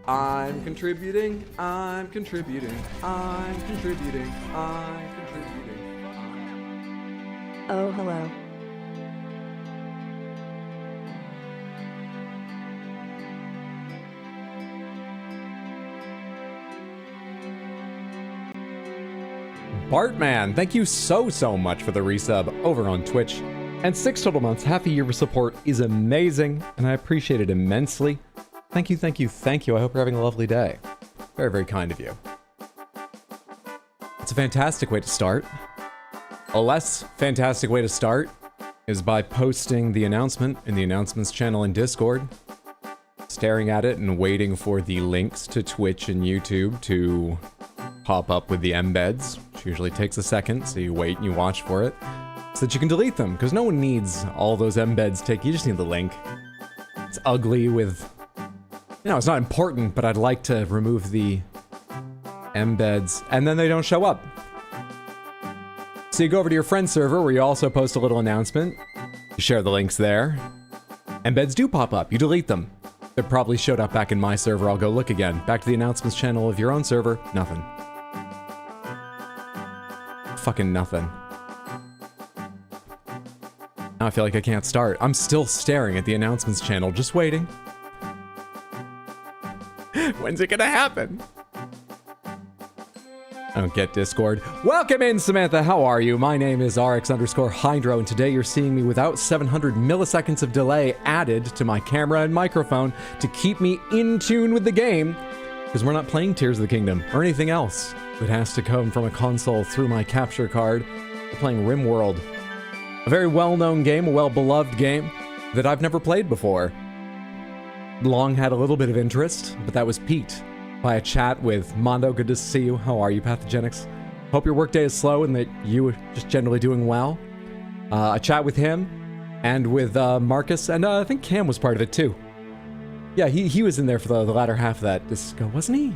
I'm contributing. I'm contributing. I'm contributing. I'm contributing. Oh, hello. Bartman, thank you so much for the resub over on Twitch. And 6 total months, half a year of support is amazing, and I appreciate it immensely. Thank you, thank you, thank you. I hope you're having a lovely day. Very, very kind of you. It's a fantastic way to start. A less fantastic way to start is by posting the announcement in the announcements channel in Discord, staring at it and waiting for the links to Twitch and YouTube to pop up with the embeds, which usually takes a second, so you wait and you watch for it, so that you can delete them, because no one needs all those embeds you just need the link. It's ugly with, you know, it's not important, but I'd like to remove the embeds, and then they don't show up. So you go over to your friend's server, where you also post a little announcement, you share the links there, embeds do pop up, you delete them. They probably showed up back in my server, I'll go look again. Back to the announcements channel of your own server, nothing. Fucking nothing. Now I feel like I can't start. I'm still staring at the announcements channel, just waiting. When's it gonna happen? I don't get Discord. Welcome in, Samantha. How are you? My name is RX_Hydro, and today you're seeing me without 700 milliseconds of delay added to my camera and microphone to keep me in tune with the game, because we're not playing Tears of the Kingdom or anything else that has to come from a console through my capture card. We're playing Rimworld, a very well-known game, a well-beloved game that I've never played before. Long had a little bit of interest, but that was piqued by a chat with Mondo. Good to see you. How are you, Pathogenics? Hope your workday is slow and that you are just generally doing well. A chat with him and with Marcus, and I think Cam was part of it too. Yeah, he was in there for the latter half of that disco, wasn't he?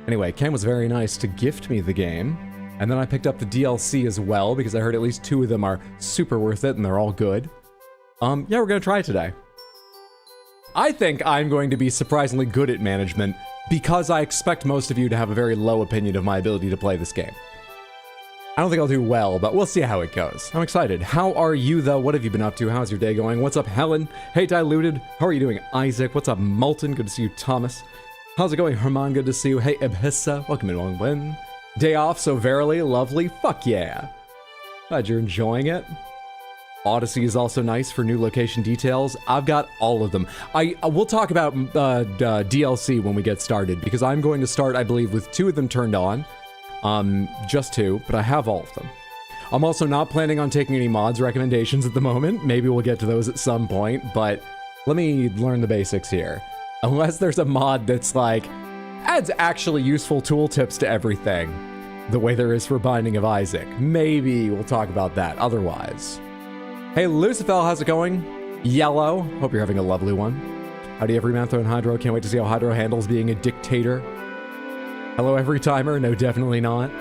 Anyway, Cam was very nice to gift me the game, and then I picked up the DLC as well, because I heard at least 2 of them are super worth it, and they're all good. Yeah, we're gonna try it today. I think I'm going to be surprisingly good at management, because I expect most of you to have a very low opinion of my ability to play this game. I don't think I'll do well, but we'll see how it goes. I'm excited. How are you, though? What have you been up to? How's your day going? What's up, Helen? Hey, Diluted. How are you doing, Isaac? What's up, Molten? Good to see you, Thomas. How's it going, Herman? Good to see you. Hey, Ebhissa. Welcome in, Win. Day off, so verily lovely. Fuck yeah. Glad you're enjoying it. Odyssey is also nice for new location details. I've got all of them. We'll talk about DLC when we get started, because I'm going to start, I believe, with 2 of them turned on. Just 2, but I have all of them. I'm also not planning on taking any mods recommendations at the moment. Maybe we'll get to those at some point, but let me learn the basics here. Unless there's a mod that's like, adds actually useful tooltips to everything, the way there is for Binding of Isaac. Maybe we'll talk about that otherwise. Hey, Lucifer, how's it going? Yellow, hope you're having a lovely one. Howdy, Everymantho and Hydro. Can't wait to see how Hydro handles being a dictator. Hello, Every Timer. No, definitely not.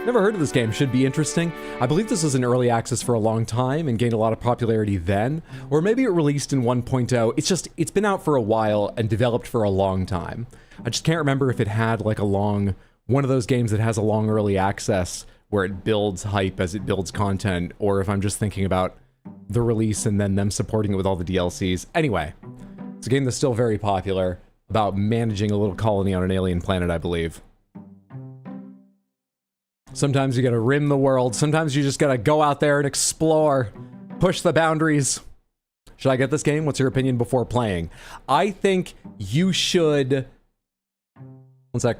Never heard of this game. Should be interesting. I believe this was in early access for a long time and gained a lot of popularity then. Or maybe it released in 1.0. It's been out for a while and developed for a long time. I just can't remember if it had like a long, one of those games that has a long early access where it builds hype as it builds content, or if I'm just thinking about the release and then them supporting it with all the DLCs. Anyway, it's a game that's still very popular, about managing a little colony on an alien planet, I believe. Sometimes you gotta rim the world, sometimes you just gotta go out there and explore, push the boundaries. Should I get this game? What's your opinion before playing? I think you should... One sec.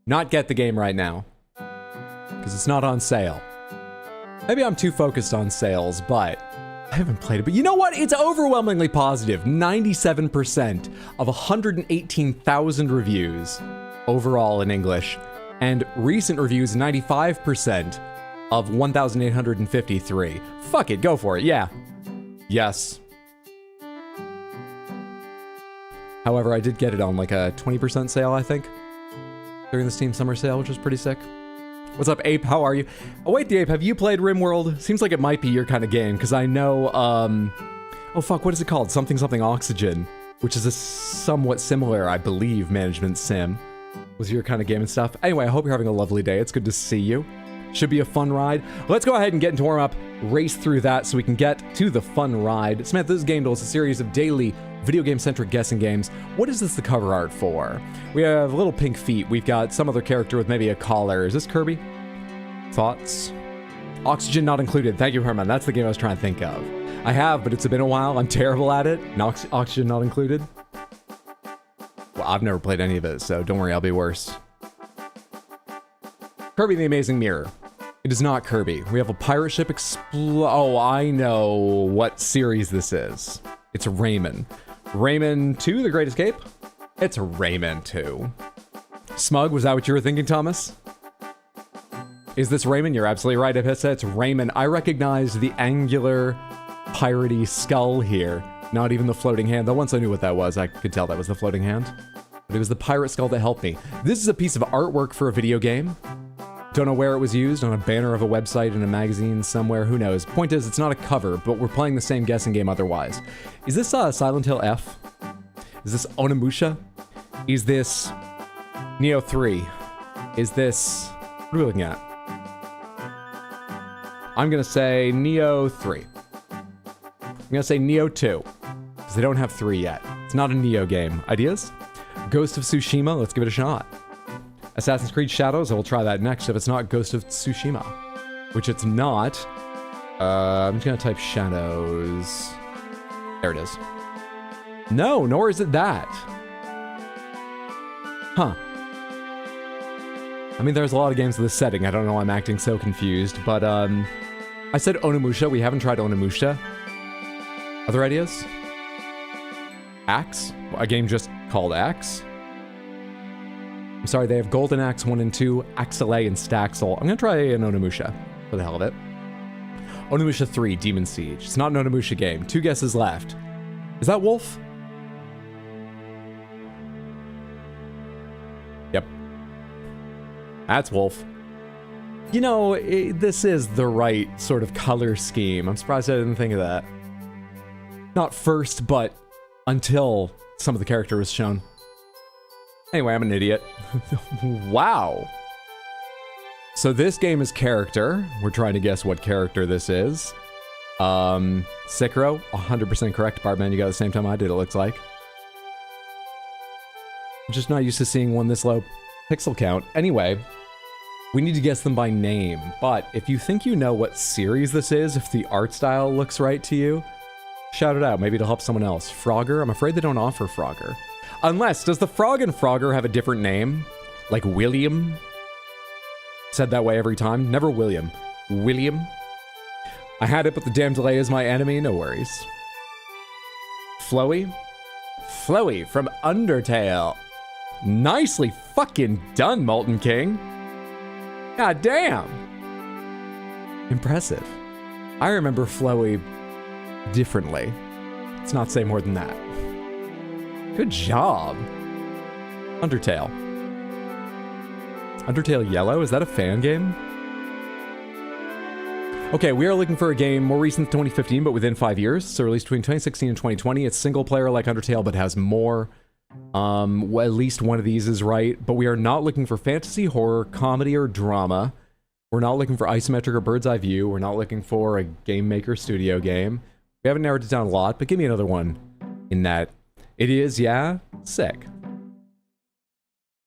Not get the game right now, because it's not on sale. Maybe I'm too focused on sales, but I haven't played it. But you know what? It's overwhelmingly positive. 97% of 118,000 reviews overall in English, and recent reviews 95% of 1,853. Fuck it, go for it, yeah. Yes. However, I did get it on like a 20% sale, I think, during the Steam Summer Sale, which was pretty sick. What's up, Ape? How are you? Oh, wait, the Ape, have you played Rimworld? Seems like it might be your kind of game, because I know Oh fuck, what is it called? Something something oxygen, which is a somewhat similar, I believe, management sim. Was your kind of game and stuff. Anyway, I hope you're having a lovely day. It's good to see you. Should be a fun ride. Let's go ahead and get into warm-up, race through that so we can get to the fun ride. Samantha, this is gamedle. It's a series of daily video game-centric guessing games. What is this the cover art for? We have little pink feet. We've got some other character with maybe a collar. Is this Kirby? Thoughts? Oxygen not included. Thank you, Herman. That's the game I was trying to think of. I have, but it's been a while. I'm terrible at it. Oxygen not included. Well, I've never played any of it, so don't worry, I'll be worse. Kirby the Amazing Mirror. It is not Kirby. We have a pirate ship Oh, I know what series this is. It's Rayman. Rayman 2, The Great Escape? It's Rayman 2. Smug, was that what you were thinking, Thomas? Is this Rayman? You're absolutely right. If I said it's Rayman, I recognize the angular, piratey skull here. Not even the floating hand. Though once I knew what that was, I could tell that was the floating hand. But it was the pirate skull that helped me. This is a piece of artwork for a video game. Don't know where it was used, on a banner of a website in a magazine somewhere, who knows. Point is, it's not a cover, but we're playing the same guessing game otherwise. Is this Silent Hill F? Is this Onimusha? Is this Neo 3? Is this... what are we looking at? I'm gonna say Neo 3. I'm gonna say Neo 2, because they don't have 3 yet. It's not a Neo game. Ideas? Ghost of Tsushima, let's give it a shot. Assassin's Creed Shadows, I will try that next if it's not Ghost of Tsushima. Which it's not. I'm just gonna type Shadows. There it is. No, nor is it that. Huh. I mean, there's a lot of games with this setting. I don't know why I'm acting so confused, but I said Onimusha. We haven't tried Onimusha. Other ideas? Axe? A game just called Axe? I'm sorry, they have Golden Axe 1 and 2, Axelay, and Staxel. I'm gonna try an Onimusha, for the hell of it. Onimusha 3, Demon Siege. It's not an Onimusha game. 2 guesses left. Is that Wolf? Yep. That's Wolf. You know, this is the right sort of color scheme. I'm surprised I didn't think of that. Not first, but until some of the character was shown. Anyway, I'm an idiot. Wow. So this game is character. We're trying to guess what character this is. Sekiro, 100% correct. Bartman, you got the same time I did, it looks like. I'm just not used to seeing one this low pixel count. Anyway, we need to guess them by name. But if you think you know what series this is, if the art style looks right to you, shout it out. Maybe it'll help someone else. Frogger? I'm afraid they don't offer Frogger. Unless, does the Frog and Frogger have a different name? Like William? Said that way every time. Never William. William? I had it, but the damn delay is my enemy. No worries. Floey? Floey from Undertale. Nicely fucking done, Molten King. God damn. Impressive. I remember Floey differently. Let's not say more than that. Good job. Undertale. Undertale Yellow? Is that a fan game? Okay, we are looking for a game more recent than 2015, but within 5 years. So released between 2016 and 2020. It's single player like Undertale, but has more. Well, at least one of these is right. But we are not looking for fantasy, horror, comedy, or drama. We're not looking for isometric or bird's eye view. We're not looking for a Game Maker Studio game. We haven't narrowed it down a lot, but give me another one in that. It is, yeah? Sick.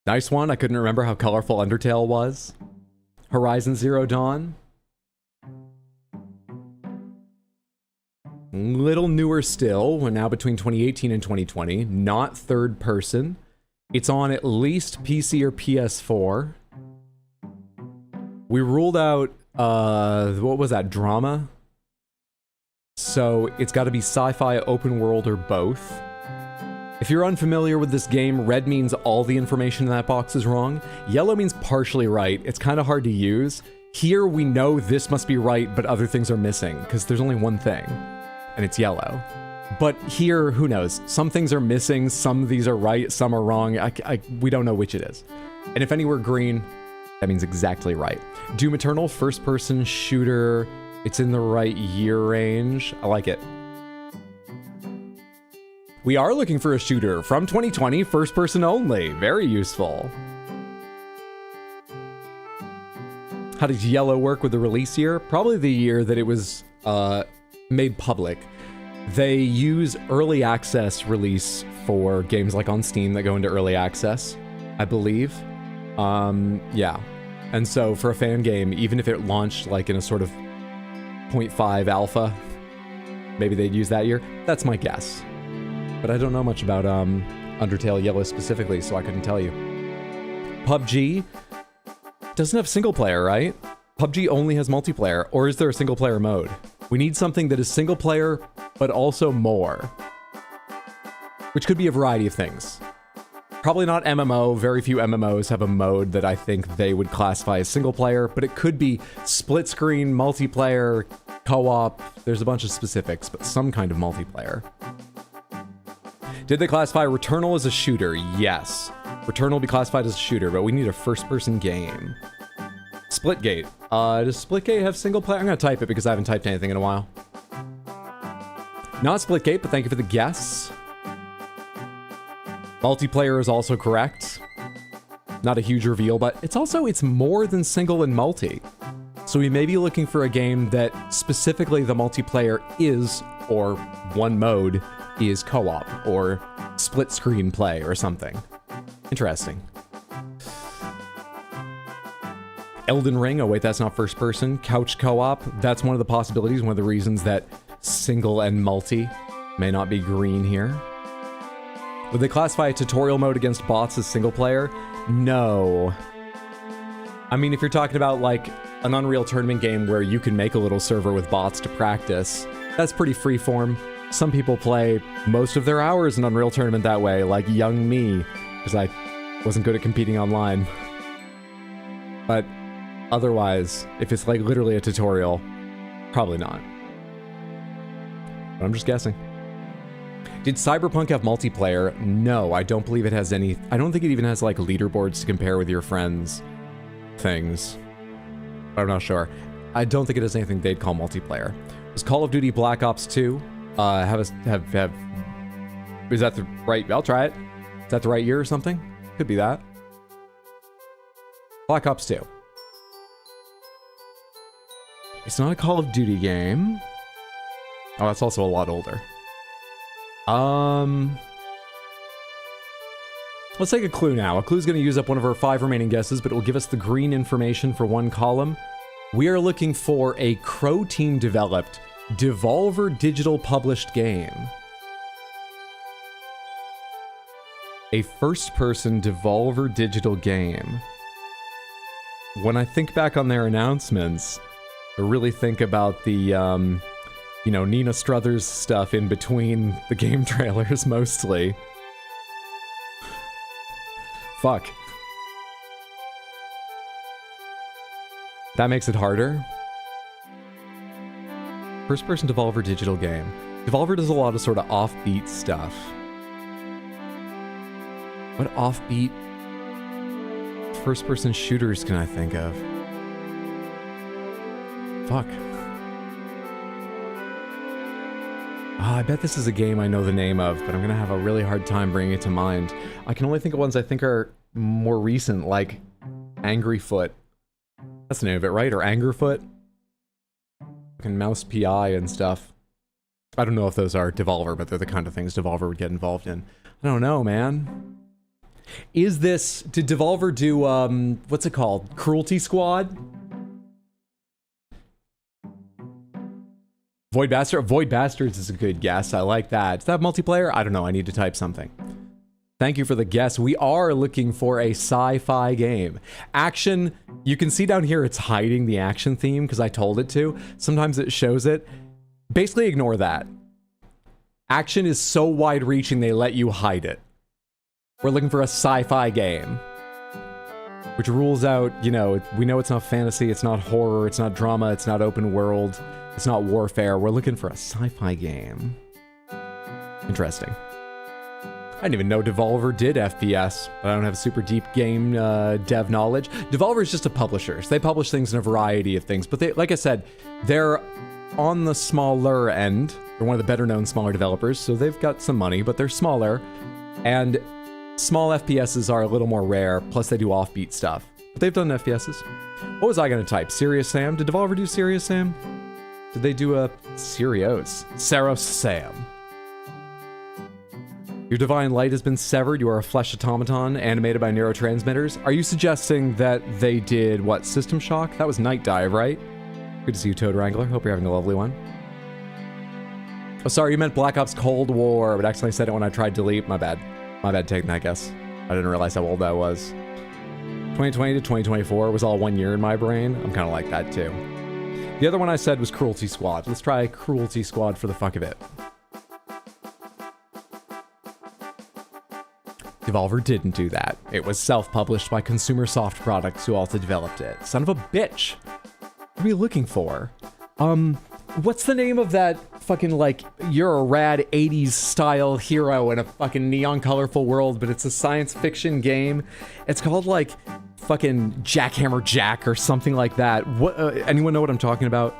Nice one. I couldn't remember how colorful Undertale was. Horizon Zero Dawn. Little newer still. We're now between 2018 and 2020. Not third person. It's on at least PC or PS4. We ruled out, what was that, drama? So it's got to be sci-fi, open world, or both. If you're unfamiliar with this game, red means all the information in that box is wrong. Yellow means partially right. It's kind of hard to use. Here we know this must be right, but other things are missing, because there's only one thing, and it's yellow. But here, who knows? Some things are missing, some of these are right, some are wrong. We don't know which it is. And if any were green, that means exactly right. Doom Eternal, first-person shooter. It's in the right year range. I like it. We are looking for a shooter from 2020, first person only. Very useful. How does yellow work with the release year? Probably the year that it was made public. They use early access release for games like on Steam that go into early access, I believe. Yeah. And so for a fan game, even if it launched like in a sort of 0.5 alpha, maybe they'd use that year. That's my guess. But I don't know much about Undertale Yellow specifically, so I couldn't tell you. PUBG doesn't have single player, right? PUBG only has multiplayer, or is there a single player mode? We need something that is single player, but also more. Which could be a variety of things. Probably not MMO. Very few MMOs have a mode that I think they would classify as single player, but it could be split screen, multiplayer, co-op. There's a bunch of specifics, but some kind of multiplayer. Did they classify Returnal as a shooter? Yes. Returnal will be classified as a shooter, but we need a first-person game. Splitgate. Does Splitgate have single player? I'm gonna type it because I haven't typed anything in a while. Not Splitgate, but thank you for the guess. Multiplayer is also correct. Not a huge reveal, but it's more than single and multi. So we may be looking for a game that specifically the multiplayer is, or one mode is co-op, or split screen play, or something. Interesting. Elden Ring, oh wait, that's not first person. Couch co-op, that's one of the possibilities, one of the reasons that single and multi may not be green here. Would they classify a tutorial mode against bots as single player? No. I mean, if you're talking about like an Unreal Tournament game where you can make a little server with bots to practice, that's pretty freeform. Some people play most of their hours in Unreal Tournament that way, like young me, because I wasn't good at competing online. But otherwise, if it's like literally a tutorial, probably not. But I'm just guessing. Did Cyberpunk have multiplayer? No, I don't believe it has any. I don't think it even has like leaderboards to compare with your friends' things. But I'm not sure. I don't think it has anything they'd call multiplayer. Was Call of Duty Black Ops 2? Is that the right? I'll try it. Is that the right year or something? Could be that. Black Ops 2. It's not a Call of Duty game. Oh, that's also a lot older. Let's take a clue now. A clue's going to use up one of our 5 remaining guesses, but it will give us the green information for one column. We are looking for a Crow Team developed, Devolver Digital published game. A first-person Devolver Digital game. When I think back on their announcements, I really think about the, you know, Nina Struthers stuff in between the game trailers, mostly. Fuck. That makes it harder. First-person Devolver Digital game. Devolver does a lot of sort of offbeat stuff. What offbeat first-person shooters can I think of? Fuck. Oh, I bet this is a game I know the name of, but I'm gonna have a really hard time bringing it to mind. I can only think of ones I think are more recent, like Angry Foot. That's the name of it, right? Or Angerfoot? And Mouse PI and stuff. I don't know if those are Devolver, but they're the kind of things Devolver would get involved in. I don't know, man. Is this... Did Devolver do, what's it called? Cruelty Squad? Void Bastard? Void Bastards is a good guess. I like that. Is that multiplayer? I don't know. I need to type something. Thank you for the guess. We are looking for a sci-fi game. Action, you can see down here it's hiding the action theme because I told it to. Sometimes it shows it. Basically ignore that. Action is so wide-reaching they let you hide it. We're looking for a sci-fi game. Which rules out, you know, we know it's not fantasy, it's not horror, it's not drama, it's not open world, it's not warfare. We're looking for a sci-fi game. Interesting. I didn't even know Devolver did FPS, but I don't have super deep game dev knowledge. Devolver is just a publisher. So they publish things in a variety of things, but they, like I said, their on the smaller end. They're one of the better known smaller developers, so they've got some money, but they're smaller. And small FPSs are a little more rare, plus they do offbeat stuff. But they've done FPSs. What was I going to type? Serious Sam? Did Devolver do Serious Sam? Did they do a Serios? Saros Sam. Your divine light has been severed. You are a flesh automaton animated by neurotransmitters. Are you suggesting that they did, what, System Shock? That was Night Dive, right? Good to see you, Toad Wrangler. Hope you're having a lovely one. Oh, sorry, you meant Black Ops Cold War, but accidentally said it when I tried delete. My bad. My bad taking that guess. I didn't realize how old that was. 2020 to 2024 was all 1 year in my brain. I'm kind of like that, too. The other one I said was Cruelty Squad. Let's try Cruelty Squad for the fuck of it. Devolver didn't do that. It was self-published by Consumer Soft Products, who also developed it. Son of a bitch. What are you looking for? What's the name of that fucking, like, you're a rad 80s style hero in a fucking neon colorful world, but it's a science fiction game? It's called, like, fucking Jackhammer Jack or something like that. What? Anyone know what I'm talking about?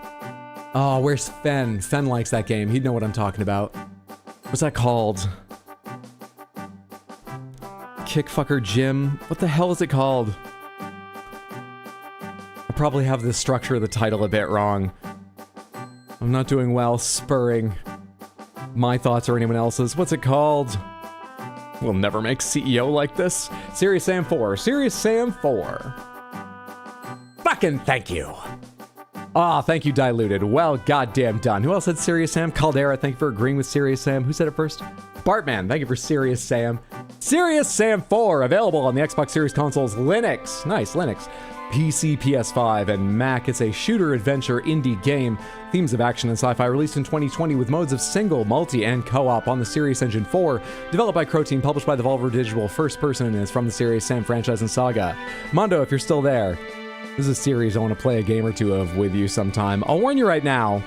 Oh, where's Fen? Fen likes that game. He'd know what I'm talking about. What's that called? Kickfucker Jim? What the hell is it called? I probably have the structure of the title a bit wrong. I'm not doing well spurring my thoughts or anyone else's. What's it called? We'll never make CEO like this. Serious Sam 4. Serious Sam 4. Fucking thank you. Ah, thank you, Diluted. Well, goddamn done. Who else said Serious Sam? Caldera, thank you for agreeing with Serious Sam. Who said it first? Bartman, thank you for Serious Sam. Serious Sam 4, available on the Xbox Series consoles, Linux. Nice, Linux. PC, PS5, and Mac. It's a shooter-adventure indie game. Themes of action and sci-fi, released in 2020 with modes of single, multi, and co-op on the Serious Engine 4. Developed by Croteam, published by Devolver Digital, first person, and is from the Serious Sam franchise and saga. Mondo, if you're still there, this is a series I want to play a game or two of with you sometime. I'll warn you right now,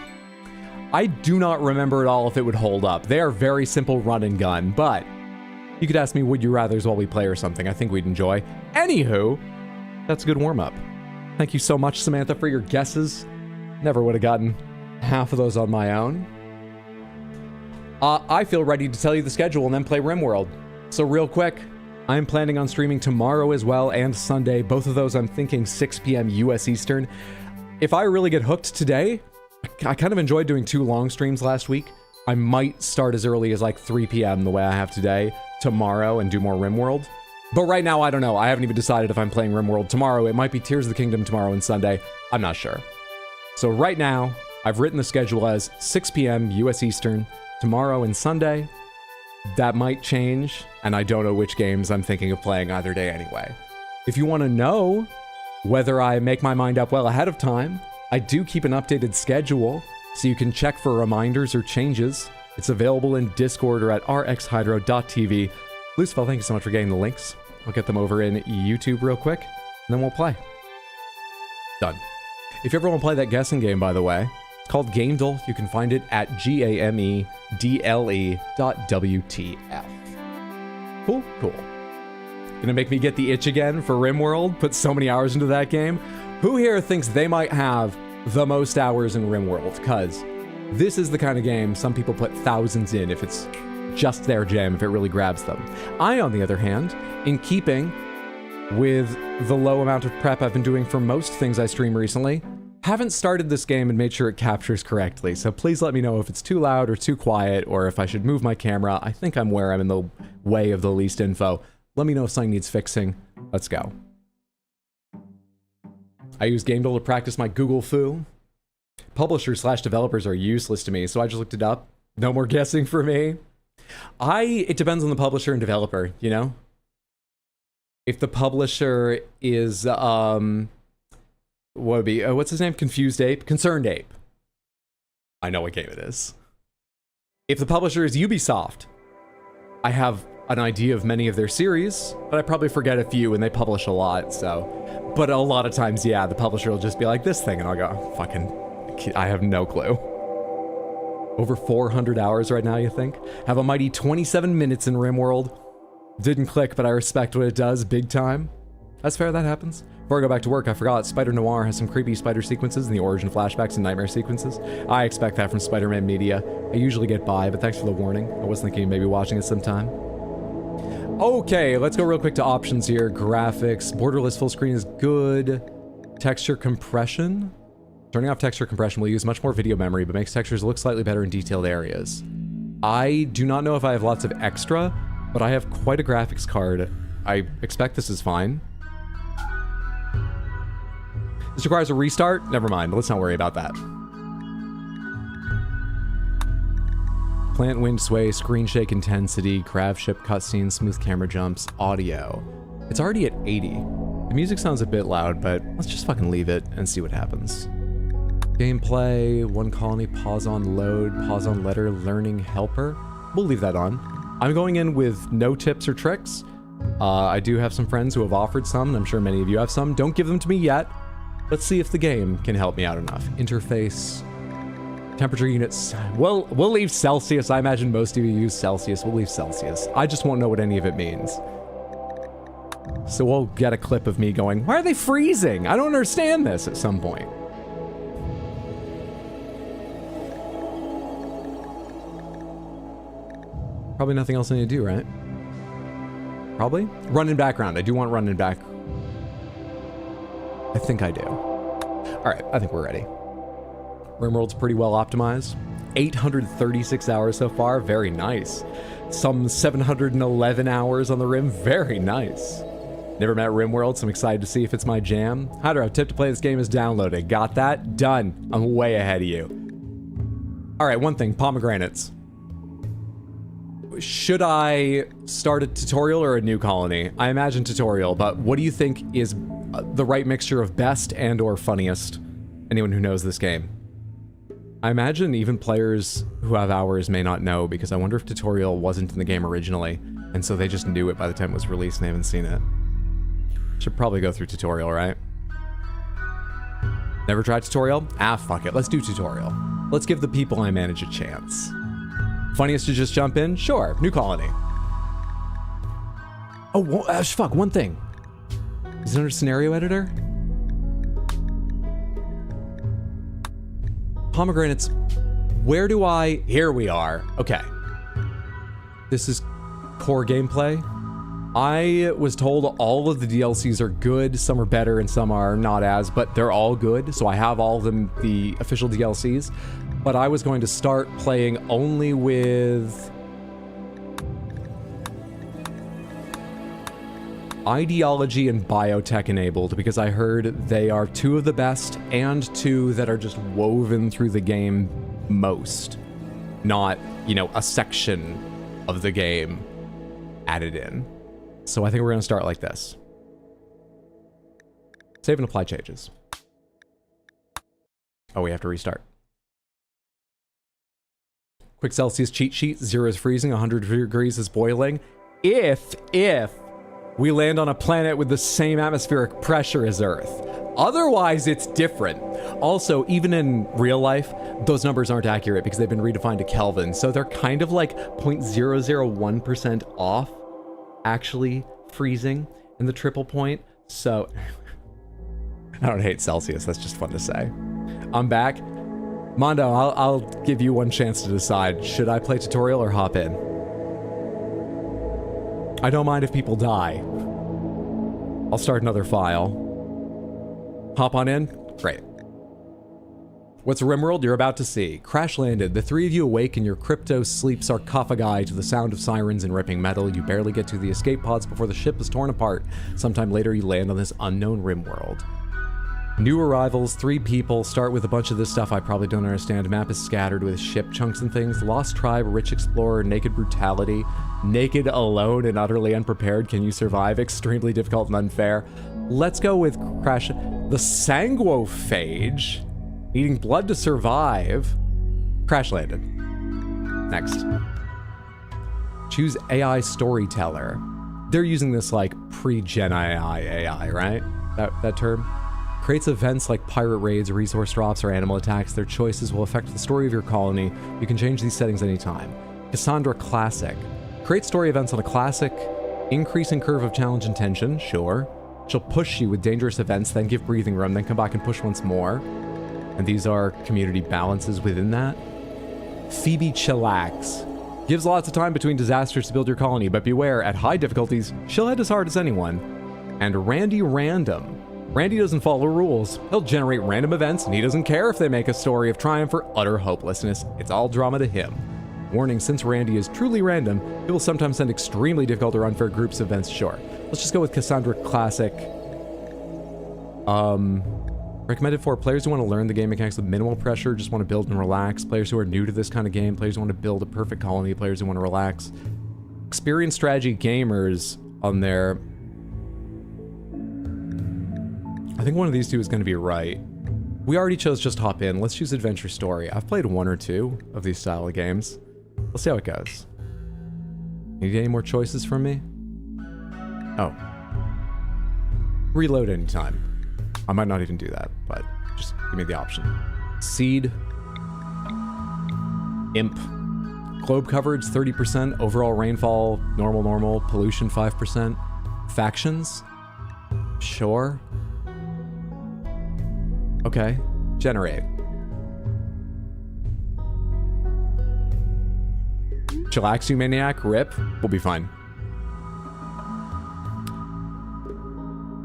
I do not remember at all if it would hold up. They are very simple run and gun, but you could ask me would you rathers while we play or something. I think we'd enjoy. Anywho, that's a good warm-up. Thank you so much, Samantha, for your guesses. Never would have gotten half of those on my own. I feel ready to tell you the schedule and then play Rimworld. So real quick, I'm planning on streaming tomorrow as well and Sunday. Both of those I'm thinking 6 p.m. US Eastern. If I really get hooked today, I kind of enjoyed doing 2 long streams last week. I might start as early as like 3 p.m. the way I have today, tomorrow, and do more Rimworld. But right now, I don't know. I haven't even decided if I'm playing Rimworld tomorrow. It might be Tears of the Kingdom tomorrow and Sunday. I'm not sure. So right now, I've written the schedule as 6 p.m. US Eastern, tomorrow and Sunday. That might change, and I don't know which games I'm thinking of playing either day anyway. If you want to know whether I make my mind up well ahead of time, I do keep an updated schedule, so you can check for reminders or changes. It's available in Discord or at rxhydro.tv. Lucifer, thank you so much for getting the links. I'll get them over in YouTube real quick, and then we'll play. Done. If you ever want to play that guessing game, by the way, it's called gamedle. You can find it at gamedle.wtf. Cool, cool. Gonna make me get the itch again for Rimworld? Put so many hours into that game? Who here thinks they might have the most hours in Rimworld? Because this is the kind of game some people put thousands in if it's just their jam, if it really grabs them. I, on the other hand, in keeping with the low amount of prep I've been doing for most things I stream recently, haven't started this game and made sure it captures correctly. So please let me know if it's too loud or too quiet, or if I should move my camera. I think I'm where I'm in the way of the least info. Let me know if something needs fixing. Let's go. I use gamedle to practice my Google foo. Publishers/developers are useless to me, so I just looked it up. No more guessing for me. It depends on the publisher and developer, you know? If the publisher is, what would be, what's his name? Confused Ape? Concerned Ape. I know what game it is. If the publisher is Ubisoft, I have an idea of many of their series, but I probably forget a few, and they publish a lot, so. But a lot of times, yeah, the publisher will just be like this thing, and I'll go, fucking, I have no clue. Over 400 hours right now, you think? Have a mighty 27 minutes in Rimworld. Didn't click, but I respect what it does big time. That's fair, that happens. Before I go back to work, I forgot Spider Noir has some creepy spider sequences in the origin flashbacks and nightmare sequences. I expect that from Spider-Man media. I usually get by, but thanks for the warning. I was thinking of maybe watching it sometime. Okay, let's go real quick to options here. Graphics, borderless full screen is good. Texture compression. Turning off texture compression will use much more video memory, but makes textures look slightly better in detailed areas. I do not know if I have lots of extra, but I have quite a graphics card. I expect this is fine. This requires a restart? Never mind, let's not worry about that. Plant wind sway, screen shake intensity, crab ship cutscenes, smooth camera jumps, audio. It's already at 80. The music sounds a bit loud, but let's just fucking leave it and see what happens. Gameplay, one colony, pause on load, pause on letter, learning helper. We'll leave that on. I'm going in with no tips or tricks. I do have some friends who have offered some, and I'm sure many of you have some. Don't give them to me yet. Let's see if the game can help me out enough. Interface, temperature units. We'll leave Celsius. I imagine most of you use Celsius. We'll leave Celsius. I just won't know what any of it means. So we'll get a clip of me going, why are they freezing? I don't understand this at some point. Probably nothing else I need to do, right? Probably? Run in background. I do want run in back. I think I do. All right, I think we're ready. Rimworld's pretty well optimized. 836 hours so far, very nice. Some 711 hours on the Rim, very nice. Never met Rimworld, so I'm excited to see if it's my jam. Hydro, tip to play this game is downloaded. Got that? Done. I'm way ahead of you. All right, one thing, pomegranates. Should I start a tutorial or a new colony? I imagine tutorial, but what do you think is the right mixture of best and or funniest? Anyone who knows this game. I imagine even players who have hours may not know, because I wonder if tutorial wasn't in the game originally, and so they just knew it by the time it was released and they haven't seen it. Should probably go through tutorial, right? Never tried tutorial? Ah, fuck it. Let's do tutorial. Let's give the people I manage a chance. Funniest to just jump in? Sure. New colony. Oh, fuck. One thing. Is it under scenario editor? Pomegranates. Where do I... Here we are. Okay. This is core gameplay. I was told all of the DLCs are good. Some are better and some are not as, but they're all good. So I have all of them, the official DLCs. But I was going to start playing only with ideology and biotech enabled, because I heard they are two of the best and two that are just woven through the game most. Not, you know, a section of the game added in. So I think we're going to start like this. Save and apply changes. Oh, we have to restart. Quick Celsius cheat sheet. 0 is freezing, 100 degrees is boiling. If we land on a planet with the same atmospheric pressure as Earth. Otherwise, it's different. Also, even in real life, those numbers aren't accurate because they've been redefined to Kelvin. So they're kind of like 0.001% off actually freezing in the triple point. So I don't hate Celsius. That's just fun to say. I'm back. Mondo, I'll give you one chance to decide. Should I play tutorial or hop in? I don't mind if people die. I'll start another file. Hop on in? Great. What's Rimworld you're about to see? Crash landed. The three of you awake in your crypto sleep sarcophagi to the sound of sirens and ripping metal. You barely get to the escape pods before the ship is torn apart. Sometime later, you land on this unknown Rimworld. New arrivals, 3 people, start with a bunch of this stuff I probably don't understand. Map is scattered with ship chunks and things. Lost tribe, rich explorer, naked brutality. Naked, alone, and utterly unprepared. Can you survive? Extremely difficult and unfair. Let's go with Crash. The sanguophage. Needing blood to survive. Crash landed. Next. Choose AI storyteller. They're using this like pre-Gen AI, right? That term? Creates events like pirate raids, resource drops, or animal attacks. Their choices will affect the story of your colony. You can change these settings anytime. Cassandra Classic. Create story events on a classic, increasing curve of challenge and tension, sure. She'll push you with dangerous events, then give breathing room, then come back and push once more. And these are community balances within that. Phoebe Chillax. Gives lots of time between disasters to build your colony, but beware, at high difficulties, she'll hit as hard as anyone. And Randy Random. Randy doesn't follow rules. He'll generate random events, and he doesn't care if they make a story of triumph or utter hopelessness. It's all drama to him. Warning, since Randy is truly random, he will sometimes send extremely difficult or unfair groups of events. Sure. Let's just go with Cassandra Classic. Recommended for players who want to learn the game mechanics with minimal pressure, just want to build and relax. Players who are new to this kind of game. Players who want to build a perfect colony. Players who want to relax. Experienced strategy gamers on there. I think one of these two is going to be right. We already chose Just Hop In. Let's choose Adventure Story. I've played one or two of these style of games. Let's see how it goes. Need any more choices from me? Oh. Reload anytime. I might not even do that, but just give me the option. Seed. Imp. Globe coverage, 30%. Overall rainfall, normal. Pollution, 5%. Factions. Sure. Okay. Generate. Chillax, you maniac. Rip. We'll be fine.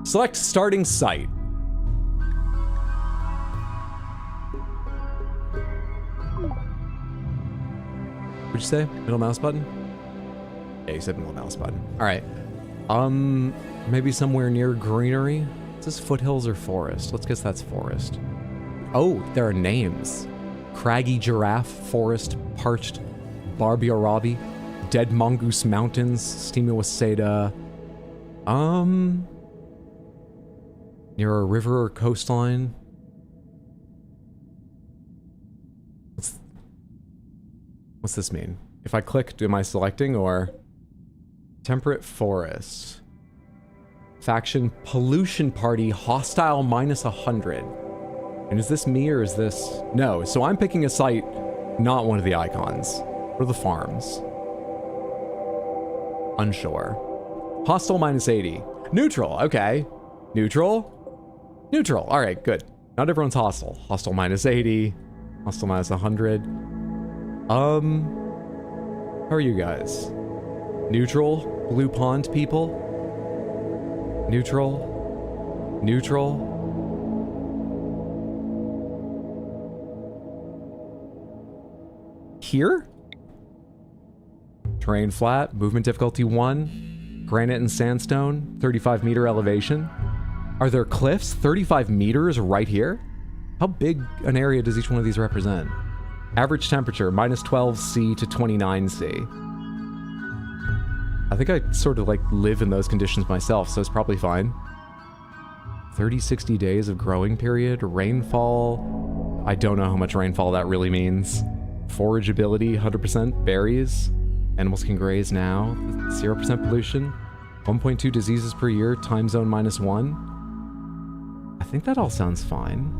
Select starting site. What'd you say? Middle mouse button? Yeah, you said middle mouse button. Alright. Maybe somewhere near greenery? Is this foothills or forest? Let's guess that's forest. Oh, there are names. Craggy Giraffe, Forest, Parched, Barbiarabi, Dead Mongoose Mountains, Steamy Waseda. Near a river or coastline. What's this mean? If I click, am I selecting or? Temperate Forest. Faction Pollution Party, hostile -100. And is this me or is this? No, so I'm picking a site, not one of the icons. What are the farms? Unsure. Hostile -80. Neutral, okay. Neutral? Neutral, alright, good. Not everyone's hostile. Hostile -80. Hostile -100. How are you guys? Neutral? Blue Pond people? Neutral? Neutral? Here? Terrain flat, movement difficulty 1, granite and sandstone, 35-meter elevation. Are there cliffs 35 meters right here? How big an area does each one of these represent? Average temperature, -12°C to 29°C. I think I sort of like live in those conditions myself, so it's probably fine. 30-60 days of growing period, rainfall. I don't know how much rainfall that really means. Forageability, 100%, berries. Animals can graze now, 0% pollution. 1.2 diseases per year, time zone -1. I think that all sounds fine.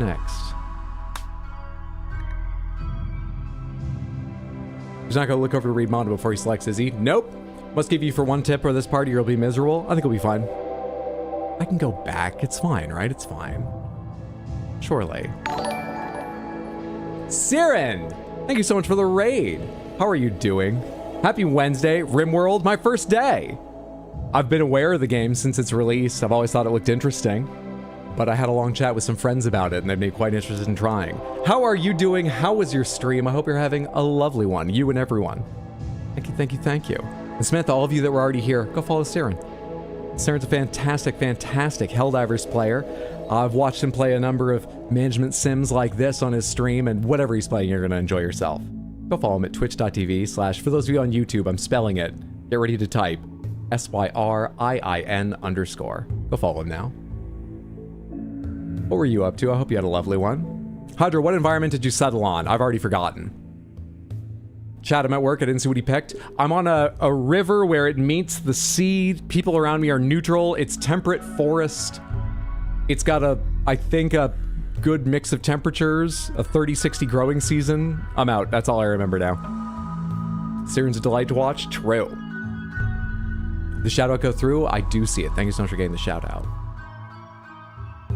Next. He's not gonna look over to read manga before he selects, is he? Nope. Must give you for one tip or this party or you'll be miserable. I think it'll be fine. I can go back. It's fine, right? It's fine. Surely. Siren! Thank you so much for the raid. How are you doing? Happy Wednesday, Rimworld, my first day. I've been aware of the game since its release. I've always thought it looked interesting. But I had a long chat with some friends about it, and they've made quite interested in trying. How are you doing? How was your stream? I hope you're having a lovely one, you and everyone. Thank you, thank you, thank you. And Samantha, all of you that were already here, go follow Siren. Siren's a fantastic, fantastic Helldivers player. I've watched him play a number of management sims like this on his stream, and whatever he's playing, you're going to enjoy yourself. Go follow him at twitch.tv/ for those of you on YouTube, I'm spelling it. Get ready to type SYRIIN_. Go follow him now. What were you up to? I hope you had a lovely one. Hydra, what environment did you settle on? I've already forgotten. Chat, I'm at work. I didn't see what he picked. I'm on a river where it meets the sea. People around me are neutral. It's temperate forest. It's got I think, a good mix of temperatures. A 30-60 growing season. I'm out. That's all I remember now. Siren's a delight to watch. True. The shout out go through? I do see it. Thank you so much for getting the shout out.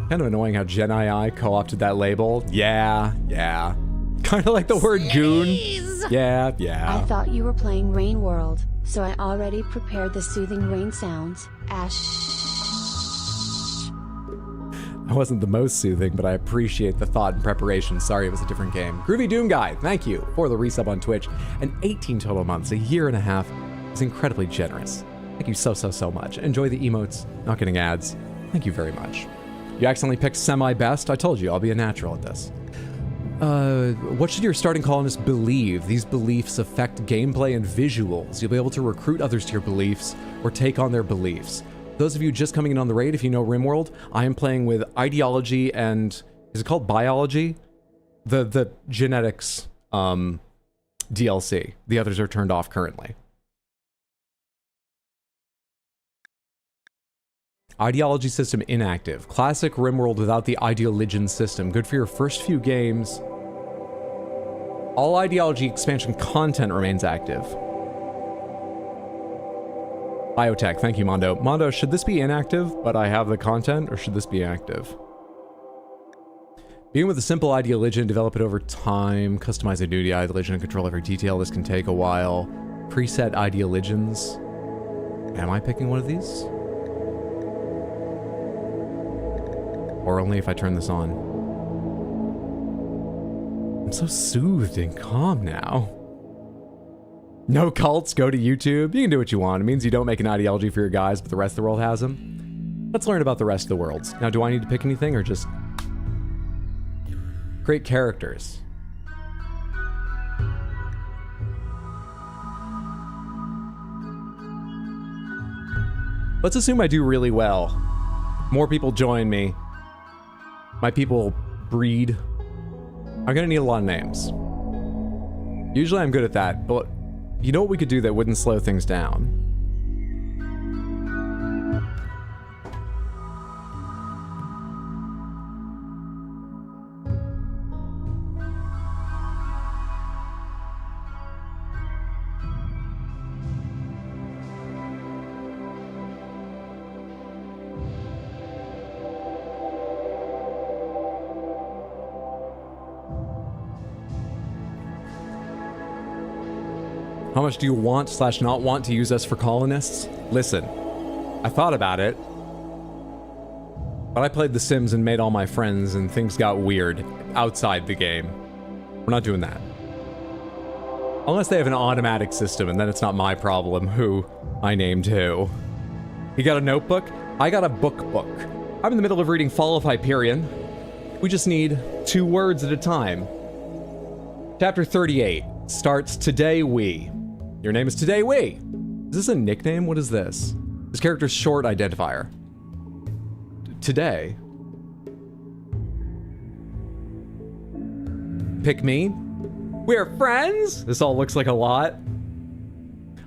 Kind of annoying how Gen II co-opted that label. Yeah. Kind of like the word goon. Yeah. I thought you were playing Rimworld, so I already prepared the soothing rain sounds. Ash. I wasn't the most soothing, but I appreciate the thought and preparation. Sorry, it was a different game. Groovy Doom Guy, thank you for the resub on Twitch. And 18 total months, a year and a half, is incredibly generous. Thank you so much. Enjoy the emotes, not getting ads. Thank you very much. You accidentally picked semi-best. I told you, I'll be a natural at this. What should your starting colonists believe? These beliefs affect gameplay and visuals. You'll be able to recruit others to your beliefs or take on their beliefs. Those of you just coming in on the raid, if you know Rimworld, I am playing with ideology and, is it called biology? The genetics DLC. The others are turned off currently. Ideology system inactive. Classic Rimworld without the ideologian system. Good for your first few games. All ideology expansion content remains active. Biotech, thank you, Mondo. Mondo, should this be inactive, but I have the content, or should this be active? Begin with a simple ideologian, develop it over time, customize a duty ideologian and control every detail. This can take a while. Preset ideologians. Am I picking one of these? Or only if I turn this on. I'm so soothed and calm now. No cults, go to YouTube. You can do what you want. It means you don't make an ideology for your guys, but the rest of the world has them. Let's learn about the rest of the worlds. Now, do I need to pick anything or just create characters? Let's assume I do really well. More people join me. My people breed. I'm gonna need a lot of names. Usually I'm good at that, but you know what we could do that wouldn't slow things down? How much do you want / not want to use us for colonists? Listen, I thought about it, but I played The Sims and made all my friends and things got weird outside the game. We're not doing that. Unless they have an automatic system, and then it's not my problem who I named who. You got a notebook? I got a book. I'm in the middle of reading Fall of Hyperion. We just need 2 words at a time. Chapter 38 starts Today We. Your name is Today We. Is this a nickname? What is this? This character's short identifier. Today. Pick me. We're friends? This all looks like a lot.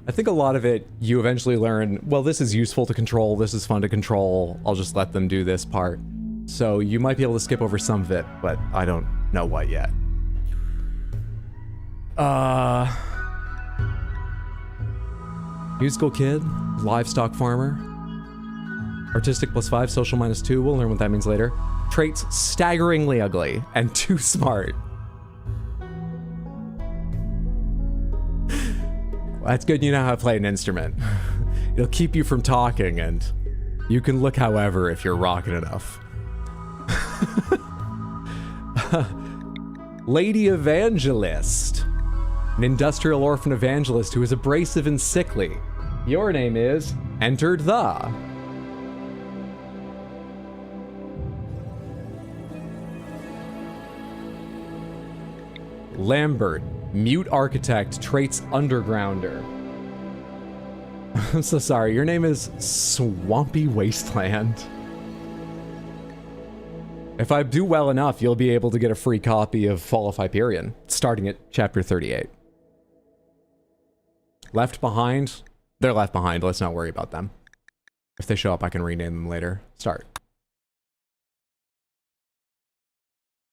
I think a lot of it, you eventually learn, well, this is useful to control, this is fun to control, I'll just let them do this part. So you might be able to skip over some of it, but I don't know what yet. Musical kid, livestock farmer, artistic +5, social -2, we'll learn what that means later. Traits staggeringly ugly and too smart. Well, that's good you know how to play an instrument. It'll keep you from talking and you can look however if you're rocking enough. Lady Evangelist. An industrial orphan evangelist who is abrasive and sickly. Your name is Entered the. Lambert, mute architect, traits undergrounder. I'm so sorry, your name is Swampy Wasteland. If I do well enough, you'll be able to get a free copy of Fall of Hyperion, starting at chapter 38. Left behind? They're left behind, let's not worry about them. If they show up, I can rename them later. Start.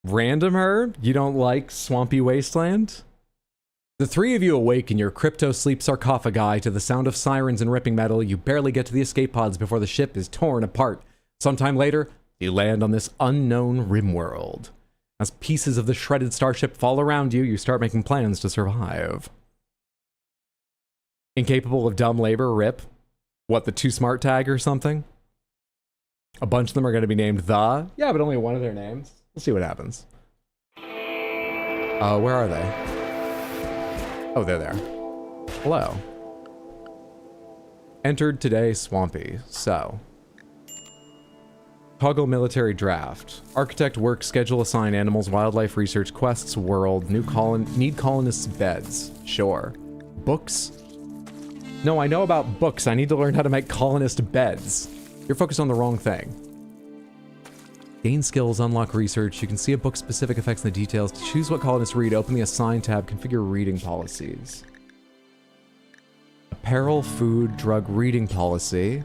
Random her? You don't like Swampy Wasteland? The three of you awake in your crypto sleep sarcophagi to the sound of sirens and ripping metal. You barely get to the escape pods before the ship is torn apart. Sometime later, you land on this unknown Rimworld. As pieces of the shredded starship fall around you, you start making plans to survive. Incapable of dumb labor, rip. What, the too smart tag or something? A bunch of them are going to be named the... Yeah, but only one of their names. We'll see what happens. Where are they? Oh, they're there. Hello. Entered today, Swampy. So. Toggle military draft. Architect work schedule assign animals, wildlife research, quests, world, need colonists beds. Sure. Books? No, I know about books. I need to learn how to make colonist beds. You're focused on the wrong thing. Gain skills, unlock research. You can see a book's specific effects and the details. To choose what colonists read, open the assign tab, configure reading policies. Apparel, food, drug reading policy.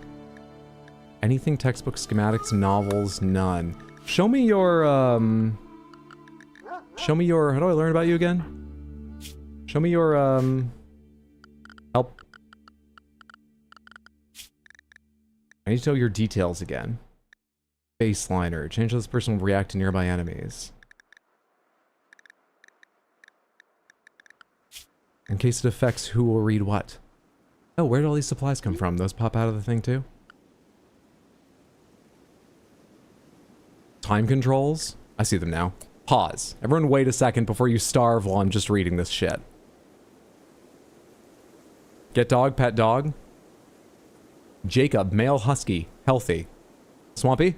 Anything textbook, schematics, novels, none. Show me your, how do I learn about you again? Show me your, help. I need to know your details again. Baseliner. Change how this person will react to nearby enemies. In case it affects who will read what. Oh, where did all these supplies come from? Those pop out of the thing too? Time controls? I see them now. Pause. Everyone wait a second before you starve while I'm just reading this shit. Get dog, pet dog. Jacob, male husky, healthy. Swampy?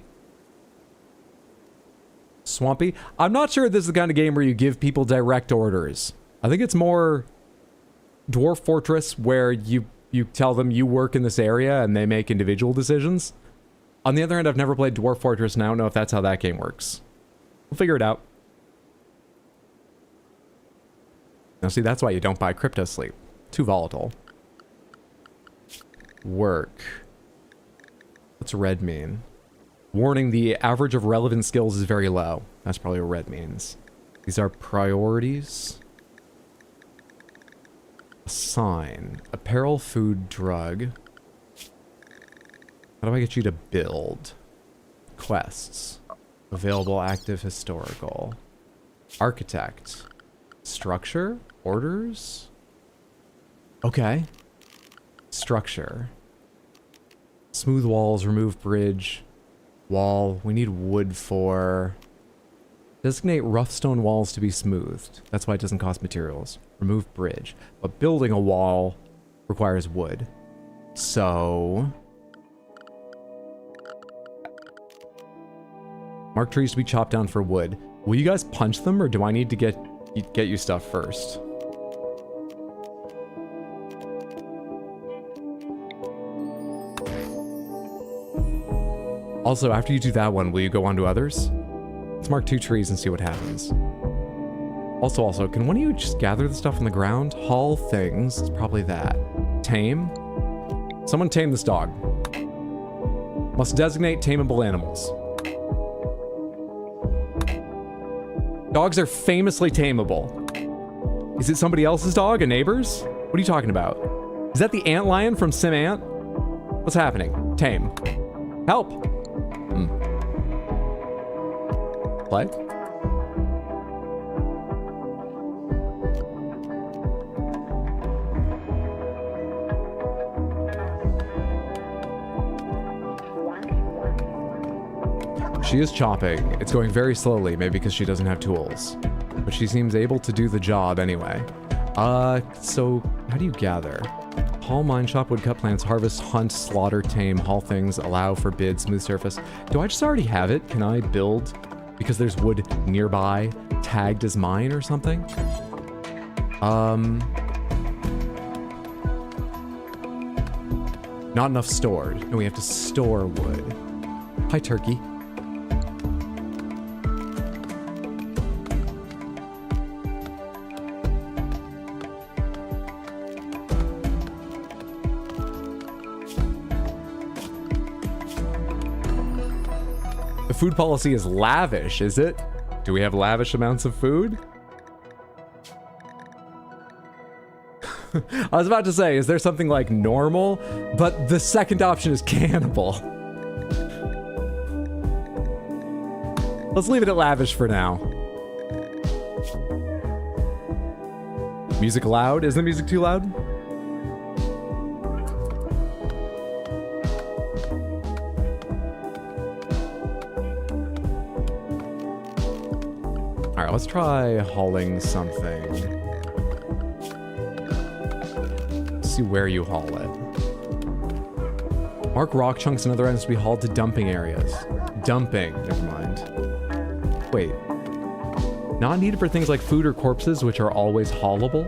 Swampy? I'm not sure this is the kind of game where you give people direct orders. I think it's more Dwarf Fortress where you tell them you work in this area and they make individual decisions. On the other hand, I've never played Dwarf Fortress and I don't know if that's how that game works. We'll figure it out. Now see, that's why you don't buy Crypto Sleep. Too volatile. Work. What's red mean? Warning, the average of relevant skills is very low. That's probably what red means. These are priorities. Assign. Apparel, food, drug. How do I get you to build? Quests. Available, active, historical. Architect. Structure? Orders? Okay. Structure. Smooth walls, remove bridge. Wall. We need wood for... Designate rough stone walls to be smoothed. That's why it doesn't cost materials. Remove bridge. But building a wall requires wood. So... Mark trees to be chopped down for wood. Will you guys punch them, or do I need to get you stuff first? Also, after you do that one, will you go on to others? Let's mark 2 trees and see what happens. Also, can one of you just gather the stuff on the ground? Haul things. It's probably that. Tame. Someone tame this dog. Must designate tameable animals. Dogs are famously tameable. Is it somebody else's dog? A neighbor's? What are you talking about? Is that the ant lion from Sim Ant? What's happening? Tame. Help! Play? She is chopping. It's going very slowly, maybe because she doesn't have tools. But she seems able to do the job anyway. So how do you gather? Haul, mine shop, wood, cut plants, harvest, hunt, slaughter, tame, haul things, allow, forbid, smooth surface. Do I just already have it? Can I build because there's wood nearby tagged as mine or something? Not enough stored. And we have to store wood. Hi, turkey. The food policy is lavish, is it? Do we have lavish amounts of food? I was about to say, is there something like normal? But the second option is cannibal. Let's leave it at lavish for now. Music loud? Isn't the music too loud? Alright, let's try hauling something. Let's see where you haul it. Mark rock chunks and other items to be hauled to dumping areas. Dumping, never mind. Wait. Not needed for things like food or corpses, which are always haulable?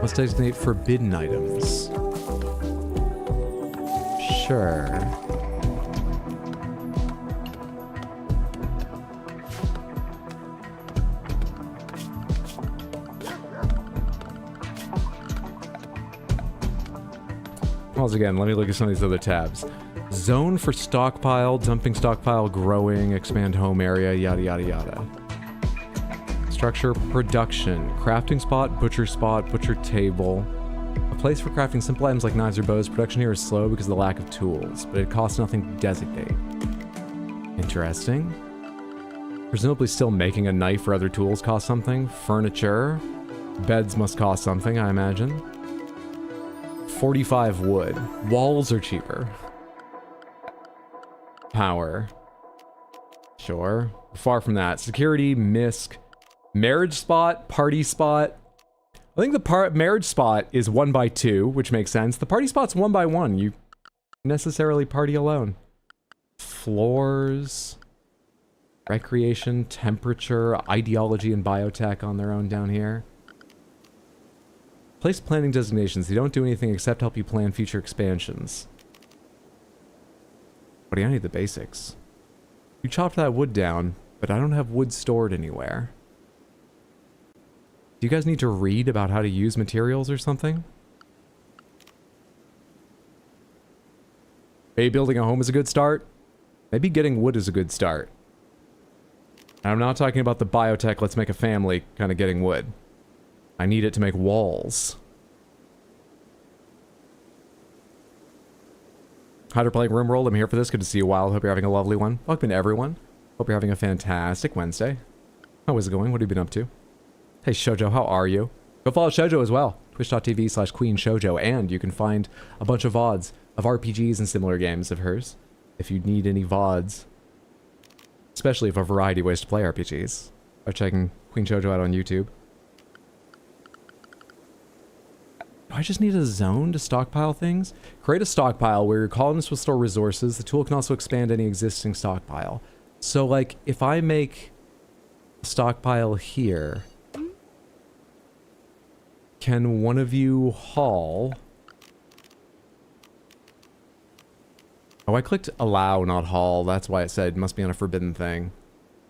Let's designate forbidden items. Sure. Once again, let me look at some of these other tabs. Zone for stockpile, dumping stockpile, growing, expand home area, yada yada yada. Structure, production, crafting spot, butcher table. A place for crafting simple items like knives or bows. Production here is slow because of the lack of tools, but it costs nothing to designate. Interesting. Presumably still making a knife or other tools costs something. Furniture. Beds must cost something, I imagine. 45 wood. Walls are cheaper. Power. Sure. Far from that. Security, misc. Marriage spot, party spot. I think the marriage spot is 1 by 2, which makes sense. The party spot's 1 by 1. You necessarily party alone. Floors. Recreation, temperature, ideology, and biotech on their own down here. Place planning designations. They don't do anything except help you plan future expansions. Buddy, I need the basics. You chopped that wood down, but I don't have wood stored anywhere. Do you guys need to read about how to use materials or something? Maybe building a home is a good start. Maybe getting wood is a good start. And I'm not talking about the biotech, let's make a family kind of getting wood. I need it to make walls. Hi, they're playing Rimworld. I'm here for this. Good to see you, Wild. Hope you're having a lovely one. Welcome to everyone. Hope you're having a fantastic Wednesday. How is it going? What have you been up to? Hey, Shoujo, how are you? Go follow Shoujo as well. Twitch.tv/QueenShoujo. And you can find a bunch of VODs of RPGs and similar games of hers. If you need any VODs. Especially of a variety of ways to play RPGs. By checking Queen Shoujo out on YouTube. Do I just need a zone to stockpile things? Create a stockpile where your colonists will store resources. The tool can also expand any existing stockpile. So, like, if I make a stockpile here, can one of you haul? Oh, I clicked allow, not haul. That's why it said it must be on a forbidden thing.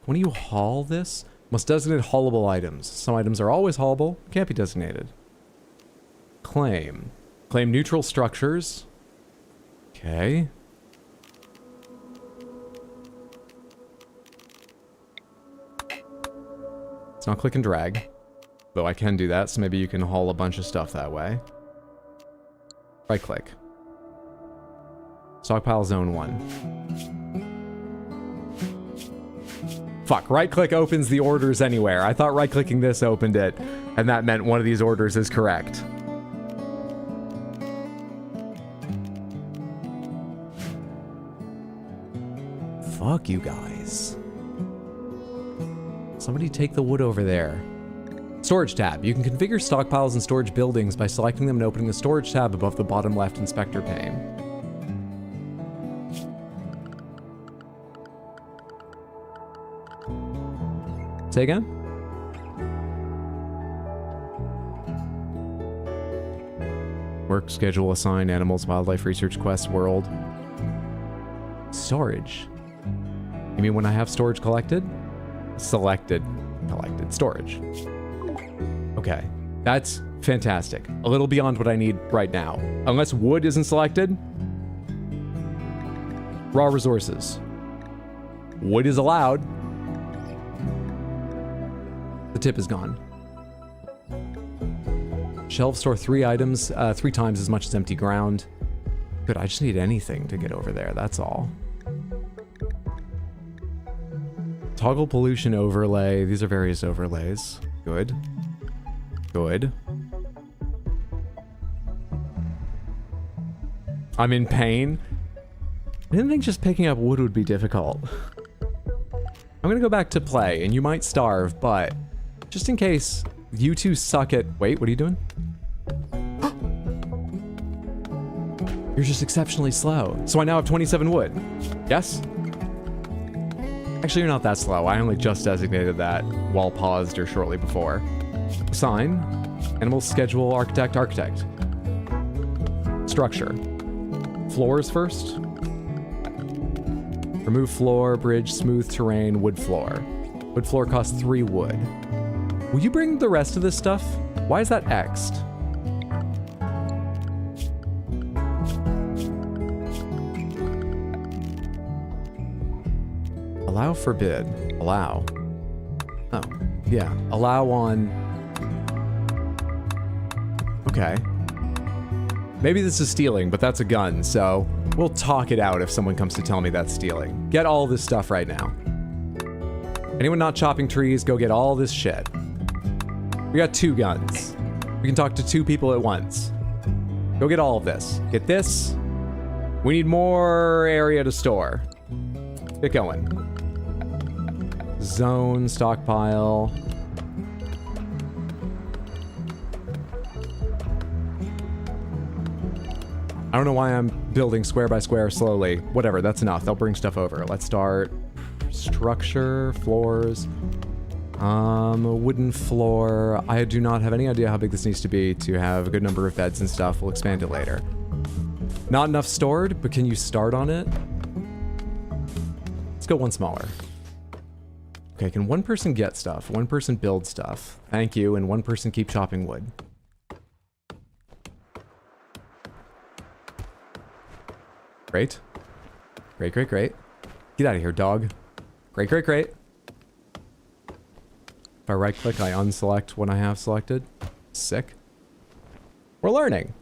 When you haul this, must designate haulable items. Some items are always haulable, can't be designated. Claim. Claim neutral structures. Okay. It's not click and drag. Though I can do that, so maybe you can haul a bunch of stuff that way. Right click. Stockpile zone 1. Fuck, right click opens the orders anywhere. I thought right clicking this opened it, and that meant one of these orders is correct. Fuck you guys. Somebody take the wood over there. Storage tab. You can configure stockpiles and storage buildings by selecting them and opening the storage tab above the bottom left inspector pane. Say again? Work, schedule, assign, animals, wildlife, research, quest, world. Storage. You mean when I have storage collected? Selected. Collected. Storage. Okay. That's Fantastic. A little beyond what I need right now. Unless wood isn't selected. Raw resources. Wood is allowed. The tip is gone. Shelves store 3 items, 3 times as much as empty ground. Good, I just need anything to get over there, that's all. Toggle pollution overlay. These are various overlays. Good. Good. I'm in pain. I didn't think just picking up wood would be difficult. I'm gonna go back to play, and you might starve, but just in case you two suck at... Wait, what are you doing? You're just exceptionally slow. So I now have 27 wood. Yes? Actually, you're not that slow. I only just designated that while paused or shortly before. Assign. Animal schedule architect architect. Structure. Floors first. Remove floor, bridge, smooth terrain, wood floor. Wood floor costs 3 wood. Will you bring the rest of this stuff? Why is that X'd? Allow forbid. Allow. Oh, yeah. Allow on... Okay. Maybe this is stealing, but that's a gun, so we'll talk it out if someone comes to tell me that's stealing. Get all this stuff right now. Anyone not chopping trees, go get all this shit. We got 2 guns. We can talk to 2 people at once. Go get all of this. Get this. We need more area to store. Get going. Zone, stockpile. I don't know why I'm building square by square slowly. Whatever, that's enough. They'll bring stuff over. Let's start structure, floors. A wooden floor. I do not have any idea how big this needs to be to have a good number of beds and stuff. We'll expand it later. Not enough stored, but can you start on it? Let's go one smaller. Okay, can one person get stuff? One person build stuff. Thank you, and one person keep chopping wood. Great. Great, great, great. Get out of here, dog. Great, great, great. If I right-click, I unselect what I have selected. Sick. We're learning.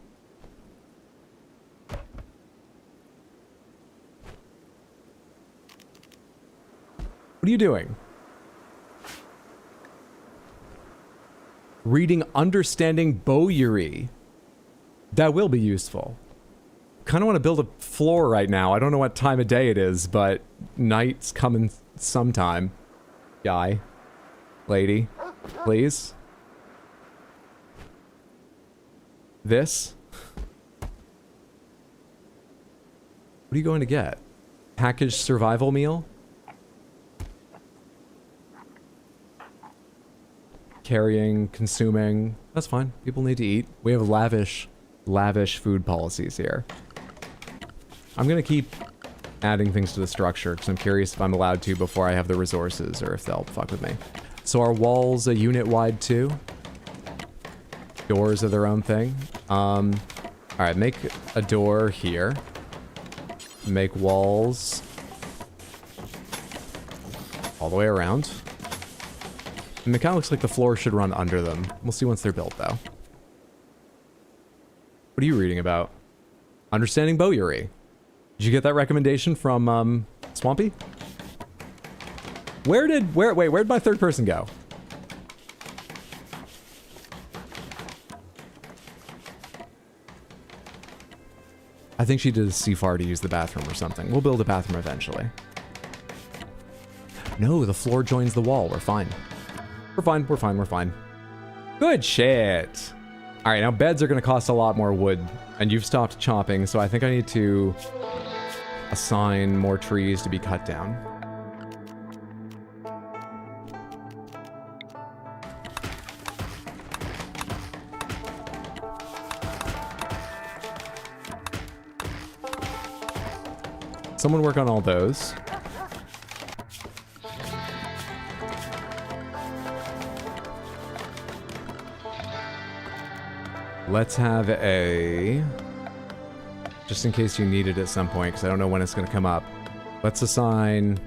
What are you doing? Reading Understanding Bowyery. That will be useful. Kind of want to build a floor right now. I don't know what time of day it is, but night's coming sometime. Guy. Lady. Please. This. What are you going to get? Packaged survival meal? Carrying, consuming. That's fine. People need to eat. We have lavish food policies here. I'm gonna keep adding things to the structure because I'm curious if I'm allowed to before I have the resources or if they'll fuck with me. So our walls a unit wide too. Doors are their own thing. Alright, make a door here. Make walls all the way around. And it kind of looks like the floor should run under them. We'll see once they're built, though. What are you reading about? Understanding Bowyery. Did you get that recommendation from, Swampy? Where'd my third person go? I think she did a CFAR to use the bathroom or something. We'll build a bathroom eventually. No, the floor joins the wall. We're fine. We're fine, we're fine, we're fine. Good shit. All right, now beds are gonna cost a lot more wood, and you've stopped chopping, so I think I need to assign more trees to be cut down. Someone work on all those. Let's have a... Just in case you need it at some point, because I don't know when it's going to come up. Let's assign...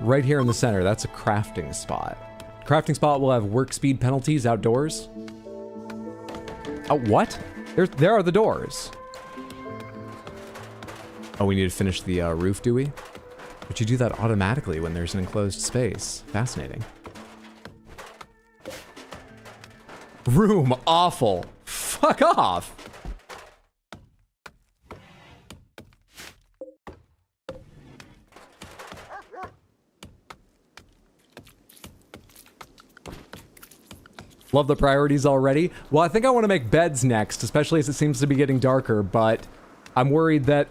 Right here in the center, that's a crafting spot. Crafting spot will have work speed penalties outdoors. Oh, what? There are the doors. Oh, we need to finish the roof, do we? But you do that automatically when there's an enclosed space. Fascinating. Room awful. Fuck off. Love the priorities already. Well, I think I want to make beds next, especially as it seems to be getting darker, but I'm worried that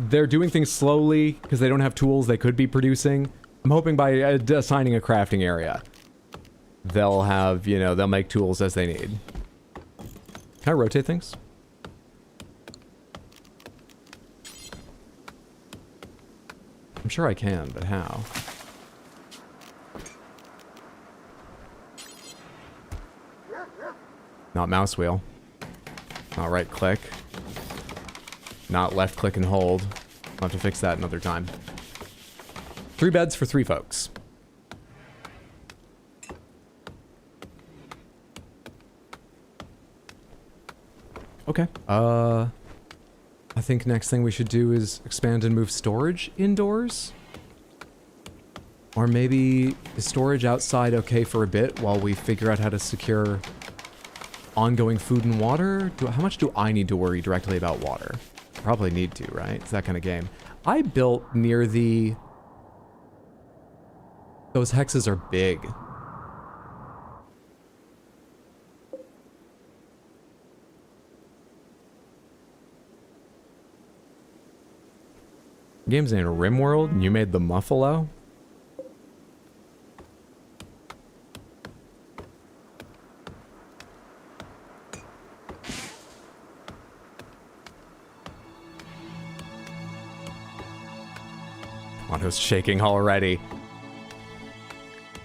they're doing things slowly because they don't have tools they could be producing. I'm hoping by assigning a crafting area, they'll have, you know, they'll make tools as they need. Can I rotate things? I'm sure I can, but how? Not mouse wheel. Not right click. Not left click and hold. I'll have to fix that another time. 3 beds for 3 folks. Okay. I think next thing we should do is expand and move storage indoors. Or maybe is storage outside okay for a bit while we figure out how to secure ongoing food and water? How much do I need to worry directly about water? Probably need to, right? It's that kind of game. I built near the... Those hexes are big. Game's named Rimworld, and you made the Muffalo? Auto's shaking already.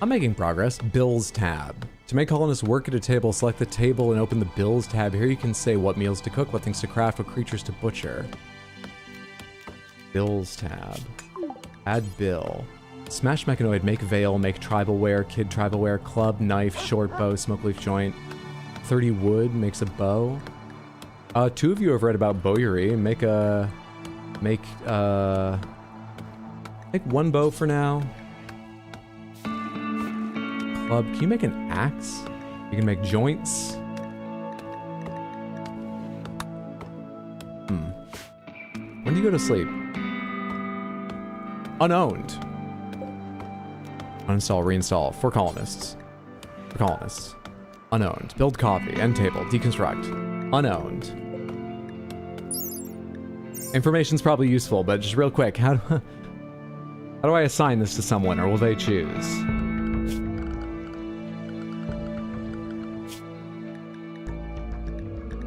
I'm making progress. Bills tab. To make colonists work at a table, select the table and open the Bills tab. Here you can say what meals to cook, what things to craft, what creatures to butcher. Bills tab. Add bill. Smash mechanoid, make veil, make tribal wear, kid tribal wear, club, knife, short bow, smoke leaf joint. 30 wood makes a bow. 2 of you have read about bowyery. Make 1 bow for now. Club, can you make an axe? You can make joints. When do you go to sleep? Unowned. Uninstall, reinstall. For colonists. For colonists. Unowned. Build coffee. End table. Deconstruct. Unowned. Information's probably useful, but just real quick, how do I assign this to someone, or will they choose?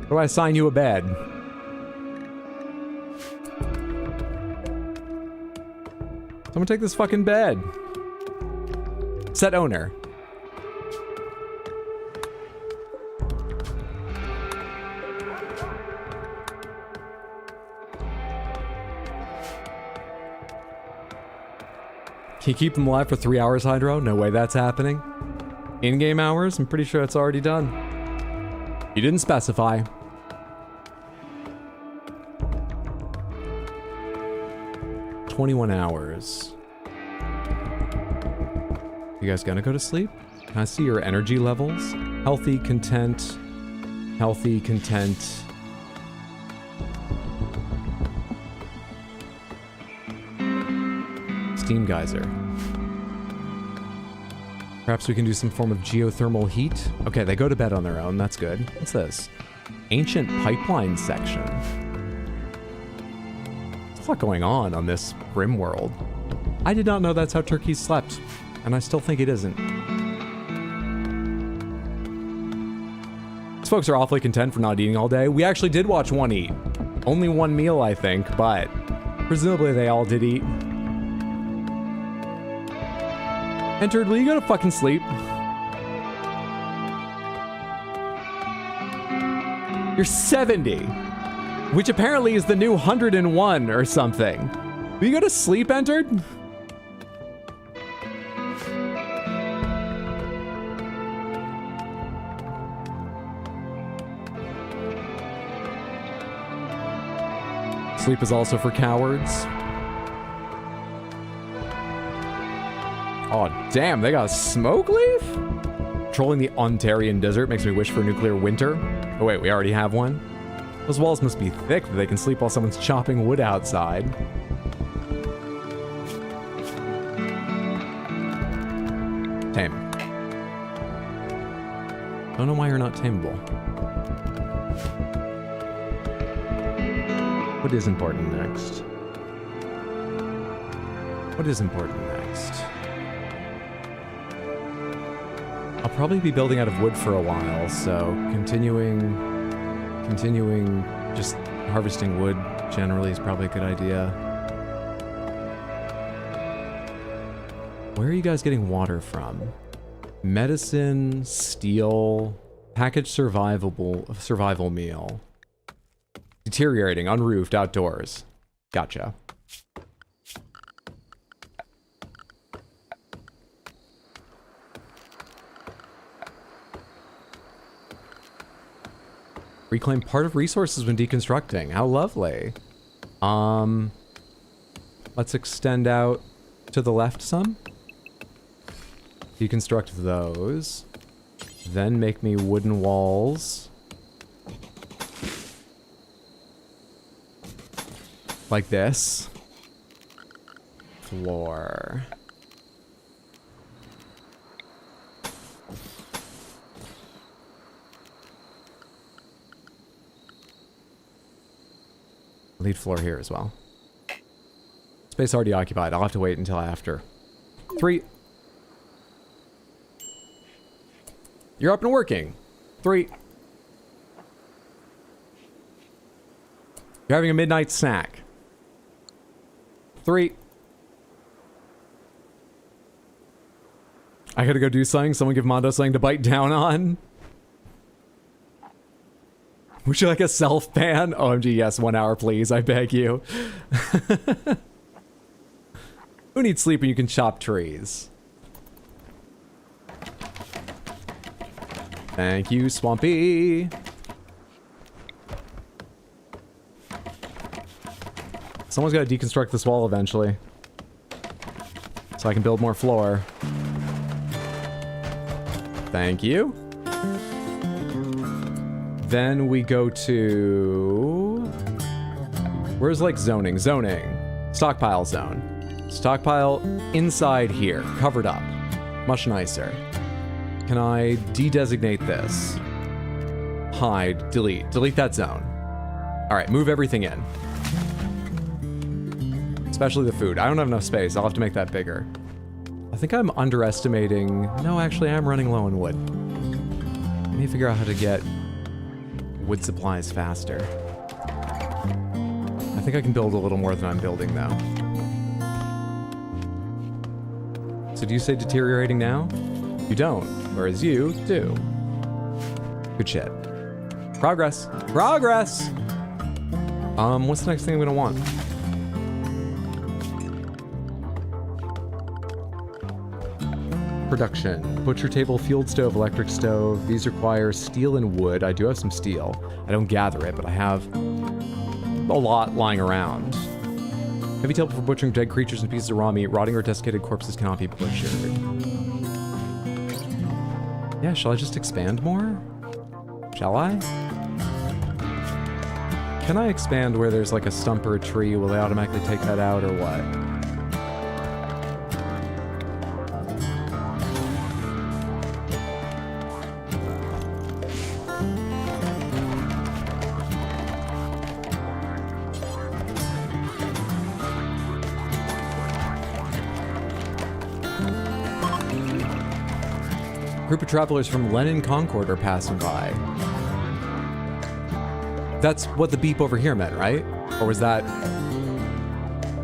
How do I assign you a bed? Someone take this fucking bed. Set owner. Can you keep them alive for 3 hours, Hydro? No way that's happening. In-game hours? I'm pretty sure it's already done. You didn't specify. "21 hours. You guys gonna go to sleep? Can I see your energy levels? Healthy, content. Healthy, content. Steam geyser. Perhaps we can do some form of geothermal heat. Okay, they go to bed on their own. That's good. What's this? Ancient pipeline section. There's a lot going on this Rimworld. I did not know that's how turkeys slept, and I still think it isn't. These folks are awfully content for not eating all day. We actually did watch one eat. Only 1 meal, I think, but presumably they all did eat. Entered, will you go to fucking sleep? You're 70, which apparently is the new 101 or something. Will you go to sleep, entered? Sleep is also for cowards. Oh, damn, they got a smoke leaf? Trolling the Ontarian desert makes me wish for a nuclear winter. Oh wait, we already have one? Those walls must be thick that they can sleep while someone's chopping wood outside. Tame. Don't know why you're not tameable. What is important next? What is important next? I'll probably be building out of wood for a while, so continuing just harvesting wood generally is probably a good idea. Where are you guys getting water from? Medicine, steel, packaged survival meal. Deteriorating, unroofed, outdoors. Gotcha. Reclaim part of resources when deconstructing. How lovely. Let's extend out to the left some. Deconstruct those. Then make me wooden walls. Like this. Floor. Lead floor here as well. Space already occupied. I'll have to wait until after. 3. You're up and working. 3. You're having a midnight snack. 3. I gotta go do something. Someone give Mondo something to bite down on. Would you like a self-ban? OMG, yes, 1 hour, please. I beg you. Who needs sleep when you can chop trees? Thank you, Swampy. Someone's got to deconstruct this wall eventually. So I can build more floor. Thank you. Then we go to... Where's like zoning? Zoning. Stockpile zone. Stockpile inside here. Covered up. Much nicer. Can I de-designate this? Hide. Delete. Delete that zone. Alright, move everything in. Especially the food. I don't have enough space. I'll have to make that bigger. I think I'm underestimating... No, actually, I'm running low on wood. Let me figure out how to get wood supplies faster. I think I can build a little more than I'm building, though. So do you say deteriorating now? You don't, whereas you do. Good shit. Progress. Progress! What's the next thing I'm gonna want? Production. Butcher table, field stove, electric stove. These require steel and wood. I do have some steel. I don't gather it, but I have a lot lying around. Heavy table for butchering dead creatures and pieces of raw meat. Rotting or desiccated corpses cannot be butchered. Yeah, shall I just expand more? Shall I? Can I expand where there's like a stump or a tree? Will they automatically take that out or what? Group of travelers from Lenin Concord are passing by. That's what the beep over here meant, right? Or was that...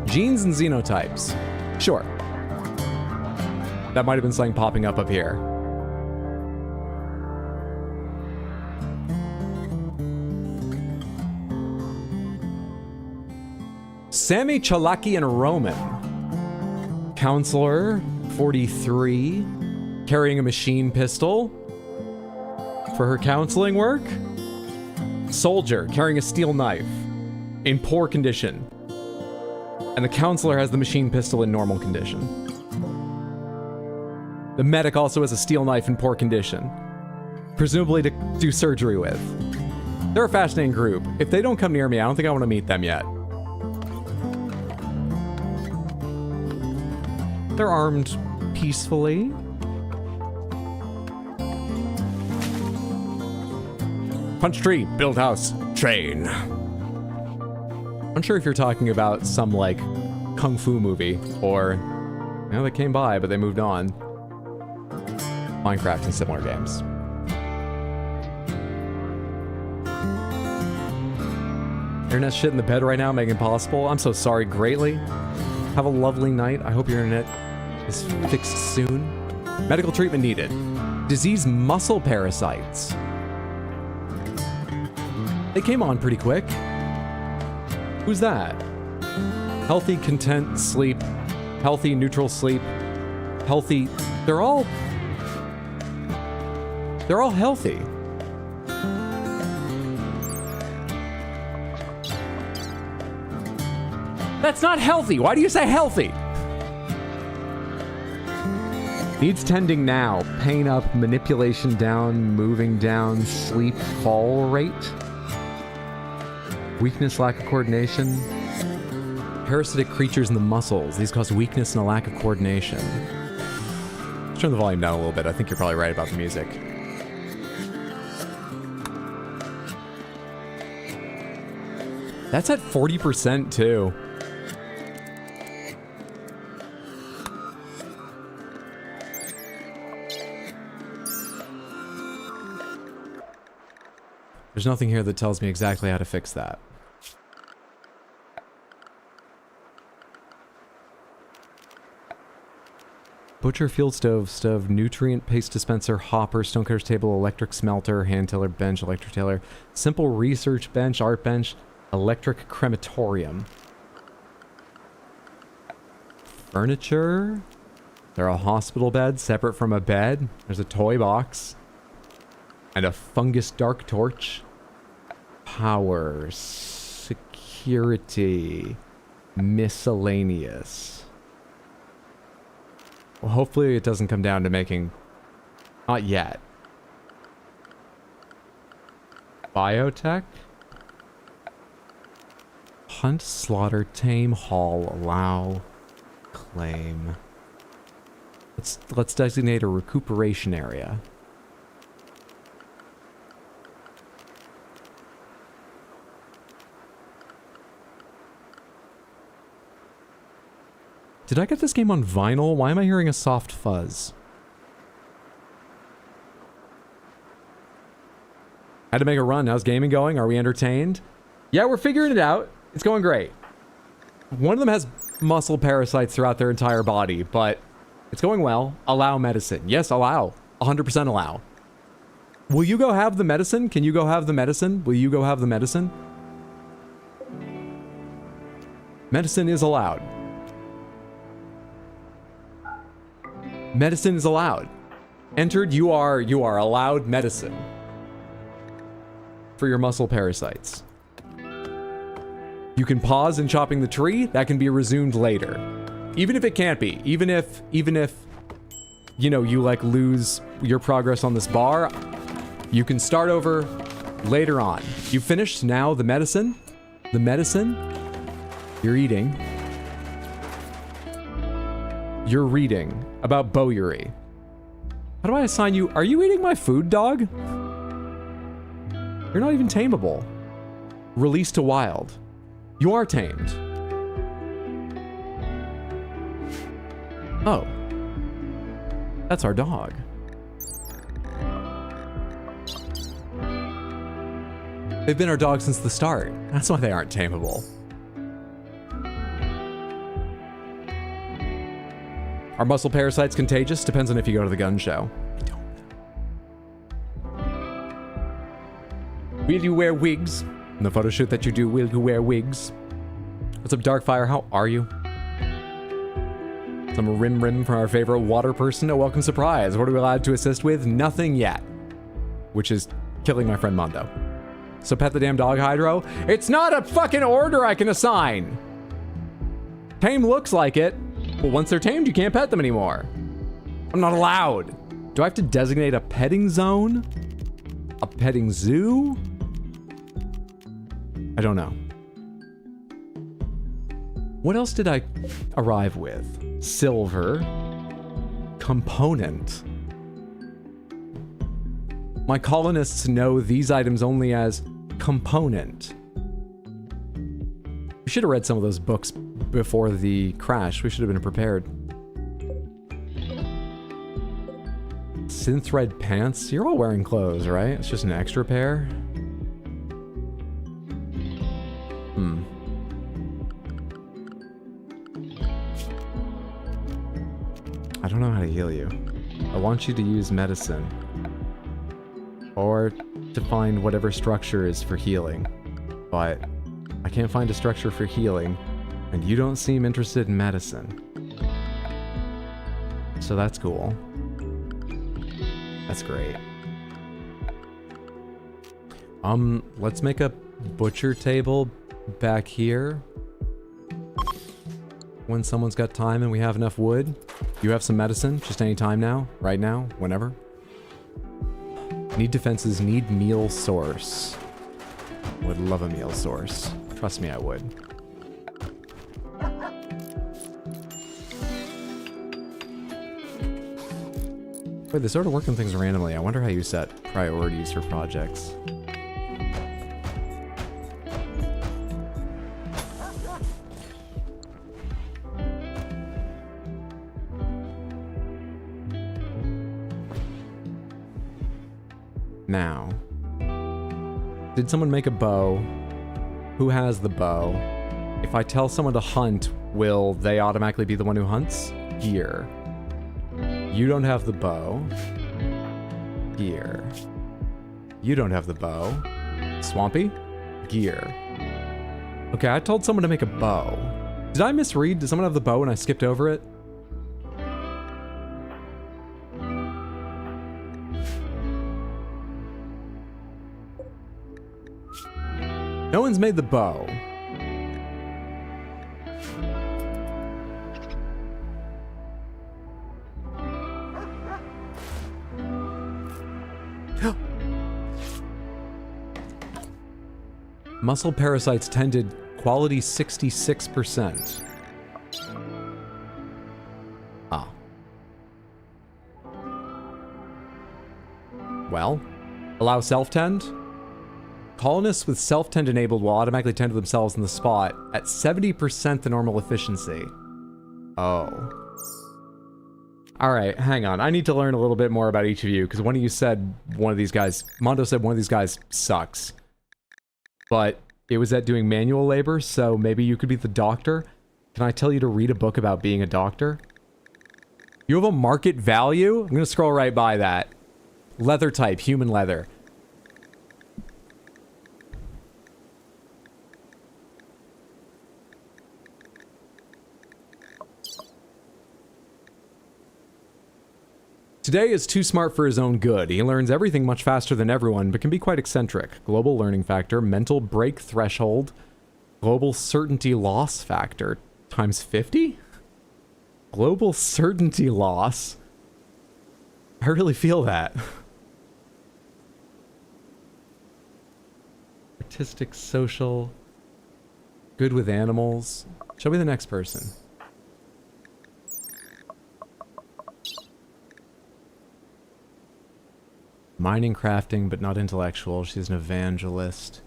Genes and xenotypes. Sure. That might have been something popping up here. Sammy Chalaki and Roman. Counselor, 43, carrying a machine pistol for her counseling work. Soldier, carrying a steel knife, in poor condition. And the counselor has the machine pistol in normal condition. The medic also has a steel knife in poor condition, presumably to do surgery with. They're a fascinating group. If they don't come near me, I don't think I want to meet them yet. They're armed peacefully. Punch tree, build house, train. I'm sure if you're talking about some, like, kung fu movie, or, you know, they came by, but they moved on. Minecraft and similar games. Internet shit in the bed right now, making it possible. I'm so sorry greatly. Have a lovely night. I hope your internet is fixed soon. Medical treatment needed. Disease muscle parasites. They came on pretty quick. Who's that? Healthy, content, sleep. Healthy, neutral, sleep. Healthy. They're all healthy. That's not healthy. Why do you say healthy? Needs tending now. Pain up, manipulation down, moving down, sleep, fall rate. Weakness, lack of coordination. Parasitic creatures in the muscles. These cause weakness and a lack of coordination. Let's turn the volume down a little bit. I think you're probably right about the music. That's at 40% too. There's nothing here that tells me exactly how to fix that. Butcher, field stove, nutrient paste dispenser, hopper, stonecutter's table, electric smelter, hand tiller, bench, electric tiller, simple research bench, art bench, electric crematorium. Furniture. There are a hospital bed separate from a bed. There's a toy box. And a fungus dark torch. Power. Security. Miscellaneous. Well, hopefully it doesn't come down to making... Not yet. Biotech? Hunt, slaughter, tame, haul, allow, claim. Let's designate a recuperation area. Did I get this game on vinyl? Why am I hearing a soft fuzz? Had to make a run. How's gaming going? Are we entertained? Yeah, we're figuring it out. It's going great. One of them has muscle parasites throughout their entire body, but it's going well. Allow medicine. Yes, allow. 100% allow. Will you go have the medicine? Can you go have the medicine? Will you go have the medicine? Medicine is allowed. Medicine is allowed. Entered, you are allowed medicine. For your muscle parasites. You can pause in chopping the tree. That can be resumed later. Even if it can't be. Even if, you know, you like lose your progress on this bar, you can start over later on. You finished now the medicine. The medicine you're eating. You're reading about Bowery. How do I assign you? Are you eating my food, dog? You're not even tameable. Released to wild. You are tamed. Oh. That's our dog. They've been our dog since the start. That's why they aren't tameable. Are muscle parasites contagious? Depends on if you go to the gun show. I don't know. Will you wear wigs? In the photo shoot that you do, will you wear wigs? What's up, Darkfire? How are you? Some rim from our favorite water person. A welcome surprise. What are we allowed to assist with? Nothing yet. Which is killing my friend Mondo. So pet the damn dog, Hydro. It's not a fucking order I can assign. Tame looks like it, but once they're tamed, you can't pet them anymore. I'm not allowed. Do I have to designate a petting zone? A petting zoo? I don't know. What else did I arrive with? Silver. Component. My colonists know these items only as component. We should have read some of those books before the crash. We should have been prepared. Synth red pants? You're all wearing clothes, right? It's just an extra pair? I don't know how to heal you. I want you to use medicine. Or to find whatever structure is for healing. But I can't find a structure for healing, and you don't seem interested in medicine. So that's cool. That's great. Let's make a butcher table back here. When someone's got time and we have enough wood. You have some medicine, just any time now, right now, whenever. Need defenses, need meal source. Would love a meal source. Trust me, I would. Wait, they started working things randomly. I wonder how you set priorities for projects. Now, did someone make a bow? Who has the bow? If I tell someone to hunt, will they automatically be the one who hunts? Gear. You don't have the bow. Gear. You don't have the bow. Swampy? Gear. Okay, I told someone to make a bow. Did I misread? Did someone have the bow and I skipped over it? No one's made the bow. Muscle parasites tended quality 66%. Ah. Well, allow self-tend? Colonists with self-tend enabled will automatically tend to themselves in the spot at 70% the normal efficiency. Oh. Alright, hang on. I need to learn a little bit more about each of you, because one of you said one of these guys... Mondo said one of these guys sucks. But it was at doing manual labor, so maybe you could be the doctor? Can I tell you to read a book about being a doctor? You have a market value? I'm gonna scroll right by that. Leather type, human leather. Today is too smart for his own good. He learns everything much faster than everyone, but can be quite eccentric. Global learning factor, mental break threshold, global certainty loss factor, times 50? Global certainty loss? I really feel that. Artistic, social, good with animals. Show me the next person. Mining, crafting, but not intellectual. She's an evangelist.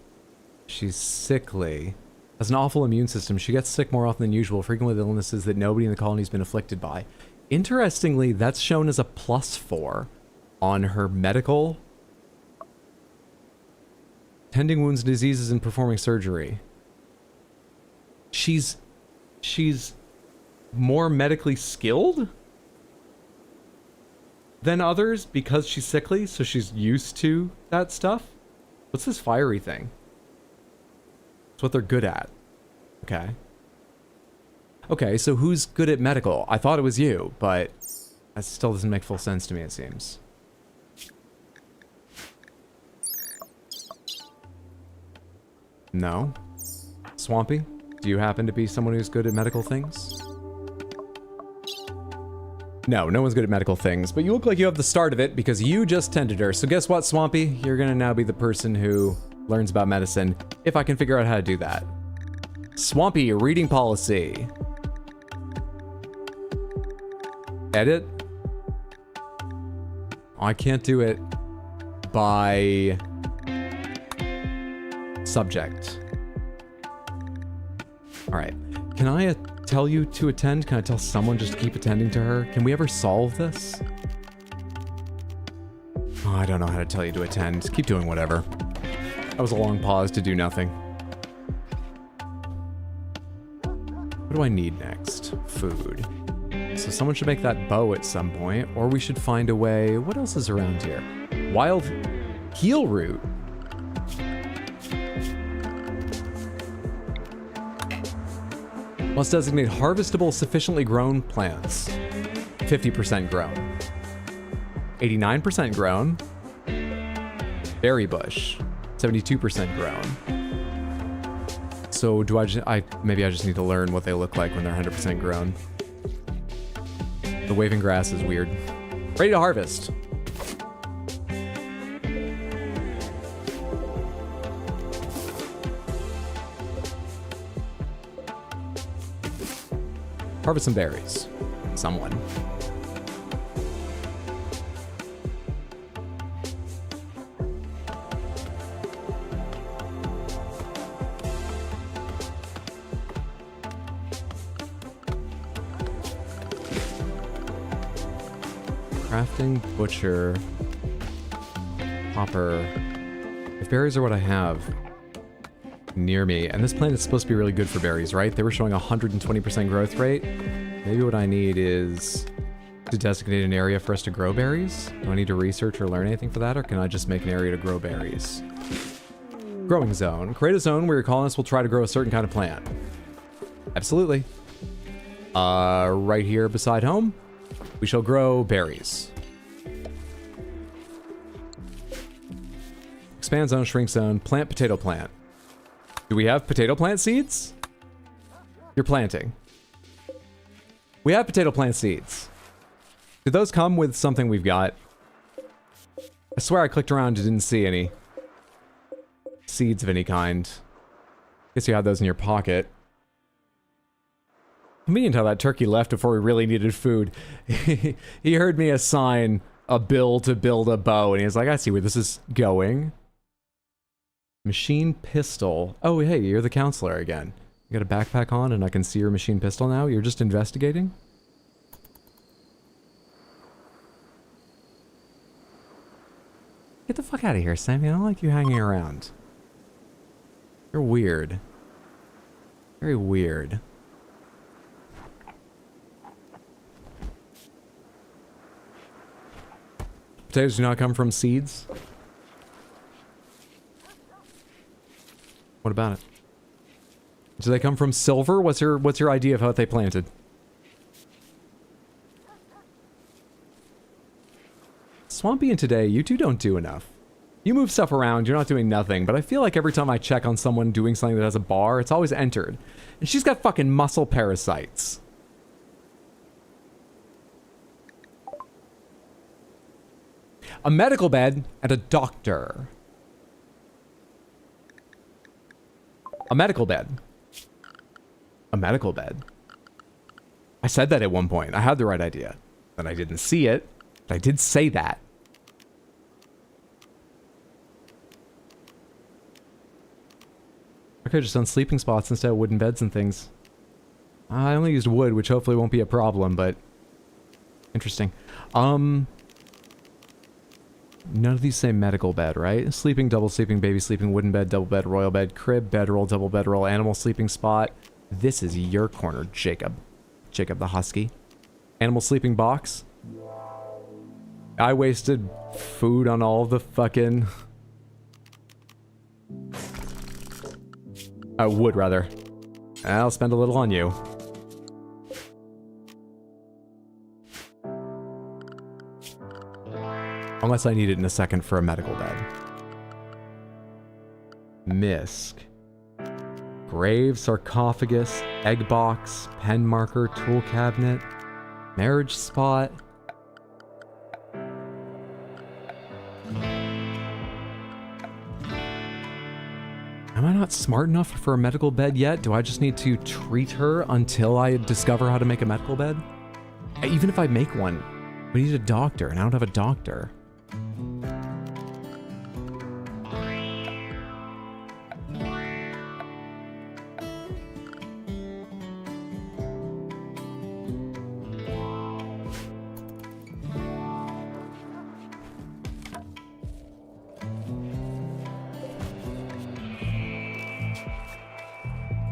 She's sickly. Has an awful immune system. She gets sick more often than usual, frequently with illnesses that nobody in the colony's been afflicted by. Interestingly, that's shown as a +4 on her medical. Tending wounds and diseases and performing surgery. She's more medically skilled than others because she's sickly, so she's used to that stuff. What's this fiery thing? It's what they're good at. Okay. Okay, so who's good at medical? I thought it was you, but that still doesn't make full sense to me, it seems. No? Swampy? Do you happen to be someone who's good at medical things? No, no one's good at medical things, but you look like you have the start of it because you just tended her. So guess what, Swampy? You're gonna now be the person who learns about medicine, if I can figure out how to do that. Swampy, reading policy. Edit? I can't do it by subject. All right, can I tell you to attend? Can I tell someone just to keep attending to her? Can we ever solve this? Oh, I don't know how to tell you to attend. Keep doing whatever. That was a long pause to do nothing. What do I need next? Food. So someone should make that bow at some point, or we should find a way. What else is around here? Wild heel root. Must designate harvestable sufficiently grown plants. 50% grown. 89% grown. Berry bush. 72% grown. So do maybe I just need to learn what they look like when they're 100% grown. The waving grass is weird. Ready to harvest. Harvest some berries. Someone. Crafting, butcher, hopper. If berries are what I have near me, and this plant is supposed to be really good for berries, right? They were showing 120% growth rate. Maybe what I need is to designate an area for us to grow berries. Do I need to research or learn anything for that, or can I just make an area to grow berries? Growing zone. Create a zone where your colonists will try to grow a certain kind of plant. Absolutely. Right here beside home, we shall grow berries. Expand zone, shrink zone, plant potato plant. Do we have potato plant seeds? You're planting. We have potato plant seeds. Do those come with something we've got? I swear I clicked around and didn't see any seeds of any kind. Guess you had those in your pocket. Convenient how that turkey left before we really needed food. He heard me assign a bill to build a bow, and he was like, I see where this is going. Machine pistol. Oh, hey, you're the counselor again. You got a backpack on, and I can see your machine pistol now? You're just investigating? Get the fuck out of here, Sammy. I don't like you hanging around. You're weird. Very weird. Potatoes do not come from seeds? What about it? Do they come from silver? What's your idea of how they planted? Swampy and today, you two don't do enough. You move stuff around, you're not doing nothing, but I feel like every time I check on someone doing something that has a bar, it's always entered. And she's got fucking muscle parasites. A medical bed and a doctor. A medical bed. A medical bed. I said that at one point. I had the right idea. But I didn't see it. But I did say that. I could have just done sleeping spots instead of wooden beds and things. I only used wood, which hopefully won't be a problem, but... Interesting. None of these say medical bed, right? Sleeping, double sleeping, baby sleeping, wooden bed, double bed, royal bed, crib, bedroll, double bedroll, animal sleeping spot. This is your corner, Jacob. Jacob the Husky. Animal sleeping box. I wasted food on all the fucking... wood, rather. I'll spend a little on you. Unless I need it in a second for a medical bed. Misc. Grave, sarcophagus, egg box, pen marker, tool cabinet, marriage spot. Am I not smart enough for a medical bed yet? Do I just need to treat her until I discover how to make a medical bed? Even if I make one, we need a doctor, and I don't have a doctor.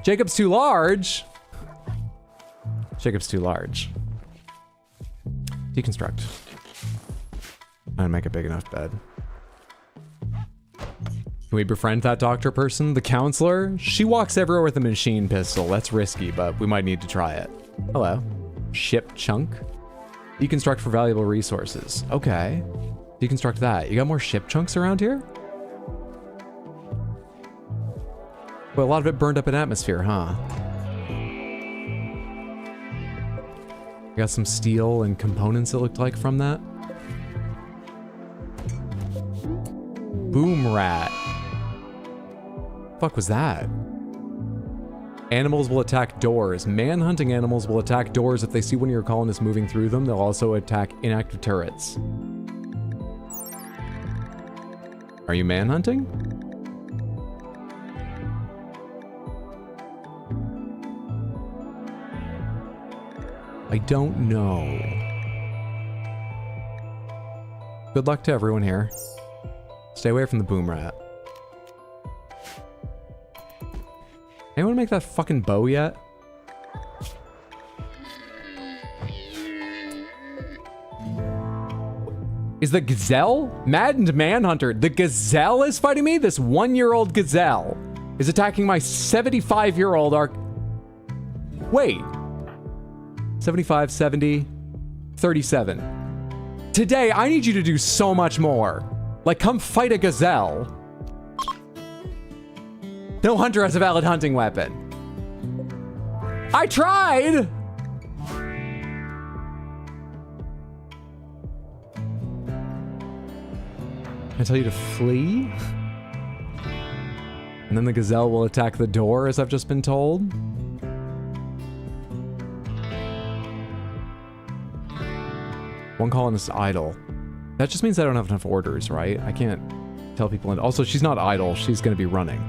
Jacob's too large. Jacob's too large. Deconstruct. And make a big enough bed. Can we befriend that doctor person? The counselor? She walks everywhere with a machine pistol. That's risky, but we might need to try it. Hello. Ship chunk. Deconstruct for valuable resources. Okay. Deconstruct that. You got more ship chunks around here? Well, a lot of it burned up in atmosphere, huh? We got some steel and components, it looked like, from that. Boom rat. Fuck was that? Animals will attack doors. Manhunting animals will attack doors if they see one of your colonists moving through them. They'll also attack inactive turrets. Are you manhunting? I don't know. Good luck to everyone here. Stay away from the boom rat. Anyone make that fucking bow yet? Is the gazelle? Maddened Manhunter. The gazelle is fighting me? This 1-year-old gazelle is attacking my 75-year-old arc. Wait. 75, 70, 37. Today, I need you to do so much more. Like, come fight a gazelle. No hunter has a valid hunting weapon. I tried! I tell you to flee? And then the gazelle will attack the door, as I've just been told? One colonist idle. That just means I don't have enough orders, right? I can't tell people. And also, she's not idle. She's going to be running.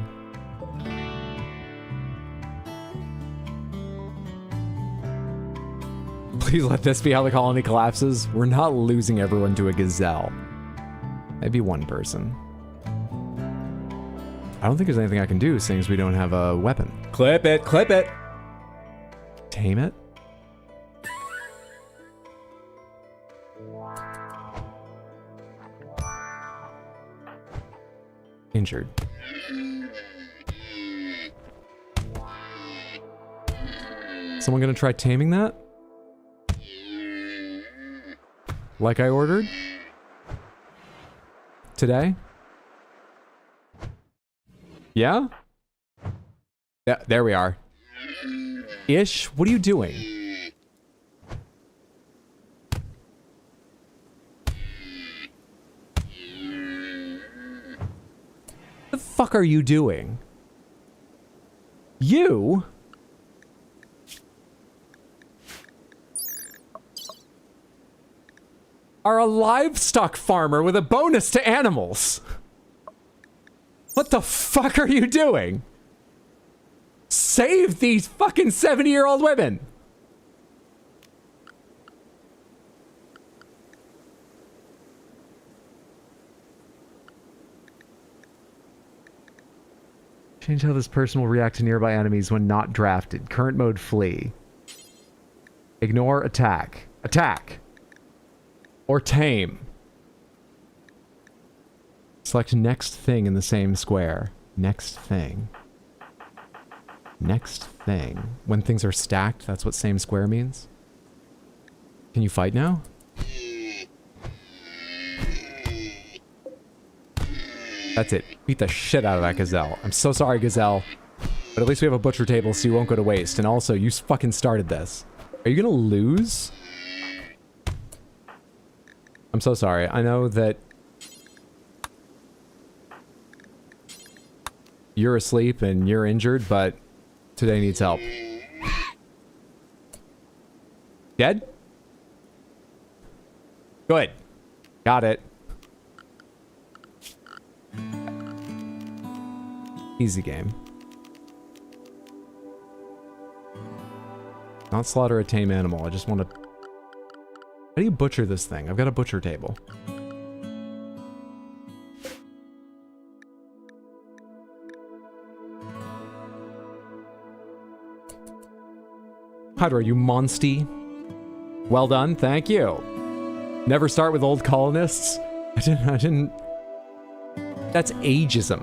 Please let this be how the colony collapses. We're not losing everyone to a gazelle. Maybe one person. I don't think there's anything I can do, seeing as we don't have a weapon. Clip it, clip it. Tame it. Injured. Someone gonna try taming that? Like I ordered? Today? Yeah? Yeah, there we are. Ish, what are you doing? What the fuck are you doing? You? Are a livestock farmer with a bonus to animals. What the fuck are you doing? Save these fucking 70-year-old women. Change how this person will react to nearby enemies when not drafted. Current mode, flee. Ignore, attack. Attack. Or tame. Select next thing in the same square. Next thing. Next thing. When things are stacked, that's what same square means. Can you fight now? That's it. Beat the shit out of that gazelle. I'm so sorry, gazelle. But at least we have a butcher table so you won't go to waste. And also, you fucking started this. Are you gonna lose? I'm so sorry. I know that you're asleep and you're injured, but today needs help. Dead? Good. Got it. Easy game. Not slaughter a tame animal. I just want to... How do you butcher this thing? I've got a butcher table. Hydra, you monsty. Well done, thank you. Never start with old colonists. I didn't... That's ageism.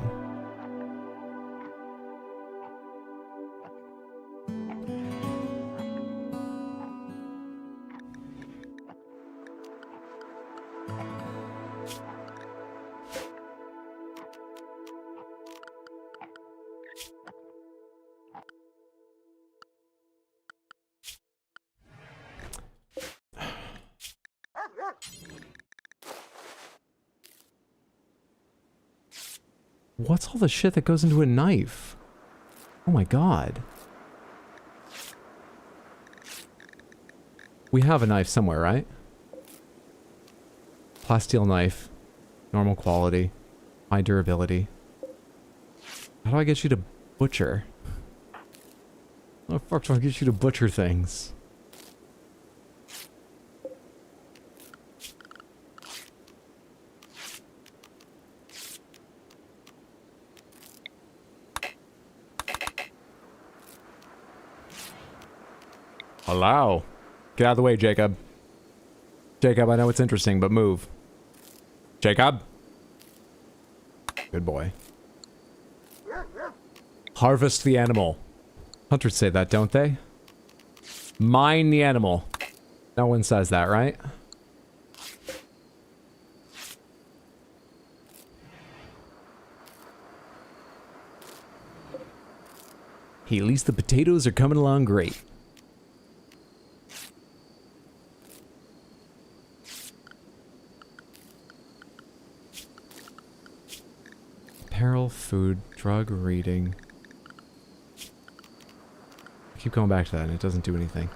What's all the shit that goes into a knife? Oh my god. We have a knife somewhere, right? Plasteel knife. Normal quality. High durability. How do I get you to butcher? How the fuck do I get you to butcher things? Allow. Get out of the way, Jacob. Jacob, I know it's interesting, but move. Jacob? Good boy. Harvest the animal. Hunters say that, don't they? Mine the animal. No one says that, right? Hey, at least the potatoes are coming along great. Apparel, food, drug, reading. I keep going back to that and it doesn't do anything.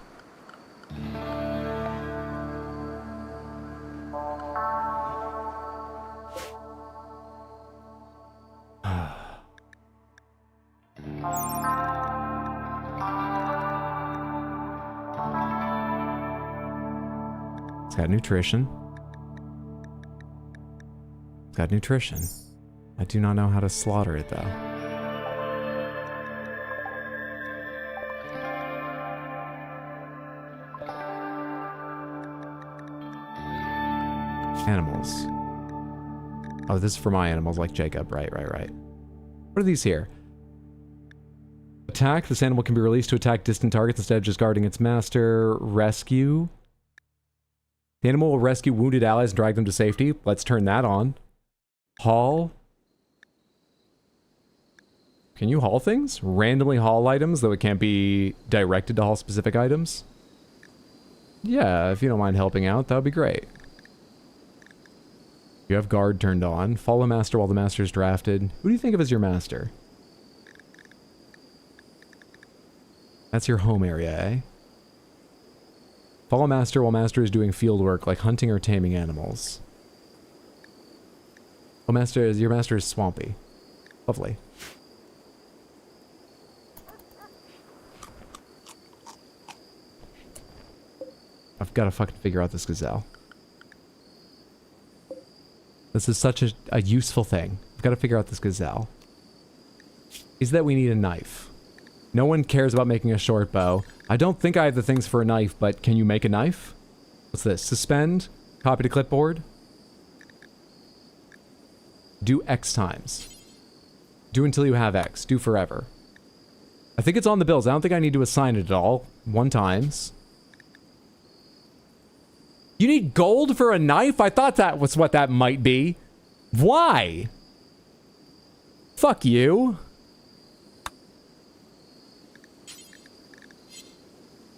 It's got nutrition. It's got nutrition. I do not know how to slaughter it, though. Animals. Oh, this is for my animals, like Jacob. Right. What are these here? Attack. This animal can be released to attack distant targets instead of just guarding its master. Rescue. The animal will rescue wounded allies and drag them to safety. Let's turn that on. Haul. Can you haul things? Randomly haul items, though it can't be directed to haul specific items? Yeah, if you don't mind helping out, that would be great. You have guard turned on. Follow master while the master is drafted. Who do you think of as your master? That's your home area, eh? Follow master while master is doing field work, like hunting or taming animals. Oh, your master is swampy. Lovely. I've got to fucking figure out this gazelle. This is such a useful thing. I've got to figure out this gazelle. Is that we need a knife. No one cares about making a short bow. I don't think I have the things for a knife, but can you make a knife? What's this? Suspend? Copy to clipboard? Do X times. Do until you have X. Do forever. I think it's on the bills. I don't think I need to assign it at all. 1 times. You need gold for a knife? I thought that was what that might be. Why? Fuck you.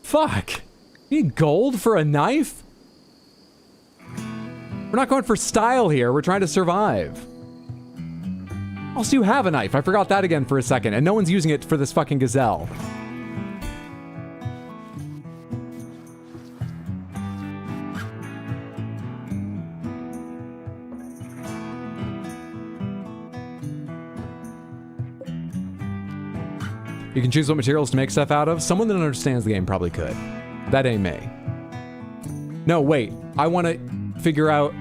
Fuck. You need gold for a knife? We're not going for style here. We're trying to survive. Also, you have a knife. I forgot that again for a second. And no one's using it for this fucking gazelle. You can choose what materials to make stuff out of. Someone that understands the game probably could. That ain't me. No, wait. I want to figure out...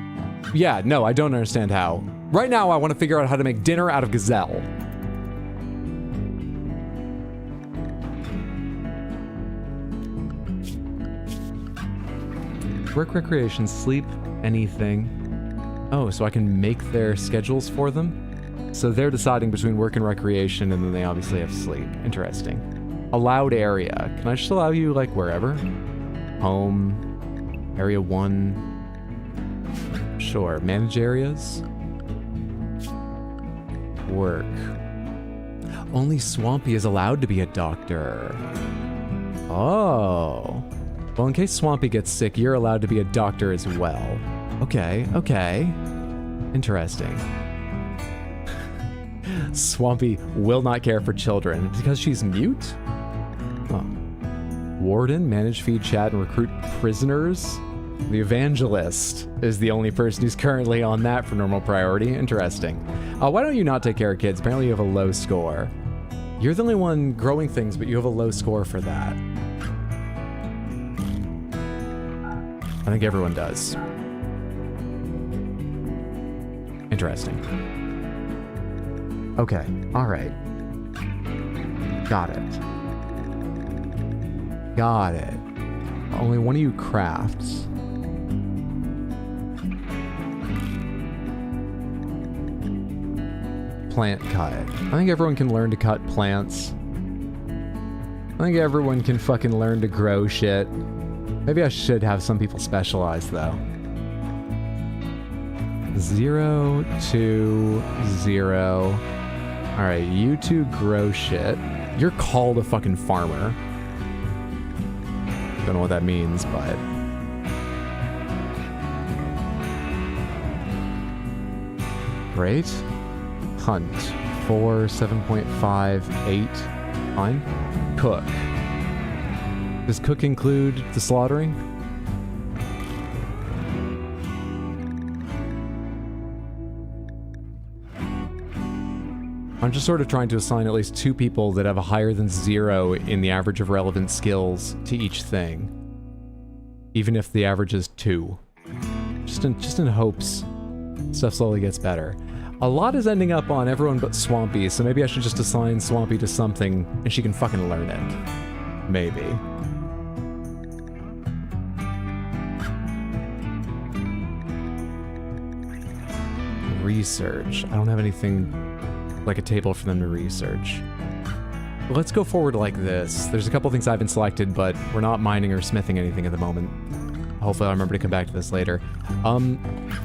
Yeah, no, I don't understand how. Right now, I want to figure out how to make dinner out of gazelle. Work, recreation, sleep, anything. Oh, so I can make their schedules for them? So they're deciding between work and recreation, and then they obviously have sleep. Interesting. Allowed area. Can I just allow you, like, wherever? Home. Area 1. Sure. Manage areas. Work. Only Swampy is allowed to be a doctor. Oh. Well, in case Swampy gets sick, you're allowed to be a doctor as well. Okay, okay. Interesting. Swampy will not care for children because she's mute? Oh. Warden, manage, feed, chat, and recruit prisoners? The evangelist is the only person who's currently on that for normal priority. Interesting. Why don't you not take care of kids? Apparently you have a low score. You're the only one growing things, but you have a low score for that. I think everyone does. Interesting. Okay, alright. Got it. Got it. Only one of you crafts. Plant cut. I think everyone can learn to cut plants. I think everyone can fucking learn to grow shit. Maybe I should have some people specialize, though. 0 to 0. Alright, you two grow shit. You're called a fucking farmer. Don't know what that means, but... Great. Hunt. 4, 7.5, 8. Fine. Cook. Does cook include the slaughtering? I'm just sort of trying to assign at least 2 people that have a higher than 0 in the average of relevant skills to each thing. Even if the average is 2. Just in hopes stuff slowly gets better. A lot is ending up on everyone but Swampy, so maybe I should just assign Swampy to something and she can fucking learn it. Maybe. Research. I don't have anything like a table for them to research. Let's go forward like this. There's a couple things I haven't selected, but we're not mining or smithing anything at the moment. Hopefully I'll remember to come back to this later.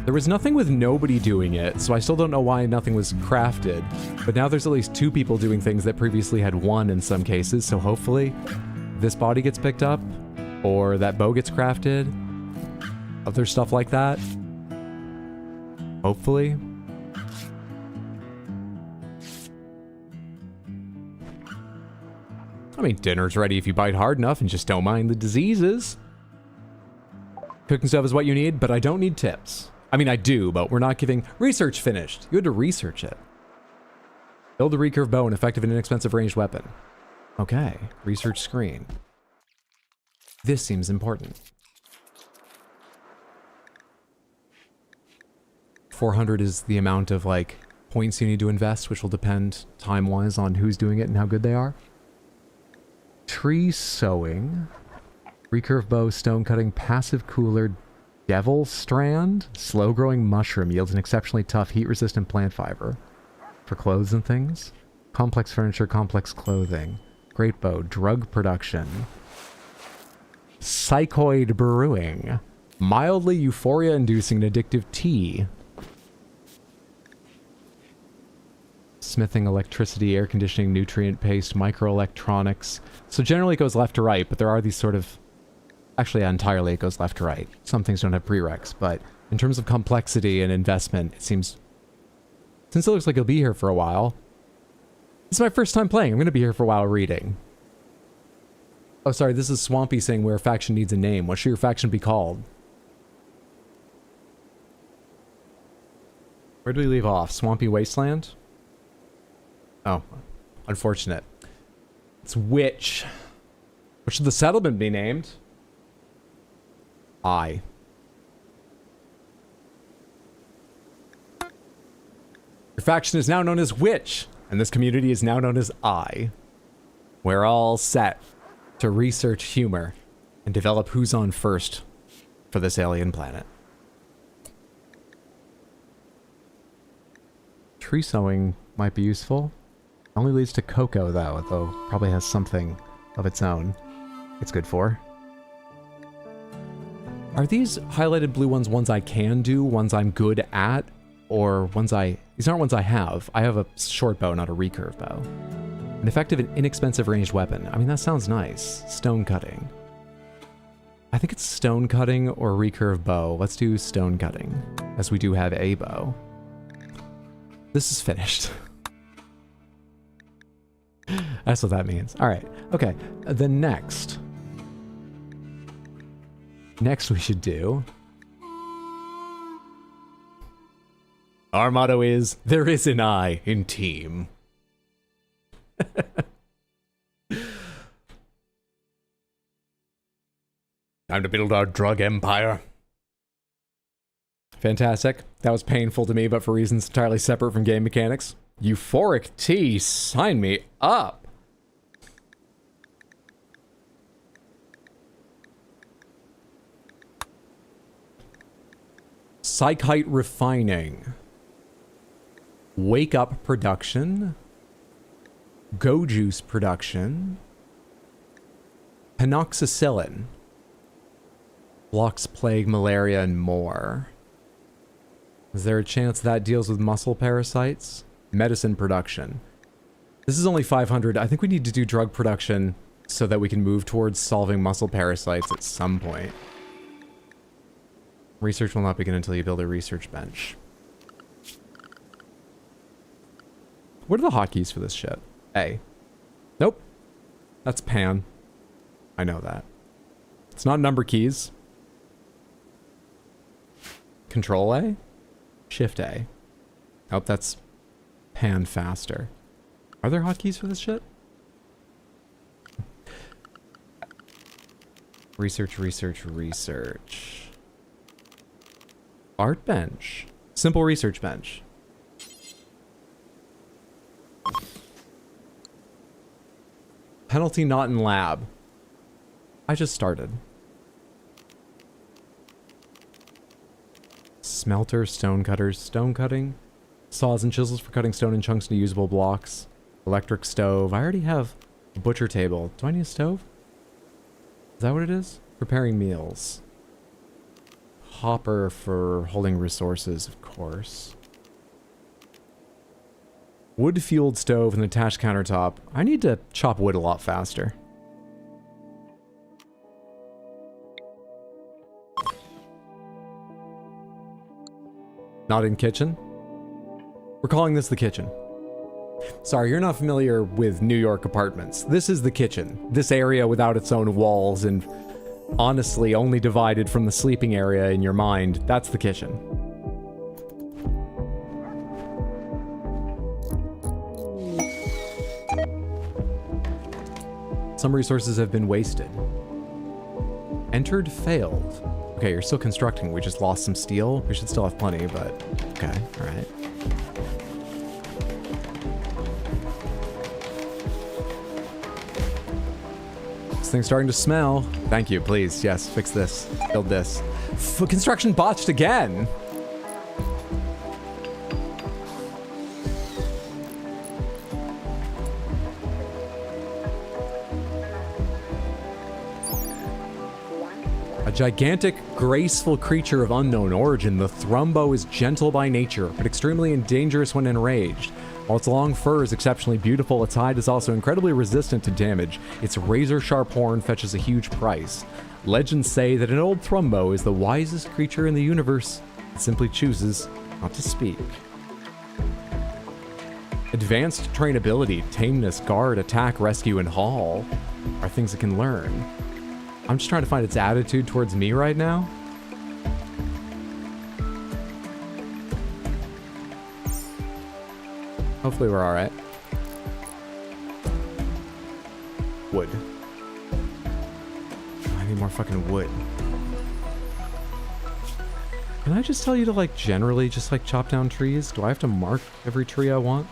There was nothing with nobody doing it, so I still don't know why nothing was crafted. But now there's at least 2 people doing things that previously had 1 in some cases, so hopefully this body gets picked up, or that bow gets crafted, other stuff like that. Hopefully. I mean, dinner's ready if you bite hard enough and just don't mind the diseases. Cooking stuff is what you need, but I don't need tips. I mean, I do, but we're not giving... Research finished. You had to research it. Build a recurve bow, an effective and inexpensive ranged weapon. Okay. Research screen. This seems important. 400 is the amount of, like, points you need to invest, which will depend time-wise on who's doing it and how good they are. Tree sowing, recurve bow, stone cutting, passive cooler, devil strand, slow growing mushroom yields an exceptionally tough heat resistant plant fiber for clothes and things. Complex furniture, complex clothing, great bow, drug production, psychoid brewing, mildly euphoria inducing addictive tea. Smithing, electricity, air conditioning, nutrient paste, microelectronics. So generally it goes left to right, but there are these sort of... Actually, entirely it goes left to right. Some things don't have prereqs, but in terms of complexity and investment, it seems... Since it looks like you'll be here for a while... This is my first time playing. I'm going to be here for a while reading. Oh, sorry, this is Swampy saying where a faction needs a name. What should your faction be called? Where do we leave off? Swampy Wasteland? Oh, unfortunate. It's Witch. What should the settlement be named? I. Your faction is now known as Witch, and this community is now known as I. We're all set to research humor and develop who's on first for this alien planet. Tree sowing might be useful. Only leads to cocoa though probably has something of its own it's good for. Are these highlighted blue ones I can do, ones I'm good at, or ones these aren't ones I have. I have a short bow, not a recurve bow. An effective and inexpensive ranged weapon. I mean, that sounds nice. Stone cutting. I think it's stone cutting or recurve bow. Let's do stone cutting, as we do have a bow. This is finished. That's what that means. All right. Okay. Then next we should do... Our motto is, there is an I in team. Time to build our drug empire. Fantastic. That was painful to me, but for reasons entirely separate from game mechanics. Euphoric tea, sign me up. Psychite refining. Wake up production. Go juice production. Penoxicillin. Blocks plague, malaria, and more. Is there a chance that deals with muscle parasites? Medicine production. This is only 500. I think we need to do drug production so that we can move towards solving muscle parasites at some point. Research will not begin until you build a research bench. What are the hotkeys for this shit? A. Nope. That's pan. I know that. It's not number keys. Control A? Shift A. Nope, that's pan faster. Are there hotkeys for this shit? Research, research, research. Art bench. Simple research bench. Penalty not in lab. I just started. Smelter, stone cutters, stone cutting. Saws and chisels for cutting stone in chunks into usable blocks. Electric stove. I already have a butcher table. Do I need a stove? Is that what it is? Preparing meals. Hopper for holding resources, of course. Wood-fueled stove and attached countertop. I need to chop wood a lot faster. Not in kitchen? We're calling this the kitchen. Sorry, you're not familiar with New York apartments. This is the kitchen. This area without its own walls and honestly only divided from the sleeping area in your mind. That's the kitchen. Some resources have been wasted. Entered failed. Okay, you're still constructing. We just lost some steel. We should still have plenty, but okay, all right. This thing's starting to smell. Thank you, please. Yes, fix this. Build this. Construction botched again. A gigantic, graceful creature of unknown origin, the Thrumbo is gentle by nature, but extremely dangerous when enraged. While its long fur is exceptionally beautiful, its hide is also incredibly resistant to damage. Its razor-sharp horn fetches a huge price. Legends say that an old Thrumbo is the wisest creature in the universe. It simply chooses not to speak. Advanced trainability, tameness, guard, attack, rescue, and haul are things it can learn. I'm just trying to find its attitude towards me right now. Hopefully we're alright. Wood. I need more fucking wood. Can I just tell you to, like, generally just, like, chop down trees? Do I have to mark every tree I want?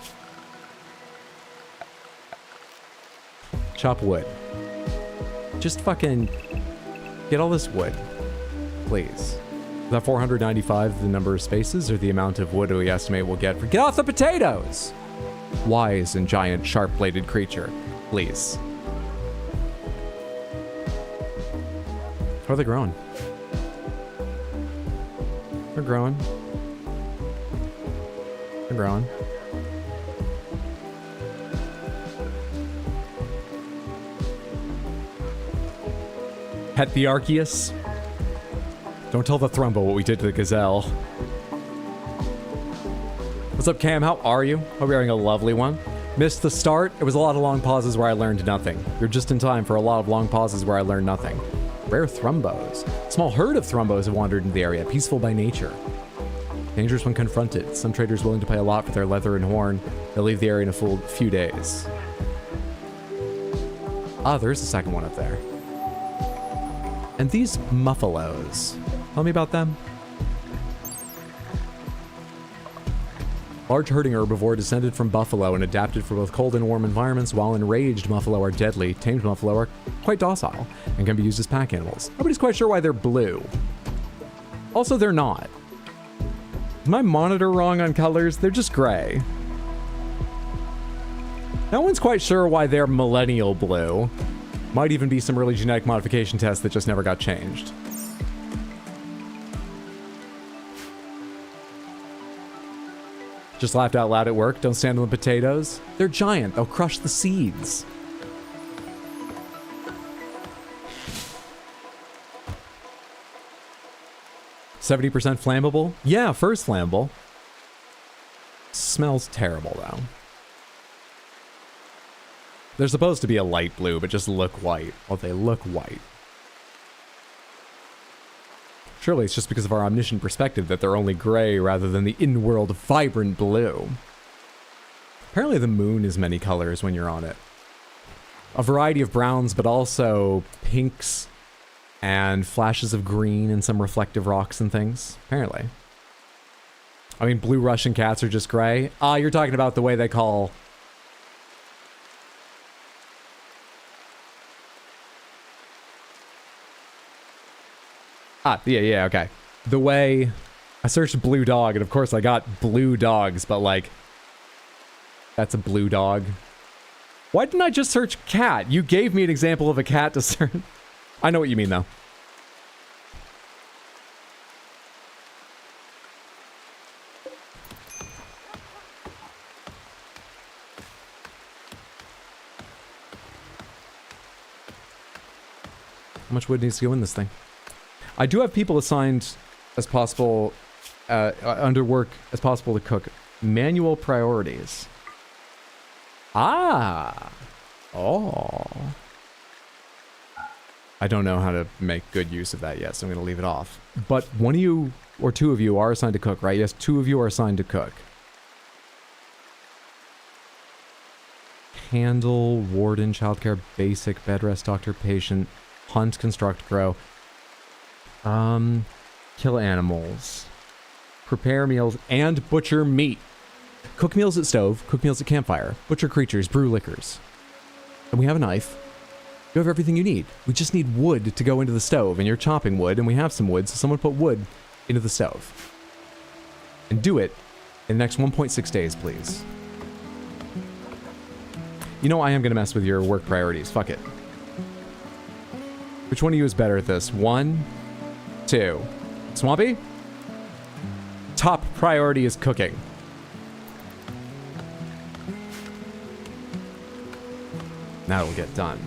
Chop wood. Just fucking get all this wood. Please. Is that 495 the number of spaces or the amount of wood we estimate we'll get for— Get off the potatoes! Wise and giant sharp-bladed creature. Please. How are they growing? They're growing. They're growing. Pet the Arceus. Don't tell the Thrumbo what we did to the gazelle. What's up, Cam? How are you? Hope you're having a lovely one. Missed the start. It was a lot of long pauses where I learned nothing. You're just in time for a lot of long pauses where I learned nothing. Rare Thrumbos. Small herd of Thrumbos have wandered into the area, peaceful by nature. Dangerous when confronted. Some traders willing to pay a lot for their leather and horn. They'll leave the area in a full few days. Ah, there's the second one up there. And these muffalos. Tell me about them. Large herding herbivore descended from buffalo and adapted for both cold and warm environments. While enraged, buffalo are deadly. Tamed buffalo are quite docile and can be used as pack animals. Nobody's quite sure why they're blue. Also, they're not. Is my monitor wrong on colors? They're just gray. No one's quite sure why they're millennial blue. Might even be some early genetic modification tests that just never got changed. Just laughed out loud at work. Don't stand on the potatoes. They're giant. They'll crush the seeds. "70% flammable? Yeah, fur's flammable. Smells terrible, though. They're supposed to be a light blue, but just look white. Well, they look white. Surely it's just because of our omniscient perspective that they're only gray rather than the in-world vibrant blue. Apparently the moon is many colors when you're on it. A variety of browns, but also pinks and flashes of green and some reflective rocks and things. Apparently. I mean, blue Russian cats are just gray. Ah, you're talking about the way they call... Ah, yeah, okay. The way I searched blue dog, and of course I got blue dogs, but like, that's a blue dog. Why didn't I just search cat? You gave me an example of a cat to search. I know what you mean, though. How much wood needs to go in this thing? I do have people assigned as possible, under work as possible to cook. Manual priorities. Ah. Oh. I don't know how to make good use of that yet, so I'm going to leave it off. But one of you, or two of you, are assigned to cook, right? Yes, two of you are assigned to cook. Handle, warden, childcare, basic, bed rest, doctor, patient, hunt, construct, grow. Kill animals. Prepare meals and butcher meat. Cook meals at stove, cook meals at campfire, butcher creatures, brew liquors. And we have a knife. You have everything you need. We just need wood to go into the stove, and you're chopping wood, and we have some wood, so someone put wood into the stove. And do it in the next 1.6 days, please. You know, I am going to mess with your work priorities. Fuck it. Which one of you is better at this? 1, 2. Swampy? Top priority is cooking. That'll get done.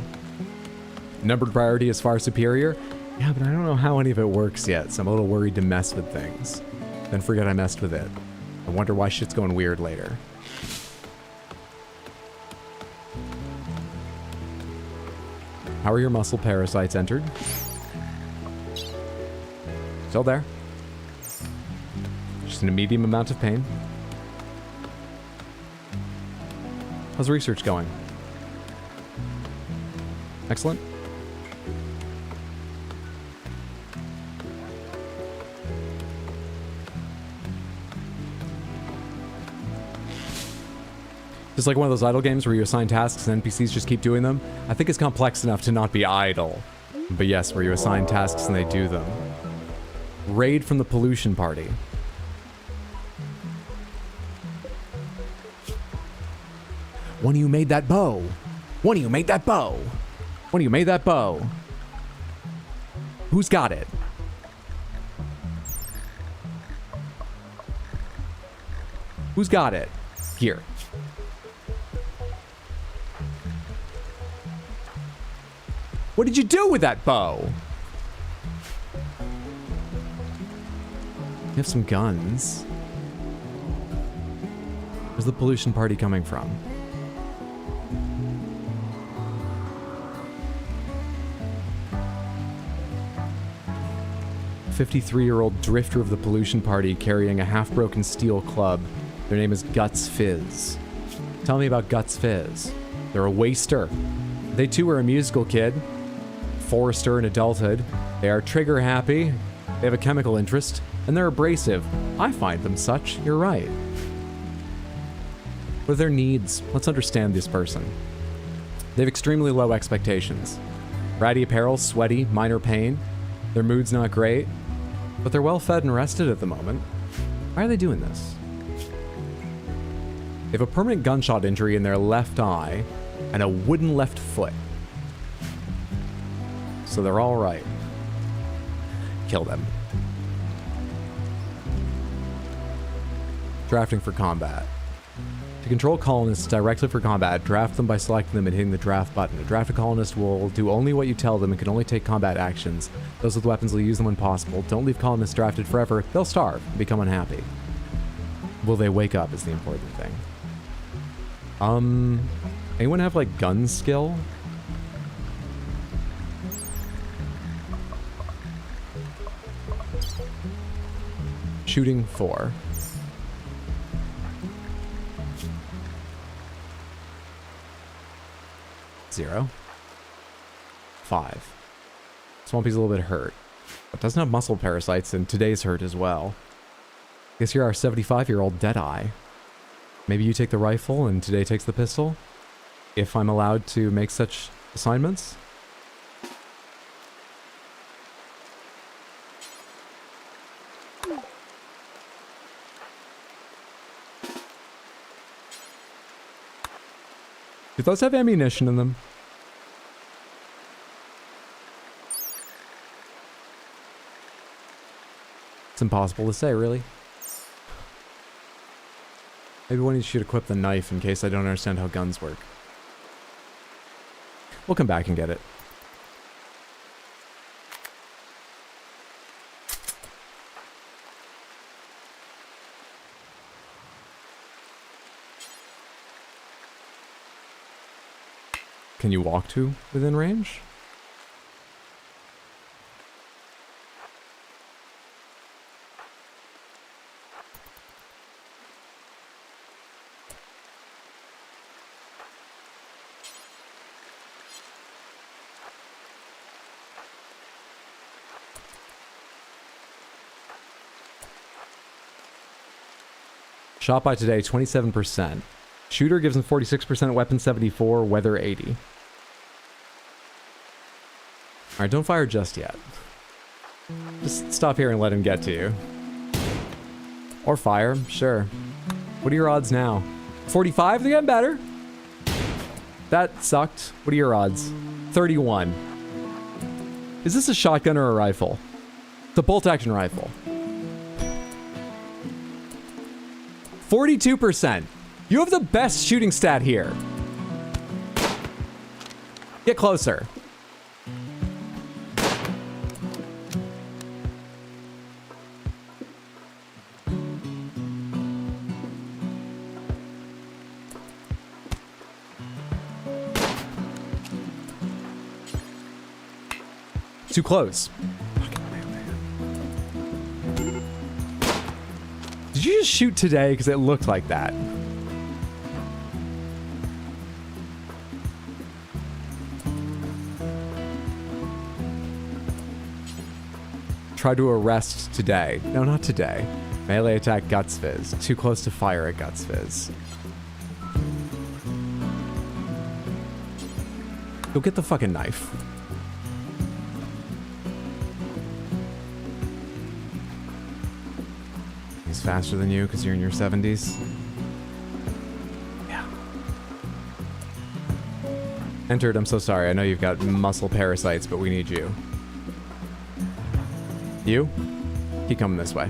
Numbered priority is far superior. Yeah, but I don't know how any of it works yet, so I'm a little worried to mess with things. Then forget I messed with it. I wonder why shit's going weird later. How are your muscle parasites entered? Still there. Just in a medium amount of pain. How's research going? Excellent. Just like one of those idle games where you assign tasks and NPCs just keep doing them, I think it's complex enough to not be idle. But yes, where you assign tasks and they do them. Raid from the pollution party. One of you made that bow. One of you made that bow. One of you made that bow. Who's got it? Who's got it? Here. What did you do with that bow? You have some guns. Where's the pollution party coming from? A 53-year-old drifter of the pollution party carrying a half-broken steel club. Their name is Guts Fizz. Tell me about Guts Fizz. They're a waster. They too are a musical kid. Forester in adulthood. They are trigger happy. They have a chemical interest. And they're abrasive. I find them such. You're right. What are their needs? Let's understand this person. They have extremely low expectations. Ratty apparel, sweaty, minor pain. Their mood's not great. But they're well fed and rested at the moment. Why are they doing this? They have a permanent gunshot injury in their left eye and a wooden left foot. So they're all right. Kill them. Drafting for combat. To control colonists directly for combat, draft them by selecting them and hitting the draft button. A drafted colonist will do only what you tell them and can only take combat actions. Those with weapons will use them when possible. Don't leave colonists drafted forever. They'll starve and become unhappy. Will they wake up is the important thing. Anyone have like gun skill? Shooting 4. Zero. 5. Swampy's a little bit hurt, but doesn't have muscle parasites, and today's hurt as well. Guess you're our 75-year-old Deadeye. Maybe you take the rifle and today takes the pistol? If I'm allowed to make such assignments? Do those have ammunition in them? It's impossible to say, really. Maybe one of you should equip the knife in case I don't understand how guns work. We'll come back and get it. Can you walk to within range? Shot by today, 27%. Shooter gives him 46%, weapon 74, weather 80. Alright, don't fire just yet. Just stop here and let him get to you. Or fire, sure. What are your odds now? 45? They're getting better. That sucked. What are your odds? 31. Is this a shotgun or a rifle? It's a bolt-action rifle. 42%. You have the best shooting stat here. Get closer. Too close. Did you just shoot today? Because it looked like that. Try to arrest today. No, not today. Melee attack Guts Fizz. Too close to fire at Guts Fizz. Go get the fucking knife. He's faster than you because you're in your 70s. Yeah. Entered, I'm so sorry. I know you've got muscle parasites, but we need you. You? Keep coming this way.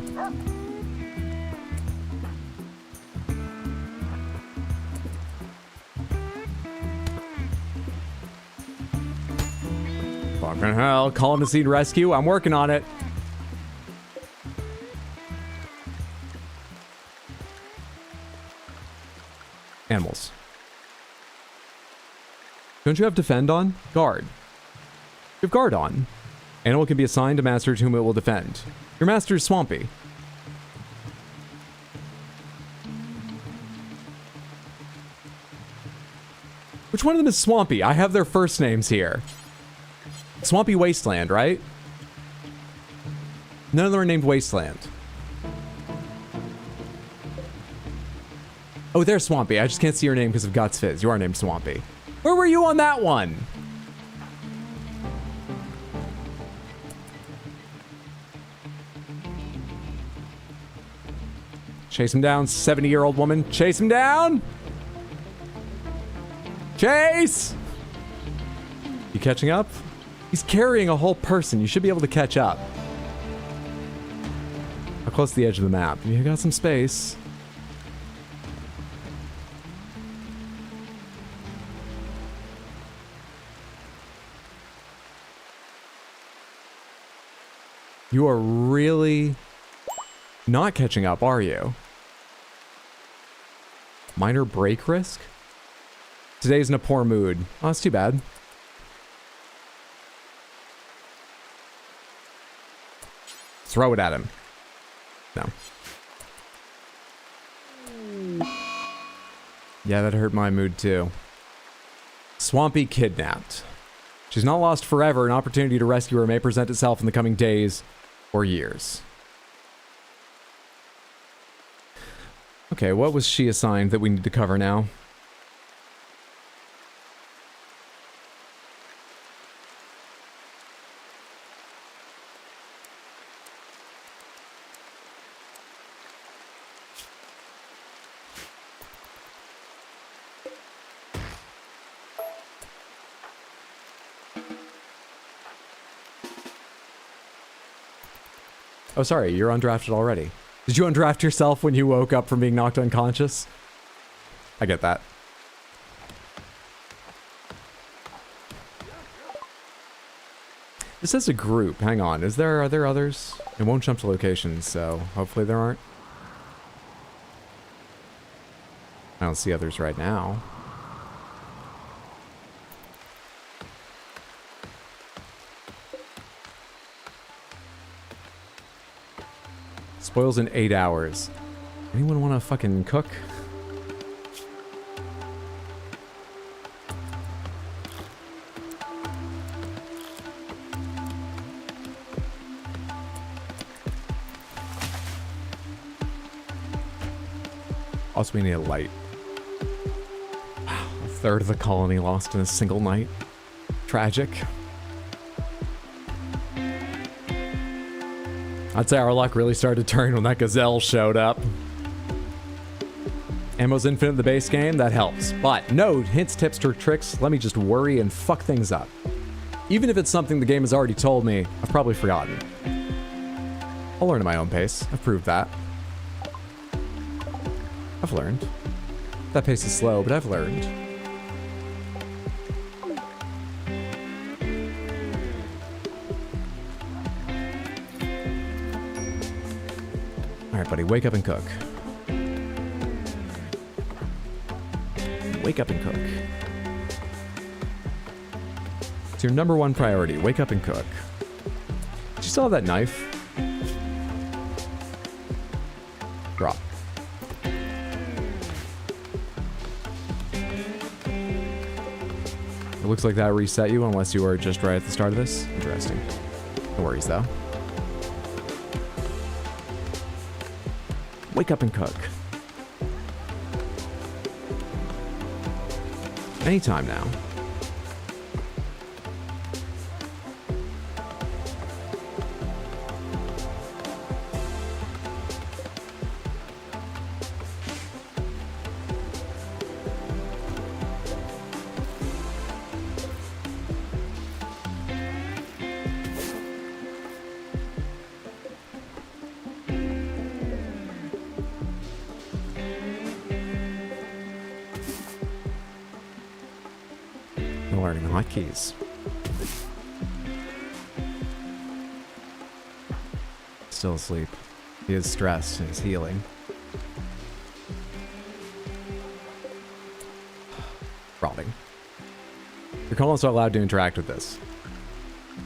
Fucking hell. Calling to seed rescue. I'm working on it. Animals. Don't you have defend on? Guard. You have guard on. Animal can be assigned to master to whom it will defend. Your master is Swampy. Which one of them is Swampy? I have their first names here. Swampy Wasteland, right? None of them are named Wasteland. Oh, there's Swampy. I just can't see your name because of Guts Fizz. You are named Swampy. Where were you on that one? Chase him down, 70-year-old woman. Chase him down! Chase! You catching up? He's carrying a whole person. You should be able to catch up. How close to the edge of the map? You got some space. You are really not catching up, are you? Minor break risk? Today's in a poor mood. Oh, that's too bad. Throw it at him. No. Yeah, that hurt my mood too. Swampy kidnapped. She's not lost forever. An opportunity to rescue her may present itself in the coming days or years. Okay, what was she assigned that we need to cover now? Oh, sorry, you're undrafted already. Did you undraft yourself when you woke up from being knocked unconscious? I get that. This is a group. Hang on. Are there others? It won't jump to locations, so hopefully there aren't. I don't see others right now. Spoils in 8 hours. Anyone want to fucking cook? Also, we need a light. Wow, a third of the colony lost in a single night. Tragic. I'd say our luck really started to turn when that gazelle showed up. Ammo's infinite in the base game, that helps. But no hints, tips, or tricks let me just worry and fuck things up. Even if it's something the game has already told me, I've probably forgotten. I'll learn at my own pace. I've proved that. I've learned. That pace is slow, but I've learned. buddy. Wake up and cook. Wake up and cook. It's your number one priority. Wake up and cook. Do you still have that knife? Drop. It looks like that reset you unless you were just right at the start of this. Interesting. No worries though. Wake up and cook. Anytime now. Learning hotkeys. Still asleep. He is stressed and he's healing. Rotting. You're also allowed to interact with this.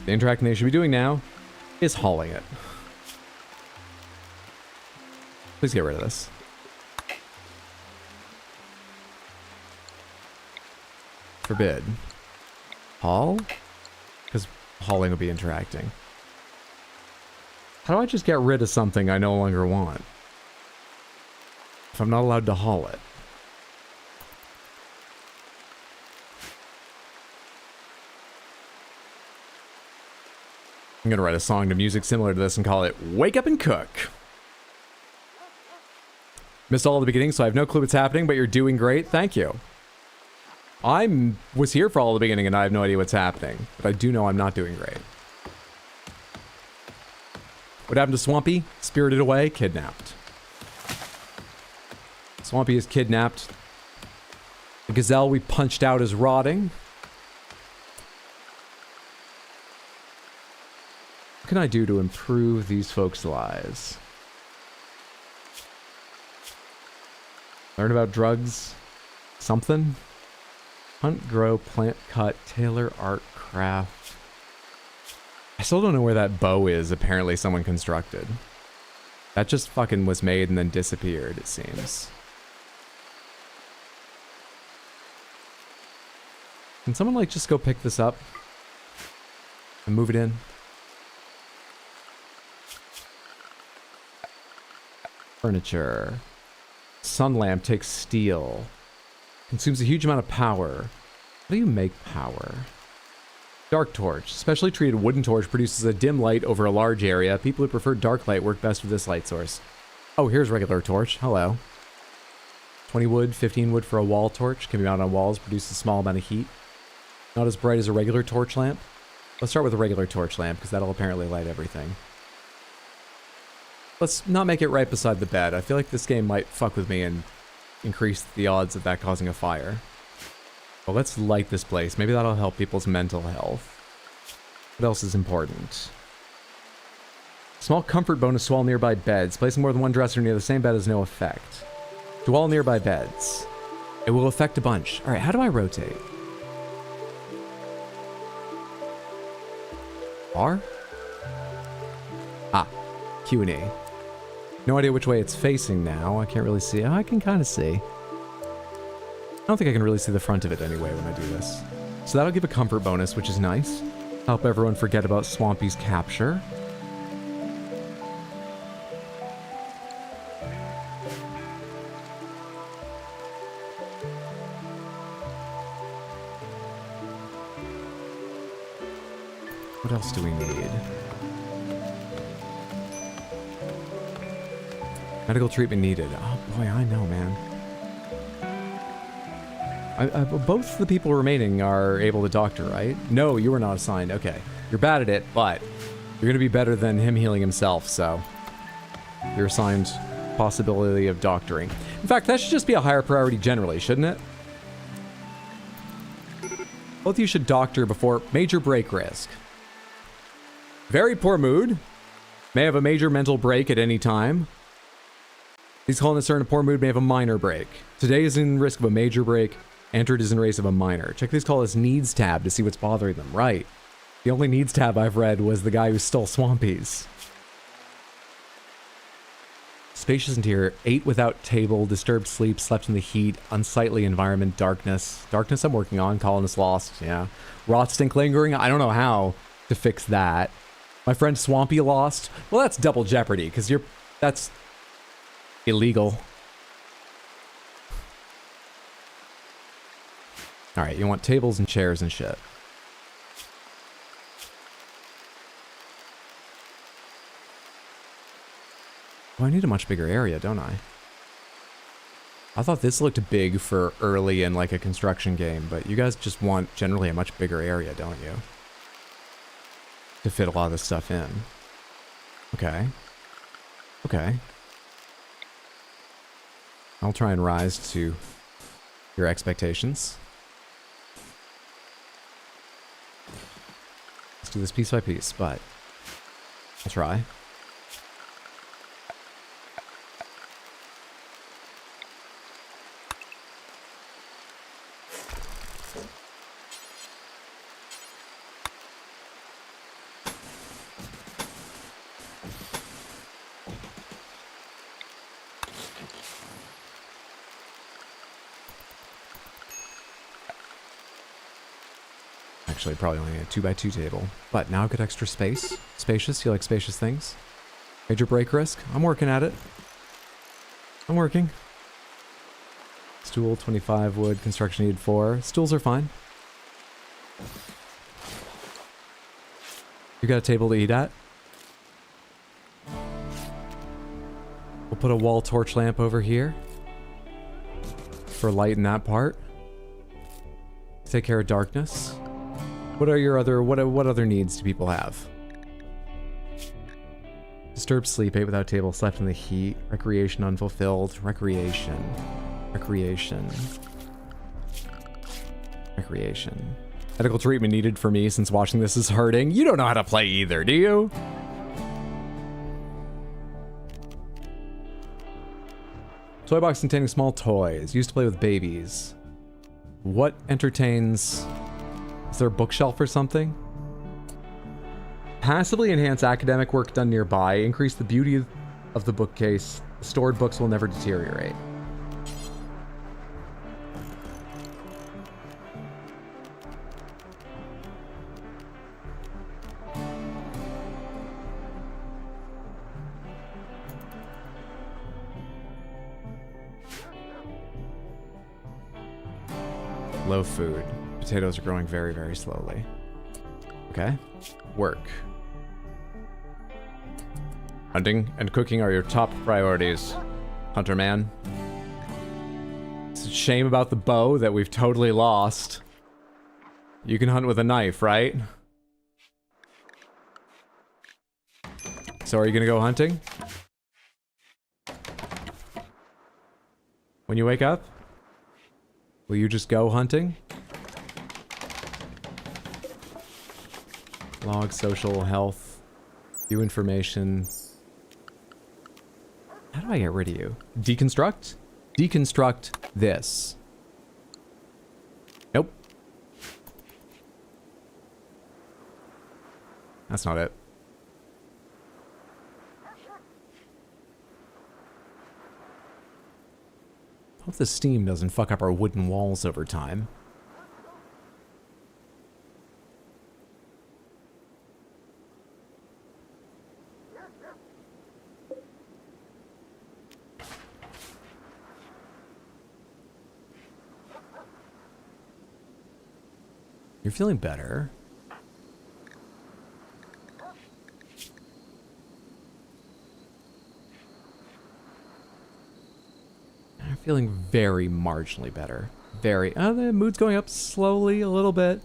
The interacting they should be doing now is hauling it. Please get rid of this. Forbid. Haul? Because hauling will be interacting. How do I just get rid of something I no longer want? If I'm not allowed to haul it. I'm gonna write a song to music similar to this and call it Wake Up and Cook. Missed all of the beginning, so I have no clue what's happening, but you're doing great. Thank you. I was here for all the beginning and I have no idea what's happening, but I do know I'm not doing great. What happened to Swampy? Spirited away, kidnapped. Swampy is kidnapped. The gazelle we punched out is rotting. What can I do to improve these folks' lives? Learn about drugs? Something? Hunt, grow, plant, cut, tailor, art, craft. I still don't know where that bow is. Apparently someone constructed. That just fucking was made and then disappeared, it seems. Can someone like just go pick this up and move it in? Furniture. Sun lamp takes steel. Consumes a huge amount of power. How do you make power? Dark torch. Specially treated wooden torch produces a dim light over a large area. People who prefer dark light work best with this light source. Oh, here's regular torch. Hello. 20 wood, 15 wood for a wall torch. Can be mounted on walls. Produces a small amount of heat. Not as bright as a regular torch lamp. Let's start with a regular torch lamp because that'll apparently light everything. Let's not make it right beside the bed. I feel like this game might fuck with me and increase the odds of that causing a fire. Well, let's light this place. Maybe that'll help people's mental health. What else is important? Small comfort bonus to all nearby beds. Placing more than one dresser near the same bed has no effect. To all nearby beds. It will affect a bunch. Alright, how do I rotate? R? Ah, Q and E. No idea which way it's facing now. I can't really see. Oh, I can kind of see. I don't think I can really see the front of it anyway when I do this. So that'll give a comfort bonus, which is nice. Help everyone forget about Swampy's capture. What else do we need? Medical treatment needed. Oh boy, I know, man. Both the people remaining are able to doctor, right? No, you were not assigned. Okay. You're bad at it, but you're going to be better than him healing himself, so you're assigned possibility of doctoring. In fact, that should just be a higher priority generally, shouldn't it? Both of you should doctor before major break risk. Very poor mood. May have a major mental break at any time. He's calling this in a poor mood may have a minor break. Today is in risk of a major break. Entered is in race of a minor. Check these call this needs tab to see what's bothering them. Right. The only needs tab I've read was the guy who stole Swampies. Spacious interior, ate without table, disturbed sleep, slept in the heat, unsightly environment, darkness. Darkness I'm working on, colonist lost, yeah. Rot stink lingering, I don't know how to fix that. My friend Swampy lost. Well, that's double jeopardy, because that's illegal. Alright, you want tables and chairs and shit. Oh, I need a much bigger area, don't I? I thought this looked big for early in like a construction game, but you guys just want generally a much bigger area, don't you? To fit a lot of this stuff in. Okay. Okay. I'll try and rise to your expectations. Let's do this piece by piece, but I'll try. Actually, probably only a 2x2 table. But now I've got extra space. Spacious, you like spacious things? Major break risk? I'm working at it. I'm working. Stool, 25 wood, construction need 4. Stools are fine. You got a table to eat at? We'll put a wall torch lamp over here. For light in that part. Take care of darkness. What are your other, what other needs do people have? Disturbed sleep, ate without table, slept in the heat, recreation unfulfilled, recreation, recreation, recreation. Medical treatment needed for me since watching this is hurting. You don't know how to play either, do you? Toy box containing small toys, used to play with babies. What entertains... Is there a bookshelf or something? Passively enhance academic work done nearby. Increase the beauty of the bookcase. Stored books will never deteriorate. Low food. Potatoes are growing very, very slowly. Okay. Work. Hunting and cooking are your top priorities, Hunter Man. It's a shame about the bow that we've totally lost. You can hunt with a knife, right? So are you gonna go hunting? When you wake up? Will you just go hunting? Log, social, health, view information. How do I get rid of you? Deconstruct? Deconstruct this. Nope. That's not it. Hope the steam doesn't fuck up our wooden walls over time. You're feeling better. I'm feeling very marginally better. Very. The mood's going up slowly, a little bit.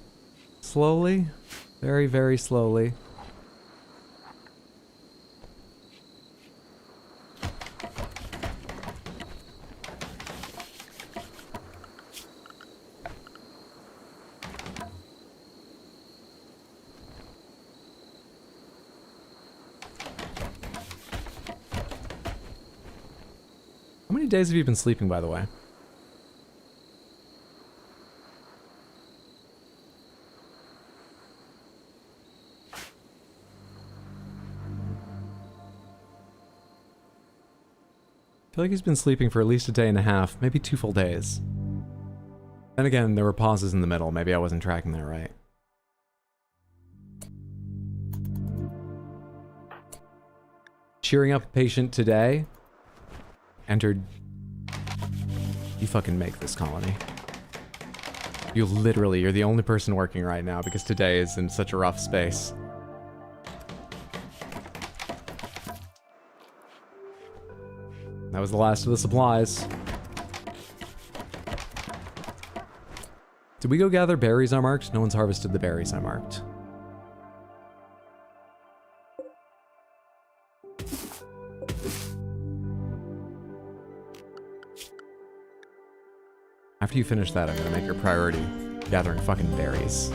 Slowly. Very, very slowly. days have you been sleeping, by the way? I feel like he's been sleeping for at least a day and a half, maybe 2 full days. Then again, there were pauses in the middle. Maybe I wasn't tracking that right. Cheering up a patient today. Entered... You fucking make this colony. You're the only person working right now because today is in such a rough space. That was the last of the supplies. Did we go gather berries I marked? No one's harvested the berries I marked. After you finish that, I'm gonna make your priority gathering fucking berries.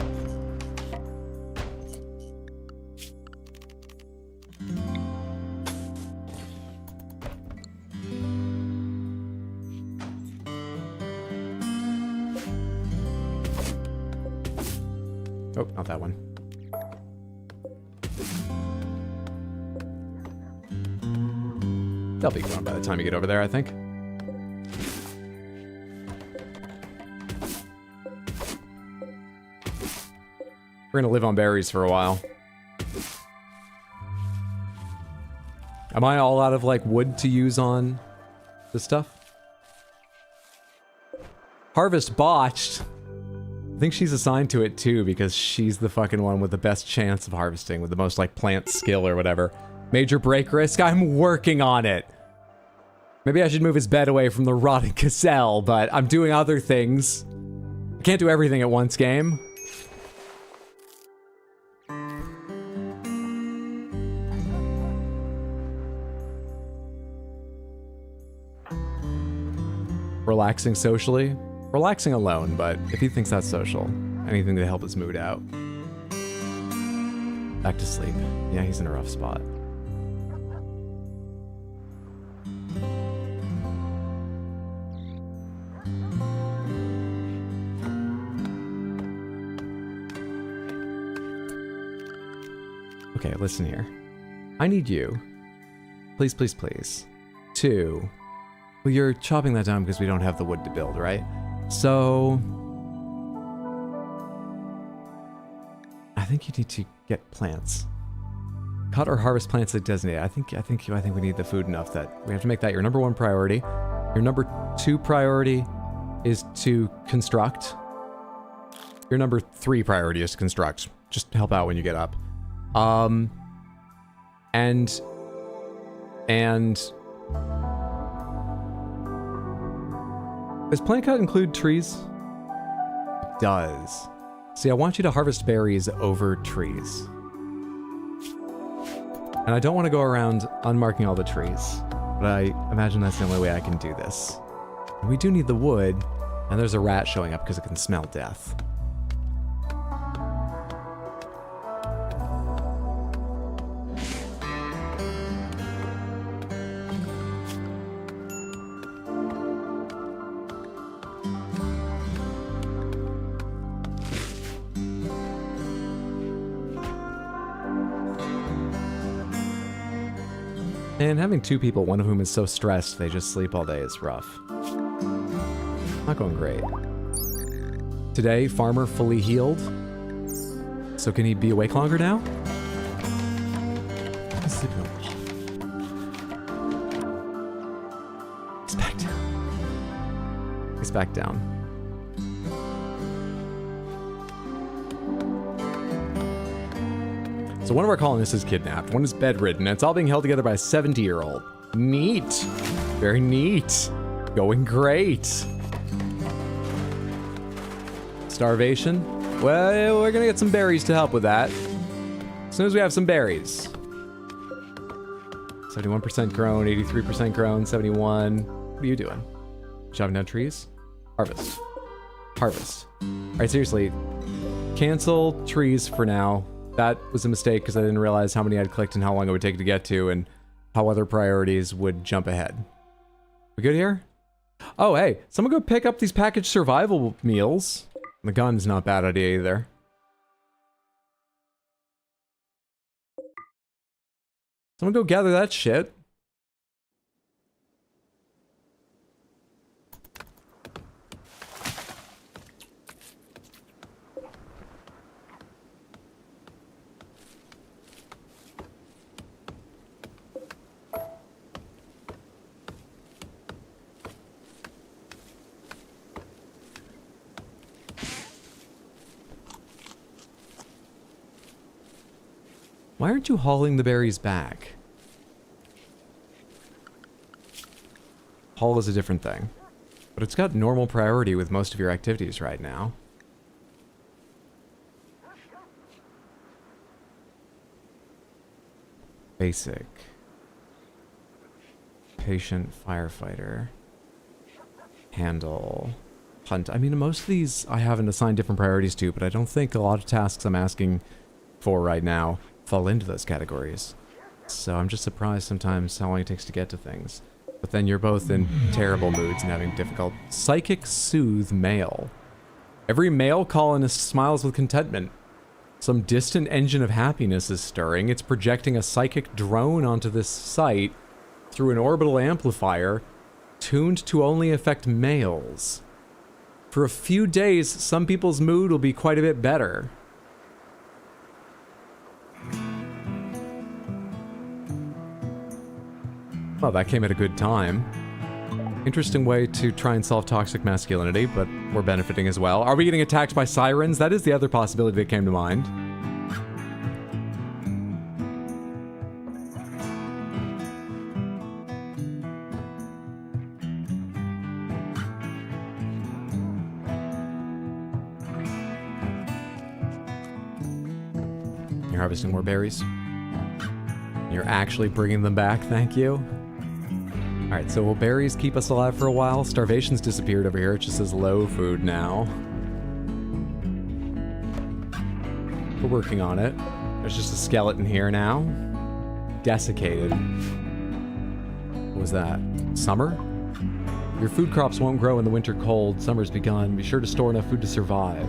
Oh, not that one. They'll be gone by the time you get over there, I think. We're gonna live on berries for a while. Am I all out of, like, wood to use on this stuff? Harvest botched. I think she's assigned to it too because she's the fucking one with the best chance of harvesting, with the most, like, plant skill or whatever. Major break risk? I'm working on it. Maybe I should move his bed away from the rotting gazelle, but I'm doing other things. I can't do everything at once, game. Relaxing socially? Relaxing alone, but if he thinks that's social, anything to help his mood out. Back to sleep. Yeah, he's in a rough spot. Okay, listen here. I need you. Please, please, please. To... Well, you're chopping that down because we don't have the wood to build, right? So... I think you need to get plants. Cut or harvest plants that designate. I think we need the food enough that we have to make that your number 1 priority. Your number 2 priority is to construct. Your number 3 priority is to construct. Just help out when you get up. And does plant cut include trees? It does. See, I want you to harvest berries over trees. And I don't want to go around unmarking all the trees, but I imagine that's the only way I can do this. And we do need the wood, and there's a rat showing up because it can smell death. And having 2 people, one of whom is so stressed they just sleep all day, is rough. Not going great. Today, farmer fully healed. So can he be awake longer now? He's sleeping a lot. He's back down. He's back down. So one of our colonists is kidnapped, one is bedridden, and it's all being held together by a 70-year-old. Neat. Very neat. Going great. Starvation? Well, we're gonna get some berries to help with that. As soon as we have some berries. 71% grown, 83% grown, 71. What are you doing? Chopping down trees? Harvest. Harvest. Alright, seriously. Cancel trees for now. That was a mistake because I didn't realize how many I'd clicked and how long it would take to get to and how other priorities would jump ahead. We good here? Oh, hey, someone go pick up these packaged survival meals. The gun's not a bad idea either. Someone go gather that shit. Why aren't you hauling the berries back? Haul is a different thing. But it's got normal priority with most of your activities right now. Basic. Patient firefighter. Handle. Hunt. I mean, most of these I haven't assigned different priorities to, but I don't think a lot of tasks I'm asking for right now fall into those categories. So I'm just surprised sometimes how long it takes to get to things. But then you're both in terrible moods and having difficult... Psychic soothe male. Every male colonist smiles with contentment. Some distant engine of happiness is stirring. It's projecting a psychic drone onto this site through an orbital amplifier tuned to only affect males. For a few days, some people's mood will be quite a bit better. Well, that came at a good time. Interesting way to try and solve toxic masculinity, but we're benefiting as well. Are we getting attacked by sirens? That is the other possibility that came to mind. You're harvesting more berries. You're actually bringing them back, thank you. Alright, so will berries keep us alive for a while? Starvation's disappeared over here, it just says low food now. We're working on it. There's just a skeleton here now. Desiccated. What was that? Summer? Your food crops won't grow in the winter cold. Summer's begun. Be sure to store enough food to survive.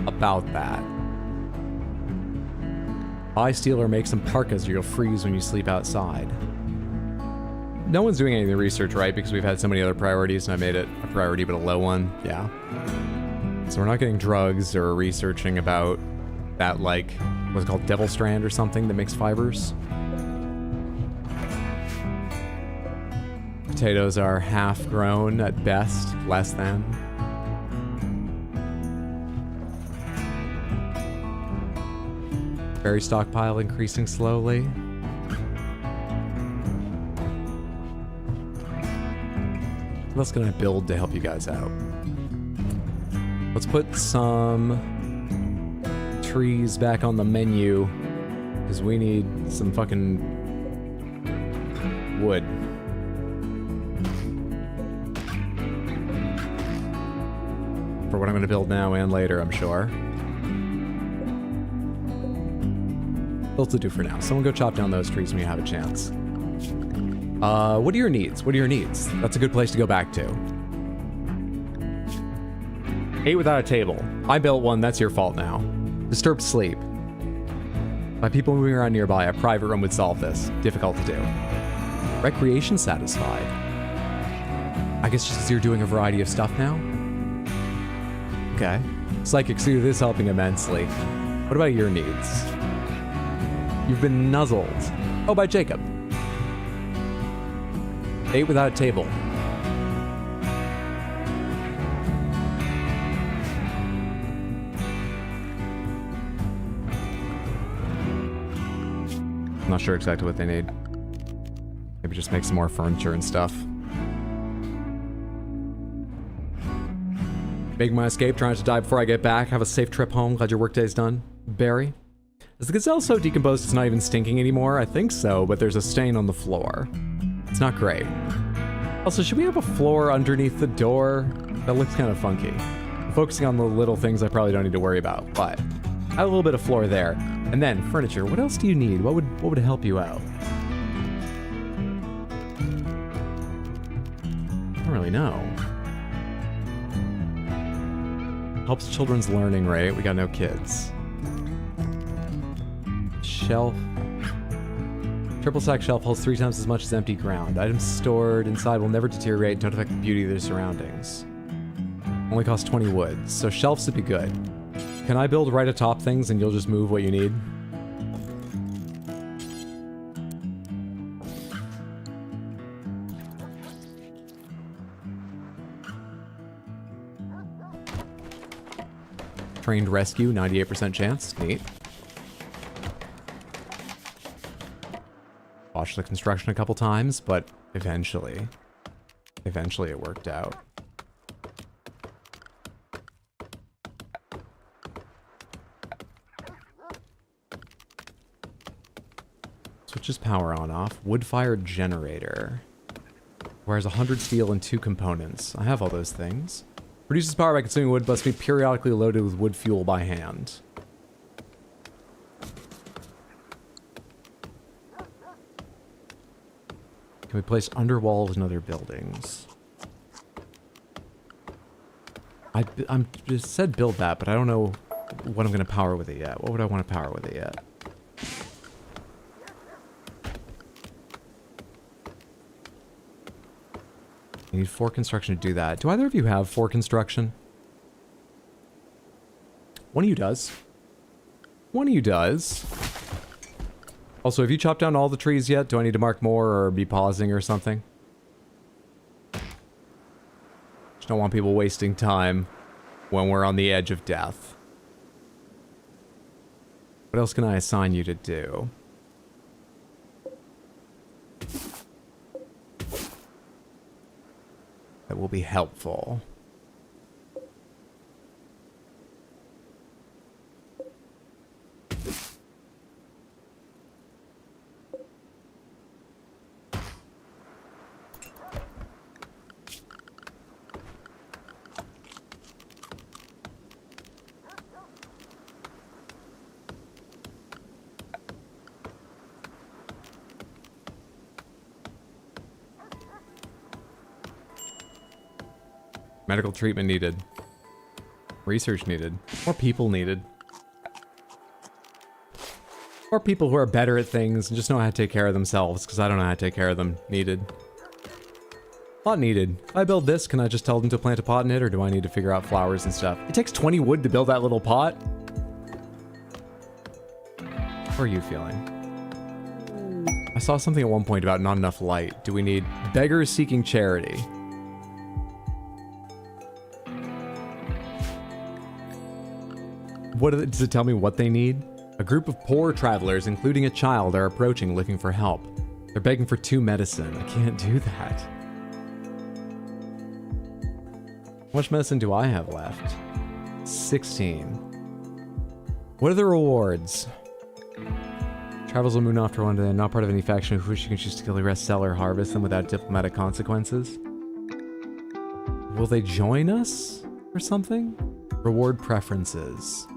About that. Buy, steal, or make some parkas or you'll freeze when you sleep outside. No one's doing any of the research, right? Because we've had so many other priorities and I made it a priority but a low one. Yeah. So we're not getting drugs or researching about that, like, what's it called, devil strand or something that makes fibers. Potatoes are half grown at best, less than. Berry stockpile increasing slowly. What else can I build to help you guys out? Let's put some trees back on the menu, because we need some fucking wood. For what I'm going to build now and later, I'm sure. They'll do for now. Someone go chop down those trees when you have a chance. What are your needs? What are your needs? That's a good place to go back to. 8 without a table. I built one, that's your fault now. Disturbed sleep. By people moving around nearby, a private room would solve this. Difficult to do. Recreation satisfied. I guess just because you're doing a variety of stuff now? Okay. Psychic soothe is helping immensely. What about your needs? You've been nuzzled. Oh, by Jacob. 8 without a table. I'm not sure exactly what they need. Maybe just make some more furniture and stuff. Making my escape, trying to die before I get back. Have a safe trip home. Glad your workday's done. Barry? Is the gazelle so decomposed it's not even stinking anymore? I think so, but there's a stain on the floor. It's not great. Also, should we have a floor underneath the door? That looks kind of funky. I'm focusing on the little things I probably don't need to worry about, but I have a little bit of floor there. And then, furniture. What else do you need? What would help you out? don't really know. Helps children's learning rate. We got no kids. Shelf. Triple stack shelf holds 3 times as much as empty ground. Items stored inside will never deteriorate and don't affect the beauty of their surroundings. Only costs 20 wood, so shelves would be good. Can I build right atop things and you'll just move what you need? Trained rescue, 98% chance. Neat. Watched the construction a couple times, but eventually it worked out. Switches power on off. Wood-fired generator. Requires 100 steel and 2 components. I have all those things. Produces power by consuming wood, must be periodically loaded with wood fuel by hand. Can we place under walls in other buildings? I'm just said build that, but I don't know what I'm going to power with it yet. What would I want to power with it yet? You need 4 construction to do that. Do either of you have 4 construction? One of you does. One of you does. Also, have you chopped down all the trees yet? Do I need to mark more or be pausing or something? Just don't want people wasting time when we're on the edge of death. What else can I assign you to do? That will be helpful. Medical treatment needed. Research needed. More people needed. More people who are better at things and just know how to take care of themselves, because I don't know how to take care of them. Needed. Pot needed. If I build this, can I just tell them to plant a pot in it, or do I need to figure out flowers and stuff? It takes 20 wood to build that little pot. How are you feeling? I saw something at one point about not enough light. Do we need beggars seeking charity? What does it tell me what they need? A group of poor travelers, including a child, are approaching looking for help. They're begging for 2 medicine. I can't do that. How much medicine do I have left? 16. What are the rewards? Travels will moon off for one day, not part of any faction of which you can choose to kill the rest, sell, or harvest them without diplomatic consequences. Will they join us or something? Reward preferences.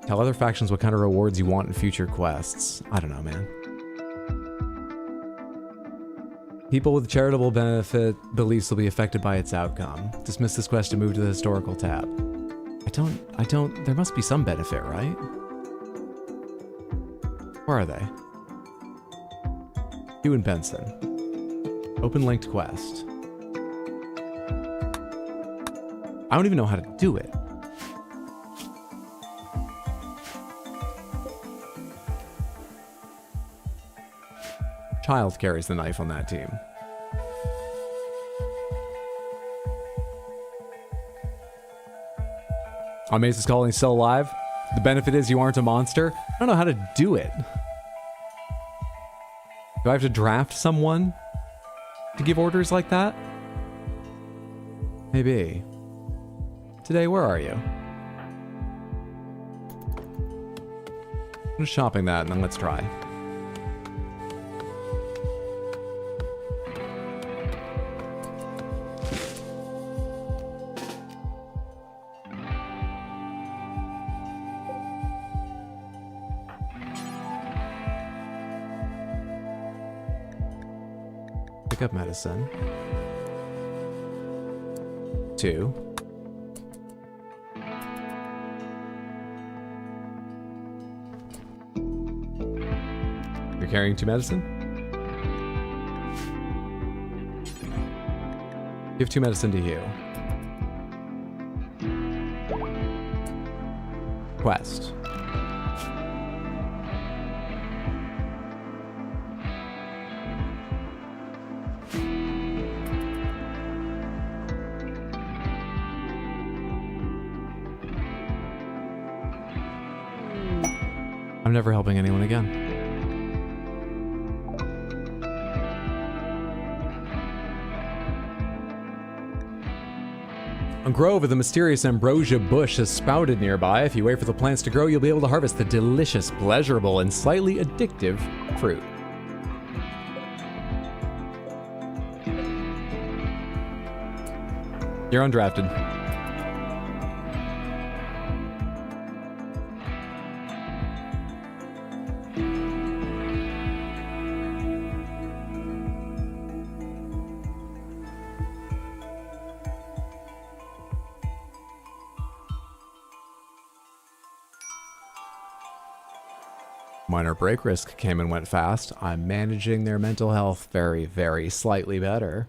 Tell other factions what kind of rewards you want in future quests. I don't know, man. People with charitable benefit beliefs will be affected by its outcome. Dismiss this quest and move to the historical tab. I don't, there must be some benefit, right? Where are they? Hugh and Benson. Open linked quest. I don't even know how to do it. Child carries the knife on that team. Amaze's calling is still alive. The benefit is you aren't a monster. I don't know how to do it. Do I have to draft someone to give orders like that? Maybe. Today, where are you? I'm just shopping that and then let's try. Pick up medicine. 2. You're carrying 2 medicine? Give 2 medicine to Hugh. Quest. I'm never helping anyone again. A grove of the mysterious ambrosia bush has sprouted nearby. If you wait for the plants to grow, you'll be able to harvest the delicious, pleasurable, and slightly addictive fruit. You're undrafted. Minor break risk came and went fast. I'm managing their mental health very, very slightly better.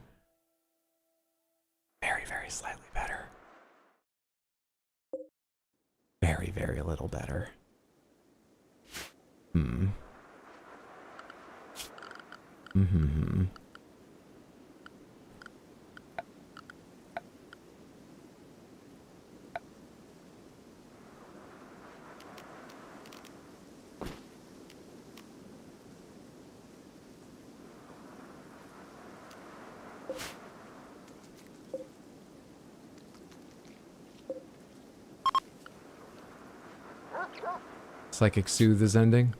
Very, very slightly better. Very, very little better. Psychic Soothe is ending.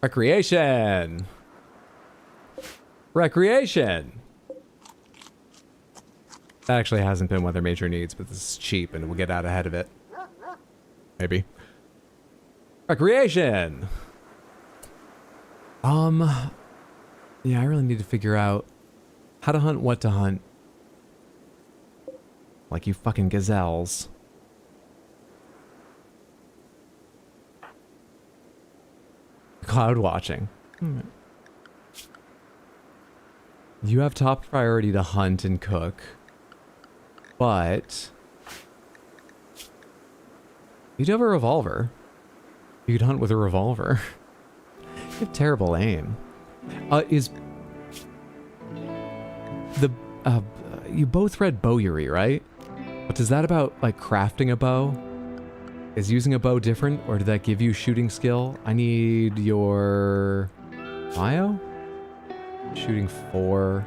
Recreation! Recreation! That actually hasn't been one of their major needs, but this is cheap and we'll get out ahead of it. Maybe. Recreation! Yeah, I really need to figure out how to hunt, what to hunt. Like you fucking gazelles. Cloud watching. You have top priority to hunt and cook. But you do have a revolver. You could hunt with a revolver. You have terrible aim. You both read bowyery, right? But is that about like crafting a bow? Is using a bow different, or did that give you shooting skill? I need your bio? Shooting 4.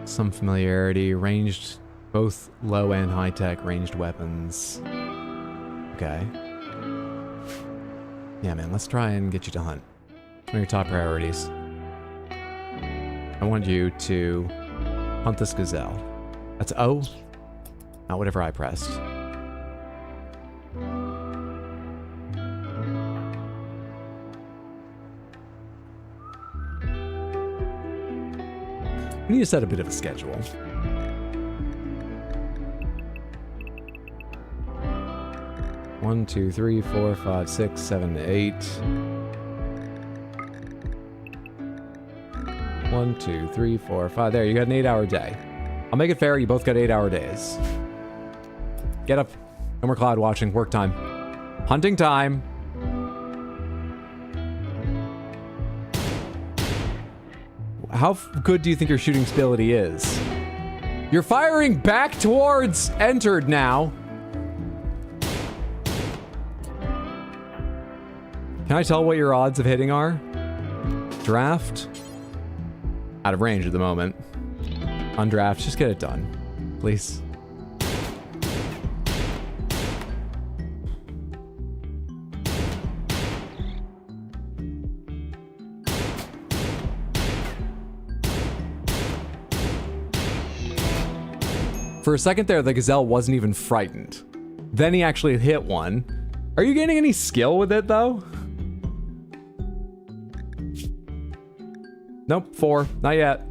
Some familiarity, ranged, both low and high tech ranged weapons. Okay. Yeah, man, let's try and get you to hunt. What are your top priorities? I want you to hunt this gazelle. That's O, not whatever I pressed. We need to set a bit of a schedule. One, 2, 3, 4, 5, 6, 7, 8. 1, 2, 3, 4, 5. There, you got an 8-hour day. I'll make it fair. You both got 8-hour days. Get up. No more cloud watching. Work time. Hunting time. How good do you think your shooting ability is? You're firing back towards entered now. Can I tell what your odds of hitting are? Draft. Out of range at the moment. Undraft. Just get it done. Please. For a second there, the gazelle wasn't even frightened. Then he actually hit one. Are you gaining any skill with it, though? Nope, 4. Not yet.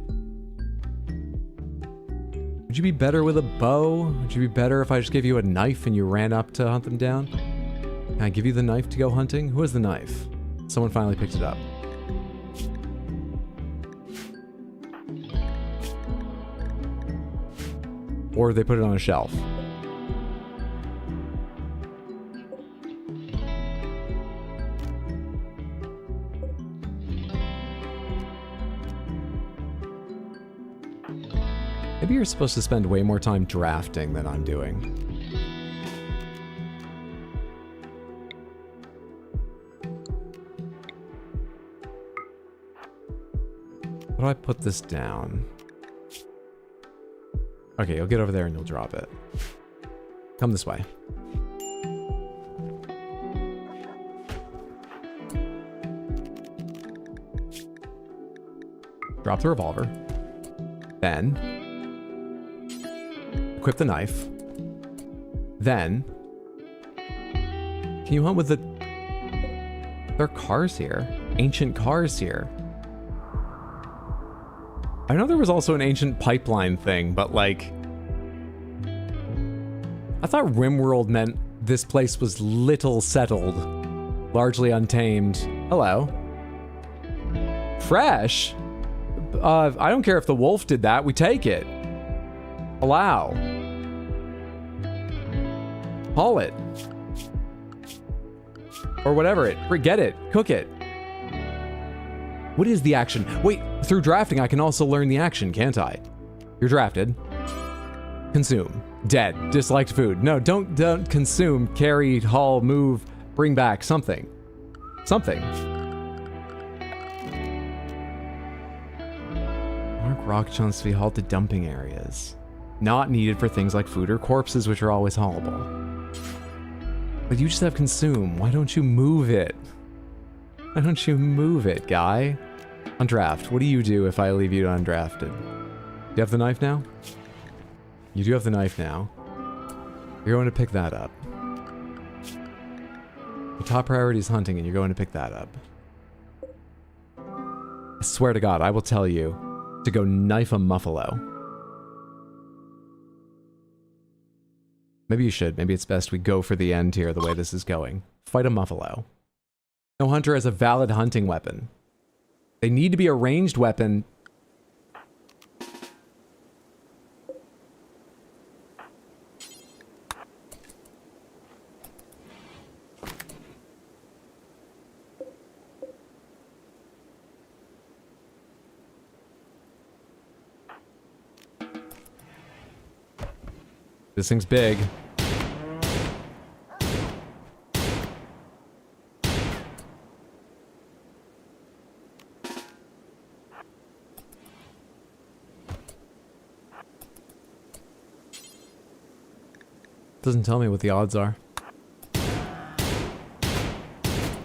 Would you be better with a bow? Would you be better if I just gave you a knife and you ran up to hunt them down? Can I give you the knife to go hunting? Who has the knife? Someone finally picked it up. Or they put it on a shelf. Maybe you're supposed to spend way more time drafting than I'm doing. How do I put this down? Okay, you'll get over there and you'll drop it. Come this way. Drop the revolver. Then equip the knife. Then can you hunt with the... There are cars here. Ancient cars here. I know there was also an ancient pipeline thing, but like... I thought Rimworld meant this place was little settled. Largely untamed. Hello. Fresh? I don't care if the wolf did that. We take it. Allow. Haul it. Or whatever it. Get it. Cook it. What is the action? Wait, through drafting I can also learn the action, can't I? You're drafted. Consume. Dead. Disliked food. No, don't consume. Carry, haul, move, bring back. Something. Something. Mark rock chunks to be hauled to dumping areas. Not needed for things like food or corpses, which are always haulable. But you just have consume. Why don't you move it? Why don't you move it, guy? Undraft. What do you do if I leave you undrafted? Do you have the knife now? You do have the knife now. You're going to pick that up. Your top priority is hunting, and you're going to pick that up. I swear to God, I will tell you to go knife a muffalo. Maybe you should. Maybe it's best we go for the end here, the way this is going. Fight a muffalo. No hunter has a valid hunting weapon. They need to be a ranged weapon. This thing's big. Doesn't tell me what the odds are.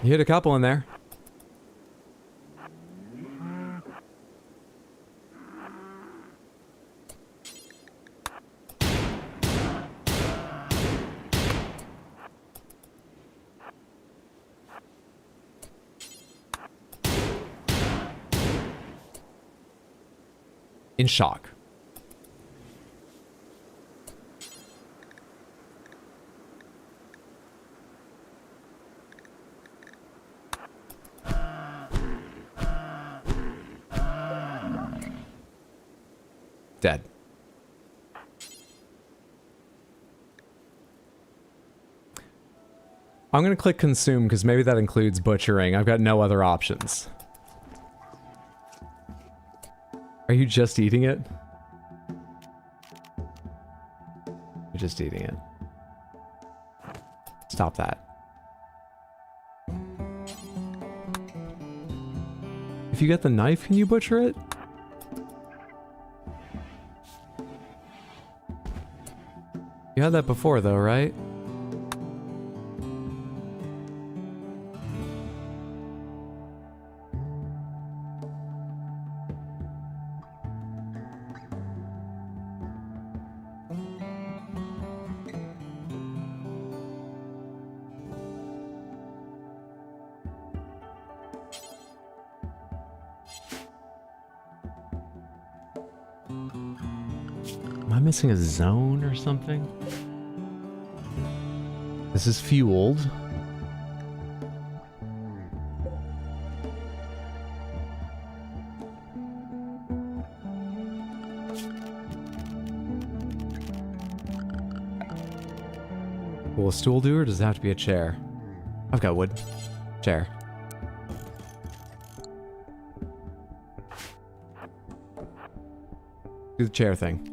You hit a couple in there. In shock. Dead. I'm gonna click consume because maybe that includes butchering. I've got no other options. Are you just eating it? You're just eating it. Stop that. If you get the knife, can you butcher it? You had that before though, right? Am I missing a zone or something? This is fueled. Will a stool do, or does it have to be a chair? I've got wood. Chair. Do the chair thing.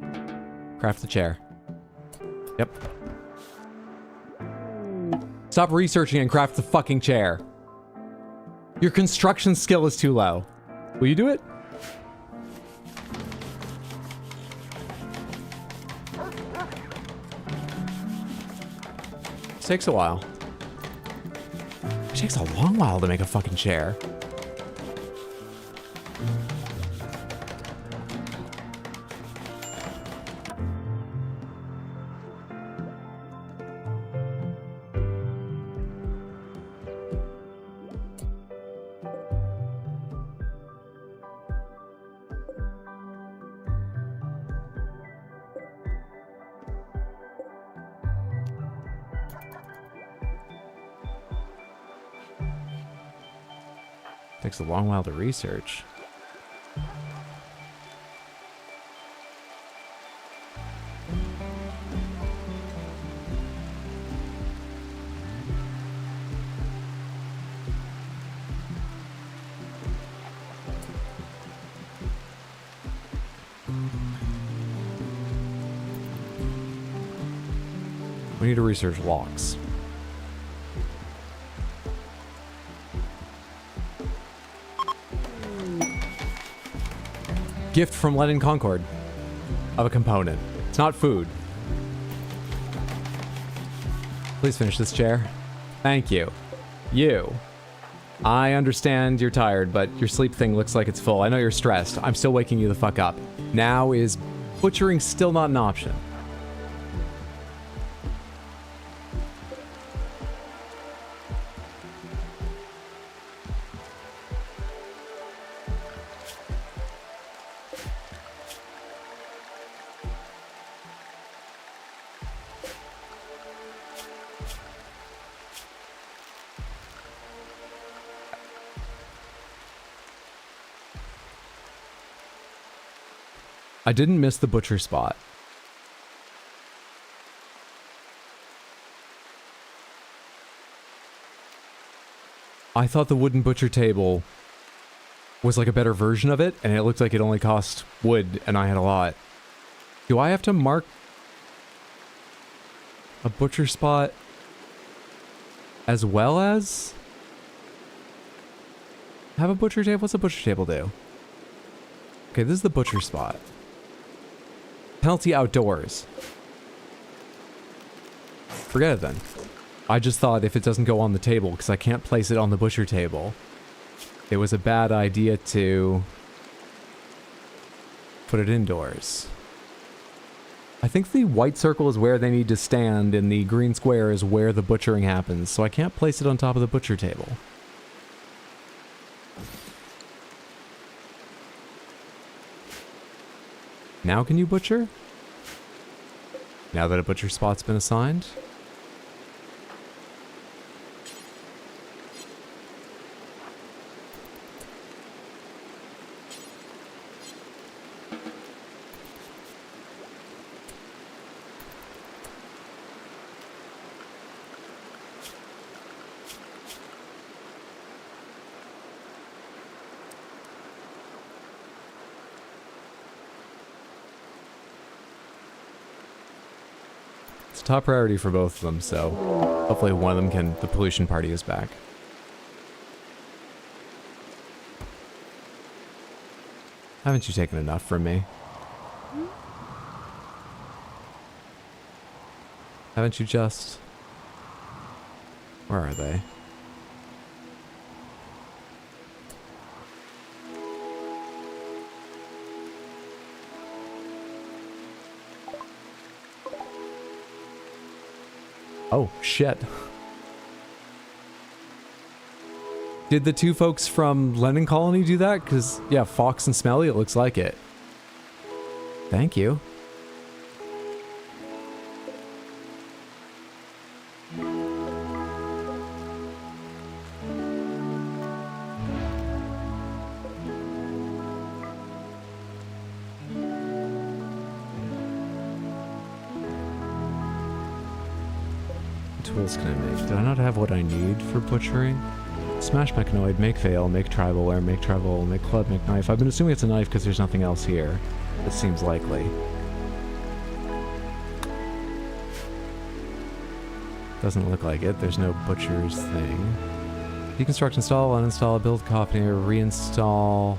Craft the chair. Yep. Stop researching and craft the fucking chair. Your construction skill is too low. Will you do it? It takes a while. It takes a long while to make a fucking chair. Takes a long while to research. We need to research locks. Gift from Lennon Concord of a component. It's not food. Please finish this chair. Thank you. You. I understand you're tired, but your sleep thing looks like it's full. I know you're stressed. I'm still waking you the fuck up. Now is butchering still not an option? I didn't miss the butcher spot. I thought the wooden butcher table was like a better version of it, and it looked like it only cost wood, and I had a lot. Do I have to mark a butcher spot as well as have a butcher table? What's a butcher table do? Okay, this is the butcher spot. Penalty outdoors. Forget it then. I just thought if it doesn't go on the table, because I can't place it on the butcher table, it was a bad idea to put it indoors. I think the white circle is where they need to stand, and the green square is where the butchering happens, so I can't place it on top of the butcher table. Now can you butcher? Now that a butcher spot's been assigned? Top priority for both of them, so hopefully one of them can. The pollution party is back. Haven't you taken enough from me? Haven't you just? Where are they? Oh, shit. Did the two folks from Lennon Colony do that? Because, yeah, Fox and Smelly, it looks like it. Thank you. What tools can I make? Did I not have what I need for butchering? Smash mechanoid, make fail, make tribalware, make tribal, make club, make knife. I've been assuming it's a knife because there's nothing else here. It seems likely. Doesn't look like it. There's no butcher's thing. Deconstruct, install, uninstall, build, copy, reinstall.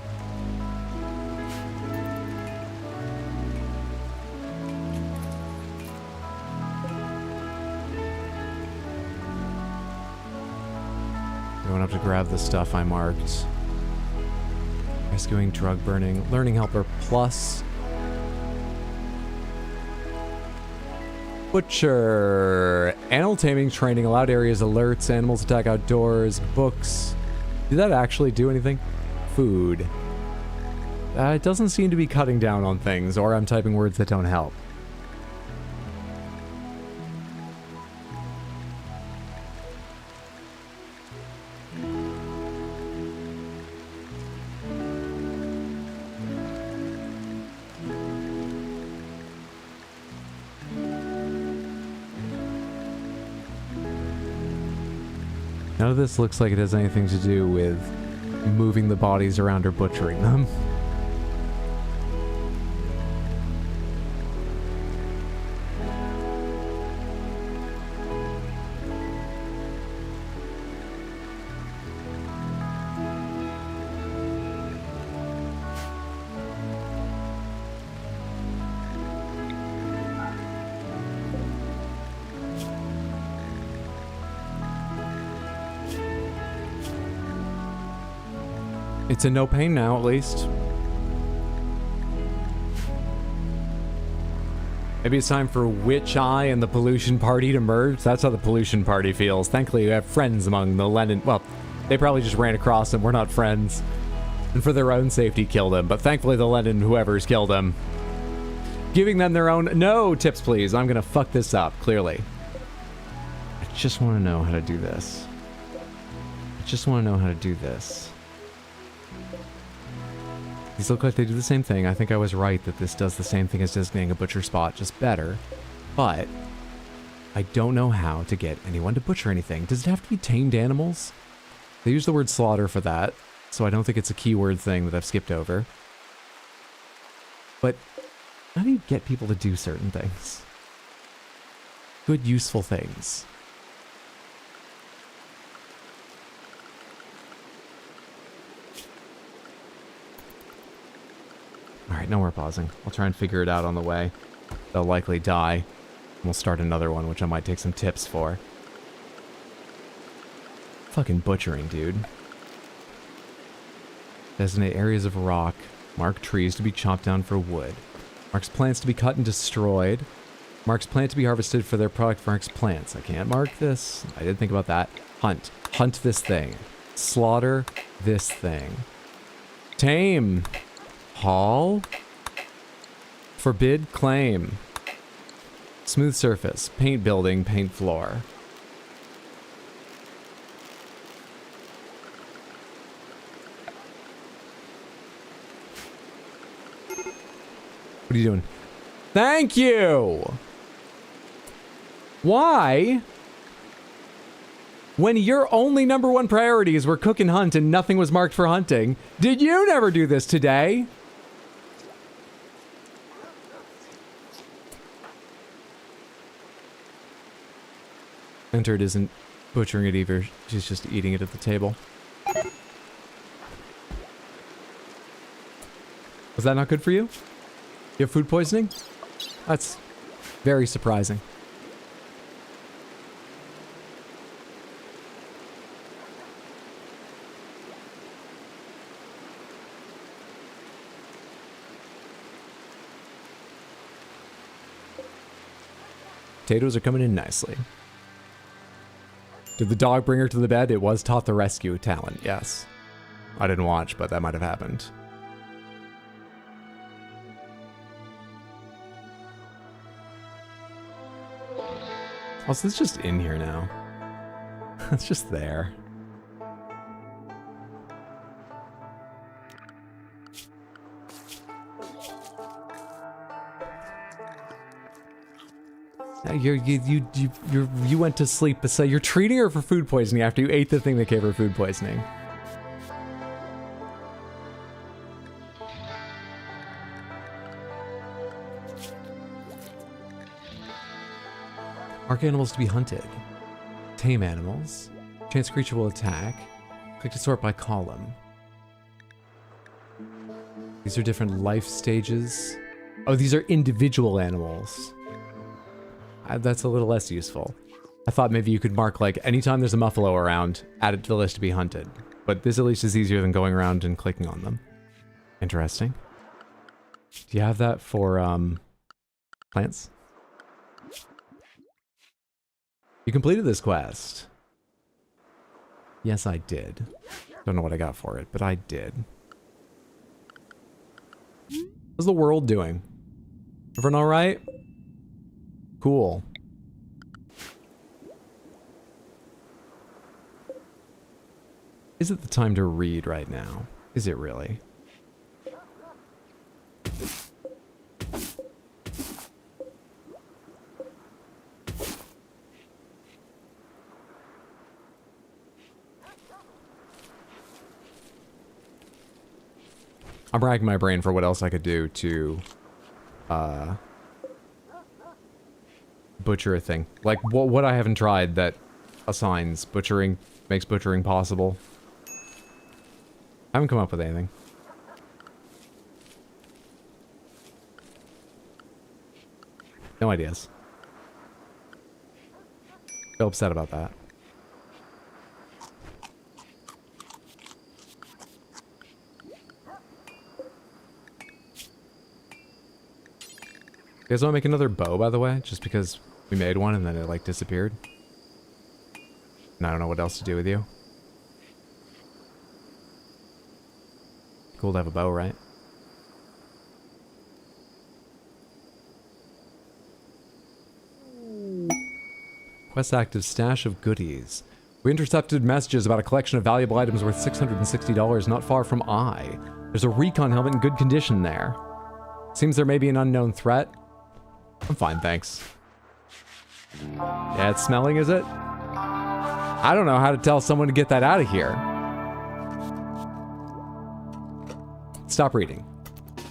Going up to grab the stuff I marked. Rescuing, drug burning, learning helper plus. Butcher. Animal taming training, allowed areas, alerts, animals attack outdoors, books. Did that actually do anything? Food. It doesn't seem to be cutting down on things, or I'm typing words that don't help. None of this looks like it has anything to do with moving the bodies around or butchering them. It's in no pain now, at least. Maybe it's time for Witch Eye and the Pollution Party to merge. That's how the Pollution Party feels. Thankfully, you have friends among the Lenin. Well, they probably just ran across him. We're not friends. And for their own safety, killed him. But thankfully, the Lenin whoever's killed him. Giving them their own... No, tips, please. I'm going to fuck this up, clearly. I just want to know how to do this. I just want to know how to do this. These look like they do the same thing. I think I was right that this does the same thing as designating a butcher spot, just better. But I don't know how to get anyone to butcher anything. Does it have to be tamed animals? They use the word slaughter for that, so I don't think it's a keyword thing that I've skipped over. But how do you get people to do certain things? Good, useful things. Alright, no more pausing. I'll try and figure it out on the way. They'll likely die. And we'll start another one, which I might take some tips for. Fucking butchering, dude. Designate areas of rock. Mark trees to be chopped down for wood. Marks plants to be cut and destroyed. Marks plant to be harvested for their product. Marks plants. I can't mark this. I did think about that. Hunt. Hunt this thing. Slaughter this thing. Tame. Haul. Forbid claim. Smooth surface. Paint building. Paint floor. What are you doing? Thank you! Why? When your only #1 priorities were cook and hunt and nothing was marked for hunting, did you never do this today? Entered isn't butchering it either. She's just eating it at the table. Was that not good for you? You have food poisoning? That's very surprising. Potatoes are coming in nicely. Did the dog bring her to the bed? It was taught the rescue talent, yes. I didn't watch, but that might have happened. Also, it's just in here now. It's just there. You went to sleep, but so you're treating her for food poisoning after you ate the thing that gave her food poisoning. Mark animals to be hunted. Tame animals. Chance creature will attack. Click to sort by column. These are different life stages. Oh, these are individual animals. That's a little less useful. I thought maybe you could mark, like, anytime there's a muffalo around, add it to the list to be hunted. But this at least is easier than going around and clicking on them. Interesting. Do you have that for, plants? You completed this quest. Yes, I did. Don't know what I got for it, but I did. How's the world doing? Everyone all right? Cool. Is it the time to read right now? Is it really? I'm racking my brain for what else I could do to, butcher a thing. Like, what I haven't tried that assigns butchering, makes butchering possible. I haven't come up with anything. No ideas. Feel upset about that. You guys want to make another bow, by the way? Just because we made one and then it, like, disappeared? And I don't know what else to do with you. Cool to have a bow, right? Quest active, stash of goodies. We intercepted messages about a collection of valuable items worth $660 not far from I. There's a recon helmet in good condition there. Seems there may be an unknown threat. I'm fine, thanks. Yeah, it's smelling, is it? I don't know how to tell someone to get that out of here. Stop reading.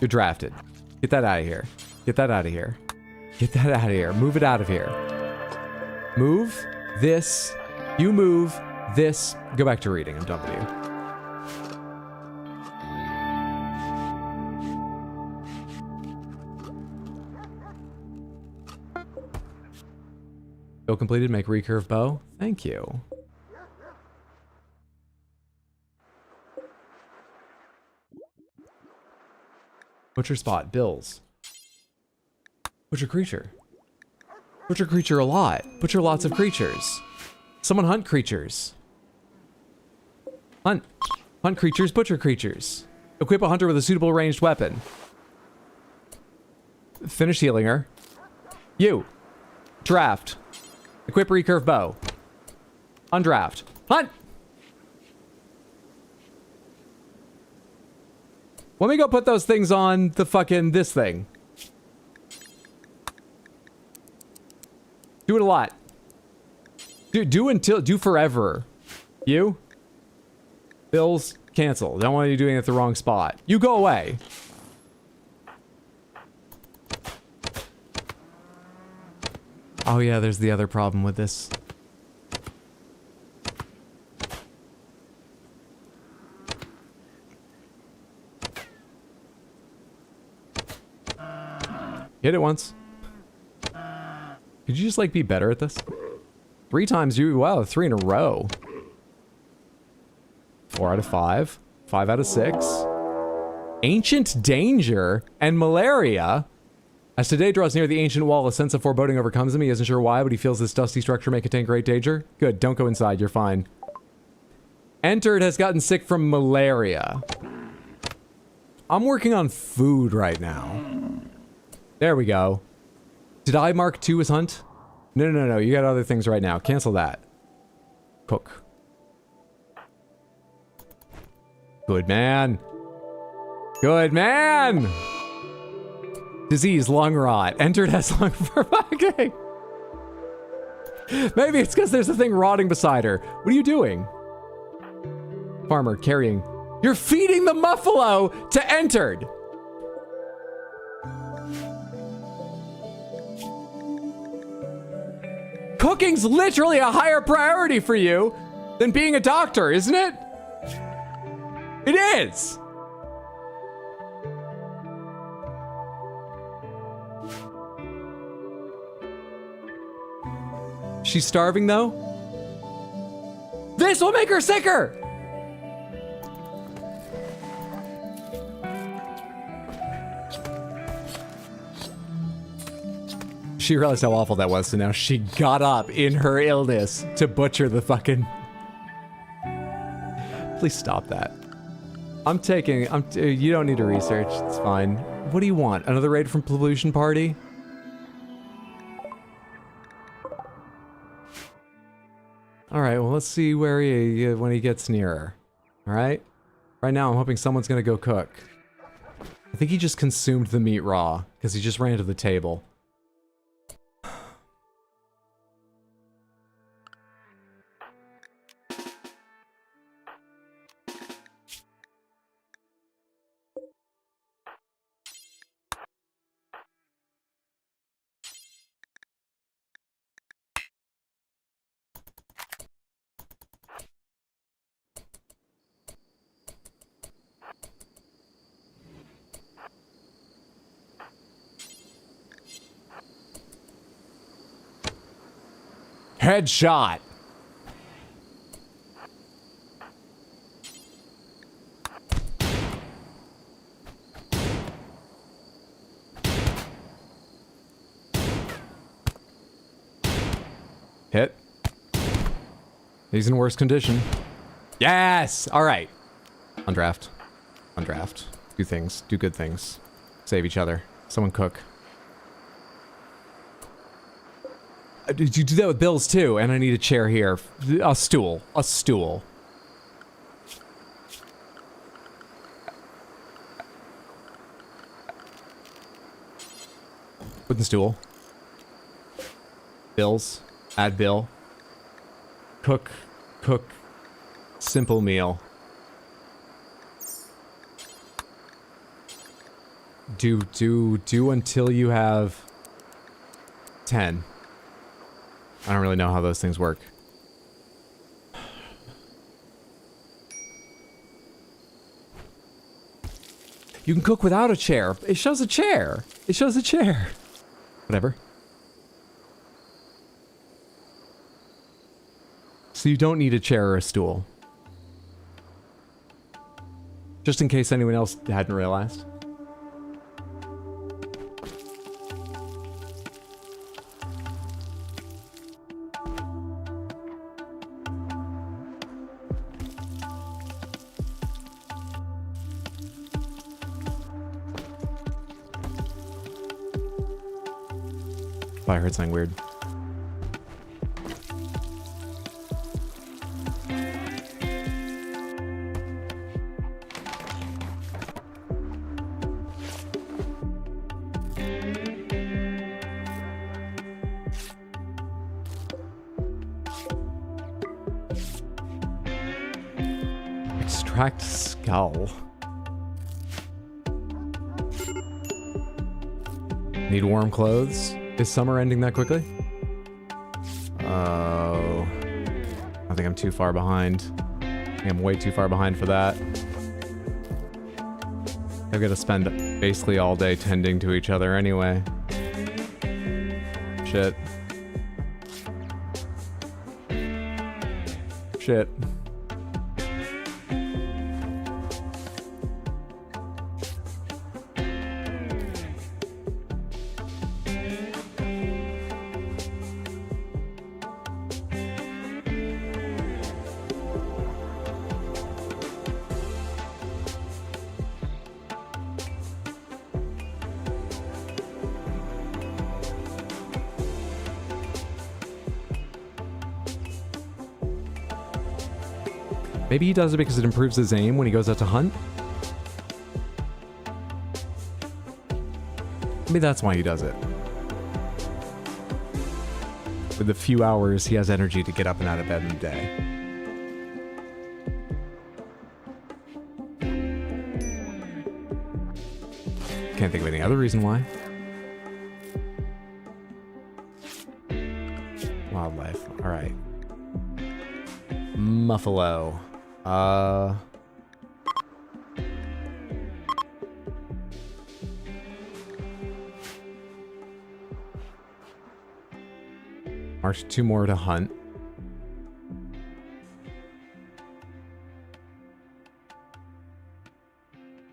You're drafted. Get that out of here. Get that out of here. Get that out of here. Move it out of here. Move this. You move this. Go back to reading. I'm done with you. Skill completed, make recurve bow. Thank you. Butcher spot, bills. Butcher creature. Butcher creature a lot. Butcher lots of creatures. Someone hunt creatures. Hunt. Hunt creatures, butcher creatures. Equip a hunter with a suitable ranged weapon. Finish healing her. You. Draft. Equip recurve bow. Undraft. Hunt! Let me go put those things on the fucking this thing. Do it a lot. Do forever. You? Bills, cancel. Don't want you doing it at the wrong spot. You go away. Oh yeah, there's the other problem with this. Hit it once. Could you just, like, be better at this? 3 times you... Wow, 3 in a row. 4 out of 5. 5 out of 6. Ancient danger and malaria. As today draws near the ancient wall, a sense of foreboding overcomes him. He isn't sure why, but he feels this dusty structure may contain great danger. Good, don't go inside. You're fine. Entered has gotten sick from malaria. I'm working on food right now. There we go. Did I mark 2 as hunt? No, no, no. You got other things right now. Cancel that. Cook. Good man. Good man. Disease, lung rot. Entered as lung for okay. Maybe it's because there's a thing rotting beside her. What are you doing? Farmer carrying. You're feeding the muffalo to entered. Cooking's literally a higher priority for you than being a doctor, isn't it? It is. She's starving though? This will make her sicker! She realized how awful that was, so now she got up in her illness to butcher the fucking... Please stop that. You don't need to research, it's fine. What do you want? Another raid from Pollution Party? Alright, well let's see where when he gets nearer. Alright? Right now I'm hoping someone's gonna go cook. I think he just consumed the meat raw, because he just ran to the table. Headshot. Hit. He's in worse condition. Yes! Alright. Undraft. Undraft. Do things. Do good things. Save each other. Someone cook. Did you do that with Bill's too? And I need a chair here. A stool. A stool. Wooden stool. Bill's. Add Bill. Cook. Cook. Simple meal. Do until you have 10. I don't really know how those things work. You can cook without a chair. It shows a chair. It shows a chair. Whatever. So you don't need a chair or a stool. Just in case anyone else hadn't realized. I heard something weird. Extract skull. Need warm clothes? Is summer ending that quickly? Oh. I think I'm too far behind. I think I'm way too far behind for that. I've got to spend basically all day tending to each other anyway. Shit. Shit. Maybe he does it because it improves his aim when he goes out to hunt? Maybe that's why he does it. With the few hours he has energy to get up and out of bed in the day. Can't think of any other reason why. Wildlife. Alright. Muffalo. March 2 more to hunt.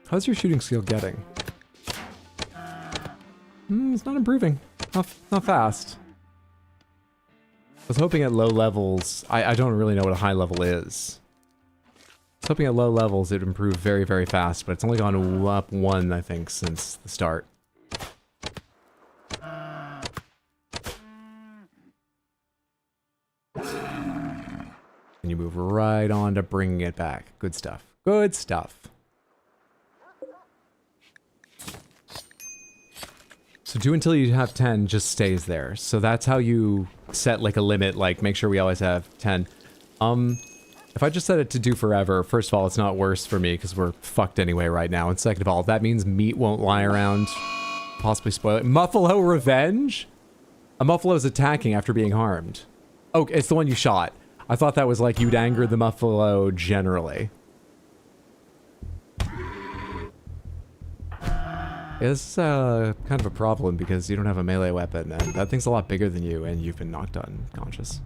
How's your shooting skill getting? It's not improving. Not fast. I was hoping at low levels... I don't really know what a high level is. I was hoping at low levels it'd improve very, very fast, but it's only gone up 1, I think, since the start. And you move right on to bringing it back. Good stuff. Good stuff. So do until you have 10 just stays there. So that's how you set like a limit, like make sure we always have 10. If I just set it to do forever, first of all, it's not worse for me because we're fucked anyway right now. And second of all, that means meat won't lie around, possibly spoil it. Muffalo revenge? A muffalo is attacking after being harmed. Oh, it's the one you shot. I thought that was like you'd anger the muffalo generally. It's kind of a problem because you don't have a melee weapon and that thing's a lot bigger than you and you've been knocked unconscious.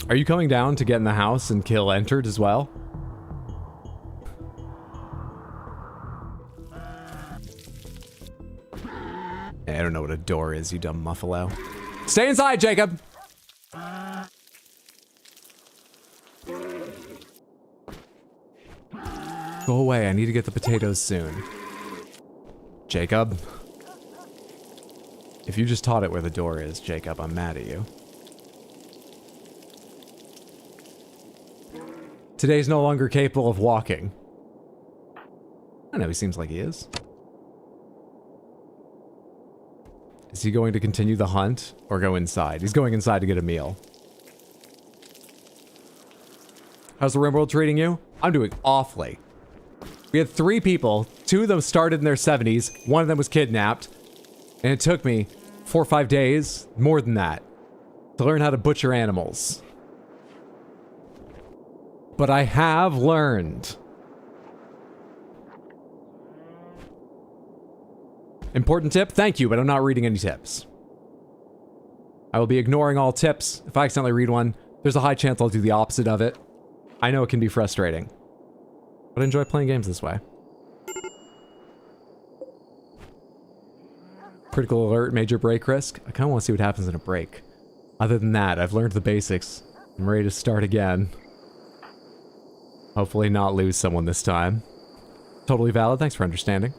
Are you coming down to get in the house and kill Entered as well? I don't know what a door is, you dumb muffalo. Stay inside, Jacob! Go away, I need to get the potatoes soon. Jacob? If you just taught it where the door is, Jacob, I'm mad at you. Today's no longer capable of walking. I know, he seems like he is. Is he going to continue the hunt or go inside? He's going inside to get a meal. How's the Rimworld treating you? I'm doing awfully. We had 3 people. 2 of them started in their 70s. 1 of them was kidnapped. And it took me 4 or 5 days, more than that, to learn how to butcher animals. But I have learned. Important tip? Thank you, but I'm not reading any tips. I will be ignoring all tips. If I accidentally read one, there's a high chance I'll do the opposite of it. I know it can be frustrating, but I enjoy playing games this way. Critical alert, major break risk. I kind of want to see what happens in a break. Other than that, I've learned the basics. I'm ready to start again. Hopefully not lose someone this time. Totally valid, thanks for understanding.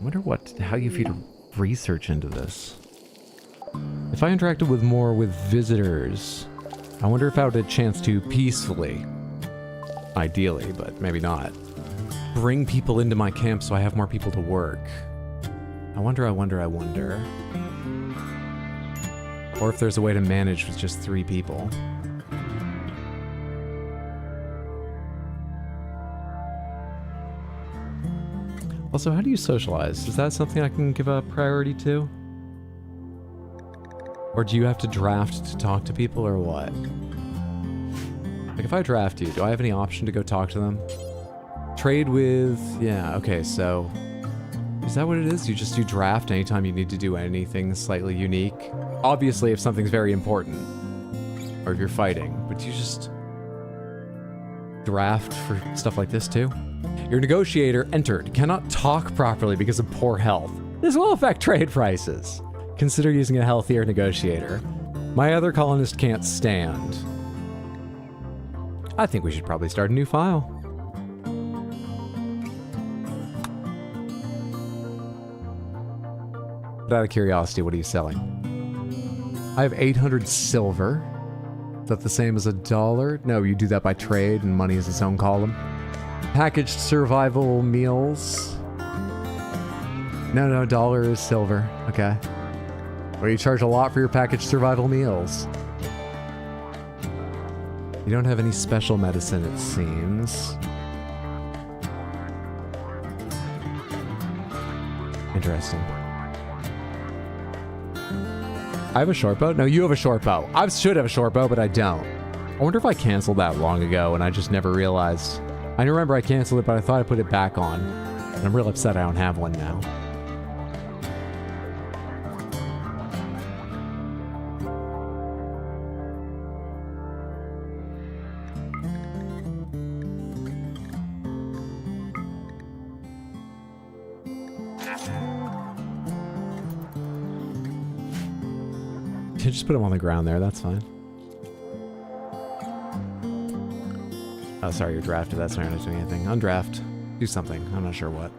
I wonder how you feed research into this. If I interacted more with visitors, I wonder if I would have a chance to peacefully, ideally, but maybe not, bring people into my camp so I have more people to work. I wonder. Or if there's a way to manage with just 3 people. Also, how do you socialize? Is that something I can give a priority to? Or do you have to draft to talk to people, or what? Like, if I draft you, do I have any option to go talk to them? Trade with... yeah, okay, so... is that what it is? You draft anytime you need to do anything slightly unique? Obviously, if something's very important. Or if you're fighting. But you just... draft for stuff like this, too? Your negotiator entered. Cannot talk properly because of poor health. This will affect trade prices. Consider using a healthier negotiator. My other colonist can't stand. I think we should probably start a new file. But out of curiosity, what are you selling? I have 800 silver. Is that the same as $1? No, you do that by trade, and money is its own column. Packaged survival meals. No, dollar is silver. Okay. Well, you charge a lot for your packaged survival meals. You don't have any special medicine, it seems. Interesting. I have a short bow? No, you have a short bow. I should have a short bow, but I don't. I wonder if I canceled that long ago and I just never realized. I remember I canceled it, but I thought I put it back on. And I'm real upset I don't have one now. Just put them on the ground there, that's fine. Oh, sorry, you're drafted. That's not gonna do anything. Undraft. Do something. I'm not sure what.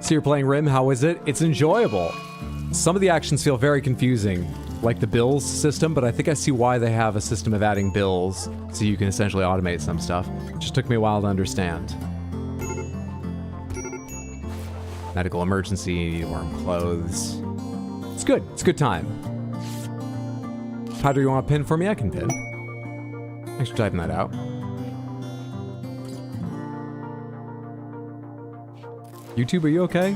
So you're playing Rim, how is it? It's enjoyable. Some of the actions feel very confusing, like the bills system, but I think I see why they have a system of adding bills, so you can essentially automate some stuff. It just took me a while to understand. Medical emergency, warm clothes. It's good. It's a good time. How do you want to pin for me? I can pin. Thanks for typing that out. YouTube, are you okay?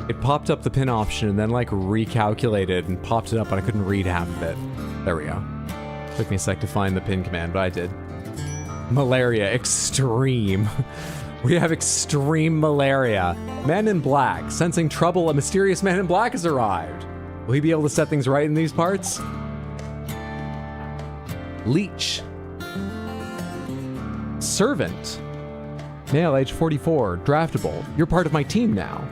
It popped up the pin option and then like recalculated and popped it up, but I couldn't read half of it. There we go. Took me a sec to find the pin command, but I did. Malaria, extreme. We have extreme malaria. Man in Black, sensing trouble, a mysterious man in black has arrived. Will he be able to set things right in these parts? Leech. Servant. Male, age 44, draftable. You're part of my team now.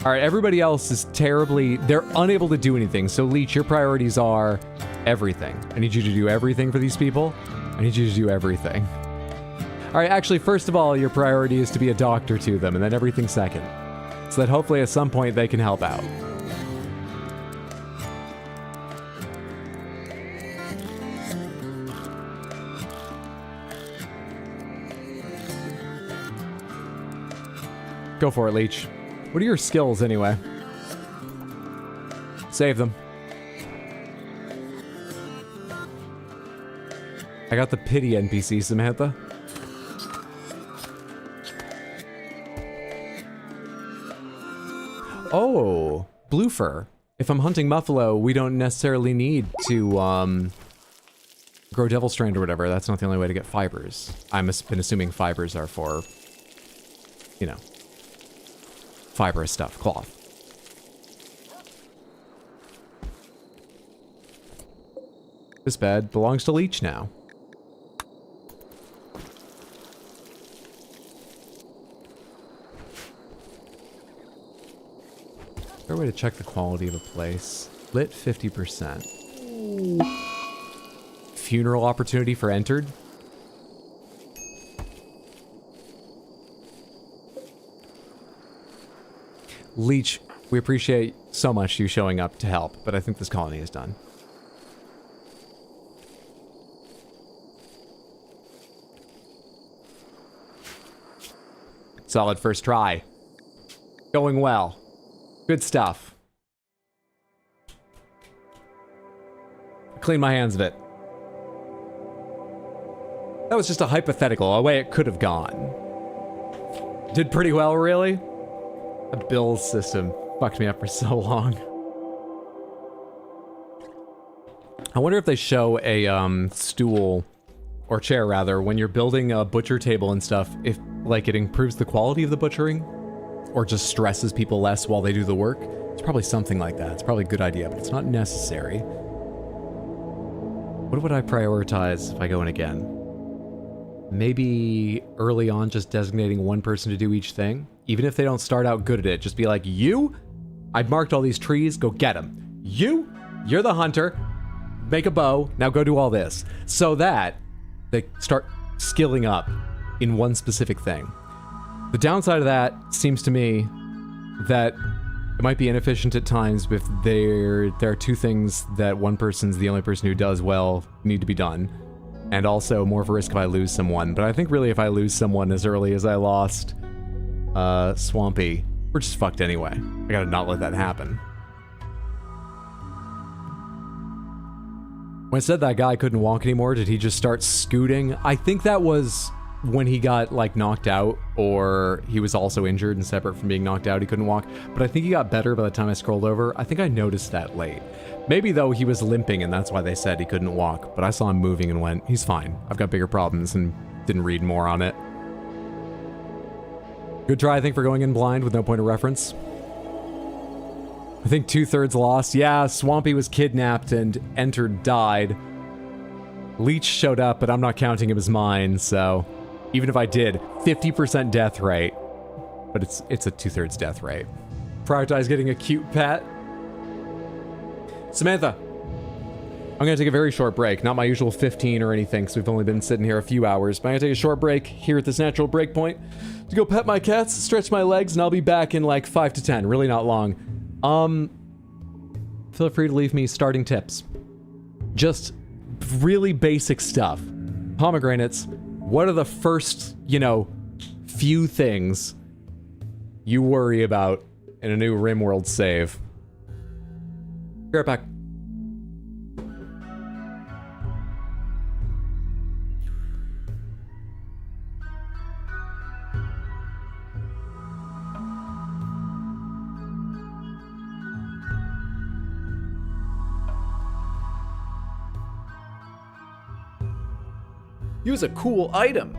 All right, everybody else is terribly, they're unable to do anything. So Leech, your priorities are everything. I need you to do everything for these people. I need you to do everything. All right, actually, first of all, your priority is to be a doctor to them, and then everything second. So that hopefully at some point they can help out. Go for it, Leech. What are your skills, anyway? Save them. I got the pity NPC, Samantha. Oh, blue fur. If I'm hunting buffalo, we don't necessarily need to grow devil strand or whatever. That's not the only way to get fibers. I've been assuming fibers are for, you know, fibrous stuff, cloth. This bed belongs to Leech now. Is there a way to check the quality of a place? Lit 50%. Funeral opportunity for entered? Leech, we appreciate so much you showing up to help, but I think this colony is done. Solid first try. Going well. Good stuff. Clean my hands of it. That was just a hypothetical, a way it could have gone. Did pretty well, really? The bills system fucked me up for so long. I wonder if they show a stool, or chair rather, when you're building a butcher table and stuff, if like it improves the quality of the butchering, or just stresses people less while they do the work. It's probably something like that. It's probably a good idea, but it's not necessary. What would I prioritize if I go in again? Maybe early on just designating one person to do each thing. Even if they don't start out good at it, just be like, I've marked all these trees, go get them. You're the hunter, make a bow, now go do all this. So that they start skilling up in one specific thing. The downside of that seems to me that it might be inefficient at times if there are two things that one person's the only person who does well need to be done. And also more of a risk if I lose someone. But I think really if I lose someone as early as I lost Swampy, we're just fucked anyway. I gotta not let that happen. When I said that guy couldn't walk anymore, did he just start scooting? I think that was when he got, like, knocked out, or he was also injured and separate from being knocked out, he couldn't walk. But I think he got better by the time I scrolled over. I think I noticed that late. Maybe, though, he was limping and that's why they said he couldn't walk. But I saw him moving and went, he's fine. I've got bigger problems, and didn't read more on it. Good try, I think, for going in blind with no point of reference. I think 2/3 lost. Yeah, Swampy was kidnapped and entered died. Leech showed up, but I'm not counting him as mine, so... Even if I did, 50% death rate. But it's a 2/3 death rate. Prioritize getting a cute pet. Samantha. I'm gonna take a very short break. Not my usual 15 or anything, because we've only been sitting here a few hours. But I'm gonna take a short break here at this natural break point to go pet my cats, stretch my legs, and I'll be back in like 5 to 10. Really not long. Feel free to leave me starting tips. Just really basic stuff. Pomegranates. What are the first, few things you worry about in a new Rimworld save? Be right back. Use a cool item.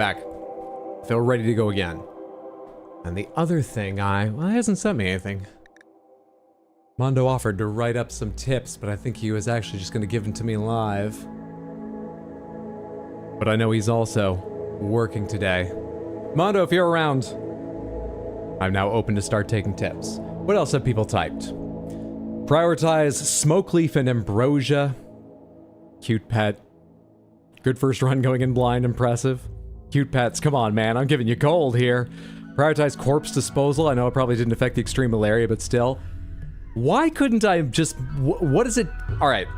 back. Feel ready to go again. And the other thing well, he hasn't sent me anything. Mondo offered to write up some tips, but I think he was actually just going to give them to me live. But I know he's also working today. Mondo, if you're around, I'm now open to start taking tips. What else have people typed? Prioritize Smoke Leaf and Ambrosia. Cute pet. Good first run going in blind, impressive. Cute pets, come on man, I'm giving you gold here. Prioritize Corpse Disposal. I know it probably didn't affect the extreme malaria, but still. Why couldn't I just... what is it? Alright.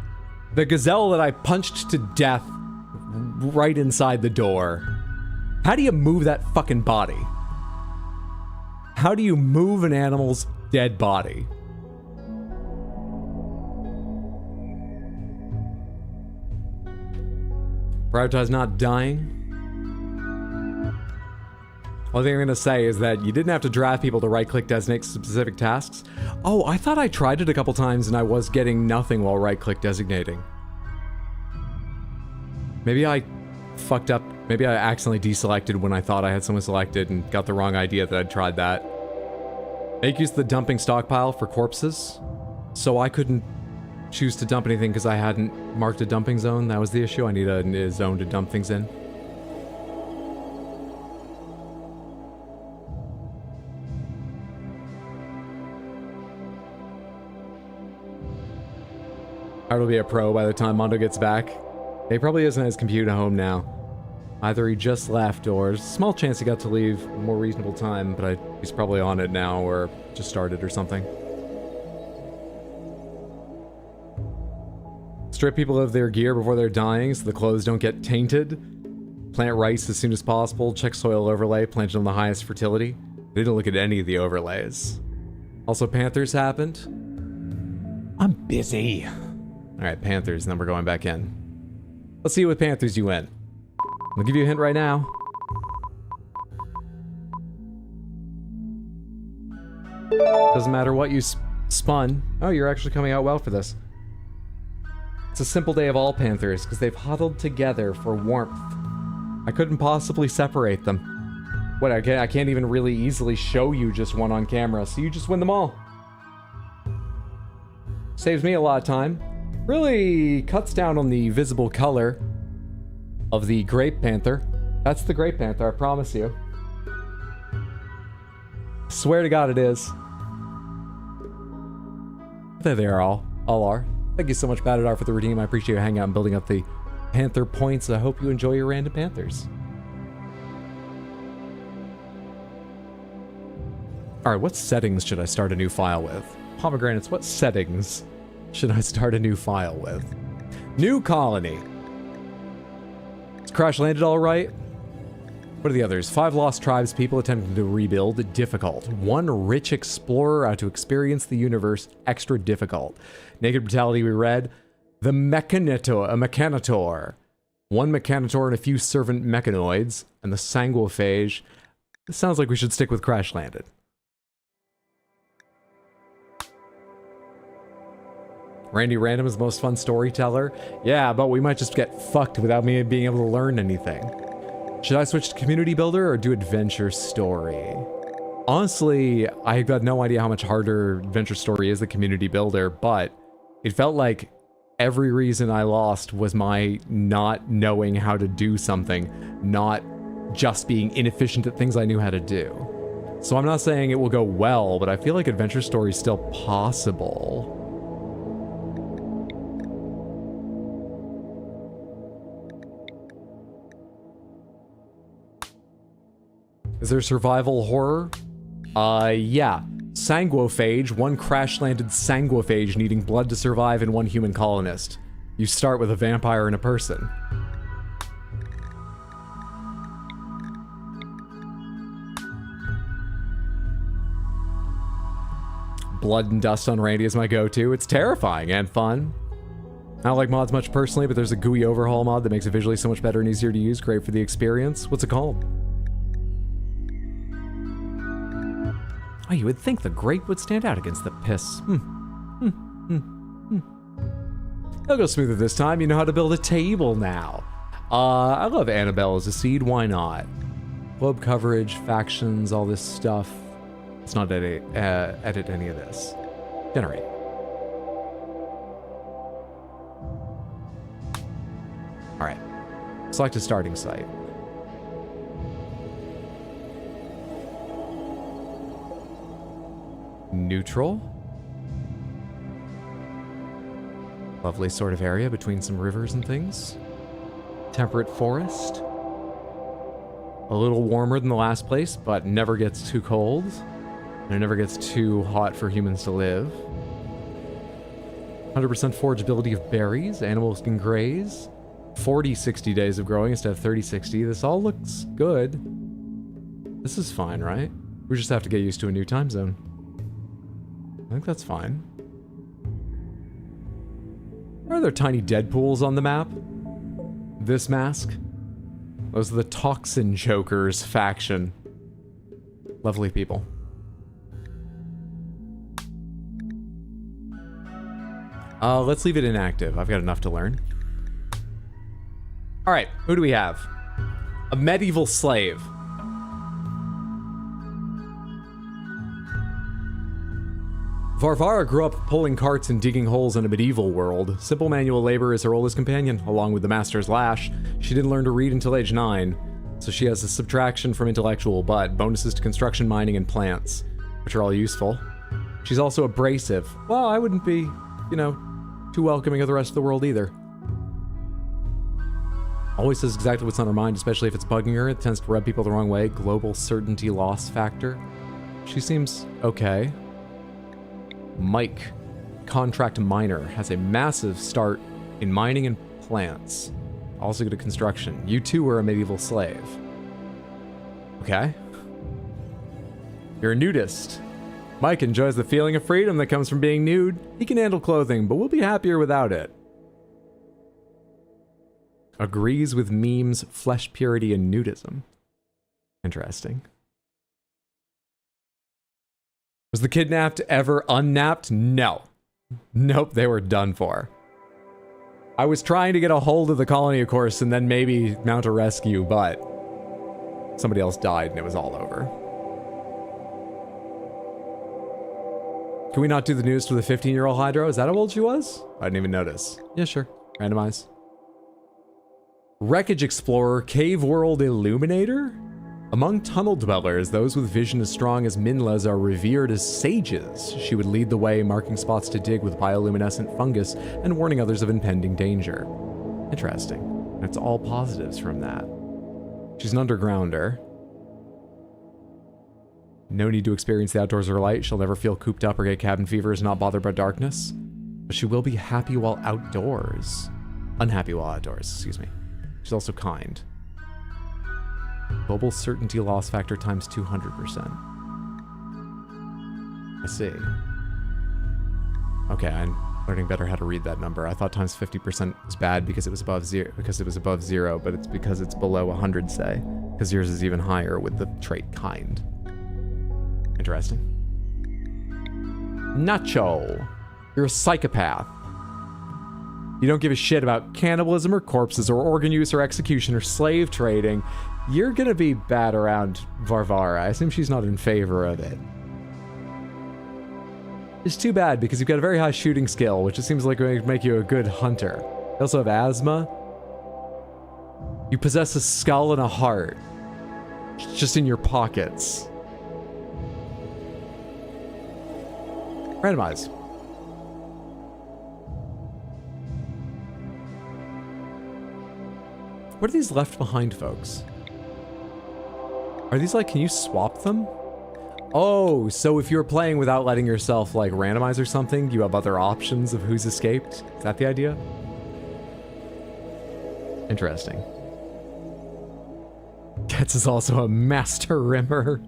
The gazelle that I punched to death right inside the door. How do you move that fucking body? How do you move an animal's dead body? Prioritize not dying. One thing I'm gonna say is that you didn't have to draft people to right-click designate specific tasks. Oh, I thought I tried it a couple times and I was getting nothing while right-click designating. Maybe I fucked up. Maybe I accidentally deselected when I thought I had someone selected and got the wrong idea that I'd tried that. Make use of the dumping stockpile for corpses. So I couldn't choose to dump anything because I hadn't marked a dumping zone. That was the issue. I need a zone to dump things in. Will be a pro by the time Mondo gets back. He probably isn't at his computer home now. Either he just left or there's a small chance he got to leave a more reasonable time, but he's probably on it now or just started or something. Strip people of their gear before they're dying so the clothes don't get tainted. Plant rice as soon as possible. Check soil overlay. Planted on the highest fertility. They didn't look at any of the overlays. Also, Panthers happened. I'm busy. Alright, Panthers, and then we're going back in. Let's see what Panthers you win. I'll give you a hint right now. Doesn't matter what you spun. Oh, you're actually coming out well for this. It's a simple day of all Panthers, because they've huddled together for warmth. I couldn't possibly separate them. What, I can't even really easily show you just one on camera, so you just win them all. Saves me a lot of time. Really cuts down on the visible color of the Grape Panther. That's the Grape Panther, I promise you. Swear to God it is. There they are all are. Thank you so much, Batadar, for the redeem. I appreciate you hanging out and building up the Panther points. I hope you enjoy your random Panthers. Alright, what settings should I start a new file with? Pomegranates, what settings should I start a new file with? New colony. Is Crash landed all right? What are the others? 5 lost tribes, people attempting to rebuild, difficult. 1 rich explorer out to experience the universe, extra difficult. Naked brutality we read. The Mechanitor, a Mechanitor. 1 Mechanitor and a few servant mechanoids. And the Sanguophage. This sounds like we should stick with Crash landed. Randy Random is the most fun storyteller. Yeah, but we might just get fucked without me being able to learn anything. Should I switch to community builder or do adventure story? Honestly, I've got no idea how much harder adventure story is than community builder, but it felt like every reason I lost was my not knowing how to do something, not just being inefficient at things I knew how to do. So I'm not saying it will go well, but I feel like adventure story is still possible. Is there survival horror? Yeah. Sanguophage, 1 crash-landed sanguophage needing blood to survive and 1 human colonist. You start with a vampire and a person. Blood and Dust on Randy is my go-to. It's terrifying and fun. I don't like mods much personally, but there's a GUI overhaul mod that makes it visually so much better and easier to use. Great for the experience. What's it called? Oh, you would think the grape would stand out against the piss. It'll go smoother this time. You know how to build a table now. I love Annabelle as a seed. Why not? Globe coverage, factions, all this stuff. Let's not edit any of this. Generate. All right. Select a starting site. Neutral. Lovely sort of area between some rivers and things. Temperate forest. A little warmer than the last place, but never gets too cold. And it never gets too hot for humans to live. 100% forageability of berries. Animals can graze. 40-60 days of growing instead of 30-60. This all looks good. This is fine, right? We just have to get used to a new time zone. I think that's fine. Are there tiny Deadpools on the map? This mask? Those are the Toxin Chokers faction. Lovely people. Let's leave it inactive. I've got enough to learn. Alright, who do we have? A medieval slave. Varvara grew up pulling carts and digging holes in a medieval world. Simple manual labor is her oldest companion, along with the master's lash. She didn't learn to read until age 9, so she has a subtraction from intellectual, but bonuses to construction, mining, and plants, which are all useful. She's also abrasive. Well, I wouldn't be, you know, too welcoming of the rest of the world either. Always says exactly what's on her mind, especially if it's bugging her. It tends to rub people the wrong way. Global certainty loss factor. She seems okay. Mike, contract miner, has a massive start in mining and plants. Also good at construction. You too were a medieval slave. Okay. You're a nudist. Mike enjoys the feeling of freedom that comes from being nude. He can handle clothing, but will be happier without it. Agrees with memes, flesh purity, and nudism. Interesting. Was the kidnapped ever unnapped? No. Nope, they were done for. I was trying to get a hold of the colony, of course, and then maybe mount a rescue, but somebody else died and it was all over. Can we not do the news for the 15-year-old Hydro? Is that how old she was? I didn't even notice. Yeah, sure. Randomize. Wreckage Explorer, Cave World Illuminator? Among tunnel dwellers, those with vision as strong as Minla's are revered as sages. She would lead the way, marking spots to dig with bioluminescent fungus and warning others of impending danger. Interesting. And it's all positives from that. She's an undergrounder. No need to experience the outdoors or light. She'll never feel cooped up or get cabin fever, is not bothered by darkness. But she will be happy while outdoors. Unhappy while outdoors, excuse me. She's also kind. Global certainty loss factor times 200%. I see. Okay, I'm learning better how to read that number. I thought times 50% was bad because it was above zero, but it's because it's below 100, say. Because yours is even higher with the trait kind. Interesting. Nacho. You're a psychopath. You don't give a shit about cannibalism or corpses or organ use or execution or slave trading. You're gonna be bad around Varvara. I assume she's not in favor of it. It's too bad because you've got a very high shooting skill, which it seems like would make you a good hunter. You also have asthma. You possess a skull and a heart. It's just in your pockets. Randomize. What are these left behind folks? Are these like, can you swap them? Oh, so if you're playing without letting yourself like randomize or something, you have other options of who's escaped? Is that the idea? Interesting. Getz is also a master rimmer.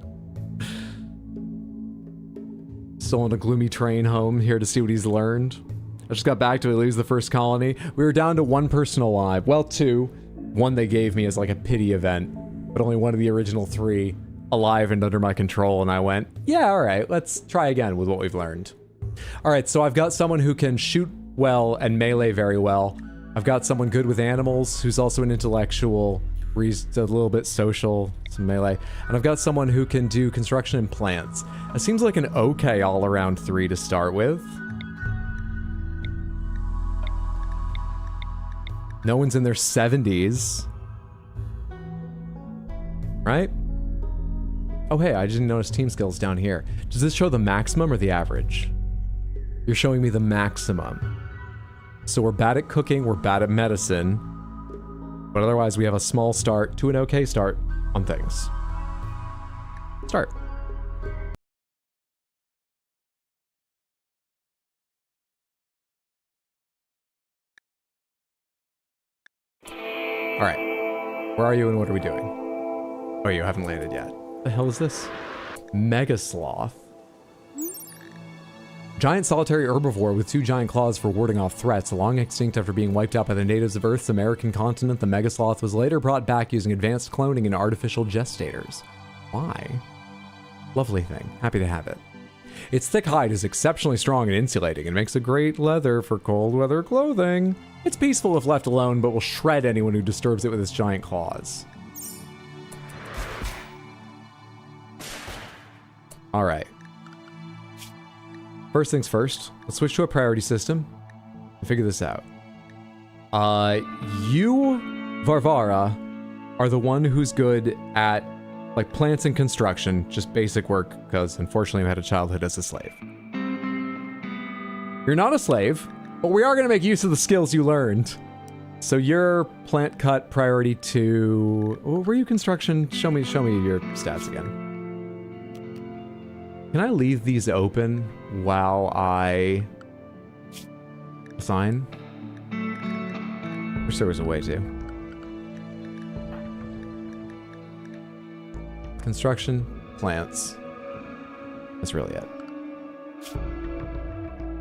Still on a gloomy train home, here to see what he's learned. I just got back to lose the first colony. We were down to one person alive. Well, two. One they gave me as like a pity event, but only one of the original 3 alive and under my control, and I went, yeah, all right, let's try again with what we've learned. All right, so I've got someone who can shoot well and melee very well. I've got someone good with animals who's also an intellectual, a little bit social, some melee. And I've got someone who can do construction and plants. It seems like an okay all-around 3 to start with. No one's in their 70s. Right? Oh, hey, I didn't notice team skills down here. Does this show the maximum or the average? You're showing me the maximum. So we're bad at cooking, we're bad at medicine, but otherwise we have a small start to an okay start on things. Start. All right, where are you and what are we doing? Oh, you haven't landed yet. The hell is this? Mega sloth. Giant solitary herbivore with 2 giant claws for warding off threats. Long extinct after being wiped out by the natives of Earth's American continent, the megasloth was later brought back using advanced cloning and artificial gestators. Why? Lovely thing. Happy to have it. Its thick hide is exceptionally strong and insulating and makes a great leather for cold weather clothing. It's peaceful if left alone, but will shred anyone who disturbs it with its giant claws. All right. First things first, let's switch to a priority system and figure this out. You, Varvara, are the one who's good at, like, plants and construction, just basic work, because unfortunately I had a childhood as a slave. You're not a slave, but we are going to make use of the skills you learned. So you're plant cut priority 2. Oh, were you construction? Show me your stats again. Can I leave these open while I assign? Wish there was a way to. Construction, plants. That's really it.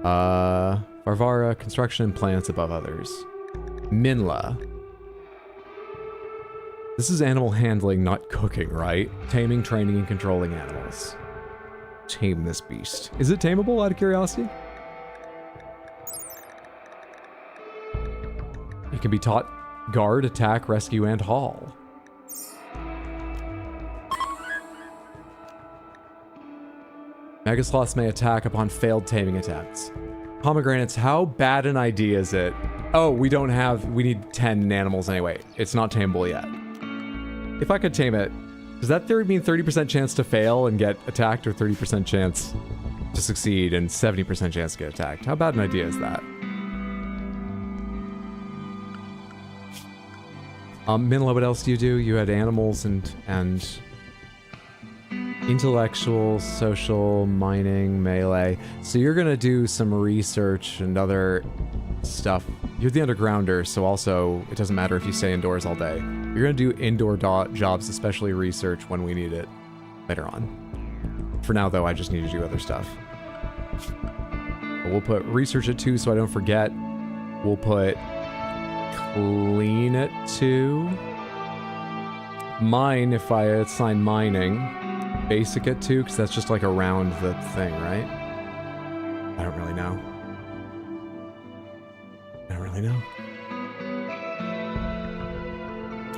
Varvara, construction and plants above others. Minla. This is animal handling, not cooking, right? Taming, training, and controlling animals. Tame this beast. Is it tameable, out of curiosity? It can be taught guard, attack, rescue, and haul. Megasloths may attack upon failed taming attempts. Pomegranates, how bad an idea is it? Oh, we need 10 animals anyway. It's not tameable yet. If I could tame it, does that mean 30% chance to fail and get attacked, or 30% chance to succeed and 70% chance to get attacked? How bad an idea is that? Minla, what else do? You had animals and intellectual, social, mining, melee. So you're gonna do some research and other stuff. You're the undergrounder, so also it doesn't matter if you stay indoors all day. You're gonna do indoor jobs, especially research when we need it later on. For now, though, I just need to do other stuff. But we'll put research at 2 so I don't forget. We'll put clean at 2. Mine, if I assign mining. Basic at 2, because that's just like around the thing, right? I don't really know.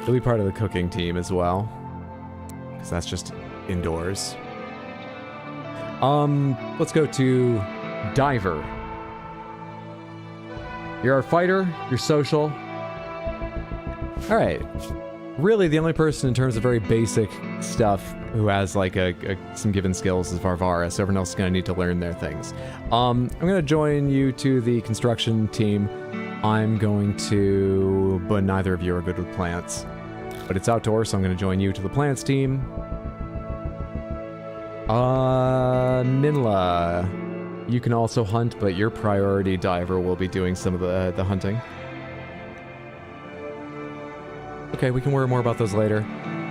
He'll be part of the cooking team as well, because that's just indoors. Let's go to Diver. You're our fighter, you're social. All right. Really, the only person in terms of very basic stuff who has like some given skills is Varvara, so everyone else is going to need to learn their things. I'm going to join you to the construction team. I'm going to, but neither of you are good with plants. But it's outdoors, so I'm going to join you to the plants team. Minla, you can also hunt, but your priority Diver will be doing some of the hunting. Okay, we can worry more about those later.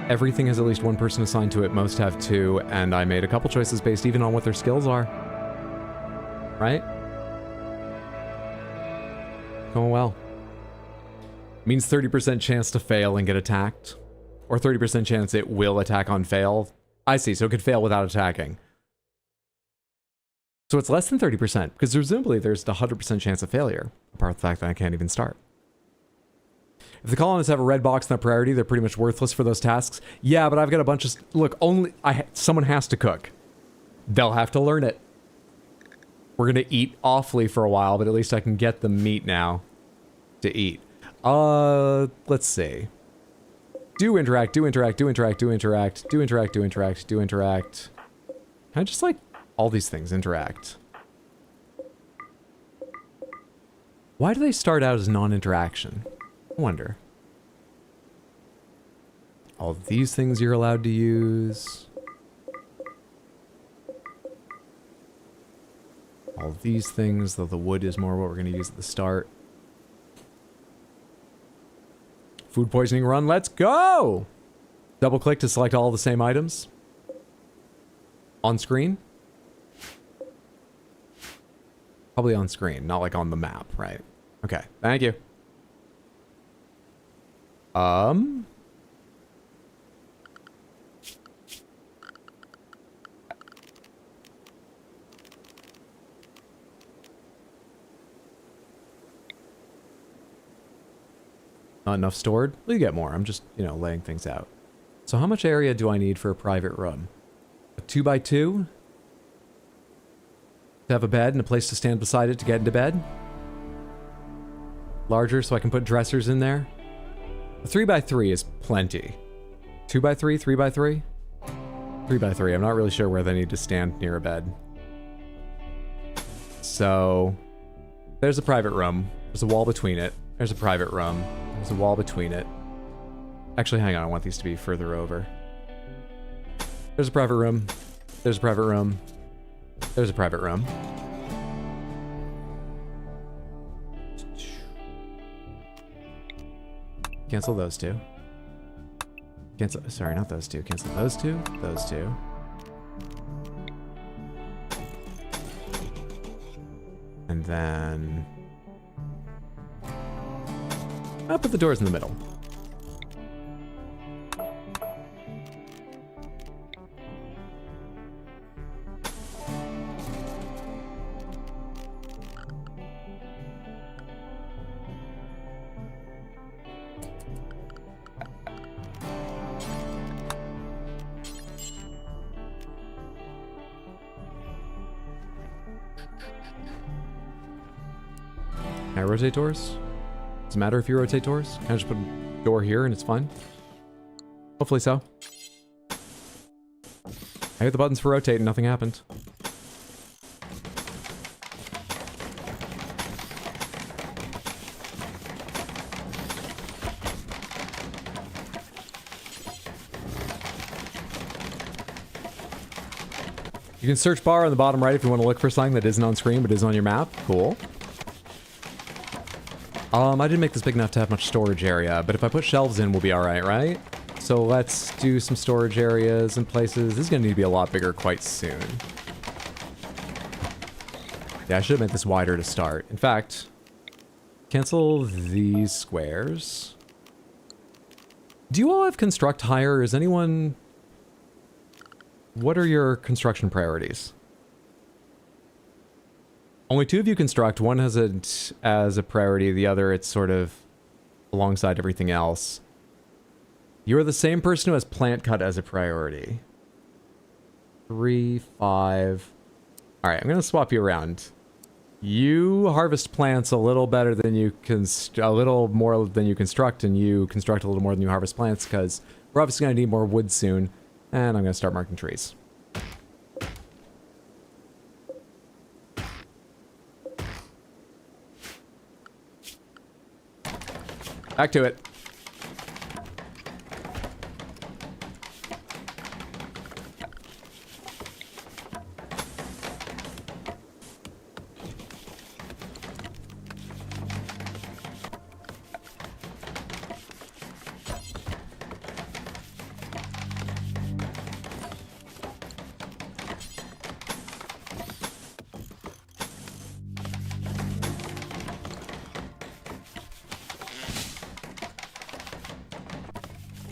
Everything has at least one person assigned to it, most have 2, and I made a couple choices based even on what their skills are. Right? Going well. Means 30% chance to fail and get attacked. Or 30% chance it will attack on fail. I see, so it could fail without attacking. So it's less than 30%, because presumably there's the 100% chance of failure, apart from the fact that I can't even start. If the colonists have a red box in their priority, they're pretty much worthless for those tasks. Yeah, but I've got a bunch of... Look, someone has to cook. They'll have to learn it. We're going to eat awfully for a while, but at least I can get the meat now to eat. Let's see. Do interact, do interact, do interact, do interact, do interact, do interact, do interact. Can I just, like, all these things interact? Why do they start out as non-interaction? I wonder. All these things you're allowed to use. All these things, though the wood is more what we're going to use at the start. Food poisoning run, let's go! Double click to select all the same items. On screen? Probably on screen, not like on the map, right? Okay, thank you. Not enough stored? We'll get more. I'm just, you know, laying things out. So how much area do I need for a private room? A 2x2? To have a bed and a place to stand beside it to get into bed? Larger so I can put dressers in there? A 3x3 is plenty. 2x3? 3x3? 3x3. I'm not really sure where they need to stand near a bed. So, there's a private room. There's a wall between it. There's a private room. There's a wall between it. Actually, hang on. I want these to be further over. There's a private room. There's a private room. There's a private room. Cancel those two. Cancel, sorry, not those two. Cancel those two. Those two. And then... I'll put the doors in the middle. Can I rotate doors? Does it matter if you rotate doors? Can I just put a door here and it's fine? Hopefully so. I hit the buttons for rotate and nothing happened. You can search bar on the bottom right if you want to look for something that isn't on screen but is on your map. Cool. I didn't make this big enough to have much storage area, but if I put shelves in, we'll be alright, right? So let's do some storage areas and places. This is going to need to be a lot bigger quite soon. Yeah, I should have made this wider to start. In fact, cancel these squares. Do you all have construct higher? Is anyone... What are your construction priorities? Only two of you construct. One has it as a priority. The other, it's sort of alongside everything else. You're the same person who has plant cut as a priority. 3, 5. All right, I'm going to swap you around. You harvest plants a little better than you a little more than you construct, and you construct a little more than you harvest plants, because we're obviously going to need more wood soon. And I'm going to start marking trees. Back to it.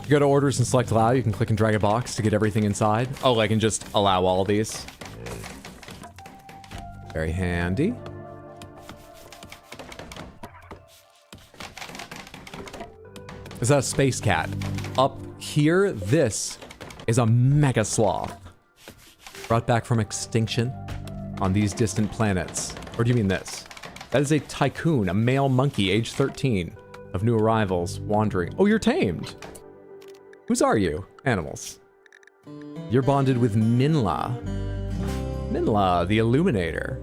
You go to orders and select allow, you can click and drag a box to get everything inside. Oh, I can just allow all these. Very handy. Is that a space cat? Up here, this is a mega sloth. Brought back from extinction on these distant planets. Or do you mean this? That is a tycoon, a male monkey, age 13, of new arrivals, wandering. Oh, you're tamed. Whose are you? Animals. You're bonded with Minla. Minla, the Illuminator.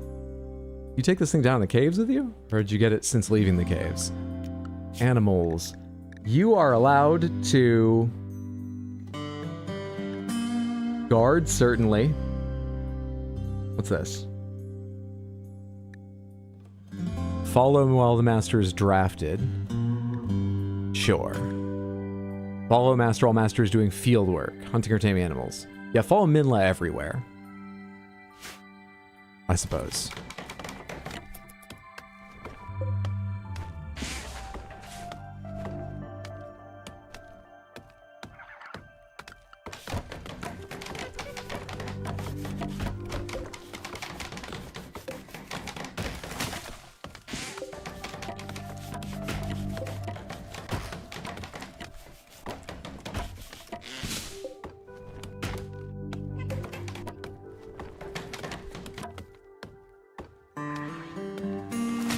You take this thing down in the caves with you? Or did you get it since leaving the caves? Animals. You are allowed to guard, certainly. What's this? Follow him while the master is drafted. Sure. Follow master while master is doing field work, hunting or taming animals. Yeah, follow Minla everywhere. I suppose.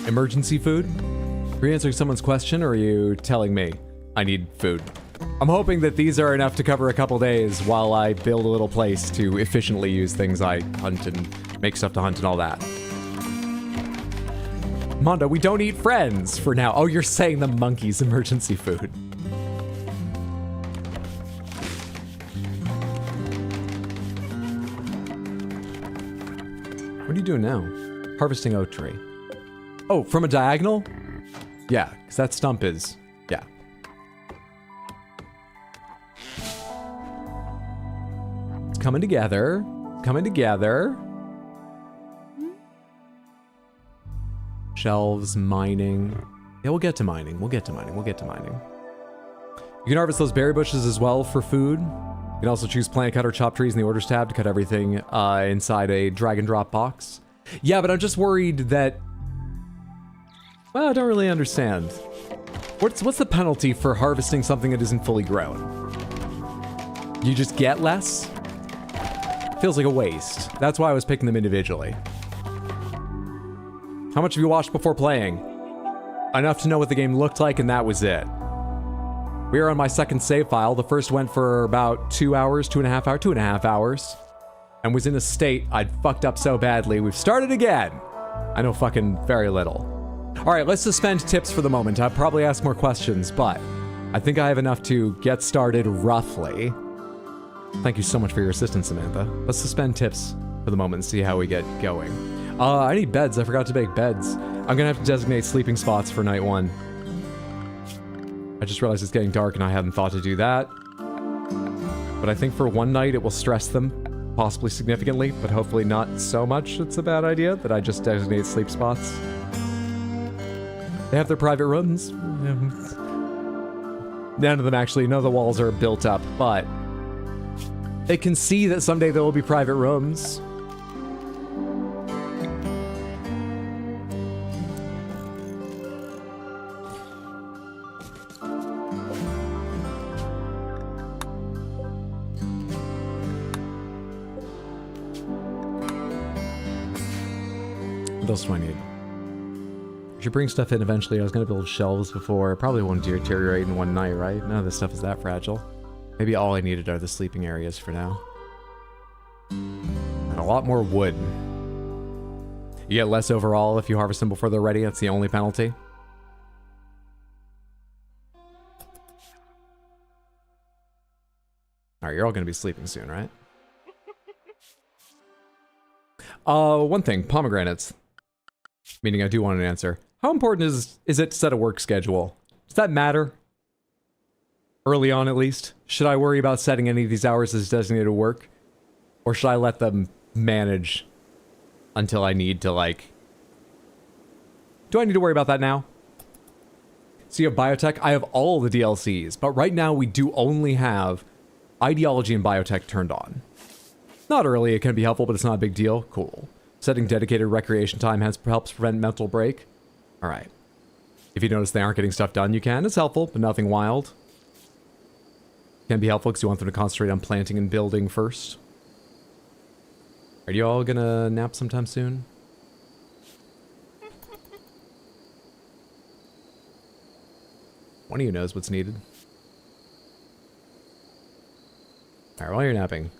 Emergency food? Are you answering someone's question, or are you telling me I need food? I'm hoping that these are enough to cover a couple days while I build a little place to efficiently use things I hunt and make stuff to hunt and all that. Mondo, we don't eat friends for now. Oh, you're saying the monkey's emergency food. What are you doing now? Harvesting oak tree. Oh, from a diagonal? Yeah, because that stump is... yeah. It's coming together. Coming together. Shelves, mining. Yeah, we'll get to mining. We'll get to mining. We'll get to mining. You can harvest those berry bushes as well for food. You can also choose plant, cut, or chop trees in the orders tab to cut everything inside a drag and drop box. Yeah, but I'm just worried that... well, I don't really understand. What's the penalty for harvesting something that isn't fully grown? You just get less? Feels like a waste. That's why I was picking them individually. How much have you watched before playing? Enough to know what the game looked like, and that was it. We are on my second save file. The first went for about 2 hours, 2.5 hours, and was in a state I'd fucked up so badly. We've started again. I know fucking very little. All right, let's suspend tips for the moment. I'll probably ask more questions, but I think I have enough to get started roughly. Thank you so much for your assistance, Samantha. Let's suspend tips for the moment and see how we get going. I need beds. I forgot to make beds. I'm gonna have to designate sleeping spots for night 1. I just realized it's getting dark and I hadn't thought to do that. But I think for one night it will stress them, possibly significantly, but hopefully not so much it's a bad idea that I just designate sleep spots. They have their private rooms. None of them actually, none of the walls are built up, but they can see that someday there will be private rooms. What else do I need? Should bring stuff in eventually. I was going to build shelves before. It probably won't deteriorate in one night, right? None of this stuff is that fragile. Maybe all I needed are the sleeping areas for now. And a lot more wood. You get less overall if you harvest them before they're ready. That's the only penalty. Alright, you're all going to be sleeping soon, right? One thing. Pomegranates. Meaning I do want an answer. How important is it to set a work schedule? Does that matter? Early on, at least? Should I worry about setting any of these hours as designated work? Or should I let them manage until I need to, like... do I need to worry about that now? So you have biotech? I have all the DLCs, but right now we do only have ideology and biotech turned on. Not early, it can be helpful, but it's not a big deal. Cool. Setting dedicated recreation time helps prevent mental break. Alright. If you notice they aren't getting stuff done, you can. It's helpful, but nothing wild. Can be helpful because you want them to concentrate on planting and building first. Are you all gonna nap sometime soon? One of you knows what's needed. Alright, while you're napping,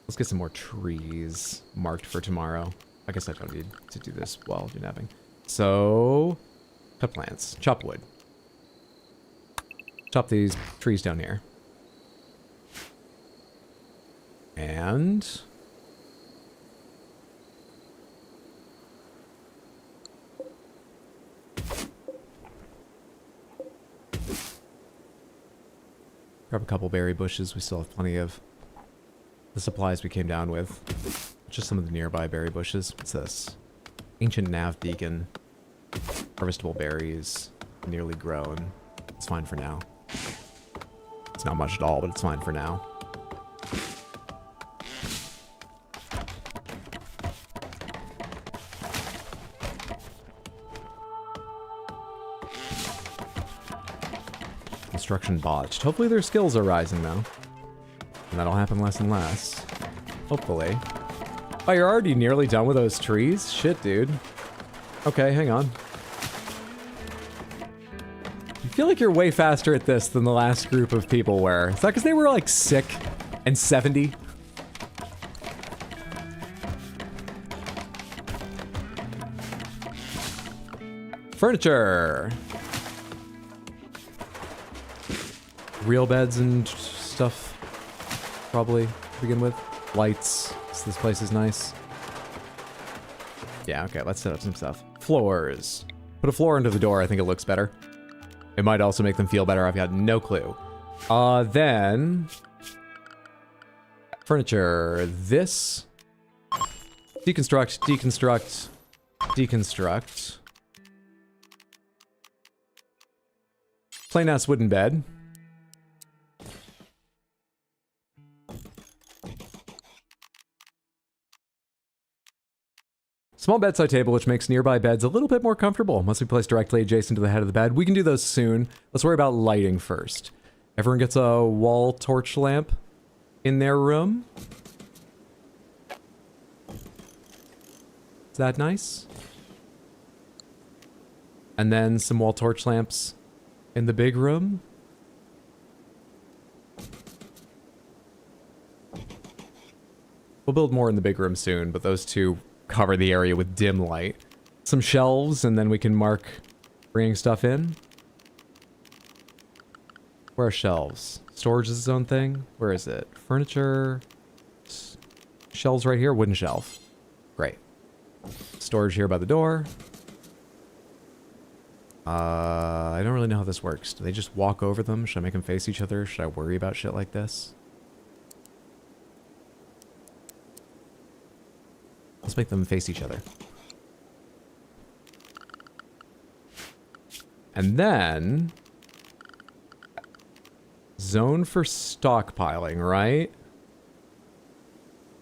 let's get some more trees marked for tomorrow. I guess I don't need to do this while you're napping. So, cut plants, chop wood. Chop these trees down here. And grab a couple berry bushes. We still have plenty of the supplies we came down with. Just some of the nearby berry bushes. What's this? Ancient nav beacon. Harvestable berries. Nearly grown. It's fine for now. It's not much at all, but it's fine for now. Construction botched. Hopefully their skills are rising though. And that'll happen less and less. Hopefully. Oh, you're already nearly done with those trees? Shit, dude. Okay, hang on. I feel like you're way faster at this than the last group of people were. Is that because they were like sick and 70? Furniture! Real beds and stuff, probably, to begin with. Lights, so this place is nice. Yeah, okay, let's set up some stuff. Floors. Put a floor under the door, I think it looks better. It might also make them feel better, I've got no clue. Then... furniture. This... deconstruct, deconstruct, deconstruct. Plain-ass wooden bed. Small bedside table, which makes nearby beds a little bit more comfortable. Must be placed directly adjacent to the head of the bed. We can do those soon. Let's worry about lighting first. Everyone gets a wall torch lamp in their room. Is that nice? And then some wall torch lamps in the big room. We'll build more in the big room soon, but those two cover the area with dim light. Some shelves, and then we can mark bringing stuff in. Where are shelves? Storage is its own thing. Where is it? Furniture. Shelves right here. Wooden shelf. Great. Storage here by the door. I don't really know how this works. Do they just walk over them? Should I make them face each other? Should I worry about shit like this? Let's make them face each other. And then... zone for stockpiling, right?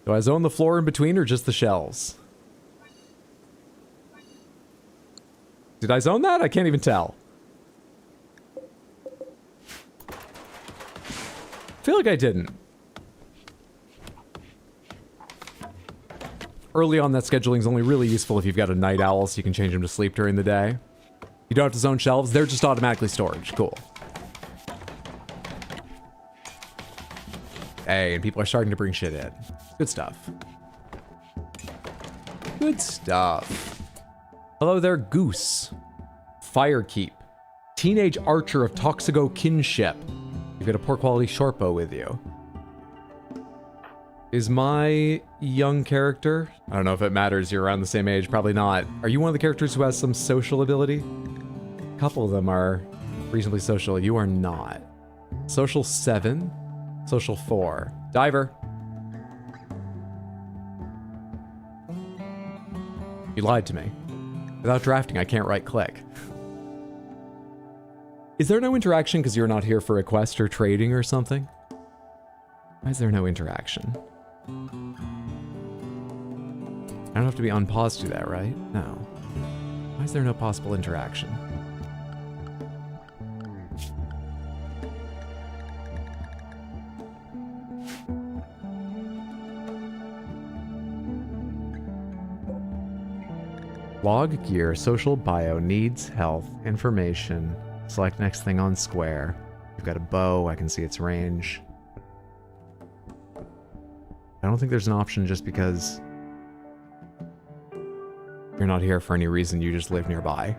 Do I zone the floor in between or just the shelves? Did I zone that? I can't even tell. I feel like I didn't. Early on, that scheduling is only really useful if you've got a night owl, so you can change them to sleep during the day. You don't have to zone shelves. They're just automatically storage. Cool. Hey, and people are starting to bring shit in. Good stuff. Good stuff. Hello there, Goose. Firekeep. Teenage archer of Toxigo kinship. You've got a poor quality short bow with you. Is my young character... I don't know if it matters, you're around the same age, probably not. Are you one of the characters who has some social ability? A couple of them are reasonably social. You are not. Social 7. Social 4. Diver. You lied to me. Without drafting, I can't right-click. Is there no interaction because you're not here for a quest or trading or something? Why is there no interaction? I don't have to be on pause to do that, right? No. Why is there no possible interaction? Log gear, social bio, needs, health, information. Select next thing on square. You've got a bow, I can see its range. I don't think there's an option just because you're not here for any reason, you just live nearby.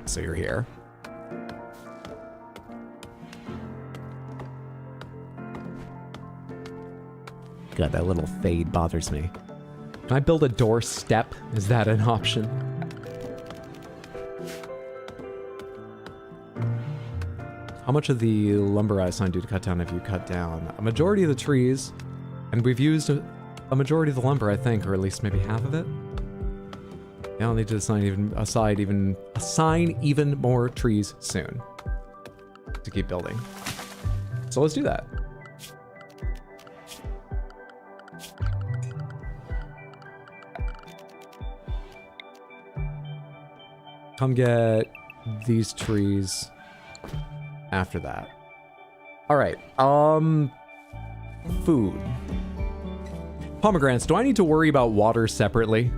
So you're here. God, that little fade bothers me. Can I build a doorstep? Is that an option? How much of the lumber I assigned you to cut down have you cut down? A majority of the trees, and we've used a majority of the lumber, I think, or at least maybe half of it. Yeah, I'll need to assign even more trees soon to keep building. So let's do that. Come get these trees after that. All right. Food. Pomegranates. Do I need to worry about water separately?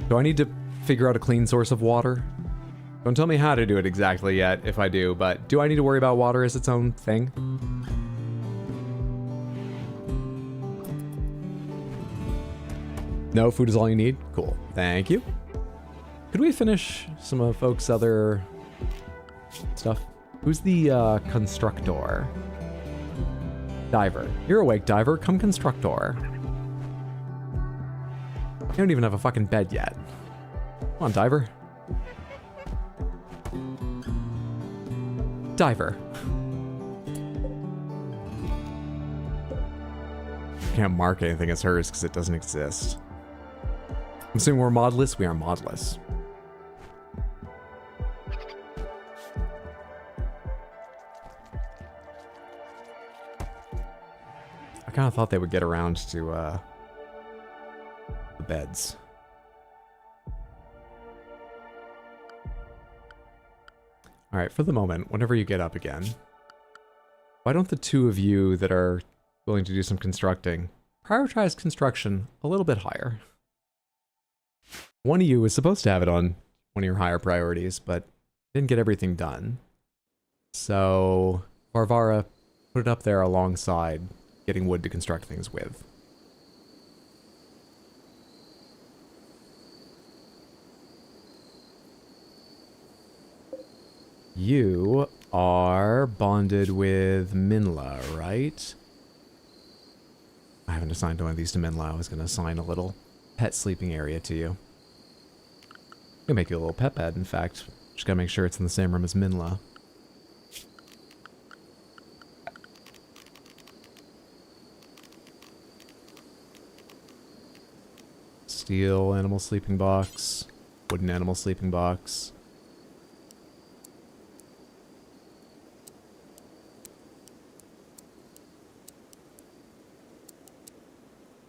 Do I need to figure out a clean source of water? Don't tell me how to do it exactly yet, if I do, but do I need to worry about water as its own thing? No, food is all you need? Cool. Thank you. Could we finish some of folks' other stuff? Who's the constructor? Diver. You're awake, Diver. Come constructor. You don't even have a fucking bed yet. Come on, Diver. Diver. Can't mark anything as hers because it doesn't exist. I'm assuming we're modless. We are modless. I kind of thought they would get around to the beds. All right, for the moment, whenever you get up again, why don't the two of you that are willing to do some constructing prioritize construction a little bit higher? One of you was supposed to have it on one of your higher priorities, but didn't get everything done. So, Varvara, put it up there alongside getting wood to construct things with. You are bonded with Minla, right? I haven't assigned one of these to Minla. I was going to assign a little pet sleeping area to you. I'm going to make you a little pet bed, in fact. Just got to make sure it's in the same room as Minla. Steel animal sleeping box. Wooden animal sleeping box.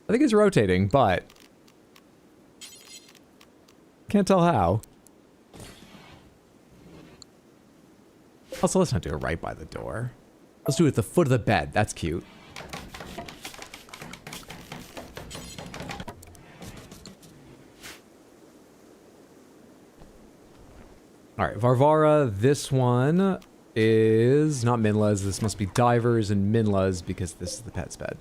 I think it's rotating, but can't tell how. Also, let's not do it right by the door. Let's do it at the foot of the bed. That's cute. All right, Varvara, this one is not Minla's. This must be Diver's and Minla's because this is the pet's bed.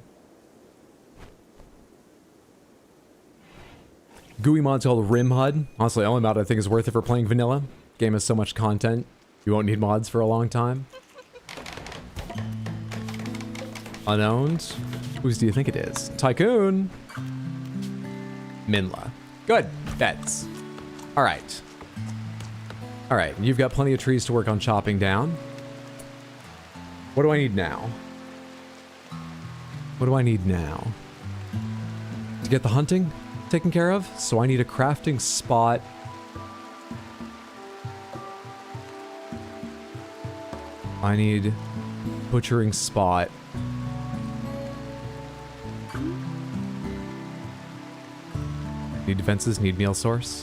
GUI mod's called Rimworld. Honestly, the only mod I think is worth it for playing vanilla. Game has so much content, you won't need mods for a long time. Unowned. Whose do you think it is? Tycoon. Minla. Good. Beds. All right. All right, you've got plenty of trees to work on chopping down. What do I need now? What do I need now? To get the hunting taken care of? So I need a crafting spot. I need butchering spot. Need defenses, need meal source.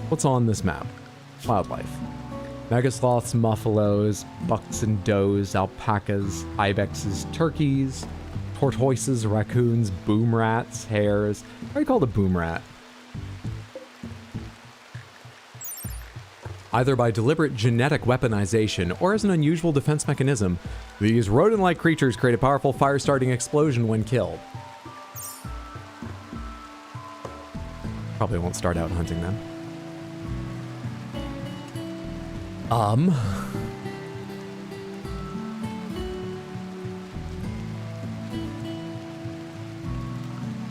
What's on this map? Wildlife. Megasloths, muffalos, bucks and does, alpacas, ibexes, turkeys, tortoises, raccoons, boom rats, hares. What are you called a boom rat? Either by deliberate genetic weaponization or as an unusual defense mechanism, these rodent-like creatures create a powerful fire-starting explosion when killed. Probably won't start out hunting them.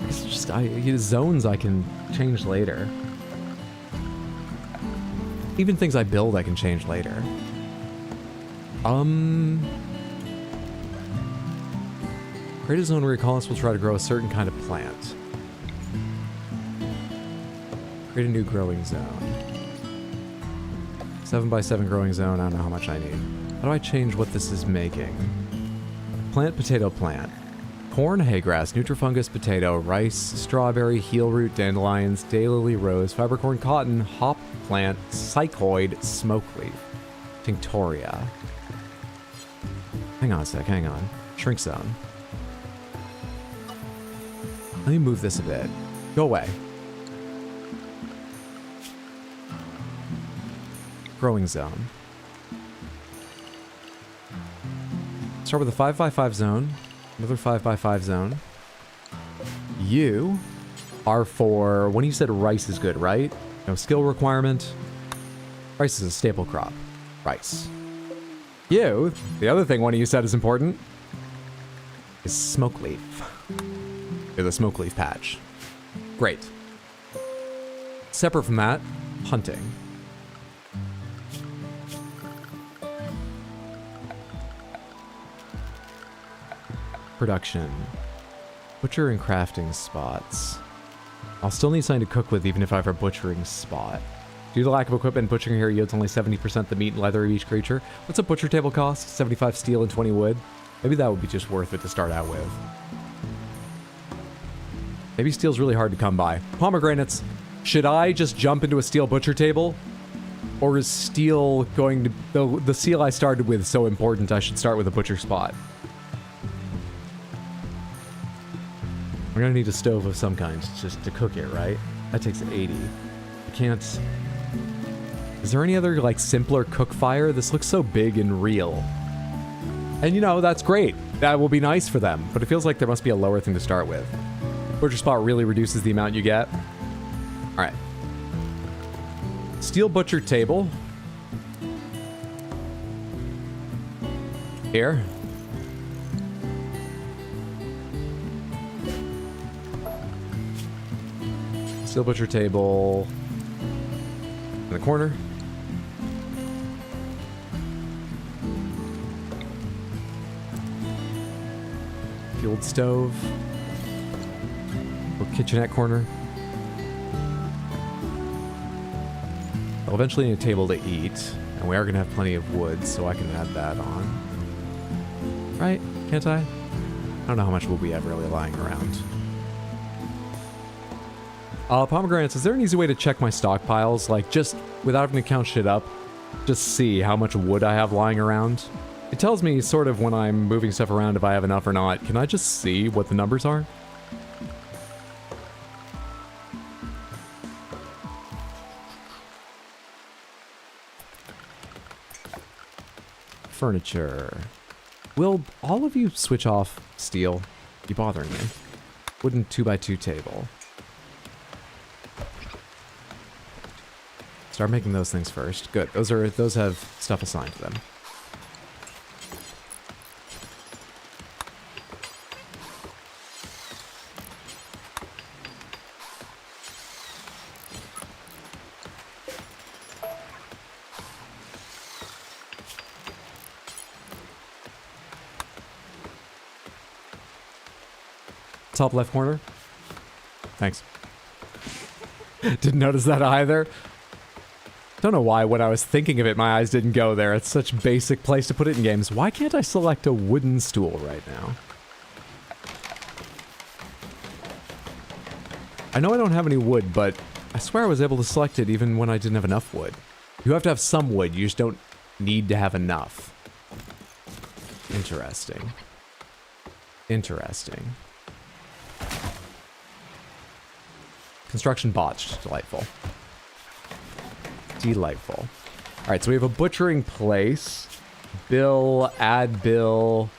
It's just zones I can change later. Even things I build I can change later. Create a zone where your colonists will try to grow a certain kind of plant. Create a new growing zone. 7x7 growing zone, I don't know how much I need. How do I change what this is making? Plant, potato, plant. Corn, haygrass, nutrifungus, potato, rice, strawberry, heelroot, dandelions, daylily, rose, fibercorn, cotton, hop plant, psychoid, smokeleaf, tinctoria. Hang on a sec, hang on. Shrink zone. Let me move this a bit. Go away. Growing zone. Start with a 5x5 zone. Another 5x5 zone. You are for... When you said rice is good, right? No skill requirement. Rice is a staple crop. Rice. You, the other thing one of you said is important, is smokeleaf. You're the smokeleaf patch. Great. Separate from that, hunting. Production. Butcher and crafting spots. I'll still need something to cook with even if I have a butchering spot. Due to lack of equipment, butchering here yields only 70% the meat and leather of each creature. What's a butcher table cost? 75 steel and 20 wood? Maybe that would be just worth it to start out with. Maybe steel's really hard to come by. Pomegranates. Should I just jump into a steel butcher table? Or is steel going to... The steel I started with so important I should start with a butcher spot? We're gonna need a stove of some kind just to cook it, right? That takes 80. I can't... Is there any other, like, simpler cook fire? This looks so big and real. And, you know, that's great. That will be nice for them. But it feels like there must be a lower thing to start with. Butcher spot really reduces the amount you get. Alright. Steel butcher table. Here. Steel butcher table in the corner. Fueled stove. Little kitchenette corner. I'll eventually need a table to eat, and we are going to have plenty of wood, so I can add that on. Right? Can't I? I don't know how much wood we have really lying around. Pomegranates, is there an easy way to check my stockpiles? Like, just, without having to count shit up, just see how much wood I have lying around? It tells me sort of when I'm moving stuff around if I have enough or not. Can I just see what the numbers are? Furniture. Will all of you switch off steel? You bothering me. Wooden 2x2 table. Start making those things first. Good. Those have stuff assigned to them. Top left corner. Thanks. Didn't notice that either. Don't know why when I was thinking of it, my eyes didn't go there. It's such a basic place to put it in games. Why can't I select a wooden stool right now? I know I don't have any wood, but I swear I was able to select it even when I didn't have enough wood. You have to have some wood, you just don't need to have enough. Interesting. Interesting. Construction botched. Delightful. Delightful. All right, so we have a butchering place. Bill, add bill.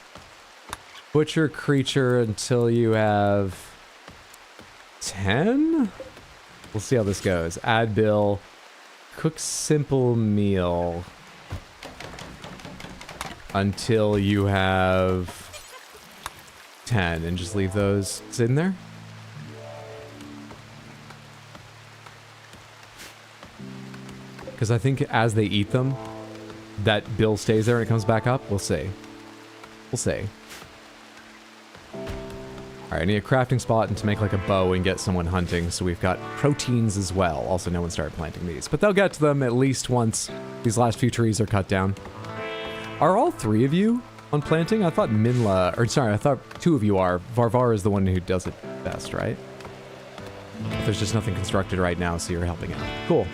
Butcher creature until you have 10? We'll see how this goes. Add bill. Cook simple meal until you have 10 and just leave those in there. Because I think as they eat them, that bill stays there and it comes back up. We'll see. We'll see. Alright, I need a crafting spot and to make like a bow and get someone hunting, so we've got proteins as well. Also, no one started planting these, but they'll get to them at least once these last few trees are cut down. Are all three of you on planting? I thought Minla, or sorry, I thought two of you are. Varvar is the one who does it best, right? But there's just nothing constructed right now, so you're helping out. Cool.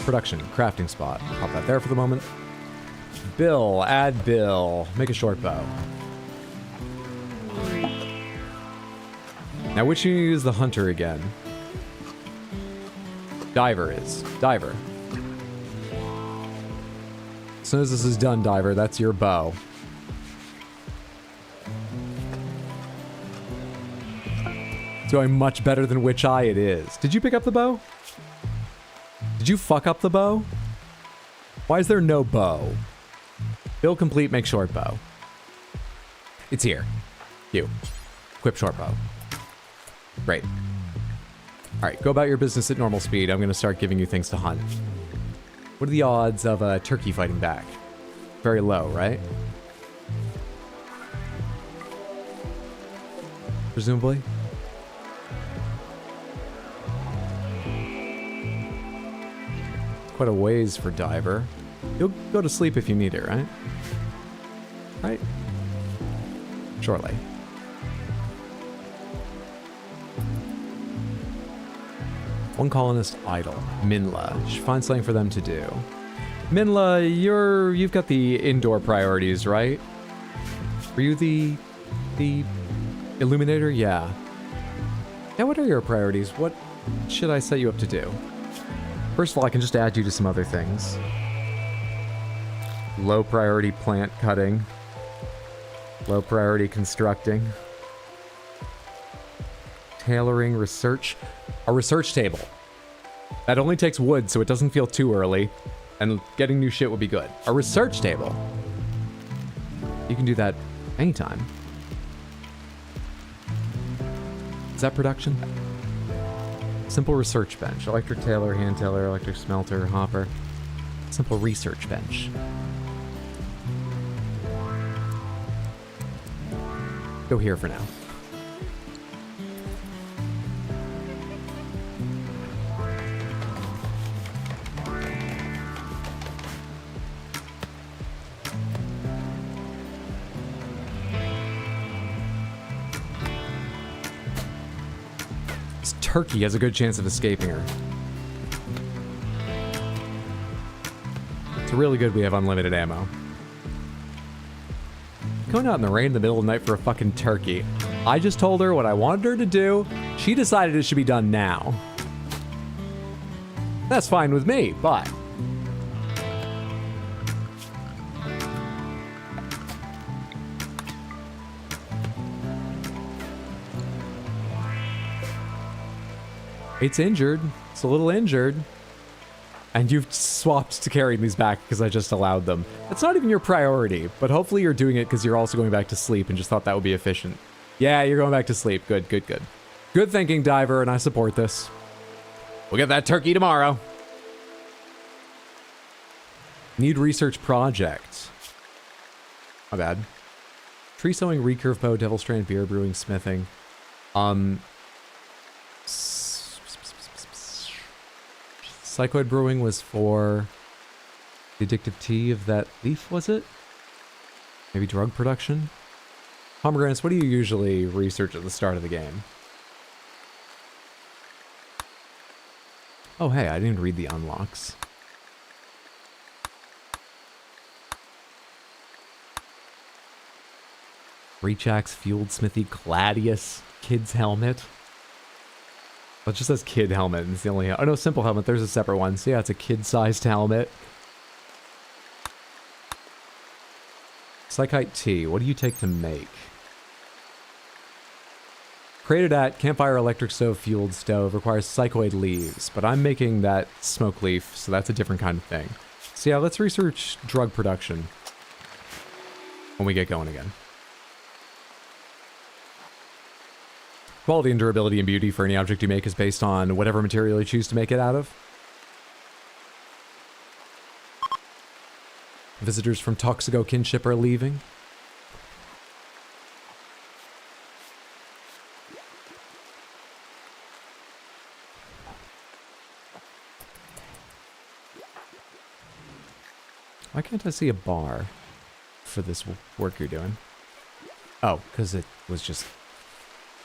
Production, crafting spot. Pop that there for the moment. Bill, add bill. Make a short bow. Now, which unit is the hunter again? Diver is. Diver. As soon as this is done, Diver, that's your bow. It's going much better than which eye it is. Did you pick up the bow? Did you fuck up the bow? Why is there no bow? Bill complete, make short bow. It's here. You. Equip short bow. Great. Alright, go about your business at normal speed. I'm going to start giving you things to hunt. What are the odds of a turkey fighting back? Very low, right? Presumably. Quite a ways for Diver. You'll go to sleep if you need it, right? Right? Shortly. One colonist idle. Minla. Should find something for them to do. Minla, you've got the indoor priorities, right? Were you the illuminator? Yeah. Yeah, what are your priorities? What should I set you up to do? First of all, I can just add you to some other things. Low priority plant cutting. Low priority constructing. Tailoring, research. A research table. That only takes wood, so it doesn't feel too early. And getting new shit would be good. A research table. You can do that anytime. Is that production? Simple research bench. Electric tailor, hand tailor, electric smelter, hopper. Simple research bench. Go here for now. This turkey has a good chance of escaping her. It's really good we have unlimited ammo. Going out in the rain in the middle of the night for a fucking turkey. I just told her what I wanted her to do. She decided it should be done now. That's fine with me, but... It's injured. It's a little injured. And you've swapped to carrying these back because I just allowed them. It's not even your priority, but hopefully you're doing it because you're also going back to sleep and just thought that would be efficient. Yeah, you're going back to sleep. Good, good, good. Good thinking, Diver, and I support this. We'll get that turkey tomorrow. Need research project. My bad. Tree sowing, recurve bow, devil strand, beer brewing, smithing. Psychoid brewing was for the addictive tea of that leaf, was it? Maybe drug production? Pomegranates, what do you usually research at the start of the game? Oh, hey, I didn't read the unlocks. Reachax, Fueled Smithy, Gladius, Kid's Helmet. Well, it just says Kid Helmet, and it's the only... Oh, no, Simple Helmet. There's a separate one. So, yeah, it's a kid-sized helmet. Psychite Tea. What do you take to make? Created at Campfire Electric Stove Fueled Stove. Requires psychoid leaves. But I'm making that smoke leaf, so that's a different kind of thing. So, yeah, let's research drug production when we get going again. Quality and durability and beauty for any object you make is based on whatever material you choose to make it out of. Visitors from Toxico Kinship are leaving. Why can't I see a bar for this work you're doing? Oh, because it was just...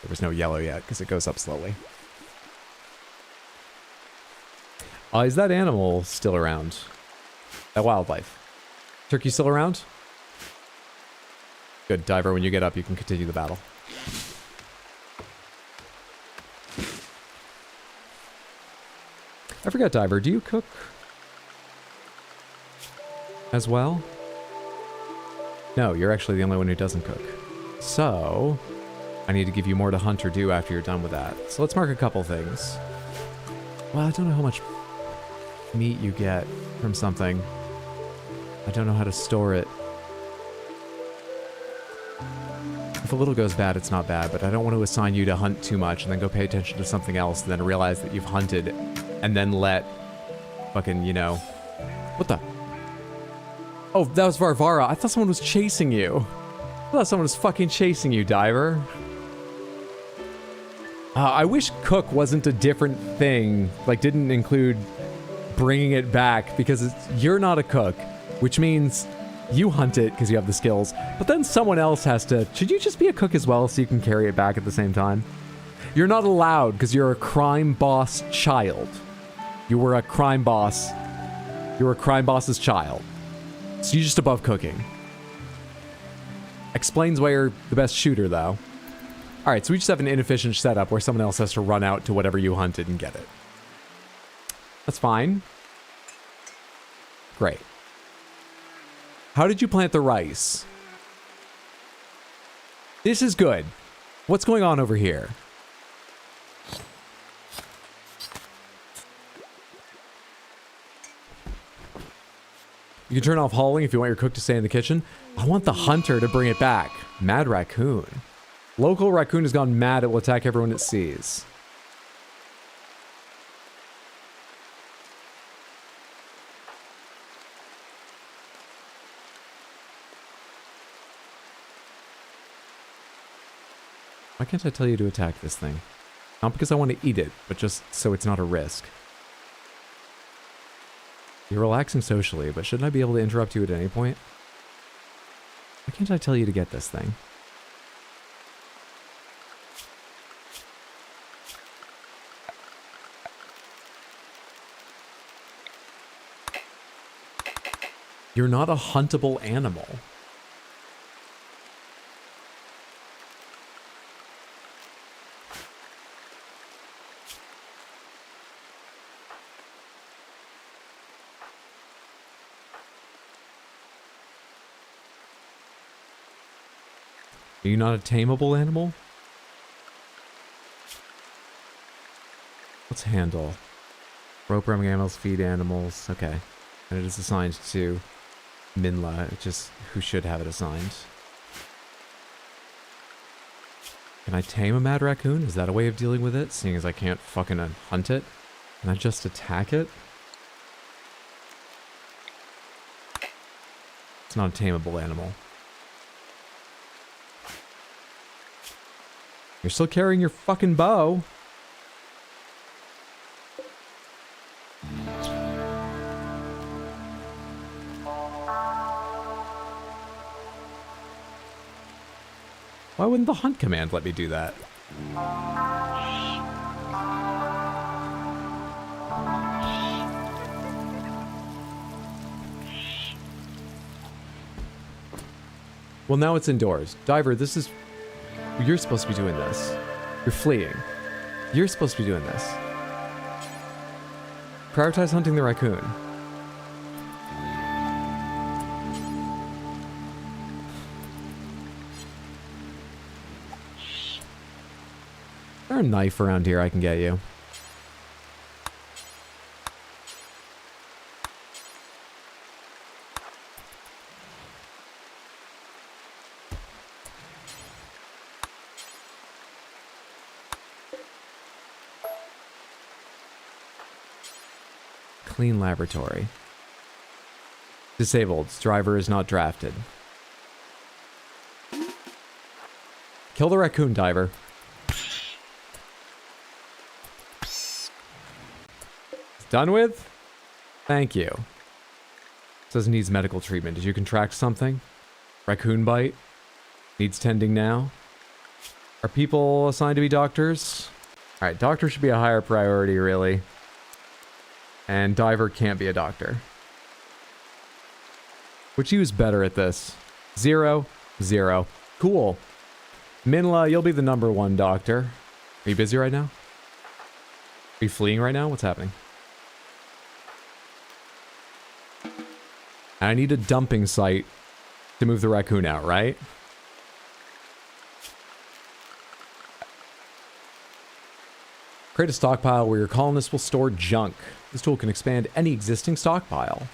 There was no yellow yet, because it goes up slowly. Is that animal still around? That wildlife? Turkey still around? Good, Diver, when you get up, you can continue the battle. I forgot, Diver, do you cook as well? No, you're actually the only one who doesn't cook. So... I need to give you more to hunt or do after you're done with that. So let's mark a couple things. Well, I don't know how much meat you get from something. I don't know how to store it. If a little goes bad, it's not bad, but I don't want to assign you to hunt too much and then go pay attention to something else and then realize that you've hunted and then let fucking, you know... What the... Oh, that was Varvara. I thought someone was chasing you. I thought someone was fucking chasing you, Diver. I wish cook wasn't a different thing, like didn't include bringing it back, because you're not a cook, which means you hunt it because you have the skills, but then someone else has to... Should you just be a cook as well so you can carry it back at the same time? You're not allowed because you're a crime boss child. You were a crime boss. You were a crime boss's child. So you're just above cooking. Explains why you're the best shooter, though. Alright, so we just have an inefficient setup where someone else has to run out to whatever you hunted and get it. That's fine. Great. How did you plant the rice? This is good. What's going on over here? You can turn off hauling if you want your cook to stay in the kitchen. I want the hunter to bring it back. Mad raccoon. Local raccoon has gone mad. It will attack everyone it sees. Why can't I tell you to attack this thing? Not because I want to eat it, but just so it's not a risk. You're relaxing socially, but shouldn't I be able to interrupt you at any point? Why can't I tell you to get this thing? You're not a huntable animal. Are you not a tameable animal? Let's handle. Rope ramming animals, feed animals. Okay. And it is assigned to Minla, just who should have it assigned. Can I tame a mad raccoon? Is that a way of dealing with it? Seeing as I can't fucking hunt it? Can I just attack it? It's not a tameable animal. You're still carrying your fucking bow. Why wouldn't the hunt command let me do that? Well, now it's indoors. Diver, this is... You're supposed to be doing this. You're fleeing. You're supposed to be doing this. Prioritize hunting the raccoon. Is there a knife around here I can get you? Clean laboratory. Disabled. Driver is not drafted. Kill the raccoon, Diver. Done with? Thank you. Says needs medical treatment. Did you contract something? Raccoon bite? Needs tending now? Are people assigned to be doctors? Alright, doctor should be a higher priority, really. And Diver can't be a doctor. Which he was better at this? 0, 0. Cool. Minla, you'll be the #1 doctor. Are you busy right now? Are you fleeing right now? What's happening? I need a dumping site to move the raccoon out, right? Create a stockpile where your colonists will store junk. This tool can expand any existing stockpile.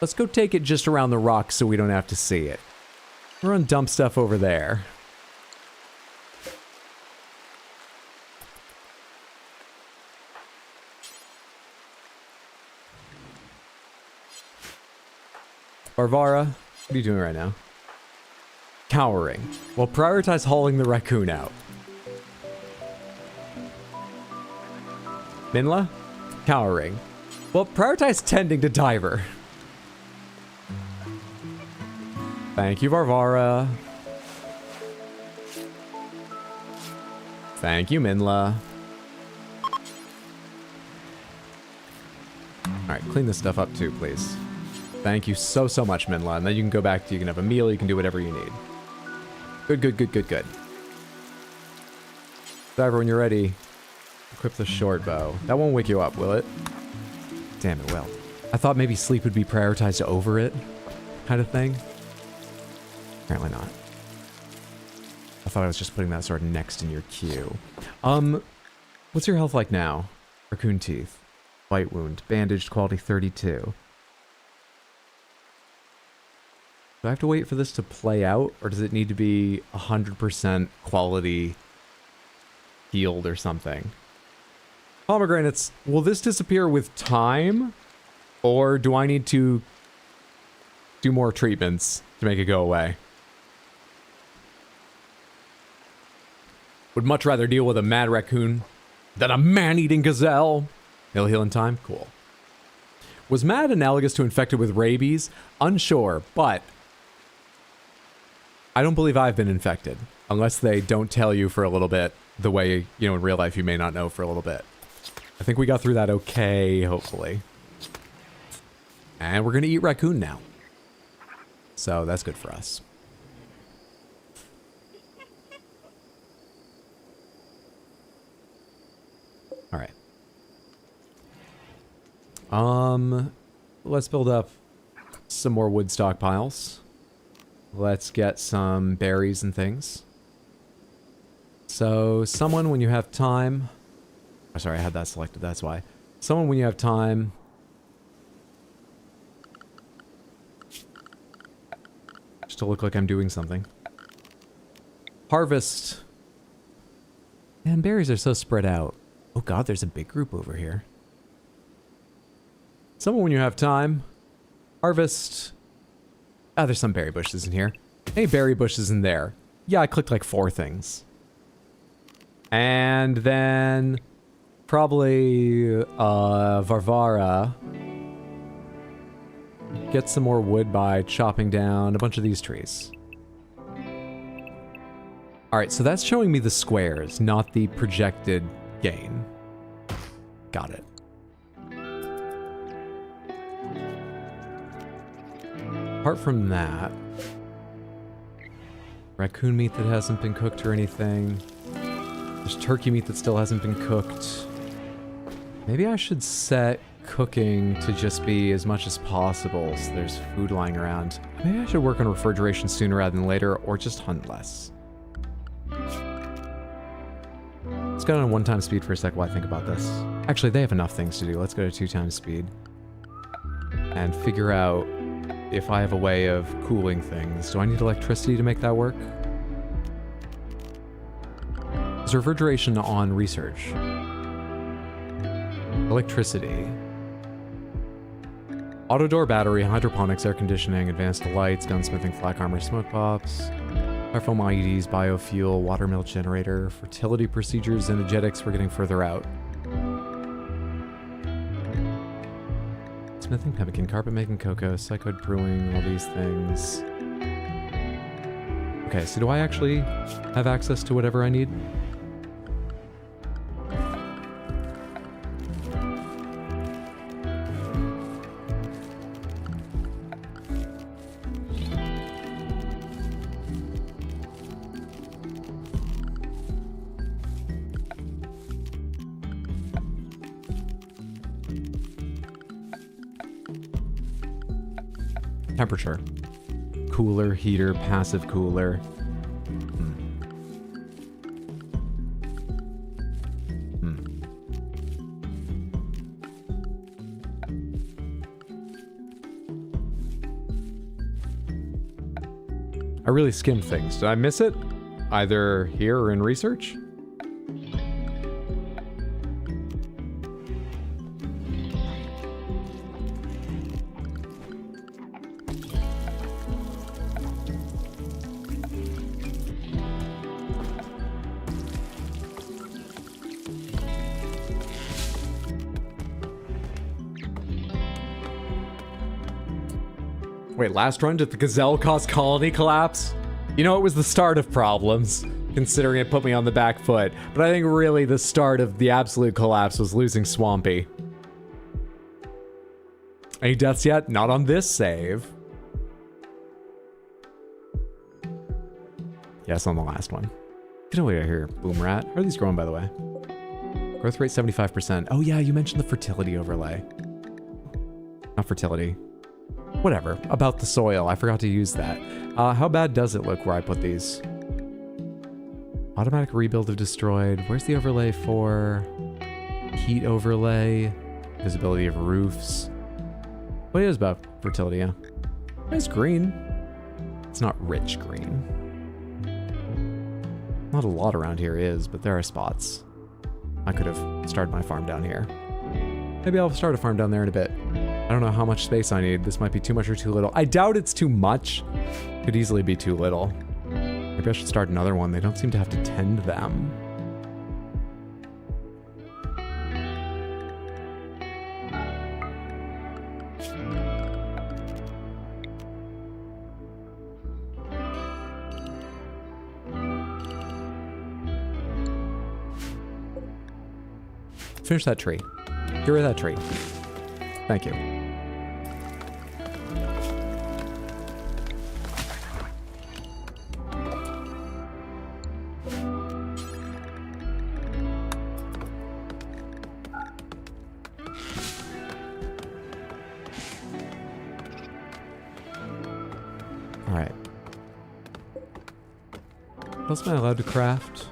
Let's go take it just around the rock so we don't have to see it. We're gonna dump stuff over there. Varvara, what are you doing right now? Cowering. Well, prioritize hauling the raccoon out. Minla? Cowering. Well, prioritize tending to Diver. Thank you, Varvara. Thank you, Minla. Alright, clean this stuff up too, please. Thank you so, so much, Minla. And then you can go back to, you can have a meal, you can do whatever you need. Good, good, good, good, good. Diver, when you're ready, equip the short bow. That won't wake you up, will it? Damn it, will. I thought maybe sleep would be prioritized over it, kind of thing. Apparently not. I thought I was just putting that sword next in your queue. What's your health like now? Raccoon teeth. Bite wound. Bandaged, quality 32. Do I have to wait for this to play out, or does it need to be 100% quality healed or something? Pomegranates, will this disappear with time, or do I need to do more treatments to make it go away? Would much rather deal with a mad raccoon than a man-eating gazelle. It'll heal in time? Cool. Was mad analogous to infected with rabies? Unsure, but I don't believe I've been infected, unless they don't tell you for a little bit, the way, you know, in real life you may not know for a little bit. I think we got through that okay, hopefully. And we're gonna eat raccoon now. So that's good for us. Alright. Let's build up some more wood stockpiles. Let's get some berries and things. So, someone when you have time... Oh, sorry, I had that selected, that's why. Someone when you have time... Just to look like I'm doing something. Harvest. Man, berries are so spread out. Oh god, there's a big group over here. Someone when you have time. Harvest. Ah, there's some berry bushes in here. Any berry bushes in there? Yeah, I clicked like 4 things. And then probably Varvara. Get some more wood by chopping down a bunch of these trees. Alright, so that's showing me the squares, not the projected gain. Got it. Apart from that, raccoon meat that hasn't been cooked or anything. There's turkey meat that still hasn't been cooked. Maybe I should set cooking to just be as much as possible so there's food lying around. Maybe I should work on refrigeration sooner rather than later, or just hunt less. Let's go on 1x speed for a sec while I think about this. Actually, they have enough things to do. Let's go to 2x speed. And figure out if I have a way of cooling things. Do I need electricity to make that work? Is refrigeration on research? Electricity. Auto door battery, hydroponics, air conditioning, advanced lights, gunsmithing, flak armor, smoke pops, firefoam IEDs, biofuel, water mill generator, fertility procedures, energetics. We're getting further out. Smithing, pemmican, carpet making, cocoa, psychoid brewing, all these things. Okay, so do I actually have access to whatever I need? Temperature. Cooler, heater, passive cooler. I really skimmed things. Did I miss it? Either here or in research? Wait, last run, did the gazelle cause colony collapse? You know, it was the start of problems, considering it put me on the back foot. But I think really the start of the absolute collapse was losing Swampy. Any deaths yet? Not on this save. Yes, on the last one. Get away here, boom rat. How are these growing, by the way? Growth rate 75%. Oh yeah, you mentioned the fertility overlay. Not fertility. Whatever, about the soil. I forgot to use that. How bad does it look where I put these? Automatic rebuild of destroyed. Where's the overlay for? Heat overlay. Visibility of roofs. What is about fertility, yeah? It's green. It's not rich green. Not a lot around here is, but there are spots. I could have started my farm down here. Maybe I'll start a farm down there in a bit. I don't know how much space I need. This might be too much or too little. I doubt it's too much. Could easily be too little. Maybe I should start another one. They don't seem to have to tend them. Finish that tree. Get rid of that tree. Thank you. All right. What else am I allowed to craft?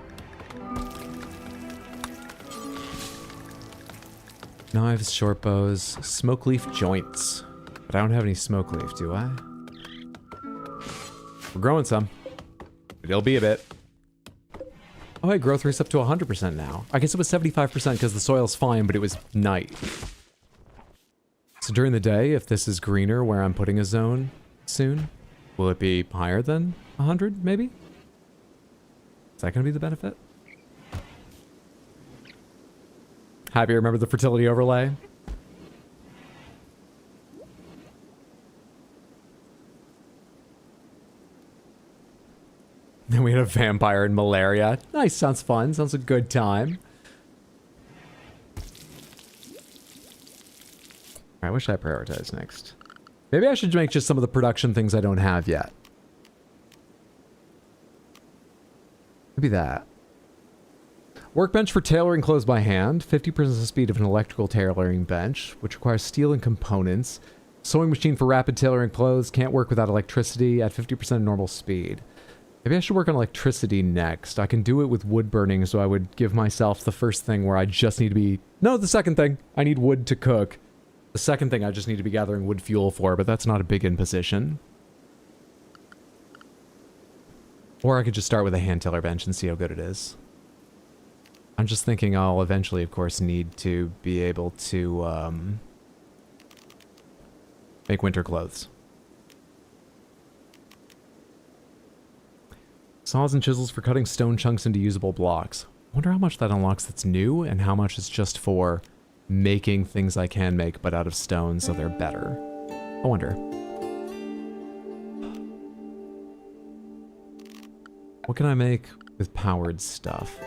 Knives, short bows, smoke leaf joints. But I don't have any smoke leaf, do I? We're growing some. It'll be a bit. Oh, hey, growth rate's up to 100% now. I guess it was 75% because the soil's fine, but it was night. So during the day, if this is greener where I'm putting a zone soon, will it be higher than 100, maybe? Is that going to be the benefit? Happy I remembered the fertility overlay. Then we had a vampire and malaria. Nice, sounds fun. Sounds a good time. Alright, what should I prioritize next? Maybe I should make just some of the production things I don't have yet. Maybe that. Workbench for tailoring clothes by hand. 50% the speed of an electrical tailoring bench, which requires steel and components. Sewing machine for rapid tailoring clothes. Can't work without electricity at 50% normal speed. Maybe I should work on electricity next. I can do it with wood burning, so I would give myself the first thing where I just need to be... No, the second thing. I need wood to cook. The second thing I just need to be gathering wood fuel for, but that's not a big imposition. Or I could just start with a hand tiller bench and see how good it is. I'm just thinking I'll eventually, of course, need to be able to make winter clothes. Saws and chisels for cutting stone chunks into usable blocks. I wonder how much that unlocks that's new and how much is just for making things I can make but out of stone so they're better. I wonder. What can I make with powered stuff?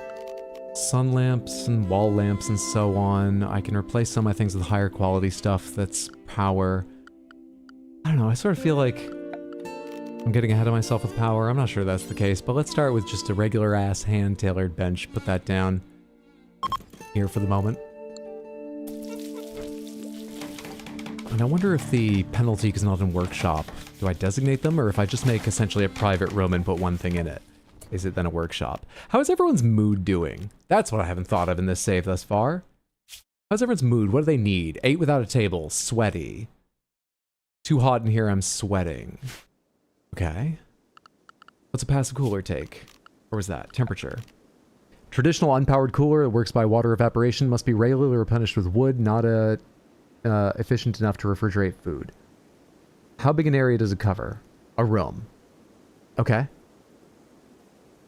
Sun lamps and wall lamps and so on. I can replace some of my things with higher quality stuff that's power. I don't know, I sort of feel like I'm getting ahead of myself with power. I'm not sure that's the case, but let's start with just a regular ass hand-tailored bench. Put that down here for the moment. And I wonder if the penalty is not in workshop. Do I designate them, or if I just make essentially a private room and put one thing in it? Is it then a workshop? How is everyone's mood doing? That's what I haven't thought of in this save thus far. How's everyone's mood? What do they need? 8 without a table. Sweaty. Too hot in here, I'm sweating. Okay. What's a passive cooler take? Or was that? Temperature. Traditional unpowered cooler that works by water evaporation must be regularly replenished with wood, not efficient enough to refrigerate food. How big an area does it cover? A room. Okay.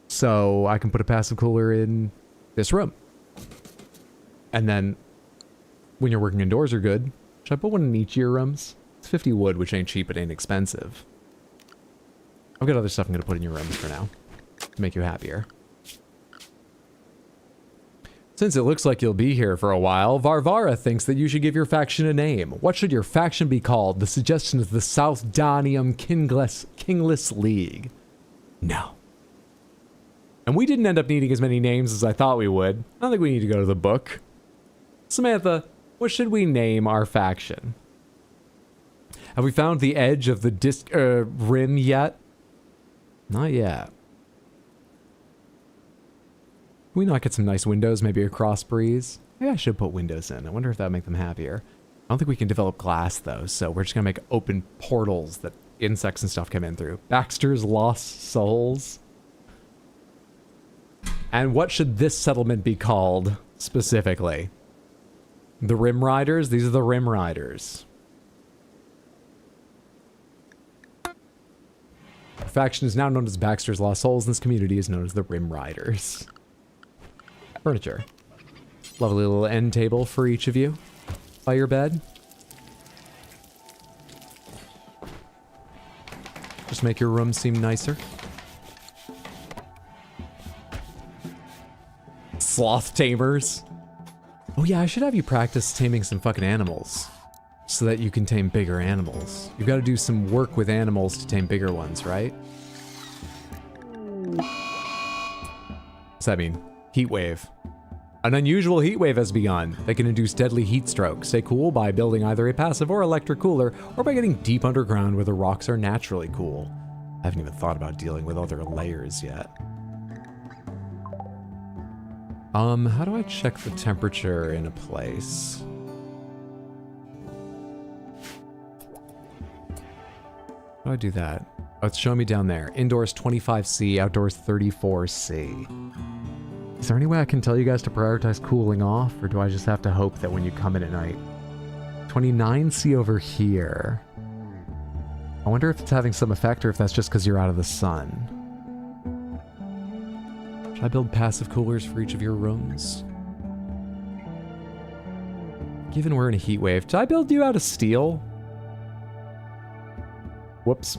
So I can put a passive cooler in this room. And then when you're working indoors are good. Should I put one in each of your rooms? It's 50 wood, which ain't cheap, but ain't expensive. I've got other stuff I'm going to put in your rooms for now to make you happier. Since it looks like you'll be here for a while, Varvara thinks that you should give your faction a name. What should your faction be called? The suggestion is the South Danium Kingless League. No. And we didn't end up needing as many names as I thought we would. I don't think we need to go to the book. Samantha, what should we name our faction? Have we found the edge of the rim yet? Not yet. Can we not get some nice windows, maybe a cross breeze? Maybe I should put windows in. I wonder if that would make them happier. I don't think we can develop glass, though, so we're just going to make open portals that insects and stuff come in through. Baxter's Lost Souls. And what should this settlement be called, specifically? The Rim Riders? These are the Rim Riders. Our faction is now known as Baxter's Lost Souls, and this community is known as the Rim Riders. Furniture. Lovely little end table for each of you by your bed. Just make your room seem nicer. Sloth tamers. Oh yeah, I should have you practice taming some fucking animals so that you can tame bigger animals. You've got to do some work with animals to tame bigger ones, right? What's that mean? Heat wave. An unusual heat wave has begun. They can induce deadly heat strokes. Stay cool by building either a passive or electric cooler, or by getting deep underground where the rocks are naturally cool. I haven't even thought about dealing with other layers yet. How do I check the temperature in a place? How do I do that? Oh, it's showing me down there. Indoors 25°C, outdoors 34°C. Is there any way I can tell you guys to prioritize cooling off, or do I just have to hope that when you come in at night? 29°C over here. I wonder if it's having some effect, or if that's just because you're out of the sun. Should I build passive coolers for each of your rooms? Given we're in a heat wave, did I build you out of steel? Whoops.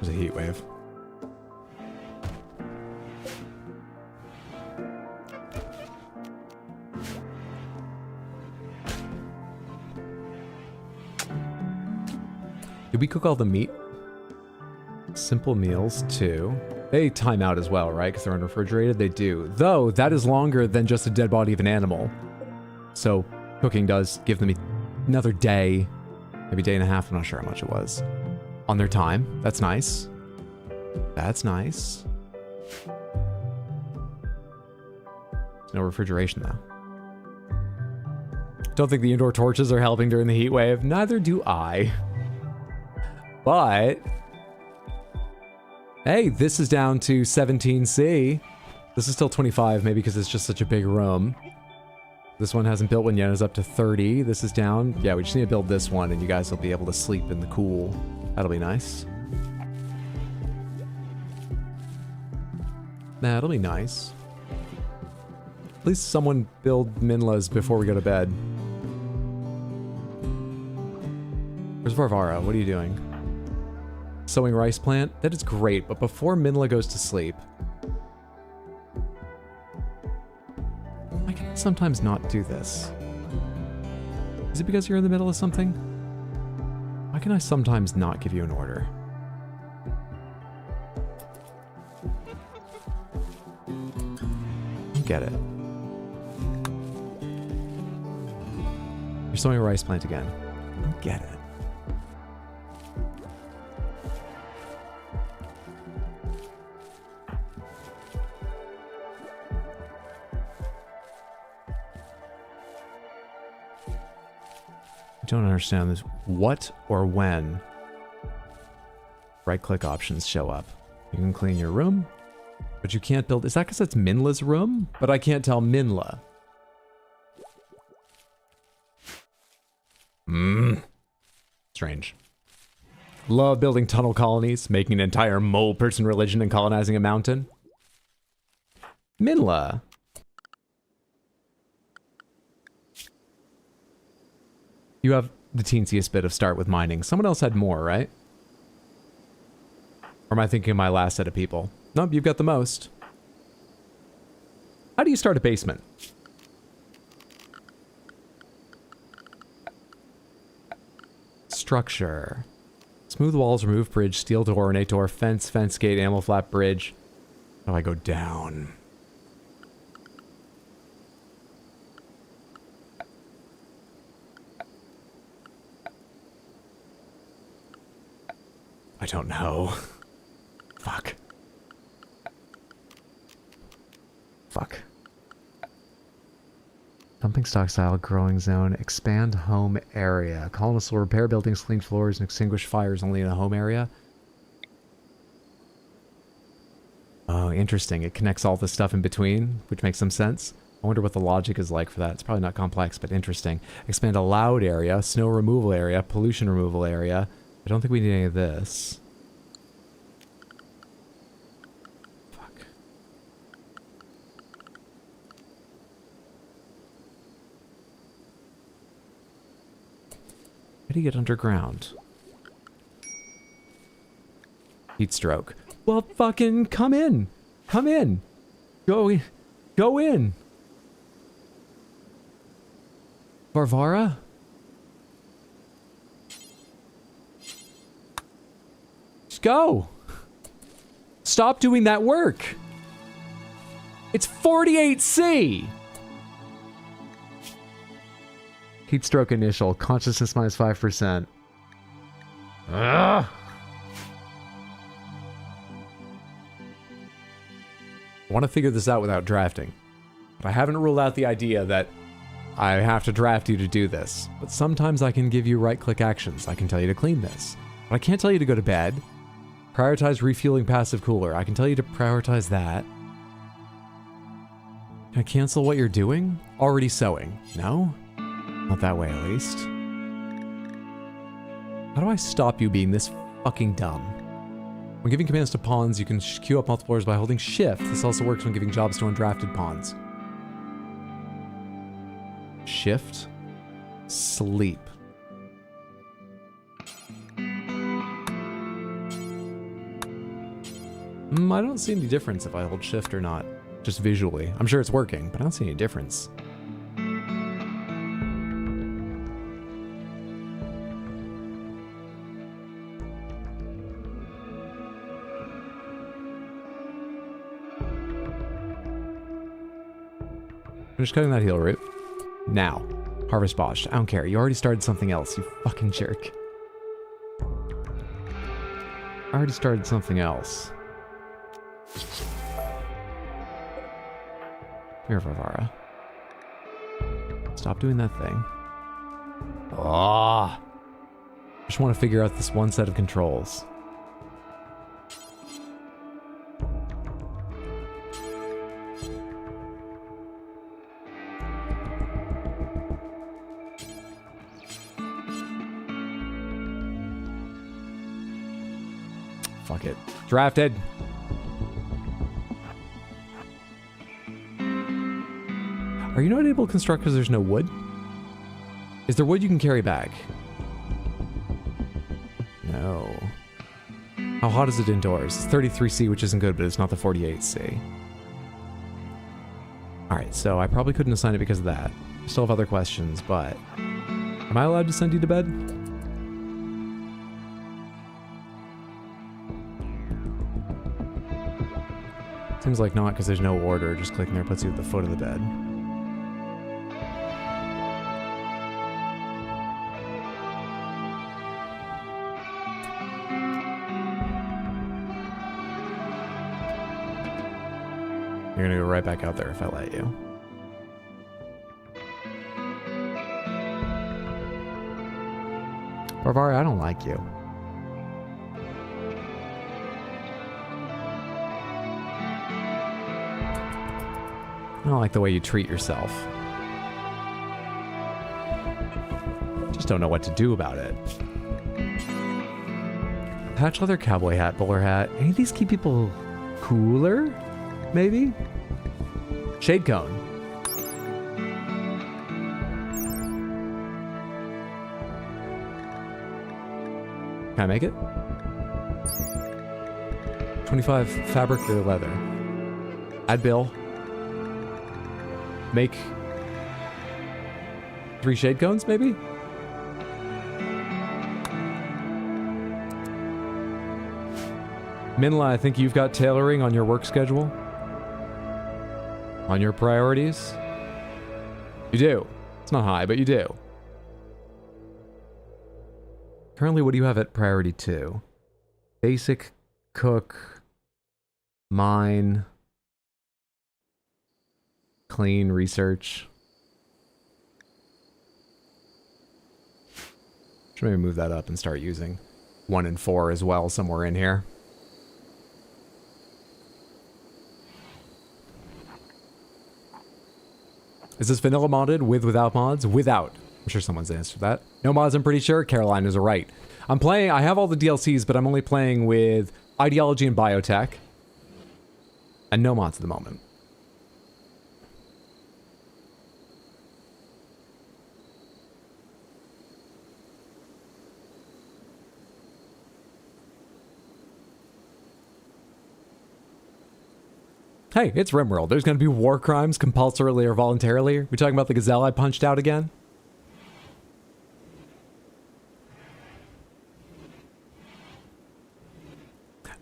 There's a heat wave. Did we cook all the meat? Simple meals, 2. They time out as well, right? Because they're unrefrigerated? They do. Though, that is longer than just a dead body of an animal. So, cooking does give them another day, maybe a day and a half, I'm not sure how much it was, on their time. That's nice. That's nice. There's no refrigeration, though. Don't think the indoor torches are helping during the heat wave. Neither do I. But... hey, this is down to 17C. This is still 25, maybe because it's just such a big room. This one hasn't built one yet. It's up to 30. This is down. Yeah, we just need to build this one, and you guys will be able to sleep in the cool. That'll be nice. That'll be nice. At least someone build Minla's before we go to bed. Where's Varvara? What are you doing? Sowing rice plant? That is great, but before Minla goes to sleep... I can sometimes not do this. Is it because you're in the middle of something? Why can I sometimes not give you an order? I get it. You're sowing a rice plant again. I get it. I don't understand this. What or when right-click options show up? You can clean your room, but you can't build... is that because it's Minla's room? But I can't tell Minla. Strange. Love building tunnel colonies, making an entire mole person religion and colonizing a mountain. Minla. You have the teensiest bit of start with mining. Someone else had more, right? Or am I thinking of my last set of people? Nope, you've got the most. How do you start a basement? Structure. Smooth walls, remove bridge, steel door, ornate door, fence, fence gate, animal flap bridge. How do I go down? I don't know. Fuck. Fuck. Dumping stockpile, growing zone, expand home area. Colonists will repair buildings, clean floors, and extinguish fires only in a home area. Oh, interesting. It connects all the stuff in between, which makes some sense. I wonder what the logic is like for that. It's probably not complex, but interesting. Expand a loud area, snow removal area, pollution removal area. I don't think we need any of this. Fuck. How do you get underground? Heat stroke. Well, fucking come in. Come in. Go in. Go in. Varvara? Go. Stop doing that work. It's 48C. Heat stroke initial. Consciousness minus 5%. Ugh. I want to figure this out without drafting. But I haven't ruled out the idea that I have to draft you to do this. But sometimes I can give you right-click actions. I can tell you to clean this. But I can't tell you to go to bed. Prioritize refueling passive cooler. I can tell you to prioritize that. Can I cancel what you're doing? Already sewing. No? Not that way, at least. How do I stop you being this fucking dumb? When giving commands to pawns, you can queue up multipliers by holding shift. This also works when giving jobs to undrafted pawns. Shift. Sleep. I don't see any difference if I hold shift or not. Just visually. I'm sure it's working, but I don't see any difference. Finish cutting that heal root. Now. Harvest Bosch. I don't care. You already started something else, you fucking jerk. I already started something else. Here, Varvara. Stop doing that thing. Ah! Just want to figure out this one set of controls. Fuck it. Drafted. Are you not able to construct because there's no wood? Is there wood you can carry back? No. How hot is it indoors? It's 33C, which isn't good, but it's not the 48C. Alright, so I probably couldn't assign it because of that. Still have other questions, but... Am I allowed to send you to bed? Seems like not, because there's no order. Just clicking there puts you at the foot of the bed. You're gonna go right back out there if I let you. Varvara, I don't like you. I don't like the way you treat yourself. Just don't know what to do about it. Patch leather, cowboy hat, bowler hat. Any of these keep people cooler? Maybe? Shade cone. Can I make it? 25 fabric or leather. Add bill. Make 3 shade cones, maybe? Minla, I think you've got tailoring on your work schedule. On your priorities. You do. It's not high, but you do. Currently, what do you have at priority 2? Basic, cook, mine, clean, research. Should maybe move that up and start using 1 and 4 as well somewhere in here. Is this vanilla modded? Without mods? Without. I'm sure someone's answered that. No mods, I'm pretty sure. Caroline is right. I have all the DLCs, but I'm only playing with Ideology and Biotech. And no mods at the moment. Hey, it's Rimworld. There's going to be war crimes, compulsorily or voluntarily. We talking about the gazelle I punched out again?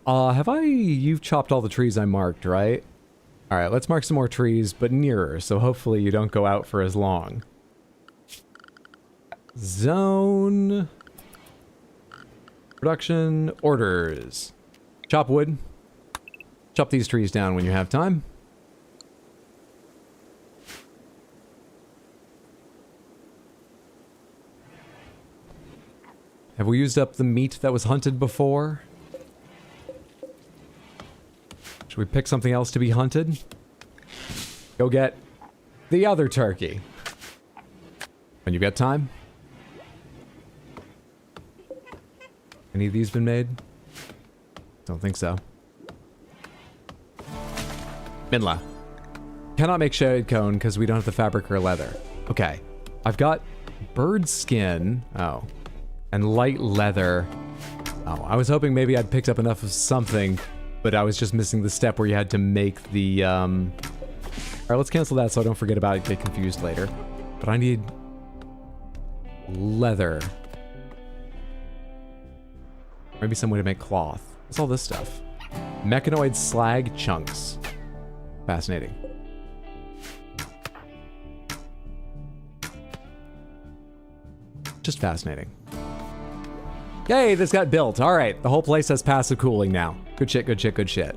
You've chopped all the trees I marked, right? Alright, let's mark some more trees, but nearer, so hopefully you don't go out for as long. Zone. Production orders. Chop wood. Chop these trees down when you have time. Have we used up the meat that was hunted before? Should we pick something else to be hunted? Go get the other turkey. When you've got time. Any of these been made? Don't think so. Minla. Cannot make shade cone because we don't have the fabric or leather. Okay. I've got bird skin. Oh. And light leather. Oh, I was hoping maybe I'd picked up enough of something, but I was just missing the step where you had to make the, Alright, let's cancel that so I don't forget about it, get confused later. But I need leather. Maybe some way to make cloth. What's all this stuff? Mechanoid slag chunks. Fascinating. Just fascinating. Yay, this got built. All right, the whole place has passive cooling now. Good shit, good shit, good shit.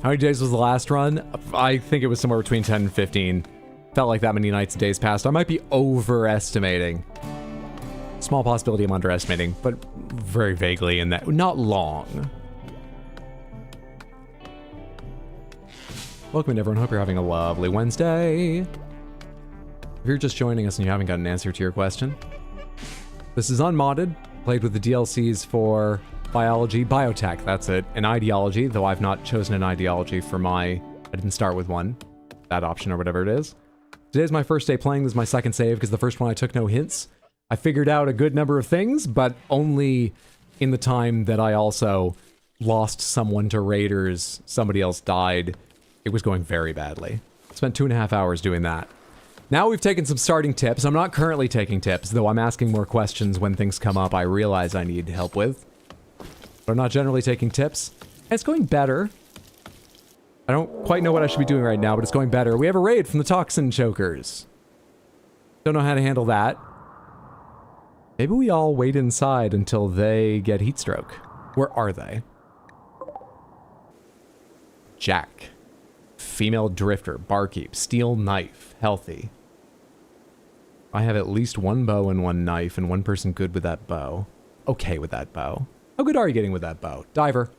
How many days was the last run? I think it was somewhere between 10 and 15. Felt like that many nights and days passed. I might be overestimating. Small possibility I'm underestimating, but very vaguely in that. Not long. Welcome everyone, hope you're having a lovely Wednesday. If you're just joining us and you haven't got an answer to your question, this is unmodded, played with the DLCs for biology, biotech, that's it, and ideology, though I've not chosen an ideology for I didn't start with one, that option or whatever it is. Today's my first day playing, this is my second save because the first one I took no hints. I figured out a good number of things, but only in the time that I also lost someone to raiders, somebody else died. It was going very badly. Spent 2.5 hours doing that. Now we've taken some starting tips. I'm not currently taking tips, though I'm asking more questions when things come up I realize I need help with. But I'm not generally taking tips. And it's going better. I don't quite know what I should be doing right now, but it's going better. We have a raid from the Toxin Chokers. Don't know how to handle that. Maybe we all wait inside until they get heat stroke. Where are they? Jack. Female drifter, barkeep, steel knife, healthy. I have at least one bow and one knife, and one person good with that bow. Okay with that bow. How good are you getting with that bow? Diver.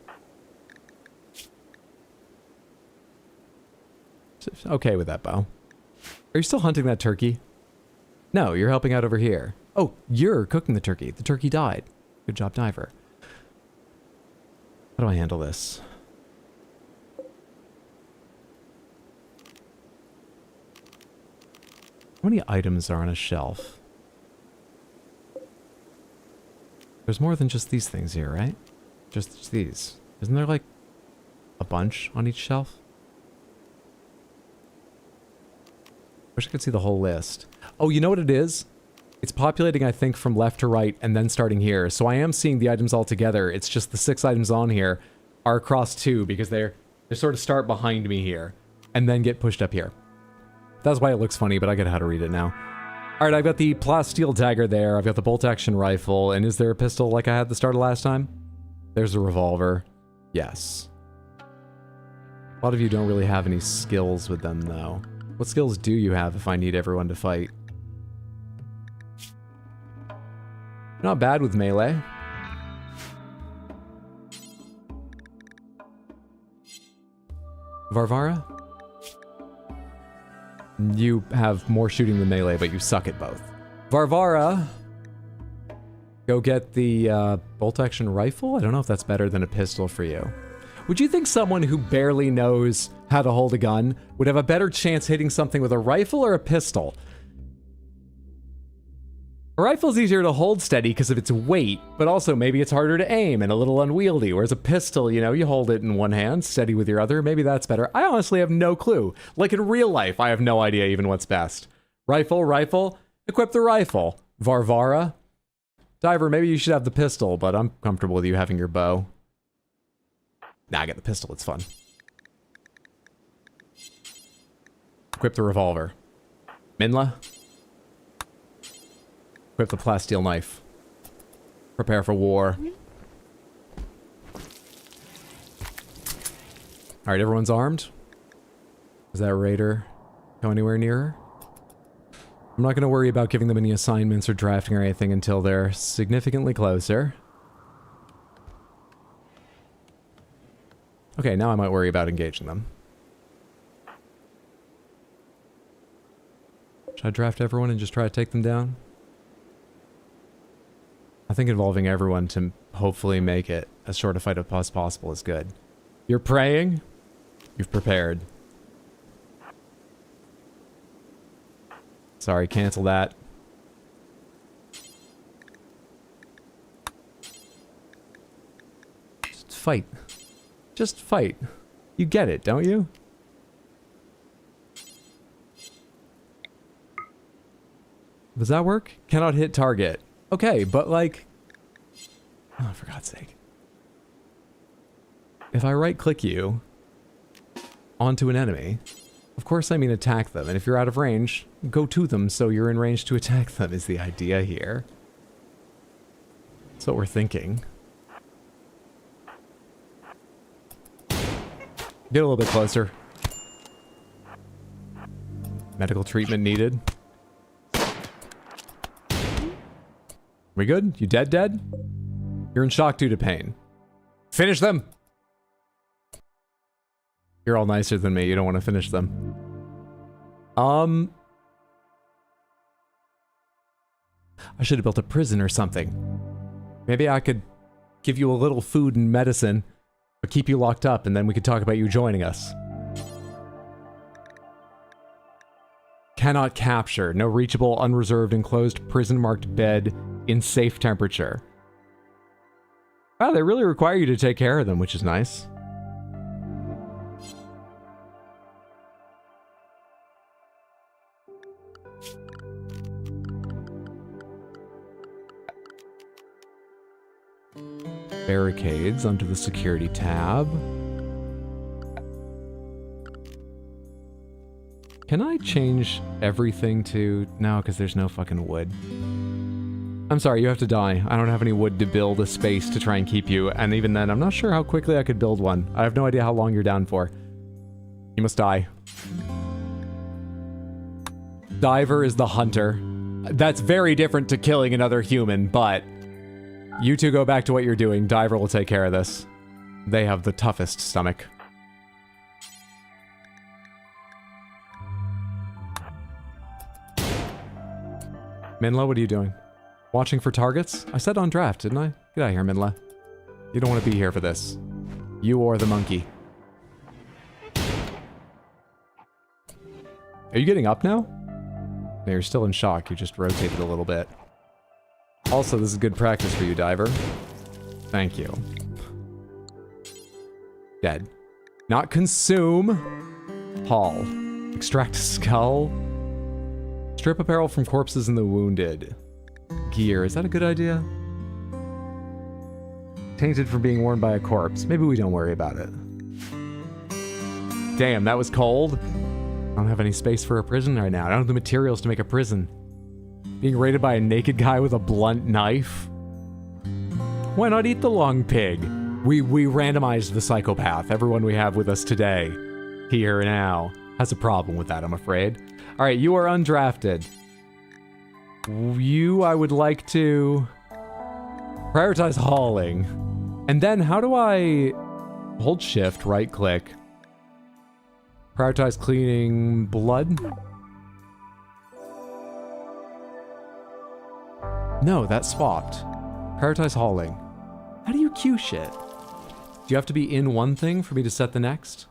Okay with that bow. Are you still hunting that turkey? No, you're helping out over here. Oh, you're cooking the turkey. The turkey died. Good job, Diver. How do I handle this? How many items are on a shelf? There's more than just these things here, right? Just these. Isn't there like a bunch on each shelf? Wish I could see the whole list. Oh, you know what it is? It's populating, I think, from left to right and then starting here. So I am seeing the items all together. It's just the 6 items on here are across 2 because they sort of start behind me here and then get pushed up here. That's why it looks funny, but I get how to read it now. Alright, I've got the plasteel dagger there, I've got the bolt-action rifle, and is there a pistol like I had at the start of last time? There's a revolver. Yes. A lot of you don't really have any skills with them, though. What skills do you have if I need everyone to fight? Not bad with melee. Varvara? You have more shooting than melee, but you suck at both. Varvara! Go get the bolt-action rifle? I don't know if that's better than a pistol for you. Would you think someone who barely knows how to hold a gun would have a better chance hitting something with a rifle or a pistol? A rifle's easier to hold steady because of its weight, but also maybe it's harder to aim and a little unwieldy, whereas a pistol, you know, you hold it in one hand, steady with your other, maybe that's better. I honestly have no clue. Like in real life, I have no idea even what's best. Rifle, equip the rifle. Varvara. Diver, maybe you should have the pistol, but I'm comfortable with you having your bow. Nah, I get the pistol, it's fun. Equip the revolver. Minla. Equip the plasteel knife. Prepare for war. Alright, everyone's armed? Does that raider go anywhere nearer? I'm not going to worry about giving them any assignments or drafting or anything until they're significantly closer. Okay, now I might worry about engaging them. Should I draft everyone and just try to take them down? I think involving everyone to hopefully make it as short a fight as possible is good. You're praying? You've prepared. Sorry, cancel that. Just fight. Just fight. You get it, don't you? Does that work? Cannot hit target. Okay, but like... Oh, for God's sake. If I right-click you onto an enemy, Of course I mean attack them, and if you're out of range, go to them so you're in range to attack them is the idea here. That's what we're thinking. Get a little bit closer. Medical treatment needed. We good? You dead? You're in shock due to pain. Finish them! You're all nicer than me. You don't want to finish them. I should have built a prison or something. Maybe I could give you a little food and medicine, but keep you locked up, and then we could talk about you joining us. Cannot capture. No reachable, unreserved, enclosed, prison-marked bed in safe temperature. Wow, they really require you to take care of them, which is nice. Barricades under the security tab. Can I change everything to... No, because there's no fucking wood. I'm sorry, you have to die. I don't have any wood to build a space to try and keep you, and even then, I'm not sure how quickly I could build one. I have no idea how long you're down for. You must die. Diver is the hunter. That's very different to killing another human, but... You two go back to what you're doing. Diver will take care of this. They have the toughest stomach. Minla, what are you doing? Watching for targets? I said on draft, didn't I? Get out of here, Minla. You don't want to be here for this. You or the monkey. Are you getting up now? No, you're still in shock. You just rotated a little bit. Also, this is good practice for you, Diver. Thank you. Dead. Not consume. Haul. Extract skull. Strip apparel from corpses and the wounded. Gear. Is that a good idea? Tainted from being worn by a corpse. Maybe we don't worry about it. Damn, that was cold. I don't have any space for a prison right now. I don't have the materials to make a prison. Being raided by a naked guy with a blunt knife? Why not eat the long pig? We randomized the psychopath. Everyone we have with us today, here and now, has a problem with that, I'm afraid. Alright, you are undrafted. You, I would like to... prioritize hauling. And then, how do I... hold shift, right click. Prioritize cleaning blood? No, that swapped. Prioritize hauling. How do you queue shit? Do you have to be in one thing for me to set the next?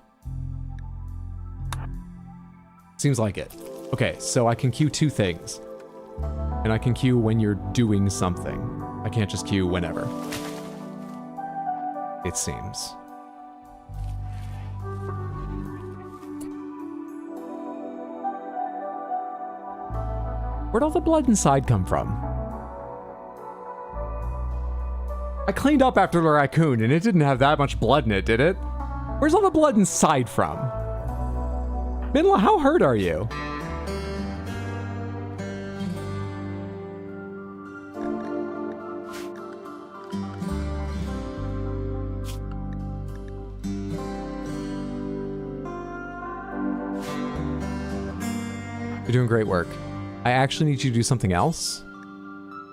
Seems like it. Okay, so I can queue two things. And I can queue when you're doing something. I can't just queue whenever. It seems. Where'd all the blood inside come from? I cleaned up after the raccoon, and it didn't have that much blood in it, did it? Where's all the blood inside from? Minla, how hurt are you? You're doing great work. I actually need you to do something else.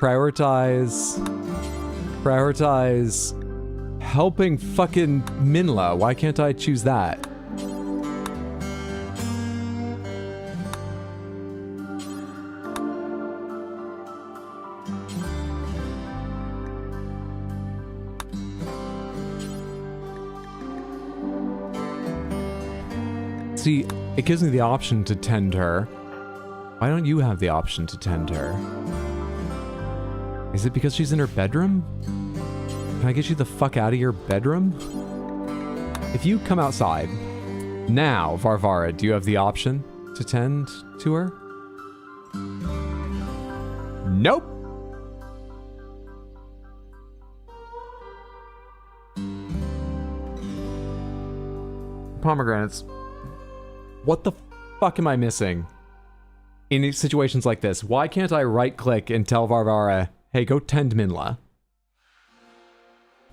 Prioritize helping fucking Minla. Why can't I choose that? See, it gives me the option to tend her. Why don't you have the option to tend her? Is it because she's in her bedroom? Can I get you the fuck out of your bedroom? If you come outside, now, Varvara, do you have the option to tend to her? Nope! Pomegranates. What the fuck am I missing in situations like this? Why can't I right-click and tell Varvara, hey, go tend Minla?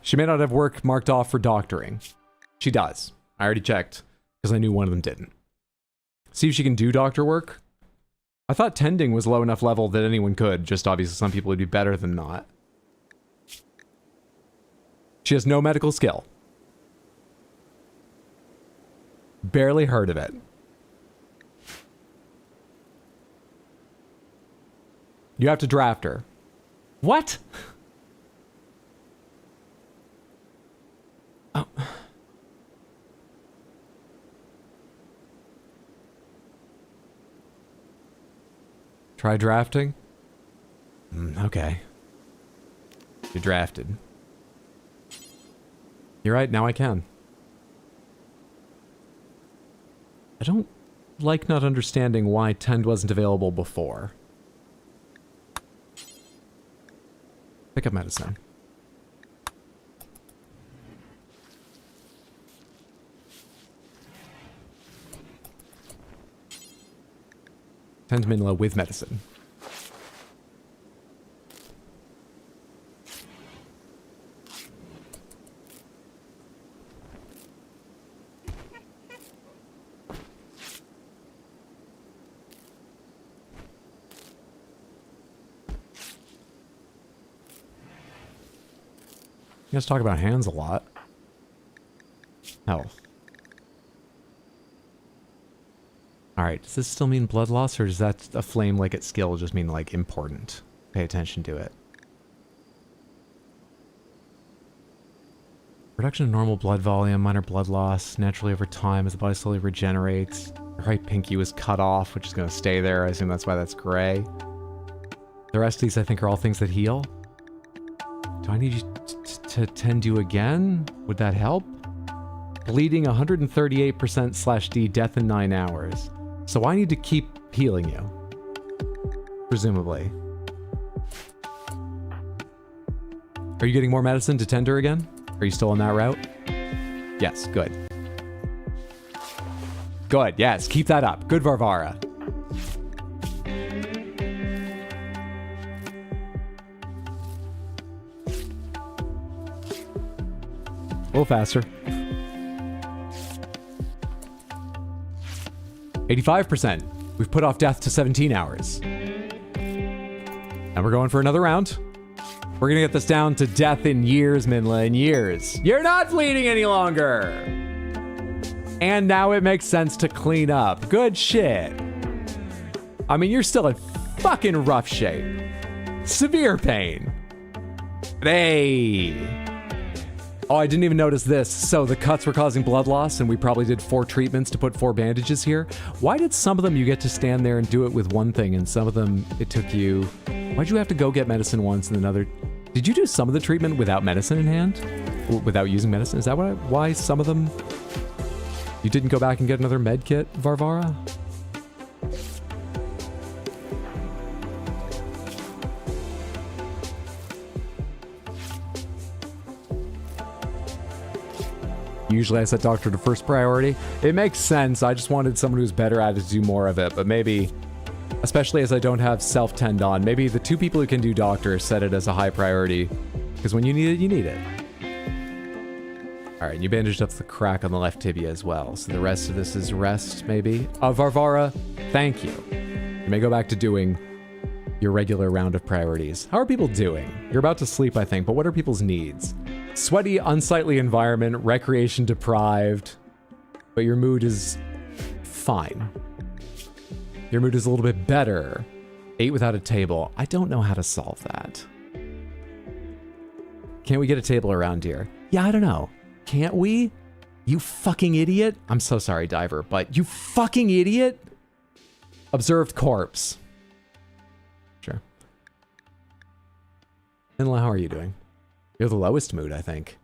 She may not have work marked off for doctoring. She does. I already checked, because I knew one of them didn't. See if she can do doctor work. I thought tending was low enough level that anyone could, just obviously some people would be better than not. She has no medical skill. Barely heard of it. You have to draft her. What? Oh. Try drafting? Okay. You're drafted. You're right, now I can. I don't like not understanding why Tend wasn't available before. Pick up medicine. Tend Minla with medicine. You guys talk about hands a lot. Health. Alright, does this still mean blood loss, or does that a flame like its skill just mean like important? Pay attention to it. Reduction of normal blood volume, minor blood loss, naturally over time as the body slowly regenerates. Her right pinky was cut off, which is going to stay there. I assume that's why that's gray. The rest of these I think are all things that heal. Do I need you to tend you again? Would that help? Bleeding 138%/D, death in 9 hours. So I need to keep healing you. Presumably. Are you getting more medicine to tend her again? Are you still on that route? Yes, good. Good, yes, keep that up. Good, Varvara. A little faster. 85%. We've put off death to 17 hours. And we're going for another round. We're gonna get this down to death in years, Minla, in years. You're not bleeding any longer! And now it makes sense to clean up. Good shit. I mean, you're still in fucking rough shape. Severe pain. Hey! Oh, I didn't even notice this. So the cuts were causing blood loss, and we probably did 4 treatments to put 4 bandages here. Why did some of them you get to stand there and do it with one thing, and some of them it took you... Why'd you have to go get medicine once and another... Did you do some of the treatment without medicine in hand? Or without using medicine? Is that why some of them... You didn't go back and get another med kit, Varvara? Usually I set doctor to first priority. It makes sense. I just wanted someone who's better at it to do more of it. But maybe, especially as I don't have self-tend on, maybe the 2 people who can do doctor set it as a high priority. Because when you need it, you need it. Alright, you bandaged up the crack on the left tibia as well. So the rest of this is rest, maybe. Varvara, thank you. You may go back to doing your regular round of priorities. How are people doing? You're about to sleep, I think, but what are people's needs? Sweaty, unsightly environment, recreation deprived, but your mood is fine. Your mood is a little bit better. 8 without a table. I don't know how to solve that. Can't we get a table around here? Yeah, I don't know. Can't we? You fucking idiot. I'm so sorry, Diver, but you fucking idiot. Observed corpse. Sure. Inla, how are you doing? You're the lowest mood, I think.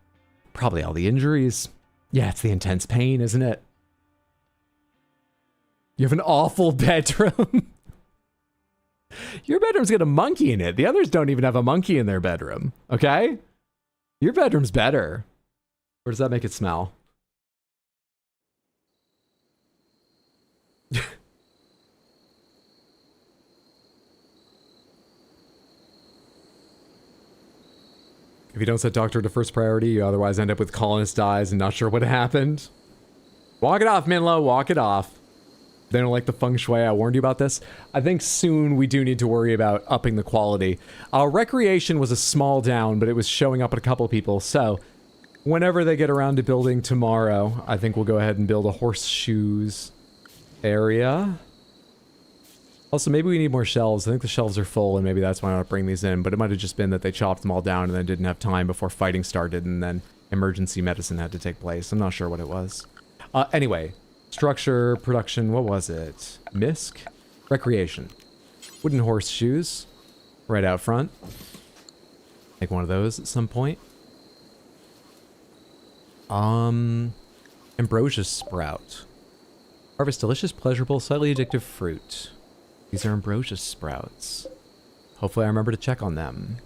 Probably all the injuries. Yeah, it's the intense pain, isn't it? You have an awful bedroom. Your bedroom's got a monkey in it. The others don't even have a monkey in their bedroom, okay? Your bedroom's better. Or does that make it smell? If you don't set doctor to first priority, you otherwise end up with colonist dies and not sure what happened. Walk it off, Minlo, walk it off. They don't like the feng shui, I warned you about this. I think soon we do need to worry about upping the quality. Recreation was a small down, but it was showing up at a couple people, so whenever they get around to building tomorrow, I think we'll go ahead and build a horseshoes area. Also, maybe we need more shelves. I think the shelves are full, and maybe that's why I don't bring these in, but it might have just been that they chopped them all down and then didn't have time before fighting started, and then emergency medicine had to take place. I'm not sure what it was. Anyway, structure, production, what was it? MISC? Recreation. Wooden horseshoes. Right out front. Make one of those at some point. Ambrosia sprout. Harvest delicious, pleasurable, slightly addictive fruit. These are ambrosia sprouts. Hopefully I remember to check on them.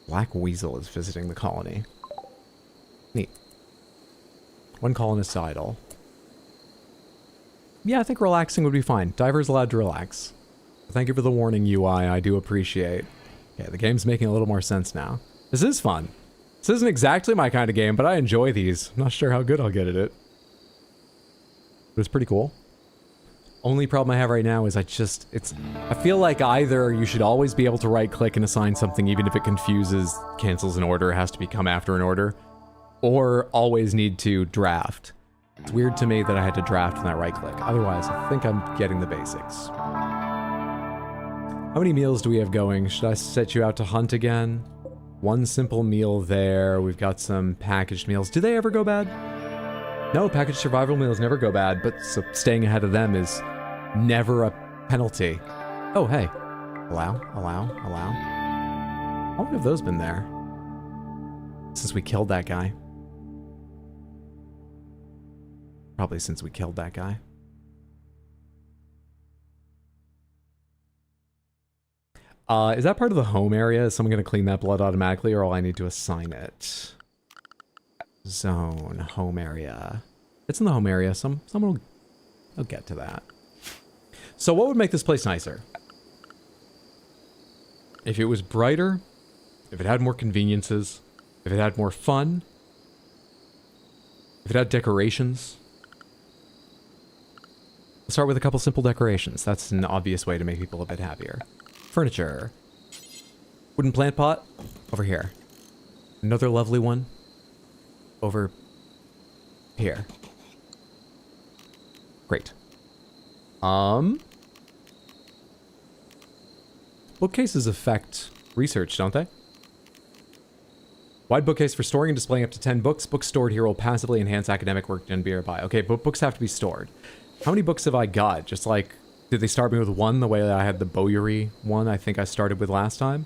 Black Weasel is visiting the colony. Neat. One colonist idle. Yeah, I think relaxing would be fine. Diver's allowed to relax. Thank you for the warning, UI. I do appreciate. Okay, the game's making a little more sense now. This is fun. This isn't exactly my kind of game, but I enjoy these. I'm not sure how good I'll get at it. But it's pretty cool. Only problem I have right now is I feel like either you should always be able to right click and assign something even if it confuses, cancels an order, has to come after an order, or always need to draft. It's weird to me that I had to draft when I right click. Otherwise, I think I'm getting the basics. How many meals do we have going? Should I set you out to hunt again? One simple meal there. We've got some packaged meals. Do they ever go bad? No, packaged survival meals never go bad, but so staying ahead of them is never a penalty. Oh, hey. Allow. How long have those been there? Since we killed that guy. Probably since we killed that guy. Is that part of the home area? Is someone going to clean that blood automatically, or will I need to assign it? Zone, home area. It's in the home area. Someone will get to that. So what would make this place nicer? If it was brighter, if it had more conveniences, if it had more fun, if it had decorations. Let's start with a couple simple decorations. That's an obvious way to make people a bit happier. Furniture. Wooden plant pot. Over here. Another lovely one. Over here. Great. Bookcases affect research, don't they? Wide bookcase for storing and displaying up to 10 books. Books stored here will passively enhance academic work done nearby. Okay, but books have to be stored. How many books have I got? Just like, did they start me with one the way that I had the Bowyery one I think I started with last time?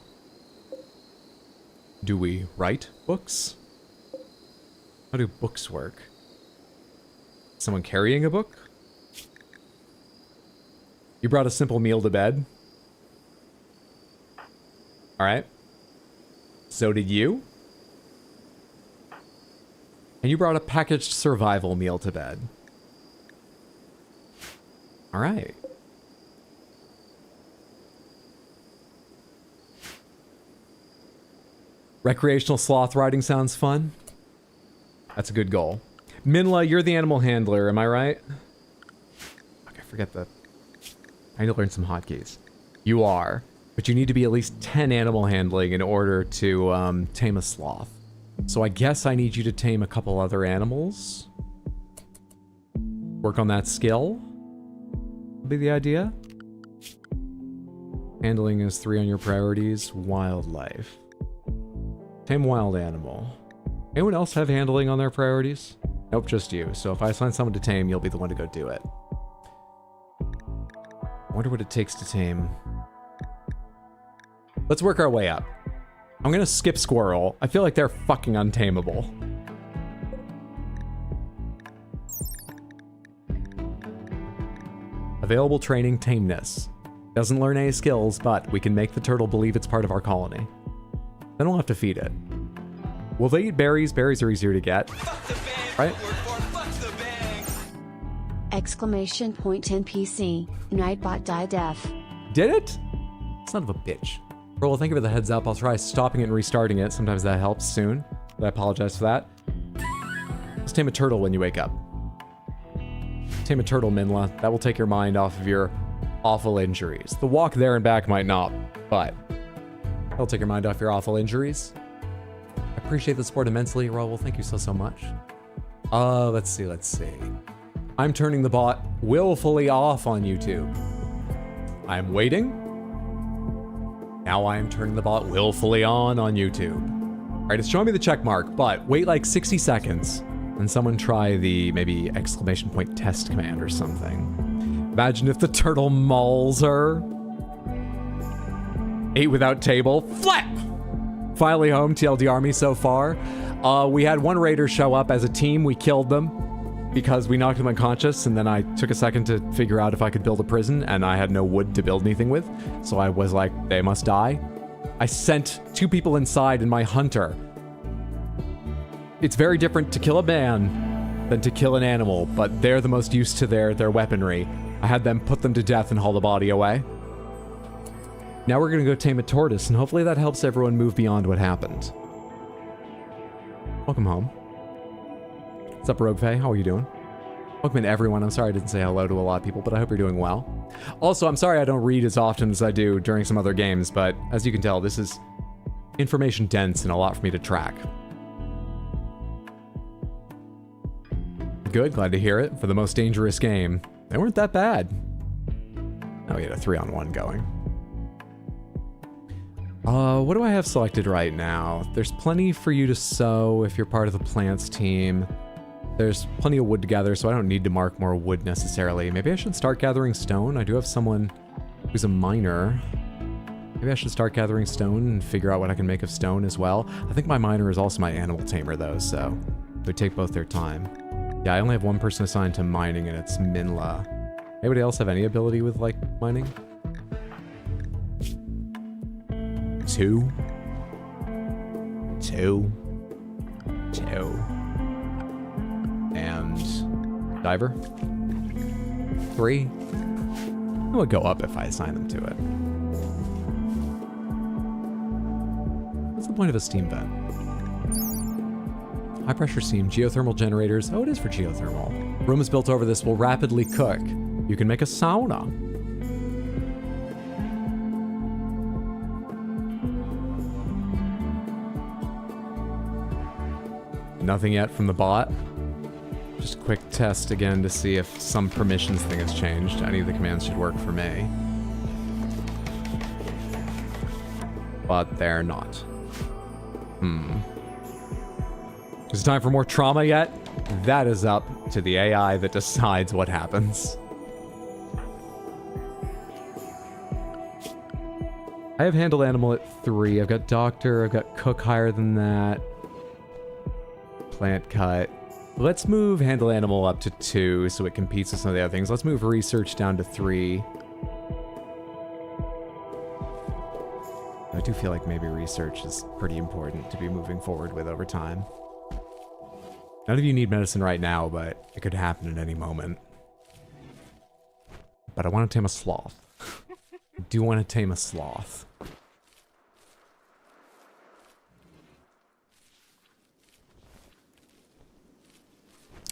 Do we write books? How do books work? Someone carrying a book? You brought a simple meal to bed. Alright. So did you. And you brought a packaged survival meal to bed. Alright. Recreational sloth riding sounds fun. That's a good goal. Minla, you're the animal handler, am I right? Okay, forget that. I need to learn some hotkeys. You are. But you need to be at least 10 animal handling in order to tame a sloth. So I guess I need you to tame a couple other animals. Work on that skill. Would be the idea. Handling is 3 on your priorities. Wildlife. Tame wild animal. Anyone else have handling on their priorities? Nope, just you. So if I assign someone to tame, you'll be the one to go do it. I wonder what it takes to tame. Let's work our way up. I'm gonna skip squirrel. I feel like they're fucking untamable. Available training, tameness. Doesn't learn any skills, but we can make the turtle believe it's part of our colony. Then we'll have to feed it. Will they eat berries? Berries are easier to get. Right? Exclamation point NPC. Nightbot die def. Did it? Son of a bitch. Well, thank you for the heads up. I'll try stopping it and restarting it. Sometimes that helps soon, but I apologize for that. Let's tame a turtle when you wake up. Tame a turtle, Minla. That will take your mind off of your awful injuries. The walk there and back might not, but that'll take your mind off your awful injuries. I appreciate the support immensely, Raul. Thank you so much. Let's see. I'm turning the bot willfully off on YouTube. I'm waiting. Now I am turning the bot willfully on YouTube. All right, it's showing me the check mark, but wait like 60 seconds and someone try the maybe exclamation point test command or something. Imagine if the turtle mauls her. 8 without table. Flap! Finally home, TLD Army so far. We had one raider show up as a team. We killed them because we knocked them unconscious, and then I took a second to figure out if I could build a prison, and I had no wood to build anything with. So I was like, they must die. I sent 2 people inside in my hunter. It's very different to kill a man than to kill an animal, but they're the most used to their weaponry. I had them put them to death and haul the body away. Now we're gonna go tame a tortoise, and hopefully that helps everyone move beyond what happened. Welcome home. What's up, Rogue Faye? How are you doing? Welcome in, everyone. I'm sorry I didn't say hello to a lot of people, but I hope you're doing well. Also, I'm sorry I don't read as often as I do during some other games, but as you can tell, this is information dense and a lot for me to track. Good, glad to hear it. For the most dangerous game, they weren't that bad. Oh, we had a 3-on-1 going. What do I have selected right now? There's plenty for you to sow if you're part of the plants team. There's plenty of wood to gather, so I don't need to mark more wood necessarily. Maybe I should start gathering stone. I do have someone who's a miner. Maybe I should start gathering stone and figure out what I can make of stone as well. I think my miner is also my animal tamer though, so they take both their time. Yeah, I only have one person assigned to mining, and it's Minla. Anybody else have any ability with, like, mining? 2. And diver. 3. It would go up if I assign them to it. What's the point of a steam vent? High pressure steam, geothermal generators. Oh, it is for geothermal. Rooms built over this will rapidly cook. You can make a sauna. Nothing yet from the bot. Just a quick test again to see if some permissions thing has changed. Any of the commands should work for me. But they're not. Is it time for more trauma yet? That is up to the AI that decides what happens. I have handle animal at 3. I've got doctor. I've got cook higher than that. Plant cut. Let's move handle animal up to 2 so it competes with some of the other things. Let's move research down to 3. I do feel like maybe research is pretty important to be moving forward with over time. None of you need medicine right now, but it could happen at any moment. But I want to tame a sloth. I do want to tame a sloth.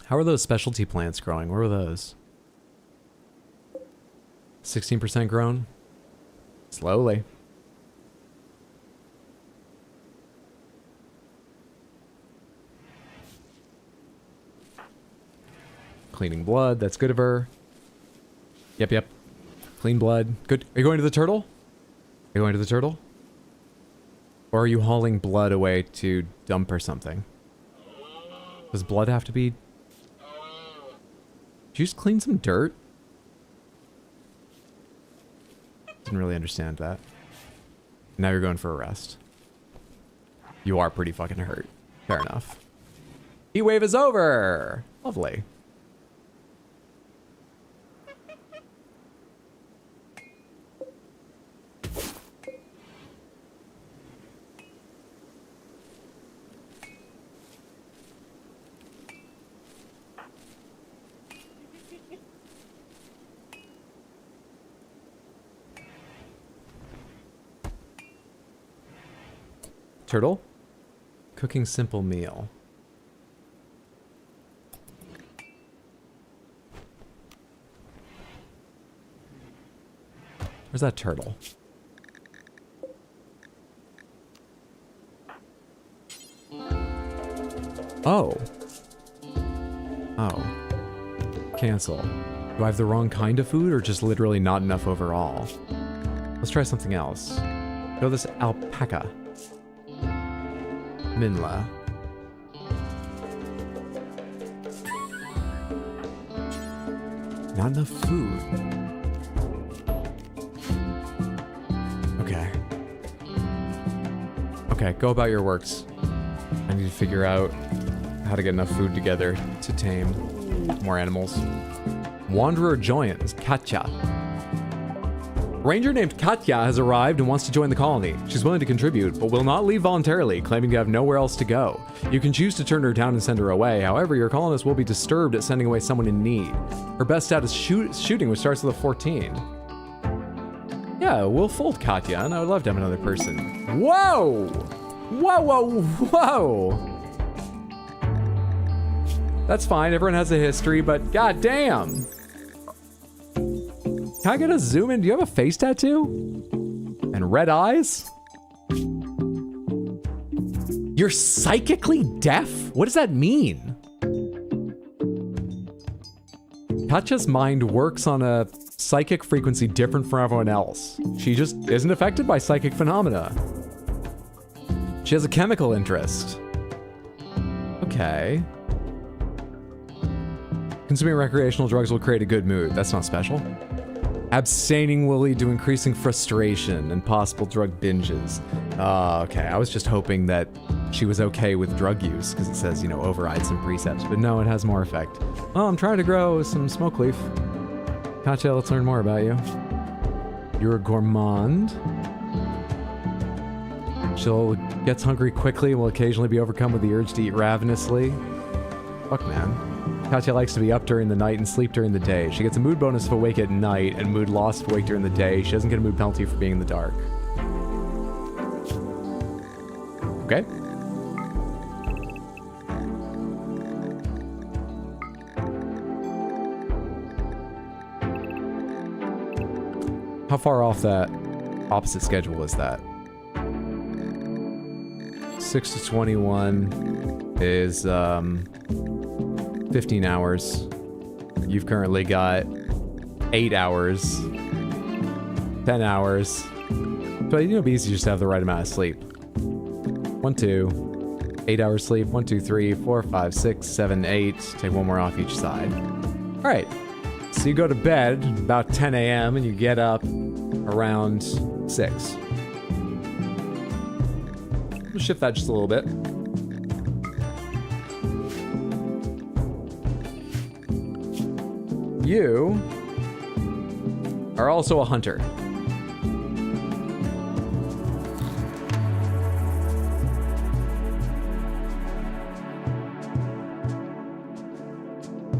How are those specialty plants growing? Where are those? 16% grown? Slowly. Cleaning blood, that's good of her. Yep. Clean blood. Good. Are you going to the turtle? Are you going to the turtle? Or are you hauling blood away to dump or something? Does blood have to be... Did you just clean some dirt? Didn't really understand that. Now you're going for a rest. You are pretty fucking hurt. Fair enough. Heat wave is over! Lovely. Turtle? Cooking simple meal. Where's that turtle? Oh. Oh. Cancel. Do I have the wrong kind of food or just literally not enough overall? Let's try something else. Go this alpaca. Minla. Not enough food. Okay. Okay, go about your works. I need to figure out how to get enough food together to tame more animals. Wanderer joins, Katya. Ranger named Katya has arrived and wants to join the colony. She's willing to contribute, but will not leave voluntarily, claiming to have nowhere else to go. You can choose to turn her down and send her away. However, your colonists will be disturbed at sending away someone in need. Her best stat is shooting, which starts with a 14. Yeah, we'll fold Katya, and I would love to have another person. Whoa! Whoa, whoa, whoa! That's fine, everyone has a history, but goddamn! Can I get a zoom in? Do you have a face tattoo? And red eyes? You're psychically deaf? What does that mean? Katya's mind works on a psychic frequency different from everyone else. She just isn't affected by psychic phenomena. She has a chemical interest. Okay. Consuming recreational drugs will create a good mood. That's not special. Abstaining will lead to increasing frustration and possible drug binges. Okay. I was just hoping that she was okay with drug use because it says, you know, override some precepts. But no, it has more effect. Oh, I'm trying to grow some smoke leaf. Katya, let's learn more about you. You're a gourmand. She'll gets hungry quickly and will occasionally be overcome with the urge to eat ravenously. Fuck, man. Katya likes to be up during the night and sleep during the day. She gets a mood bonus if awake at night and mood loss if awake during the day. She doesn't get a mood penalty for being in the dark. Okay. How far off that opposite schedule is that? 6 to 21 is 15 hours. You've currently got 8 hours, 10 hours. But you know, it'd be easy just to have the right amount of sleep. 1, 2, 8 hours sleep. 1, 2, 3, 4, 5, 6, 7, 8. Take one more off each side. All right. So you go to bed about 10 a.m. and you get up around 6. We'll shift that just a little bit. You are also a hunter.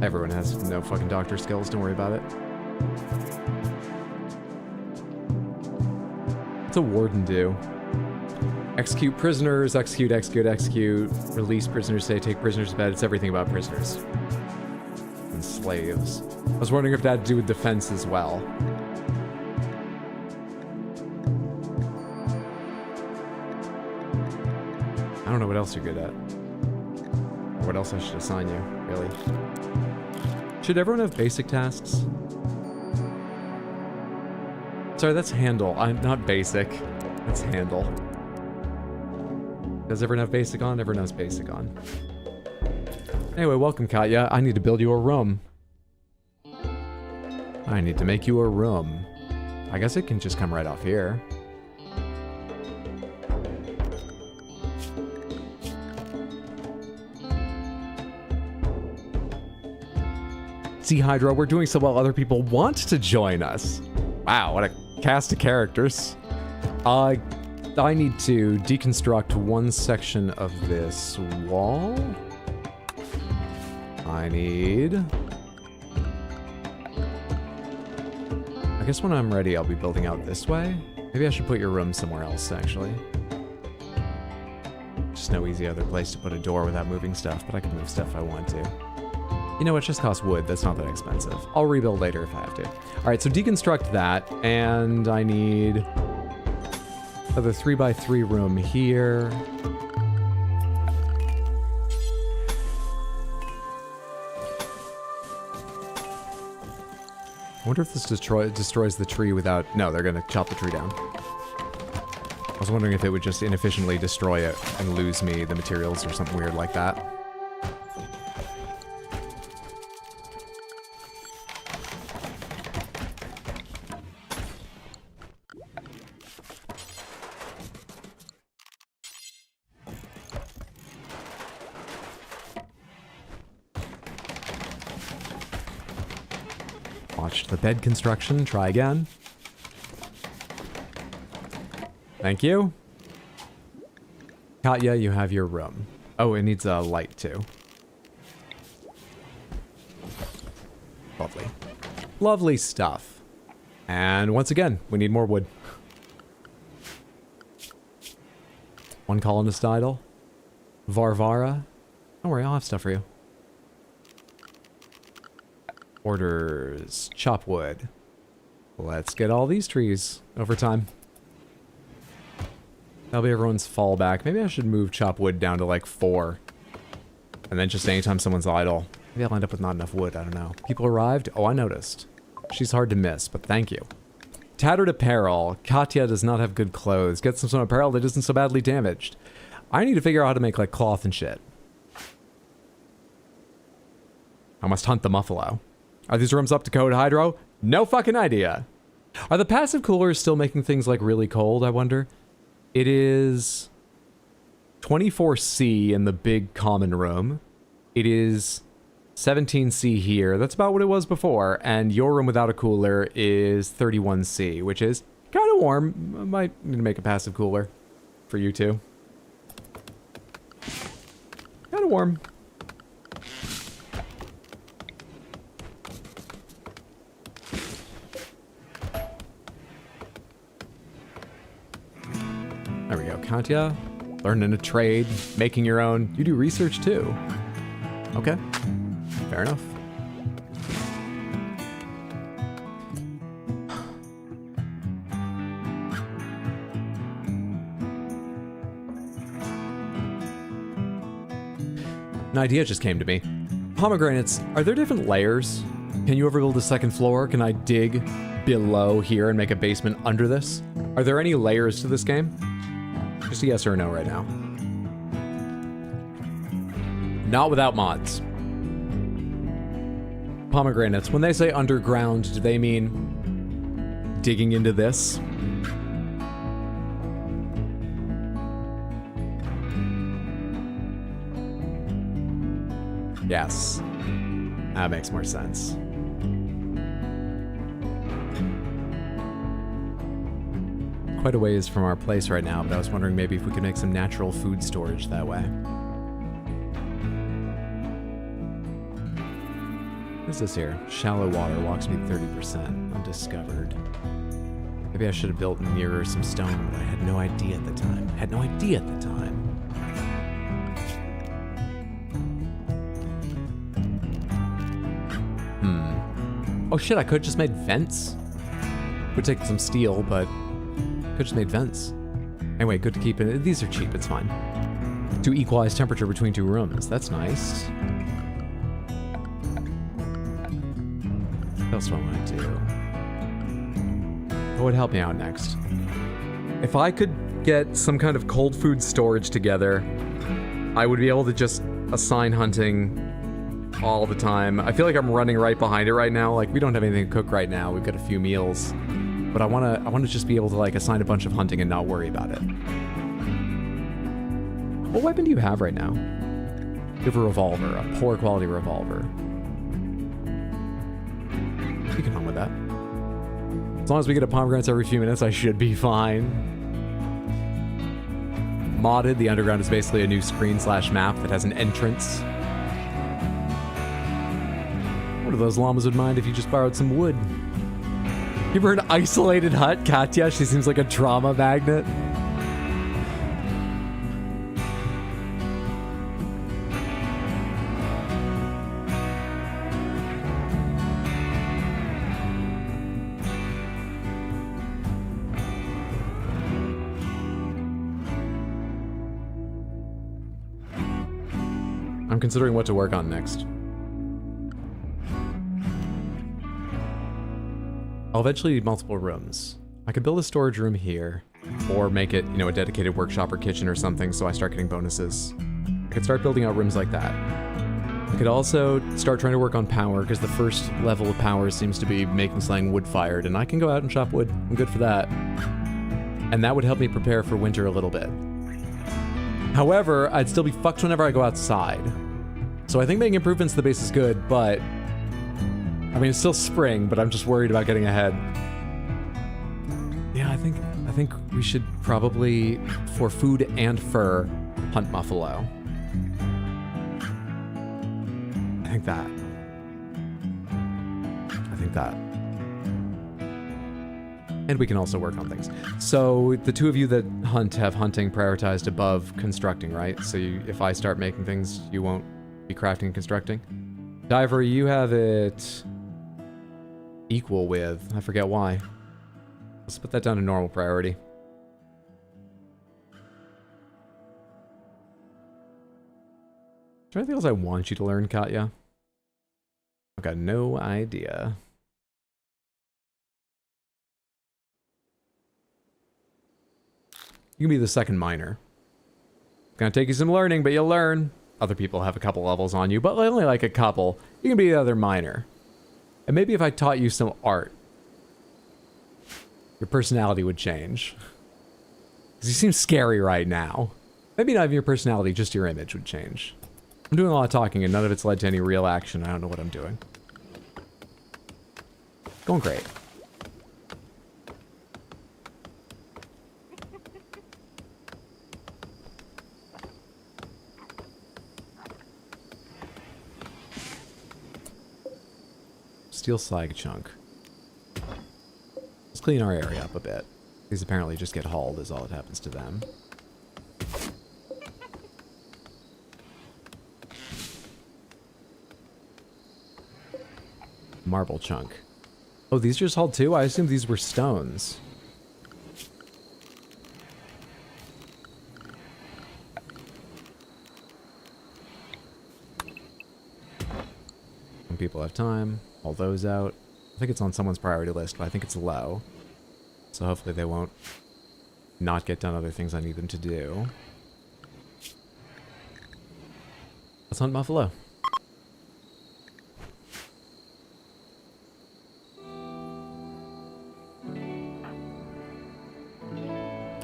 Everyone has no fucking doctor skills, don't worry about it. What's a warden do? Execute prisoners, execute, execute, execute. Release prisoners, say take prisoners to bed. It's everything about prisoners. And slaves. I was wondering if that had to do with defense as well. I don't know what else you're good at. Or what else I should assign you, really. Should everyone have basic tasks? Sorry, that's handle. I'm not basic. That's handle. Does everyone have basic on? Everyone has basic on. Anyway, welcome, Katya. I need to build you a room. I need to make you a room. I guess it can just come right off here. See, Hydra, we're doing so well other people want to join us. Wow, what a cast of characters. I need to deconstruct one section of this wall. I guess when I'm ready, I'll be building out this way. Maybe I should put your room somewhere else, actually. Just no easy other place to put a door without moving stuff, but I can move stuff if I want to. You know, it just costs wood. That's not that expensive. I'll rebuild later if I have to. All right, so deconstruct that, and I need another 3x3 room here. I wonder if this destroys the tree without... No, they're going to chop the tree down. I was wondering if it would just inefficiently destroy it and lose me the materials or something weird like that. Watch the bed construction. Try again. Thank you. Katya, you have your room. Oh, it needs a light too. Lovely. Lovely stuff. And once again, we need more wood. One colonist idol. Varvara. Don't worry, I'll have stuff for you. Orders. Chop wood. Let's get all these trees over time. That'll be everyone's fallback. Maybe I should move chop wood down to like 4. And then just anytime someone's idle. Maybe I'll end up with not enough wood. I don't know. People arrived? Oh, I noticed. She's hard to miss, but thank you. Tattered apparel. Katya does not have good clothes. Get some apparel that isn't so badly damaged. I need to figure out how to make like cloth and shit. I must hunt the muffalo. Are these rooms up to code, Hydro? No fucking idea. Are the passive coolers still making things like really cold, I wonder? It is 24C in the big common room. It is 17C here. That's about what it was before. And your room without a cooler is 31C, which is kind of warm. I might need to make a passive cooler for you two. Kind of warm. There we go, Katya. Learning a trade, making your own. You do research too. Okay, fair enough. An idea just came to me. Pomegranates, are there different layers? Can you overbuild the second floor? Can I dig below here and make a basement under this? Are there any layers to this game? Just a yes or a no right now. Not without mods. Pomegranates, when they say underground, do they mean digging into this? Yes. That makes more sense. Quite a ways from our place right now, but I was wondering maybe if we could make some natural food storage that way. What is this here? Shallow water walks me 30%. Undiscovered. Maybe I should have built nearer some stone, but I had no idea at the time. Oh shit, I could have just made vents. Would take some steel, but could just made vents. Anyway, good to keep it. These are cheap, it's fine. To equalize temperature between two rooms. That's nice. What else do I want to do? What would help me out next? If I could get some kind of cold food storage together, I would be able to just assign hunting all the time. I feel like I'm running right behind it right now. Like, we don't have anything to cook right now. We've got a few meals. But I wanna just be able to like assign a bunch of hunting and not worry about it. What weapon do you have right now? You have a revolver, a poor quality revolver. You can hunt with that. As long as we get a pomegranates every few minutes, I should be fine. Modded, the underground is basically a new screen/map that has an entrance. One of those llamas would mind if you just borrowed some wood. Give her an isolated hut, Katya. She seems like a trauma magnet. I'm considering what to work on next. I'll eventually need multiple rooms. I could build a storage room here, or make it, you know, a dedicated workshop or kitchen or something so I start getting bonuses. I could start building out rooms like that. I could also start trying to work on power, because the first level of power seems to be making something wood-fired, and I can go out and chop wood. I'm good for that. And that would help me prepare for winter a little bit. However, I'd still be fucked whenever I go outside. So I think making improvements to the base is good, but... I mean, it's still spring, but I'm just worried about getting ahead. Yeah, I think we should probably, for food and fur, hunt buffalo. I think that. And we can also work on things. So the two of you that hunt have hunting prioritized above constructing, right? So if I start making things, you won't be crafting and constructing. Diver, you have it equal with, I forget why. Let's put that down to normal priority. Is there anything else I want you to learn, Katya? I've got no idea. You can be the second miner. It's gonna take you some learning, but you'll learn. Other people have a couple levels on you, but only like a couple. You can be the other miner. And maybe if I taught you some art, your personality would change. Because you seem scary right now. Maybe not even your personality, just your image would change. I'm doing a lot of talking and none of it's led to any real action. I don't know what I'm doing. Going great. Steel slag chunk. Let's clean our area up a bit. These apparently just get hauled is all that happens to them. Marble chunk. Oh, these just hauled too? I assumed these were stones. When people have time, haul those out. I think it's on someone's priority list, but I think it's low. So hopefully they won't not get done other things I need them to do. Let's hunt buffalo.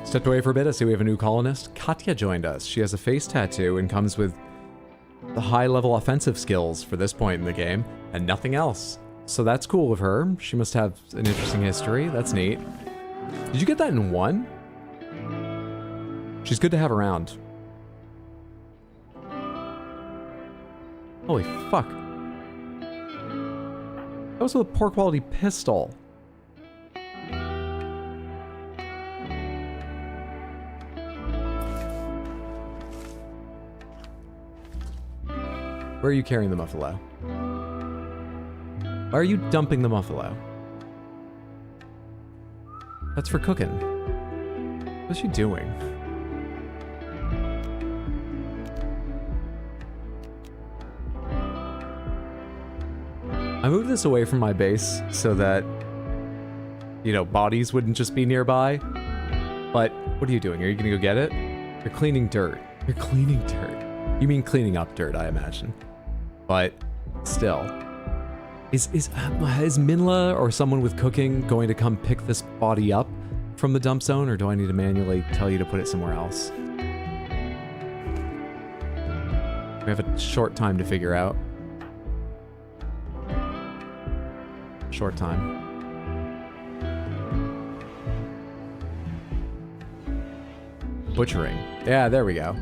Stepped away for a bit. I see we have a new colonist. Katya joined us. She has a face tattoo and comes with the high-level offensive skills for this point in the game, and nothing else. So that's cool with her. She must have an interesting history. That's neat. Did you get that in one? She's good to have around. Holy fuck. That was with a poor quality pistol. Where are you carrying the buffalo? Why are you dumping the buffalo? That's for cooking. What's she doing? I moved this away from my base so that, you know, bodies wouldn't just be nearby. But what are you doing? Are you gonna go get it? You're cleaning dirt. You're cleaning dirt. You mean cleaning up dirt, I imagine. But still. Is Minla or someone with cooking going to come pick this body up from the dump zone, or do I need to manually tell you to put it somewhere else? We have a short time to figure out. Short time. Butchering. Yeah, there we go.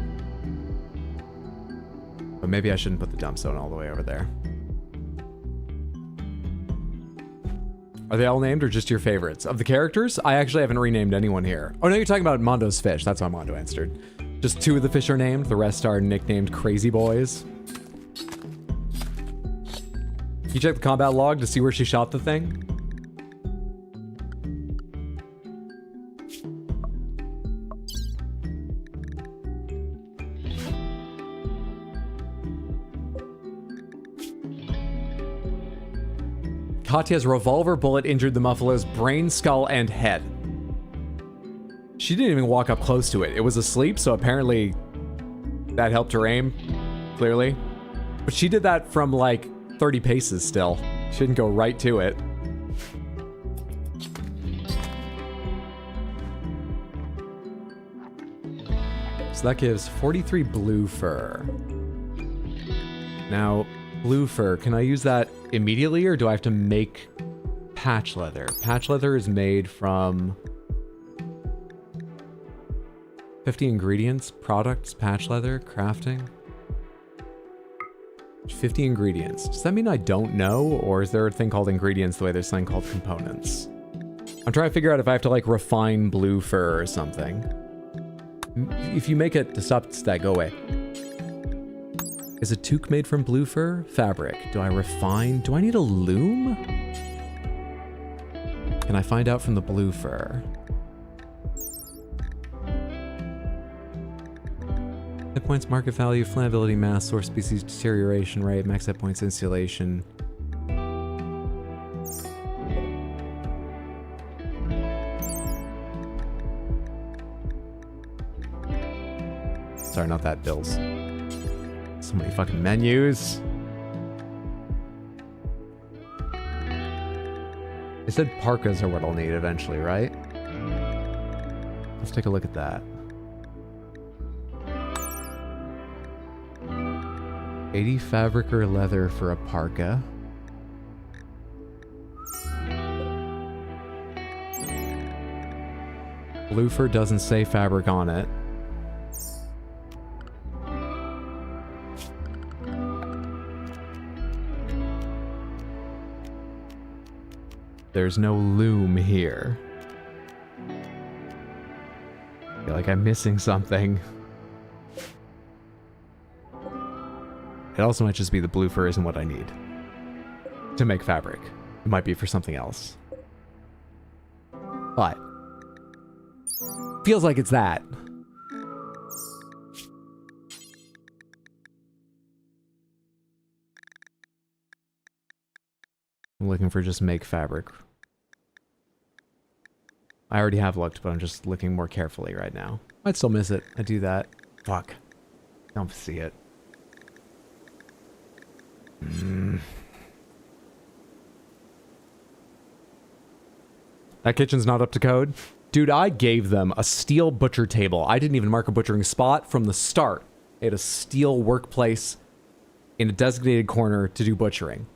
But maybe I shouldn't put the dump zone all the way over there. Are they all named or just your favorites? Of the characters, I actually haven't renamed anyone here. Oh no, you're talking about Mondo's fish. That's why Mondo answered. Just 2 of the fish are named. The rest are nicknamed Crazy Boys. You check the combat log to see where she shot the thing? Katya's revolver bullet injured the Muffalo's brain, skull, and head. She didn't even walk up close to it. It was asleep, so apparently that helped her aim, clearly. But she did that from like 30 paces still. She didn't go right to it. So that gives 43 blue fur. Now, blue fur, can I use that immediately or do I have to make patch leather? Patch leather is made from 50 ingredients, products, patch leather, crafting. 50 ingredients. Does that mean I don't know, or is there a thing called ingredients the way there's something called components? I'm trying to figure out if I have to like refine blue fur or something. If you make it to stop that, go away. Is a toque made from blue fur? Fabric. Do I refine? Do I need a loom? Can I find out from the blue fur? Hit points, market value, flammability, mass, source species, deterioration rate, max hit points, insulation. Sorry, not that, Bills. So many fucking menus. They said parkas are what I'll need eventually, right? Let's take a look at that. 80 fabric or leather for a parka. Blue fur doesn't say fabric on it. There's no loom here. I feel like I'm missing something. It also might just be the blue fur isn't what I need to make fabric. It might be for something else. But feels like it's that. I'm looking for just make fabric. I already have looked, but I'm just looking more carefully right now. Might still miss it. I do that. Fuck. Don't see it. That kitchen's not up to code. Dude, I gave them a steel butcher table. I didn't even mark a butchering spot from the start. They had a steel workplace in a designated corner to do butchering.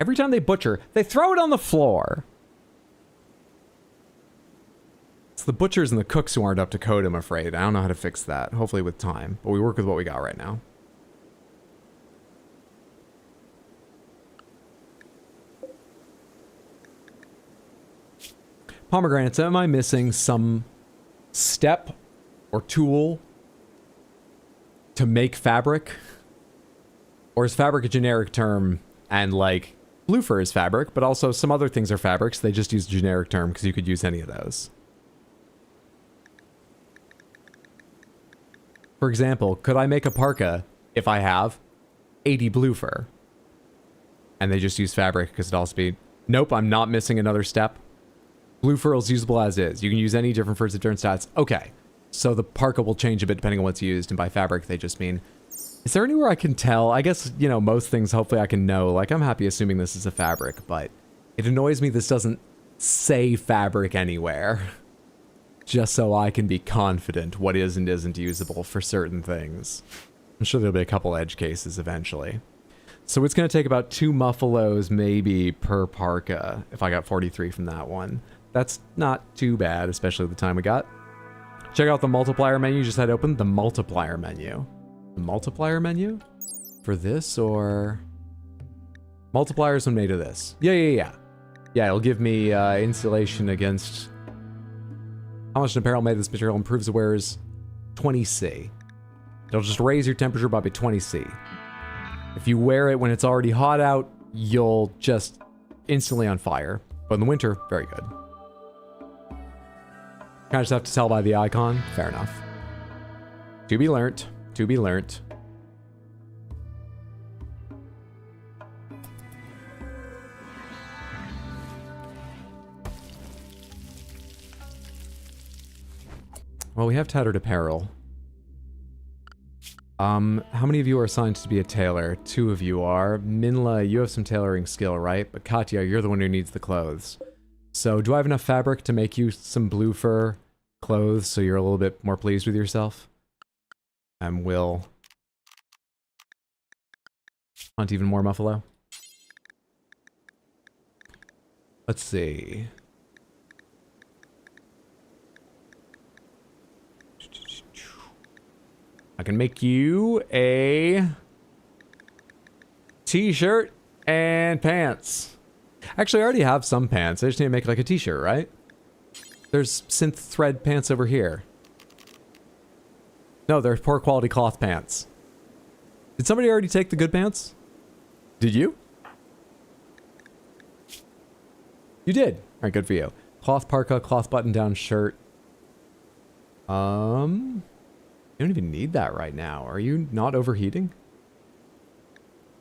Every time they butcher, they throw it on the floor. It's the butchers and the cooks who aren't up to code, I'm afraid. I don't know how to fix that. Hopefully with time. But we work with what we got right now. Pomegranates, am I missing some step or tool to make fabric? Or is fabric a generic term and like blue fur is fabric, but also some other things are fabrics. They just use a generic term because you could use any of those. For example, could I make a parka if I have 80 blue fur? And they just use fabric because it'd also be, nope, I'm not missing another step. Blue fur is usable as is. You can use any different furs at different stats. Okay, so the parka will change a bit depending on what's used, and by fabric they just mean... Is there anywhere I can tell? I guess, you know, most things hopefully I can know. Like, I'm happy assuming this is a fabric, but it annoys me this doesn't say fabric anywhere. Just so I can be confident what is and isn't usable for certain things. I'm sure there'll be a couple edge cases eventually. So it's going to take about 2 muffalos maybe per parka if I got 43 from that one. That's not too bad, especially the time we got. Check out the multiplier menu you just had open. The multiplier menu. The multiplier menu? For this, or... Multipliers when made of this. Yeah, it'll give me insulation against... How much an apparel made of this material improves the wearer's 20C. It'll just raise your temperature by 20C. If you wear it when it's already hot out, you'll just instantly on fire. But in the winter, very good. Kind of just have to tell by the icon. Fair enough. To be learnt. To be learnt. Well, we have tattered apparel. How many of you are assigned to be a tailor? 2 of you are. Minla, you have some tailoring skill, right? But Katya, you're the one who needs the clothes. So, do I have enough fabric to make you some blue fur clothes so you're a little bit more pleased with yourself? And will hunt even more muffalo. Let's see. I can make you a t-shirt and pants. Actually, I already have some pants. I just need to make like a t-shirt, right? There's synth thread pants over here. No, they're poor quality cloth pants. Did somebody already take the good pants? Did you? You did. All right, good for you. Cloth parka, cloth button-down shirt. You don't even need that right now. Are you not overheating?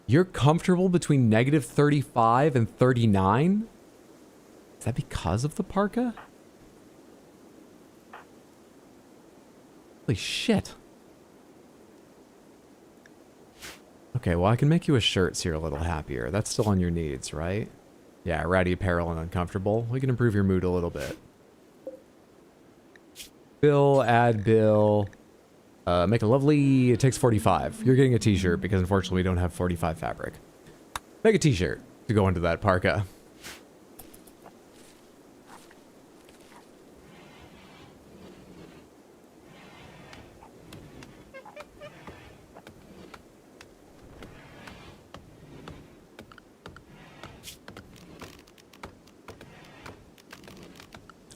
You're comfortable between negative 35 and 39? Is that because of the parka? Holy shit. Okay, well I can make you a shirt so you're a little happier. That's still on your needs, right? Yeah, ratty apparel and uncomfortable. We can improve your mood a little bit. Bill, add bill. Make a lovely... It takes 45. You're getting a t-shirt because unfortunately we don't have 45 fabric. Make a t-shirt to go into that parka.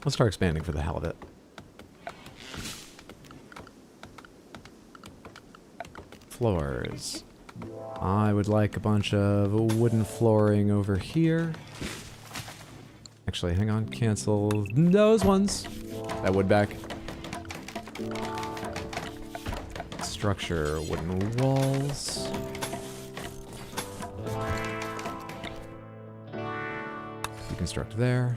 Let's start expanding for the hell of it. Floors. I would like a bunch of wooden flooring over here. Actually, hang on. Cancel those ones. That wood back. Structure wooden walls. Deconstruct there.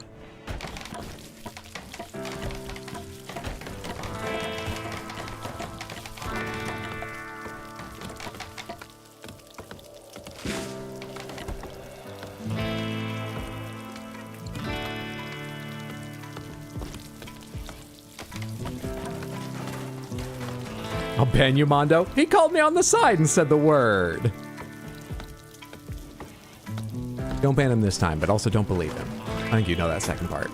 I'll ban you, Mondo. He called me on the side and said the word. Don't ban him this time, but also don't believe him. I think you know that second part.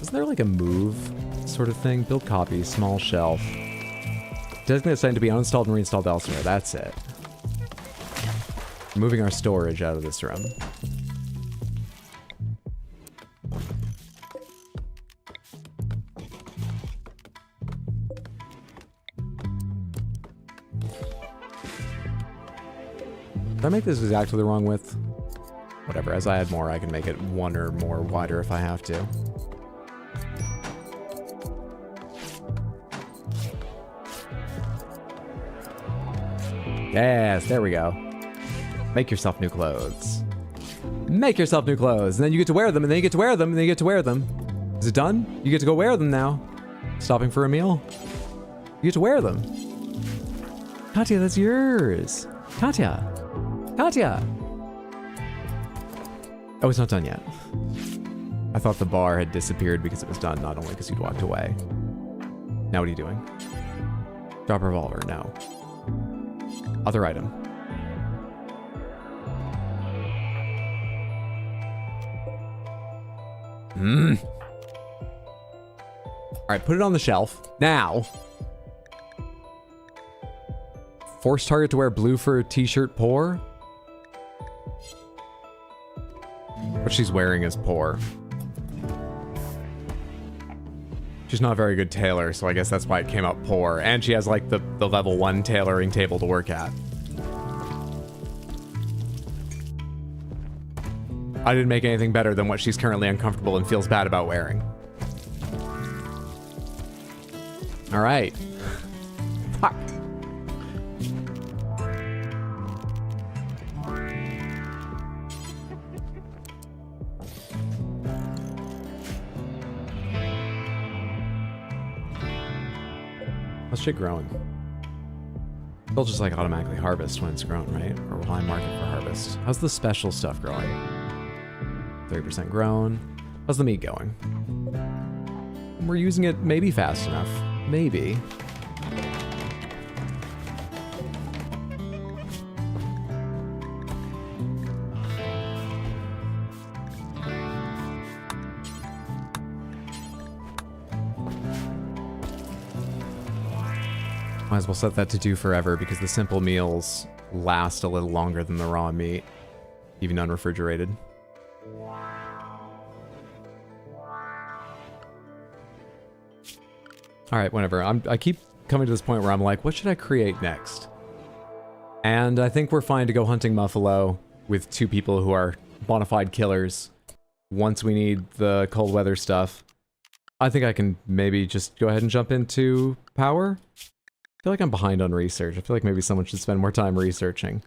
Isn't there like a move sort of thing? Build copy, small shelf. Designate assigned to be uninstalled and reinstalled elsewhere. That's it. Moving our storage out of this room. Did I make this exactly the wrong width? Whatever, as I add more, I can make it 1 or more wider if I have to. Yes, there we go. Make yourself new clothes. Make yourself new clothes, and then you get to wear them, and then you get to wear them, and then you get to wear them. Is it done? You get to go wear them now. Stopping for a meal? You get to wear them. Katya, that's yours. Katya. Katya. Oh, it's not done yet. I thought the bar had disappeared because it was done, not only because you'd walked away. Now what are you doing? Drop a revolver, no. Other item. Alright, put it on the shelf. Now. Force target to wear blue for a t-shirt poor? What she's wearing is poor. She's not a very good tailor, so I guess that's why it came out poor. And she has like the level 1 tailoring table to work at. I didn't make anything better than what she's currently uncomfortable and feels bad about wearing. All right. Fuck. How's shit growing? It'll just like automatically harvest when it's grown, right? Or will I mark it for harvest? How's the special stuff growing? 30% grown. How's the meat going? We're using it maybe fast enough. Maybe. Might as well set that to do forever because the simple meals last a little longer than the raw meat, even unrefrigerated. All right, whatever. I keep coming to this point where I'm like, what should I create next? And I think we're fine to go hunting buffalo with 2 people who are bona fide killers. Once we need the cold weather stuff, I think I can maybe just go ahead and jump into power. I feel like I'm behind on research. I feel like maybe someone should spend more time researching.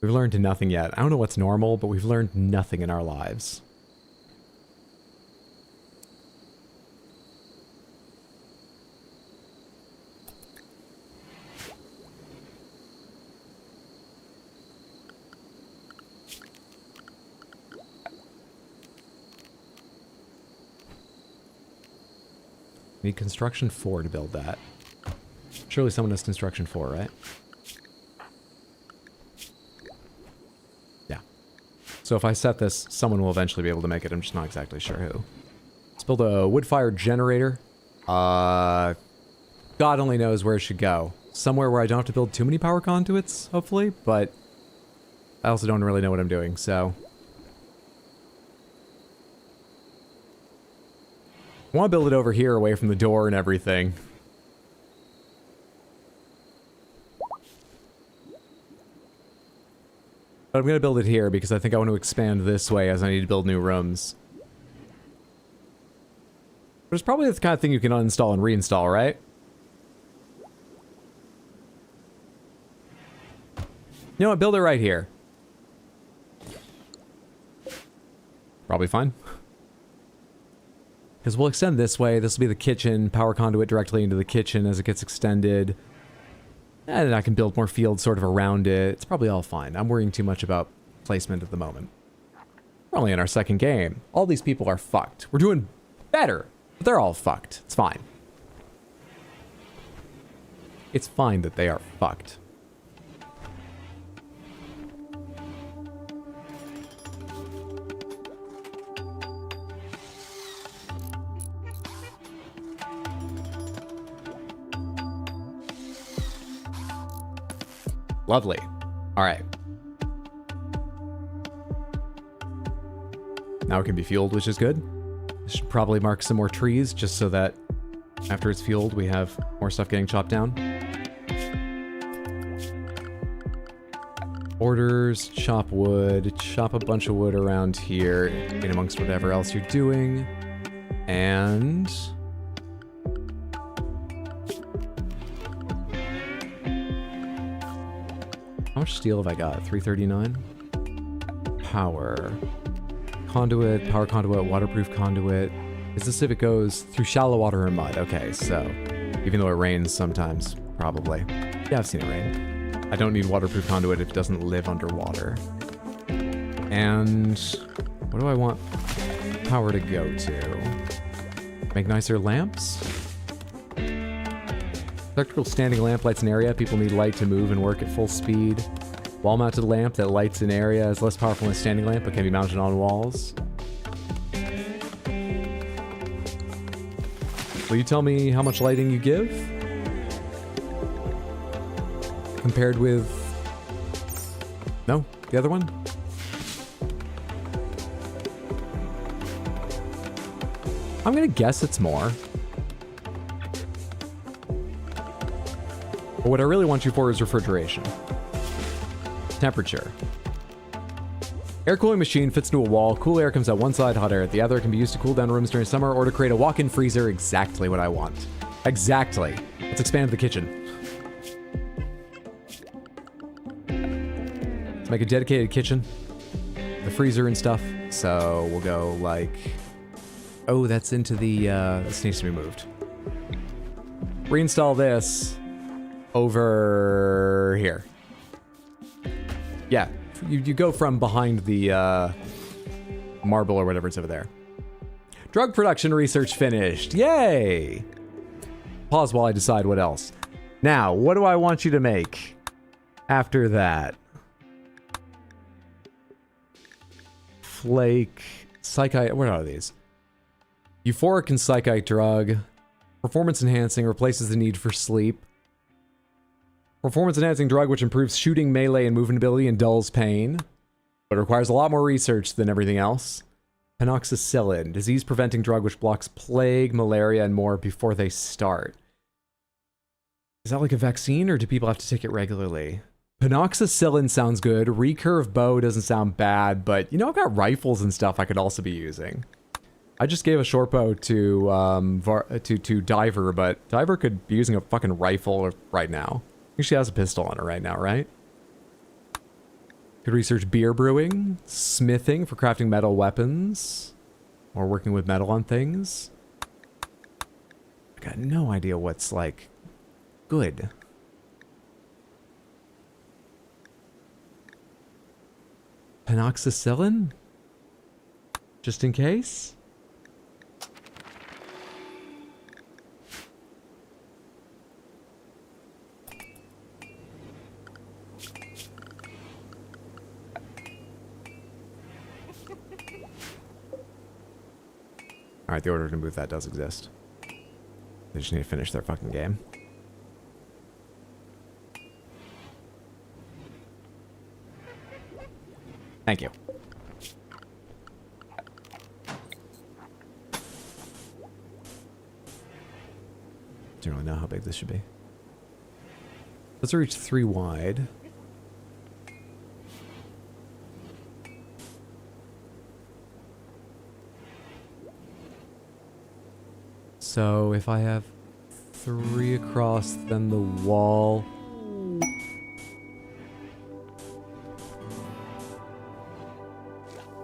We've learned nothing yet. I don't know what's normal, but we've learned nothing in our lives. Need construction 4 to build that. Surely someone has construction 4, right? Yeah. So if I set this, someone will eventually be able to make it. I'm just not exactly sure who. Let's build a wood-fired generator. God only knows where it should go. Somewhere where I don't have to build too many power conduits, hopefully, but I also don't really know what I'm doing, so... I want to build it over here away from the door and everything. But I'm going to build it here because I think I want to expand this way as I need to build new rooms. But it's probably the kind of thing you can uninstall and reinstall, right? You know what? Build it right here. Probably fine. Because we'll extend this way. This will be the kitchen. Power conduit directly into the kitchen as it gets extended. And then I can build more fields sort of around it. It's probably all fine. I'm worrying too much about placement at the moment. We're only in our second game. All these people are fucked. We're doing better, but they're all fucked. It's fine. It's fine that they are fucked. Lovely. All right. Now it can be fueled, which is good. I should probably mark some more trees just so that after it's fueled, we have more stuff getting chopped down. Orders, chop wood, chop a bunch of wood around here in amongst whatever else you're doing. And... how much steel have I got? 339? Power. Conduit, power conduit, waterproof conduit. Is this if it goes through shallow water or mud? Okay, so even though it rains sometimes, probably. Yeah, I've seen it rain. I don't need waterproof conduit if it doesn't live underwater. And what do I want power to go to? Make nicer lamps? Electrical standing lamp lights an area. People need light to move and work at full speed. Wall-mounted lamp that lights an area is less powerful than a standing lamp, but can be mounted on walls. Will you tell me how much lighting you give? Compared with... no? The other one? I'm gonna guess it's more. But what I really want you for is refrigeration. Temperature. Air cooling machine fits into a wall. Cool air comes out one side, hot air at the other. Can be used to cool down rooms during summer or to create a walk-in freezer. Exactly what I want. Exactly. Let's expand the kitchen. Let's make a dedicated kitchen. The freezer and stuff. So we'll go like... oh, that's into the... this needs to be moved. reinstall this over here. Yeah, you go from behind the marble or whatever it's over there. Drug production research finished. Yay! Pause while I decide what else. Now, what do I want you to make after that? Flake, psychite, what are these? Euphoric and psychite drug. Performance enhancing replaces the need for sleep. Performance enhancing drug which improves shooting, melee, and movement ability and dulls pain. But requires a lot more research than everything else. Penoxycyllin, disease preventing drug which blocks plague, malaria, and more before they start. Is that like a vaccine or do people have to take it regularly? Penoxycyllin sounds good. Recurve bow doesn't sound bad, but you know, I've got rifles and stuff I could also be using. I just gave a short bow to Diver, but Diver could be using a fucking rifle right now. I think she has a pistol on her right now, right? Could research beer brewing, smithing for crafting metal weapons, or working with metal on things. I got no idea what's like good. Penoxycyllin? Just in case? Alright, the order to move that does exist. They just need to finish their fucking game. Thank you. Don't really know how big this should be. Let's reach 3 wide. So if I have 3 across, then the wall.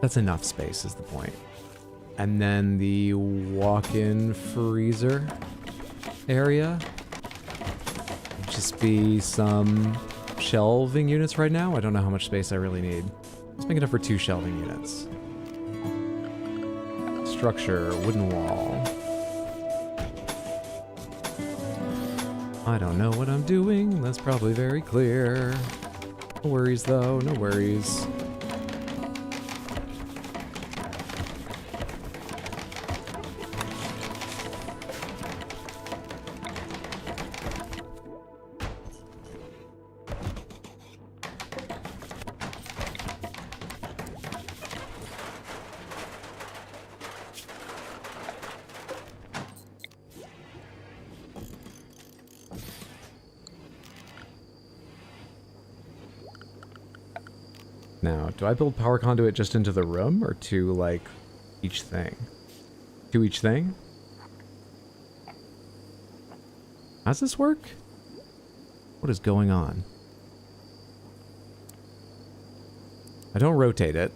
That's enough space is the point. And then the walk-in freezer area. Just be some shelving units right now. I don't know how much space I really need. Let's make enough for 2 shelving units. Structure, wooden wall. I don't know what I'm doing. That's probably very clear. No worries though, no worries. Now, do I build power conduit just into the room or to, like, each thing? To each thing? How's this work? What is going on? I don't rotate it.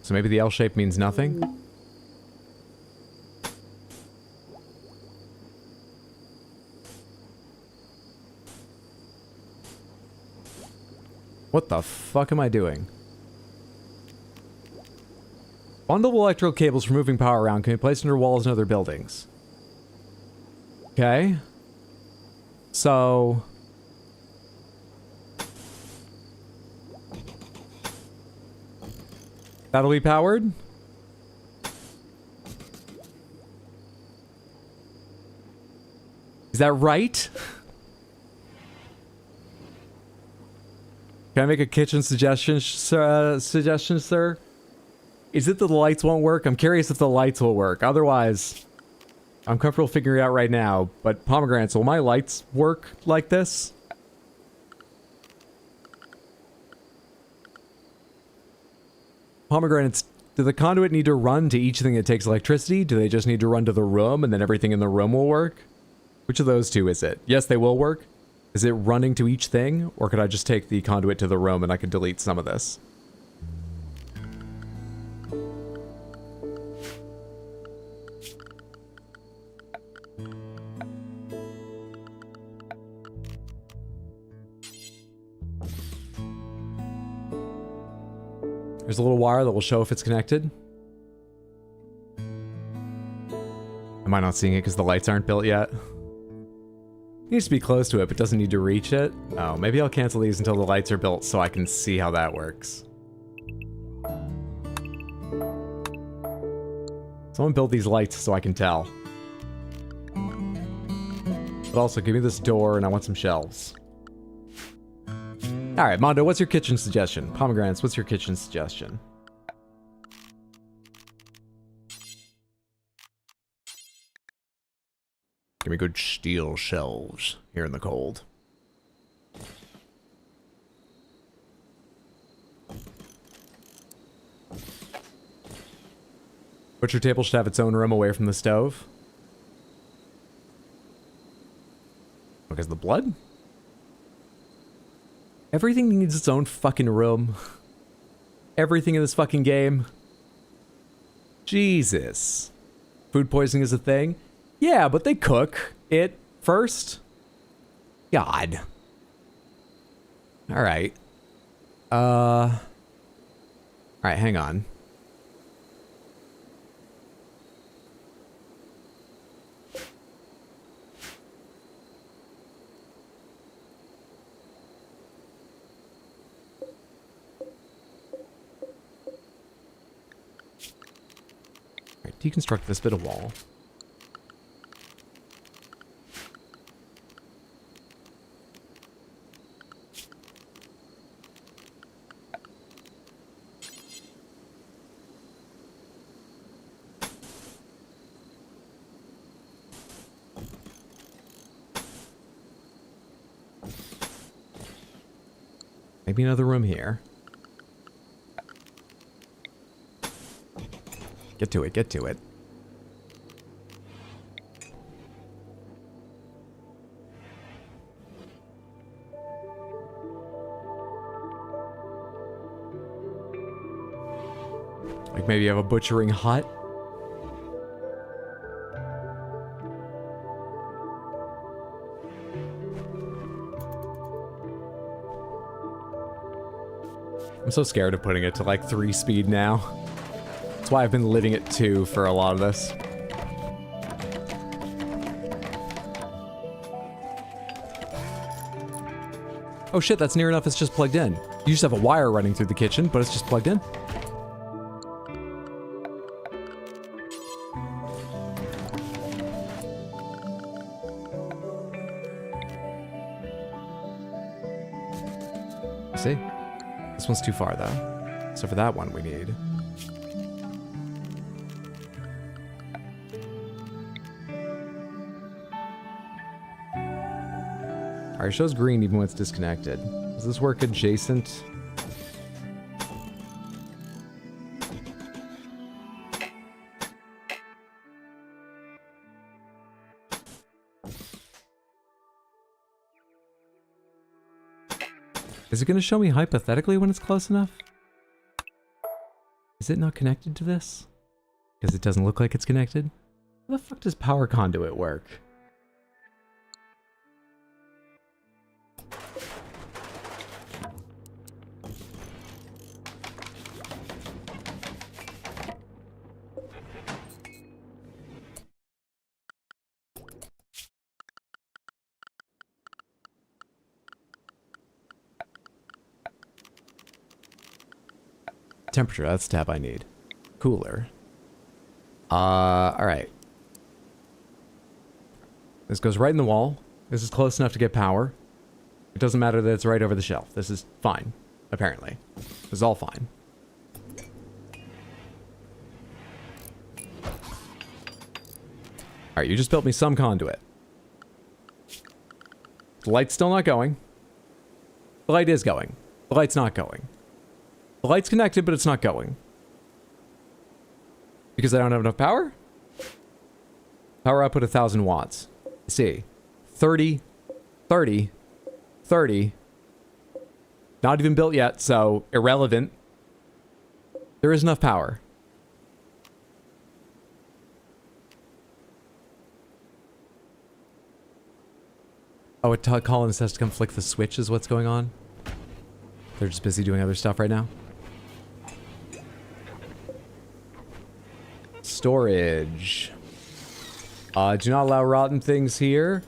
So maybe the L shape means nothing? What the fuck am I doing? Bundle electrical cables for moving power around can be placed under walls and other buildings. Okay. So... that'll be powered? Is that right? Can I make a kitchen suggestion, sir? Is it that the lights won't work? I'm curious if the lights will work. Otherwise, I'm comfortable figuring it out right now. But pomegranates, will my lights work like this? Pomegranates, do the conduit need to run to each thing that takes electricity? Do they just need to run to the room and then everything in the room will work? Which of those two is it? Yes, they will work. Is it running to each thing, or could I just take the conduit to the room and I could delete some of this? There's a little wire that will show if it's connected. Am I not seeing it because the lights aren't built yet? It needs to be close to it, but doesn't need to reach it. Oh, maybe I'll cancel these until the lights are built so I can see how that works. Someone build these lights so I can tell. But also, give me this door and I want some shelves. Alright, Mondo, what's your kitchen suggestion? Pomegranates, what's your kitchen suggestion? Give me good steel shelves here in the cold. Butcher table should have its own room away from the stove. Because the blood? Everything needs its own fucking room. Everything in this fucking game. Jesus. Food poisoning is a thing? Yeah, but they cook it first. God. Alright. Alright, hang on. Alright, deconstruct this bit of wall. Maybe another room here. Get to it, get to it. Like maybe you have a butchering hut? I'm so scared of putting it to like 3 speed now. That's why I've been living at 2 for a lot of this. Oh shit, that's near enough, it's just plugged in. You just have a wire running through the kitchen, but it's just plugged in. See? This one's too far though. So for that one we need. Alright, it shows green even when it's disconnected. Does this work adjacent? Is it going to show me hypothetically when it's close enough? Is it not connected to this? Because it doesn't look like it's connected? How the fuck does power conduit work? Temperature, that's the tab I need. Cooler. Alright. This goes right in the wall. This is close enough to get power. It doesn't matter that it's right over the shelf. This is fine, apparently. This is all fine. Alright, you just built me some conduit. The light's still not going. The light is going. The light's not going. The light's connected, but it's not going. Because I don't have enough power? Power output 1,000 watts. Let's see. 30, 30, 30. Not even built yet, so irrelevant. There is enough power. Oh, Collins has to come flick the switch is what's going on? They're just busy doing other stuff right now? storage. Do not allow rotten things here.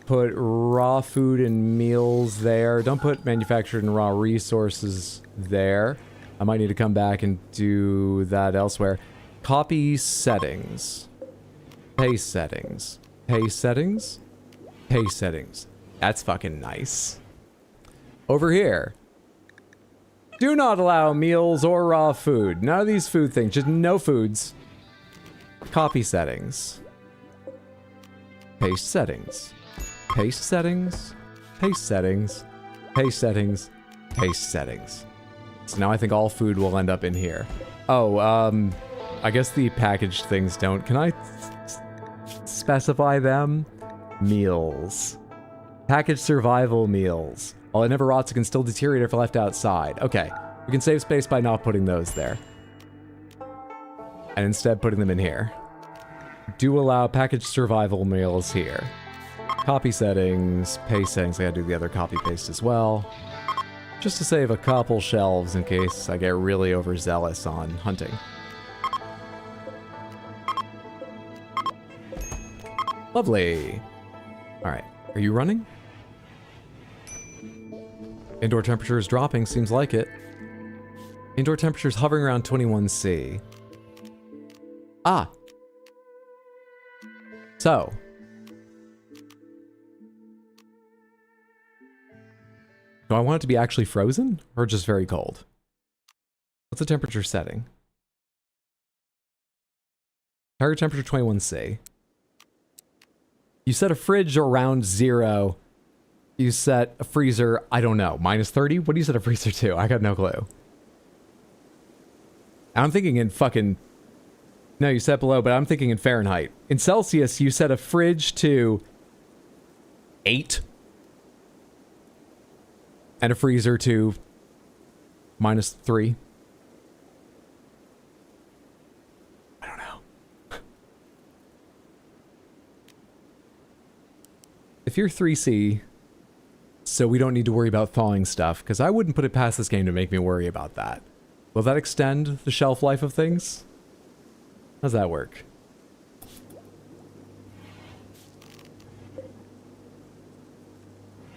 Put raw food and meals there. Don't put manufactured and raw resources there. I might need to come back and do that elsewhere. Copy settings. Paste settings. Paste settings. Paste settings. That's fucking nice. Over here. Do not allow meals or raw food. None of these food things. Just no foods. Copy settings. Paste settings. Paste settings. Paste settings. Paste settings. Paste settings. So now I think all food will end up in here. Oh, I guess the packaged things don't. Can I specify them? Meals. Packaged survival meals. While it never rots, it can still deteriorate if left outside. Okay, we can save space by not putting those there. And instead putting them in here. Do allow packaged survival meals here. Copy settings, paste settings. I gotta do the other copy paste as well. Just to save a couple shelves in case I get really overzealous on hunting. Lovely. Alright, are you running? Indoor temperature is dropping, seems like it. Indoor temperature is hovering around 21°C. Ah! So. Do I want it to be actually frozen? Or just very cold? What's the temperature setting? Target temperature 21°C. You set a fridge around 0. You set a freezer, I don't know, -30? What do you set a freezer to? I got no clue. I'm thinking in fucking... No, you set below, but I'm thinking in Fahrenheit. In Celsius, you set a fridge to 8. And a freezer to -3. I don't know. If you're 3C, so we don't need to worry about thawing stuff, because I wouldn't put it past this game to make me worry about that. Will that extend the shelf life of things? How's that work?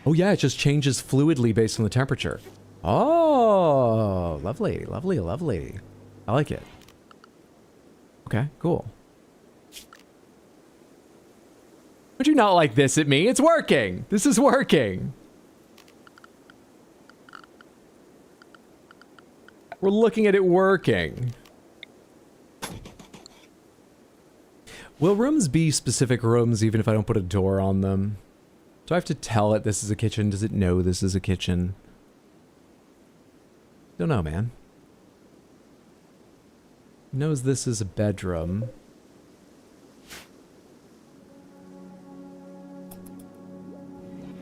Oh yeah, it just changes fluidly based on the temperature. Oh, lovely, lovely, lovely. I like it. Okay, cool. Would you not like this at me? It's working! This is working! We're looking at it working. Will rooms be specific rooms even if I don't put a door on them? Do I have to tell it this is a kitchen? Does it know this is a kitchen? Don't know, man. It knows this is a bedroom.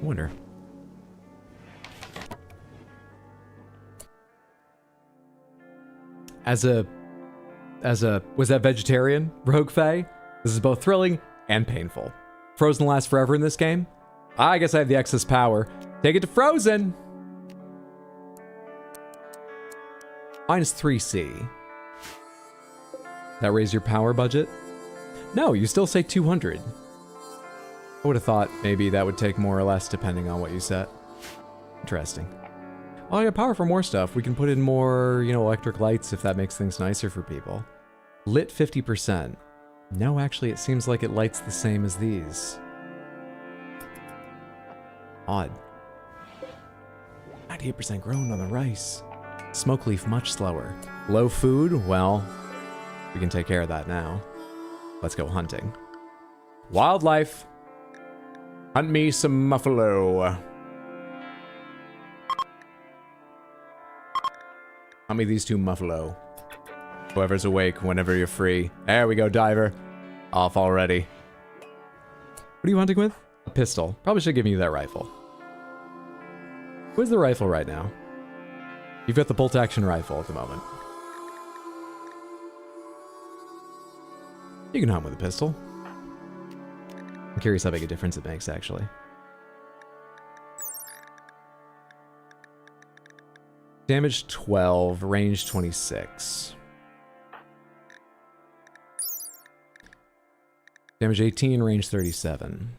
I wonder. As a, was that vegetarian, Rogue Faye? This is both thrilling and painful. Frozen lasts forever in this game? I guess I have the excess power. Take it to Frozen! -3C. That raise your power budget? No, you still say 200. I would have thought maybe that would take more or less depending on what you set. Interesting. Well, I got power for more stuff. We can put in more, you know, electric lights if that makes things nicer for people. Lit 50%. No, actually, it seems like it lights the same as these. Odd. 98% grown on the rice. Smoke leaf much slower. Low food? Well, we can take care of that now. Let's go hunting. Wildlife! Hunt me some muffalo. Hunt me these 2 muffalo. Whoever's awake, whenever you're free. There we go, diver. Off already. What are you hunting with? A pistol. Probably should give you that rifle. Where's the rifle right now? You've got the bolt-action rifle at the moment. You can hunt with a pistol. I'm curious how big a difference it makes, actually. Damage 12, range 26. Damage 18, range 37.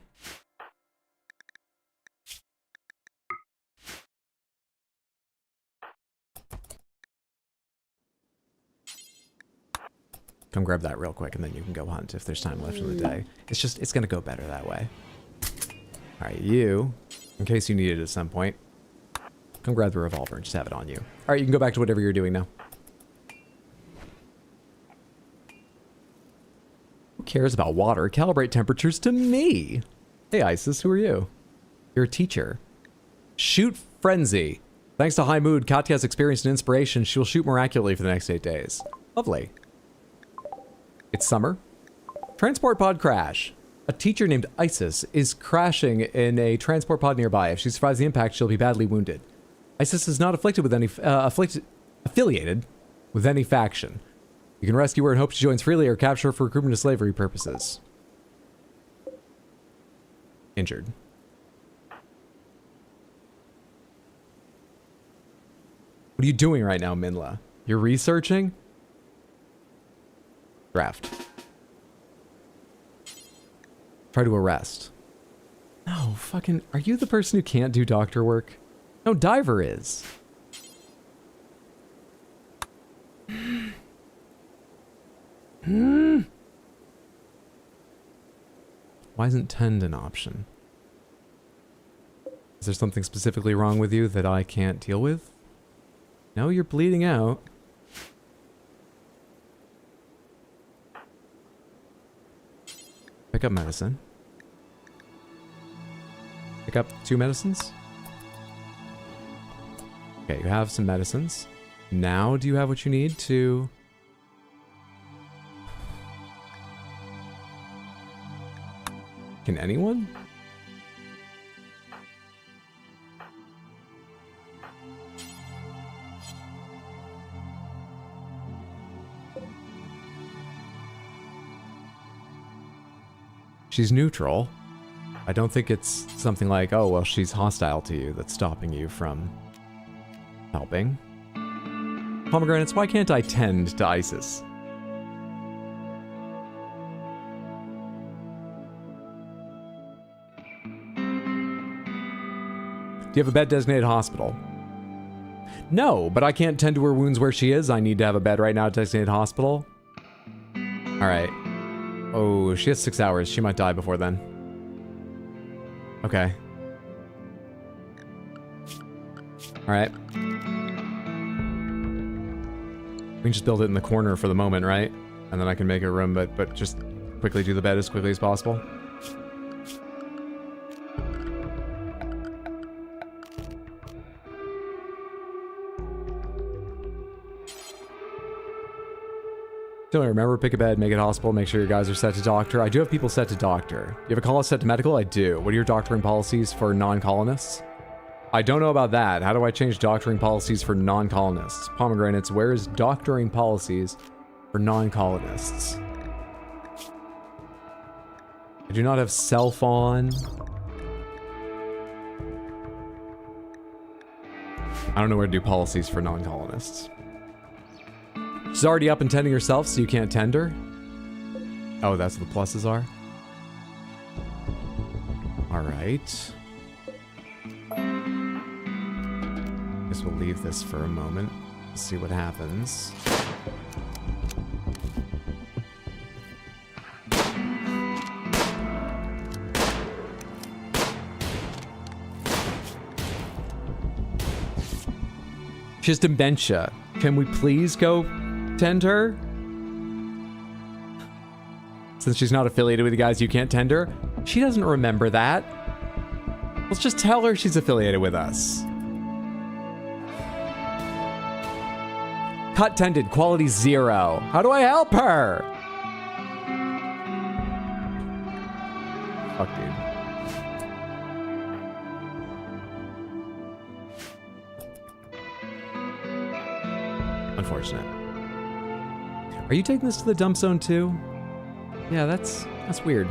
Come grab that real quick and then you can go hunt if there's time left in the day. It's gonna go better that way. Alright, you, in case you need it at some point, come grab the revolver and just have it on you. Alright, you can go back to whatever you're doing now. Who cares about water? Calibrate temperatures to me! Hey Isis, who are you? You're a teacher. Shoot Frenzy. Thanks to High Mood, Katya has experienced an inspiration. She will shoot more accurately for the next 8 days. Lovely. It's summer. Transport pod crash. A teacher named Isis is crashing in a transport pod nearby. If she survives the impact, she'll be badly wounded. Isis is not afflicted with any affiliated with any faction. You can rescue her and hope she joins freely or capture her for recruitment to slavery purposes. Injured. What are you doing right now, Minla? You're researching? Draft. Try to arrest. No, fucking... Are you the person who can't do doctor work? No, Diver is. Why isn't tend an option? Is there something specifically wrong with you that I can't deal with? No, you're bleeding out. Pick up medicine. Pick up 2 medicines. Okay, you have some medicines. Now, do you have what you need to... Can anyone? She's neutral. I don't think it's something like, oh, well, she's hostile to you that's stopping you from helping. Pomegranates, why can't I tend to Isis? Do you have a bed designated hospital? No, but I can't tend to her wounds where she is. I need to have a bed right now at designated hospital. Alright. Oh, she has 6 hours. She might die before then. Okay. Alright. We can just build it in the corner for the moment, right? And then I can make a room, but just quickly do the bed as quickly as possible. Don't remember, pick a bed, make it hospital, make sure your guys are set to doctor. I do have people set to doctor. You have a call set to medical? I do. What are your doctoring policies for non-colonists? I don't know about that. How do I change doctoring policies for non-colonists? Pomegranates, where is doctoring policies for non-colonists? I do not have self on. I don't know where to do policies for non-colonists. She's already up and tending herself, so you can't tend her? Oh, that's what the pluses are? Alright. Guess we'll leave this for a moment. See what happens. She has dementia. Can we please go tend her? Since she's not affiliated with you guys, you can't tend her? She doesn't remember that. Let's just tell her she's affiliated with us. Cut tended, quality 0. How do I help her? Fuck, dude. Unfortunate. Are you taking this to the dump zone too? Yeah, that's weird.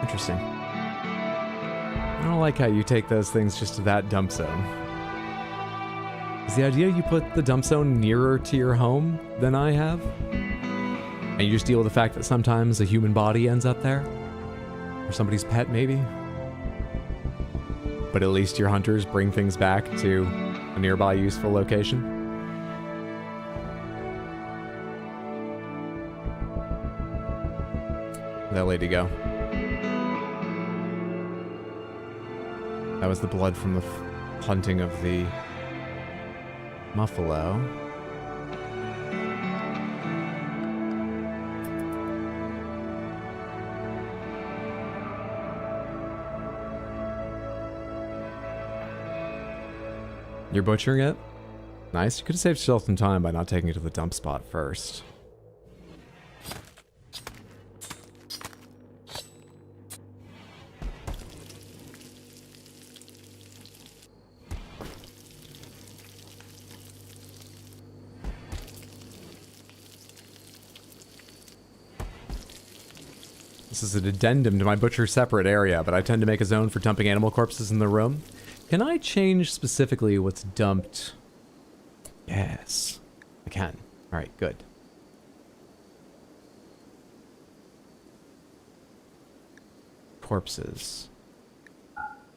Interesting. I don't like how you take those things just to that dump zone. Is the idea you put the dump zone nearer to your home than I have? And you just deal with the fact that sometimes a human body ends up there. Or somebody's pet, maybe. But at least your hunters bring things back to a nearby useful location. Where'd that lady go? That was the blood from the hunting of the muffalo. You're butchering it? Nice. You could have saved yourself some time by not taking it to the dump spot first. This is an addendum to my butcher separate area, but I tend to make a zone for dumping animal corpses in the room. Can I change specifically what's dumped? Yes, I can. All right, good. Corpses.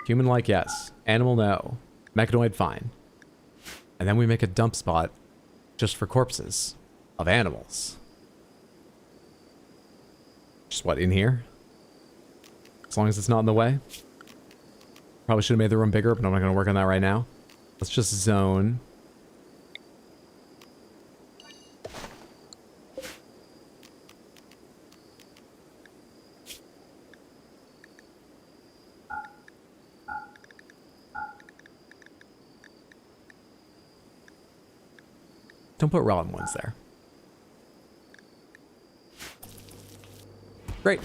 Human-like, yes. Animal, no. Mechanoid, fine. And then we make a dump spot just for corpses of animals. Just what, in here? As long as it's not in the way? Probably should have made the room bigger, but I'm not going to work on that right now. Let's just zone. Don't put rotten ones there. Great.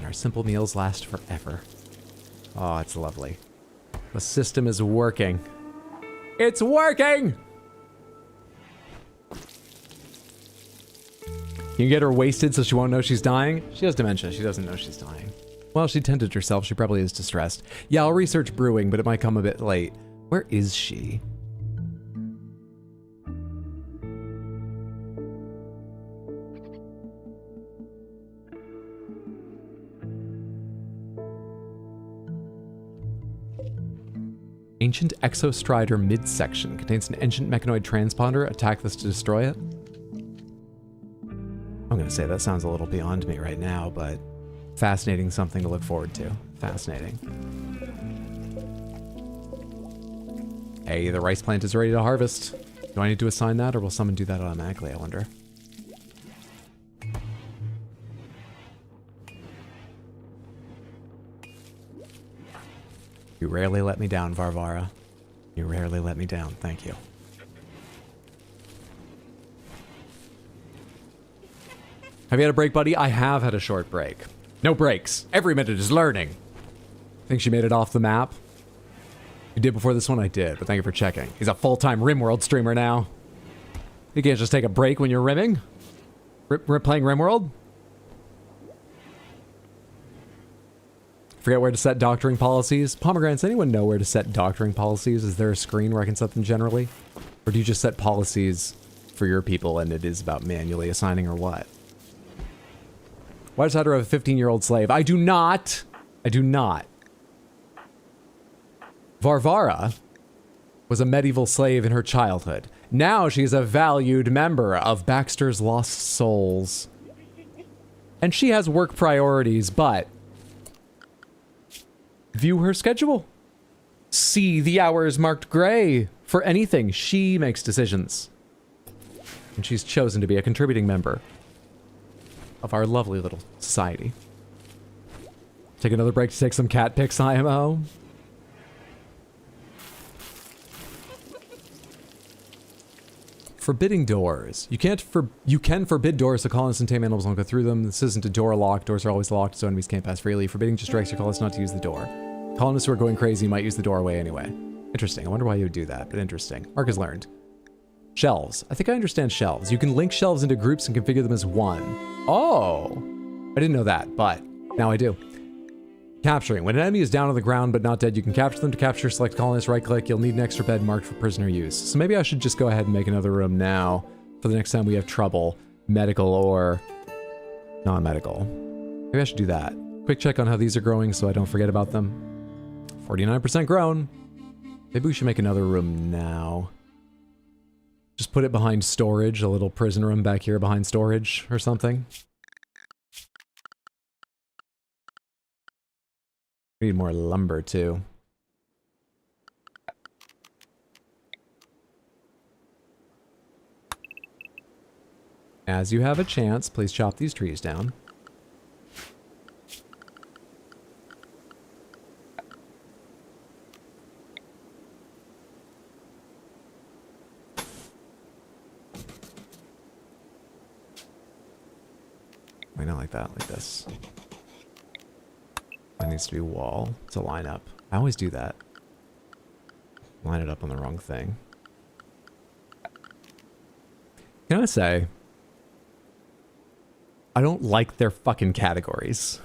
Our simple meals last forever. Oh, it's lovely. The system is working. It's working! You can get her wasted so she won't know she's dying? She has dementia. She doesn't know she's dying. Well, she tended herself. She probably is distressed. Yeah, I'll research brewing, but it might come a bit late. Where is she? Ancient Exostrider midsection. Contains an ancient mechanoid transponder. Attack this to destroy it. I'm going to say that sounds a little beyond me right now, but fascinating, something to look forward to. Fascinating. Hey, the rice plant is ready to harvest. Do I need to assign that, or will someone do that automatically, I wonder? You rarely let me down, Varvara. You rarely let me down. Thank you. Have you had a break, buddy? I have had a short break. No breaks. Every minute is learning. Think she made it off the map? You did before this one? I did, but thank you for checking. He's a full-time Rimworld streamer now. You can't just take a break when you're rimming? Playing Rimworld? Forget where to set doctoring policies. Pomegranates, anyone know where to set doctoring policies? Is there a screen where I can set them generally? Or do you just set policies for your people and it is about manually assigning or what? Why does Hydra have a 15-year-old slave? I do not. I do not. Varvara was a medieval slave in her childhood. Now she's a valued member of Baxter's Lost Souls. And she has work priorities, but view her schedule. See the hours marked gray. For anything, she makes decisions. And she's chosen to be a contributing member of our lovely little society. Take another break to take some cat pics, IMO. Forbidding doors. You can forbid doors so colonists and tame animals won't go through them. This isn't a door lock. Doors are always locked so enemies can't pass freely. Forbidding just directs your colonists not to use the door. Colonists who are going crazy might use the doorway anyway. Interesting. I wonder why you would do that, but interesting. Mark has learned. Shelves. I think I understand shelves. You can link shelves into groups and configure them as one. Oh! I didn't know that, but now I do. Capturing. When an enemy is down on the ground but not dead, you can capture them. To capture, select colonist, right click. You'll need an extra bed marked for prisoner use. So maybe I should just go ahead and make another room now for the next time we have trouble. Medical or non-medical. Maybe I should do that. Quick check on how these are growing so I don't forget about them. 49% grown. Maybe we should make another room now. Just put it behind storage, a little prison room back here behind storage or something. We need more lumber too. As you have a chance, please chop these trees down. Wait, not like that, like this. That needs to be wall to line up. I always do that. Line it up on the wrong thing. Can I say, I don't like their fucking categories.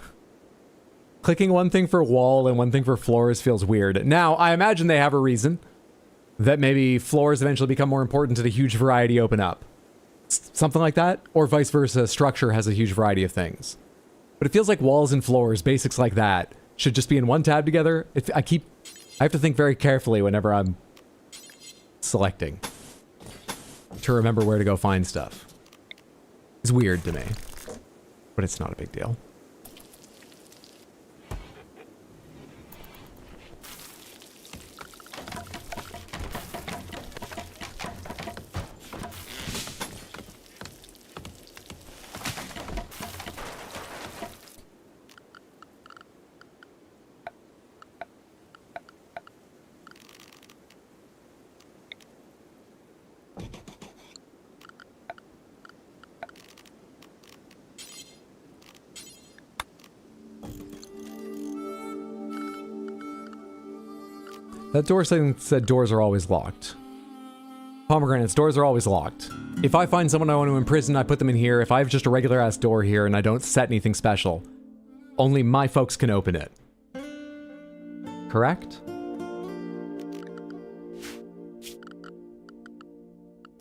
Clicking one thing for wall and one thing for floors feels weird. Now, I imagine they have a reason. That maybe floors eventually become more important to the huge variety open up. Something like that, or vice versa, structure has a huge variety of things. But it feels like walls and floors, basics like that, should just be in one tab together. I have to think very carefully whenever I'm selecting to remember where to go find stuff. It's weird to me, but it's not a big deal. That door saying said doors are always locked. Pomegranates, doors are always locked. If I find someone I want to imprison, I put them in here. If I have just a regular ass door here and I don't set anything special, only my folks can open it. Correct?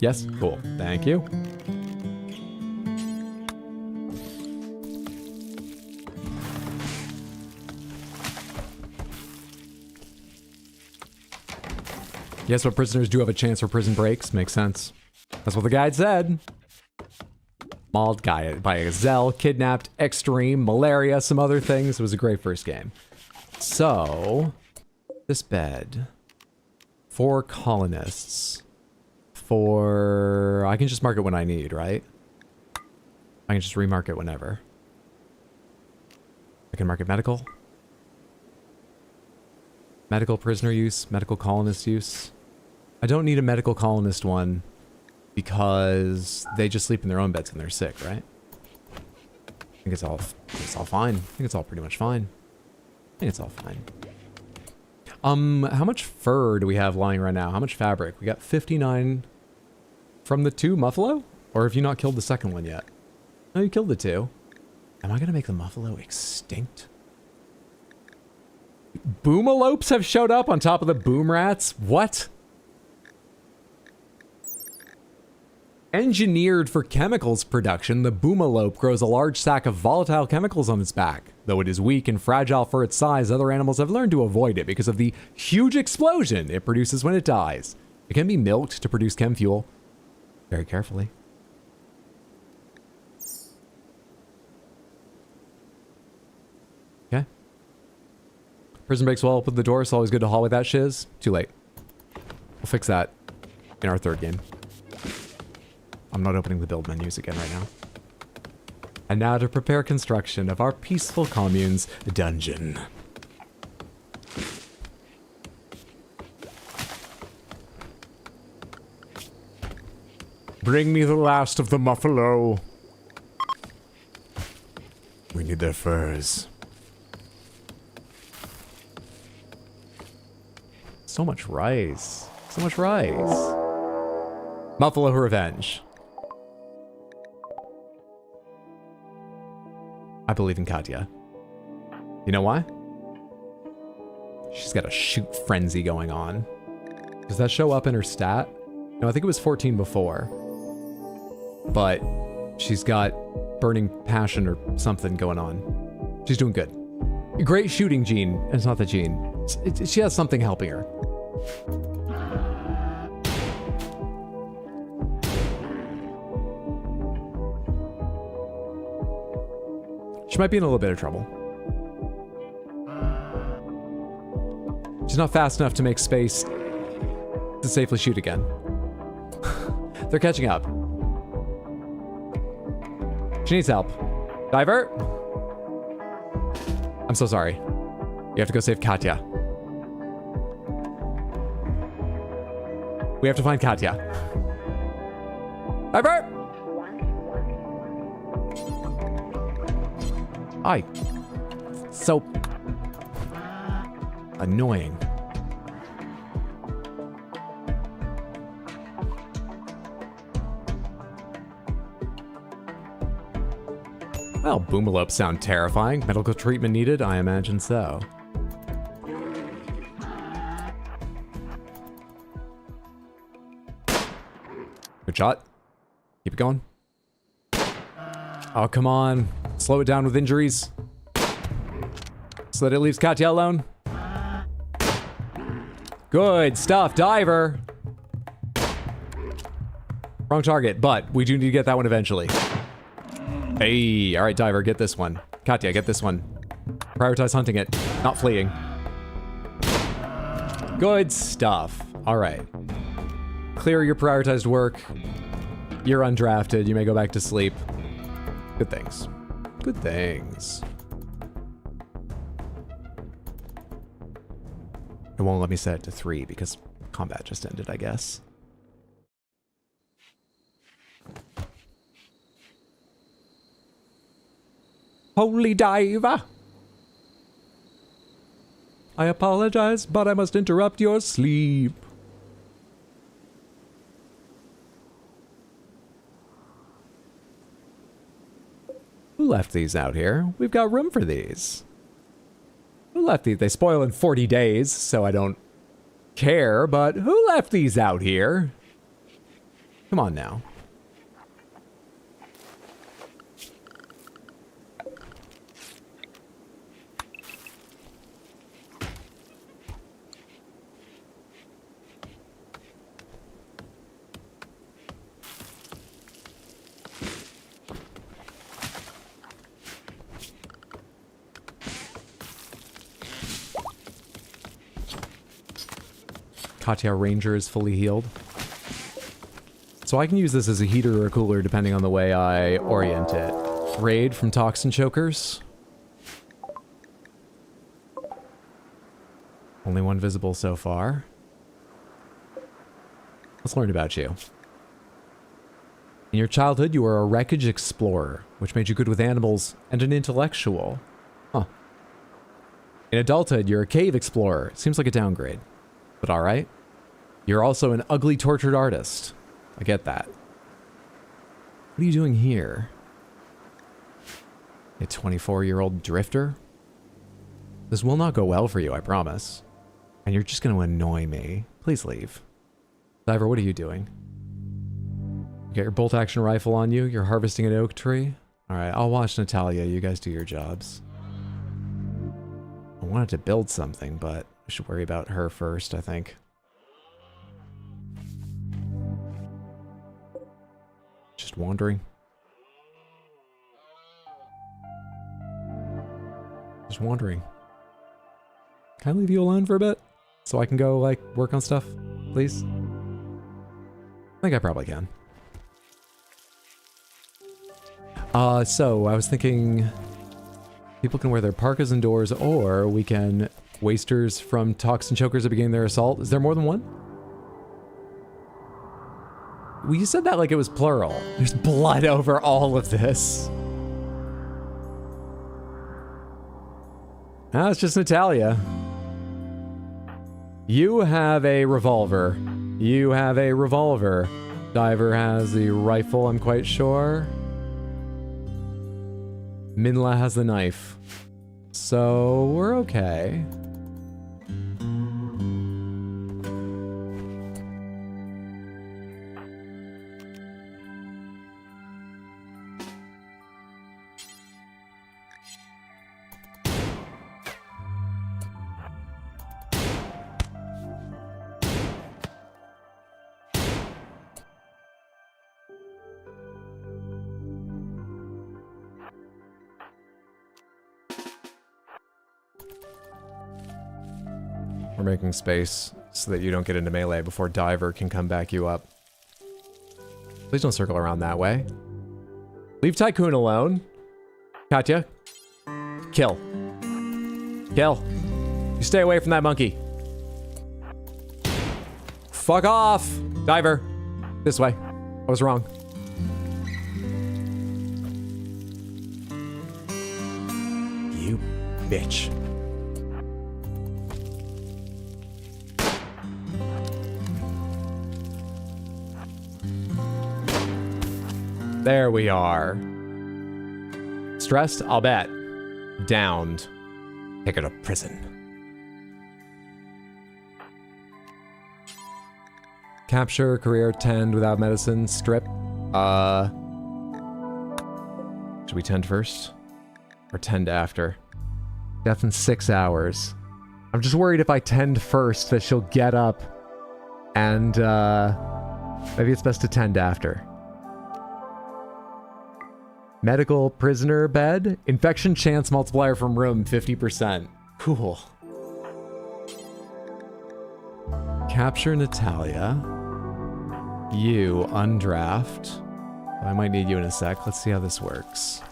Yes? Cool. Thank you. Yes, but prisoners do have a chance for prison breaks. Makes sense. That's what the guide said. Mauled guy by a gazelle, kidnapped, extreme, malaria, some other things. It was a great first game. So, this bed. 4 colonists. I can just mark it when I need, right? I can just remark it whenever. I can mark it medical. Medical prisoner use, medical colonist use. I don't need a medical colonist one because they just sleep in their own beds when they're sick, right? I think it's all fine. I think it's all pretty much fine. I think it's all fine. How much fur do we have lying right now? How much fabric? We got 59 from the 2 muffalo? Or have you not killed the second one yet? No, you killed the 2. Am I gonna make the muffalo extinct? Boomalopes have showed up on top of the boom rats? What? Engineered for chemicals production, the boomalope grows a large sack of volatile chemicals on its back. Though it is weak and fragile for its size, other animals have learned to avoid it because of the huge explosion it produces when it dies. It can be milked to produce chem fuel. Very carefully. Okay. Prison breaks well, open the door. It's always good to hallway that shiz. Too late. We'll fix that in our 3rd game. I'm not opening the build menus again right now. And now to prepare construction of our peaceful commune's dungeon. Bring me the last of the muffalo. We need their furs. So much rice. So much rice. Muffalo revenge. I believe in Katya. You know why? She's got a shoot frenzy going on. Does that show up in her stat? No, I think it was 14 before. But she's got burning passion or something going on. She's doing good. Great shooting gene. It's not the gene. She has something helping her. She might be in a little bit of trouble. She's not fast enough to make space to safely shoot again. They're catching up. She needs help. Diver! I'm so sorry. You have to go save Katya. We have to find Katya. Diver! So annoying. Well, boomalopes sound terrifying. Medical treatment needed? I imagine so. Good shot. Keep it going. Oh, come on. Slow it down with injuries. So that it leaves Katya alone. Good stuff, Diver. Wrong target, but we do need to get that one eventually. Hey, all right, Diver, get this one. Katya, get this one. Prioritize hunting it, not fleeing. Good stuff. All right. Clear your prioritized work. You're undrafted. You may go back to sleep. Good things. Good things. It won't let me set it to 3 because combat just ended, I guess. Holy Diver! I apologize, but I must interrupt your sleep. Who left these out here? We've got room for these. Who left these? They spoil in 40 days, so I don't care, but who left these out here? Come on now. Katya Ranger is fully healed. So I can use this as a heater or a cooler depending on the way I orient it. Raid from toxin chokers. Only one visible so far. Let's learn about you. In your childhood, you were a wreckage explorer, which made you good with animals and an intellectual. Huh. In adulthood, you're a cave explorer. Seems like a downgrade, but all right. You're also an ugly, tortured artist. I get that. What are you doing here? A 24-year-old drifter? This will not go well for you, I promise. And you're just going to annoy me. Please leave. Diver, what are you doing? You got your bolt-action rifle on you. You're harvesting an oak tree. All right, I'll watch Natalia. You guys do your jobs. I wanted to build something, but I should worry about her first, I think. Just wandering. Just wandering. Can I leave you alone for a bit? So I can go, like, work on stuff, please? I think I probably can. So I was thinking people can wear their parkas indoors, or we can wasters from toxin chokers at the beginning of their assault. Is there more than one? Well, you said that like it was plural. There's blood over all of this. Ah, it's just Natalia. You have a revolver. You have a revolver. Diver has the rifle, I'm quite sure. Minla has the knife. So, we're okay. We're making space so that you don't get into melee before Diver can come back you up. Please don't circle around that way. Leave Tycoon alone. Katya. Kill. Kill. You stay away from that monkey. Fuck off! Diver. This way. I was wrong. You bitch. There we are. Stressed? I'll bet. Downed. Take her to prison. Capture, career, tend without medicine, strip. Should we tend first? Or tend after? Death in 6 hours. I'm just worried if I tend first that she'll get up and, maybe it's best to tend after. Medical prisoner bed. Infection chance multiplier from room 50%. Cool. Capture Natalia. You undraft. I might need you in a sec. Let's see how this works.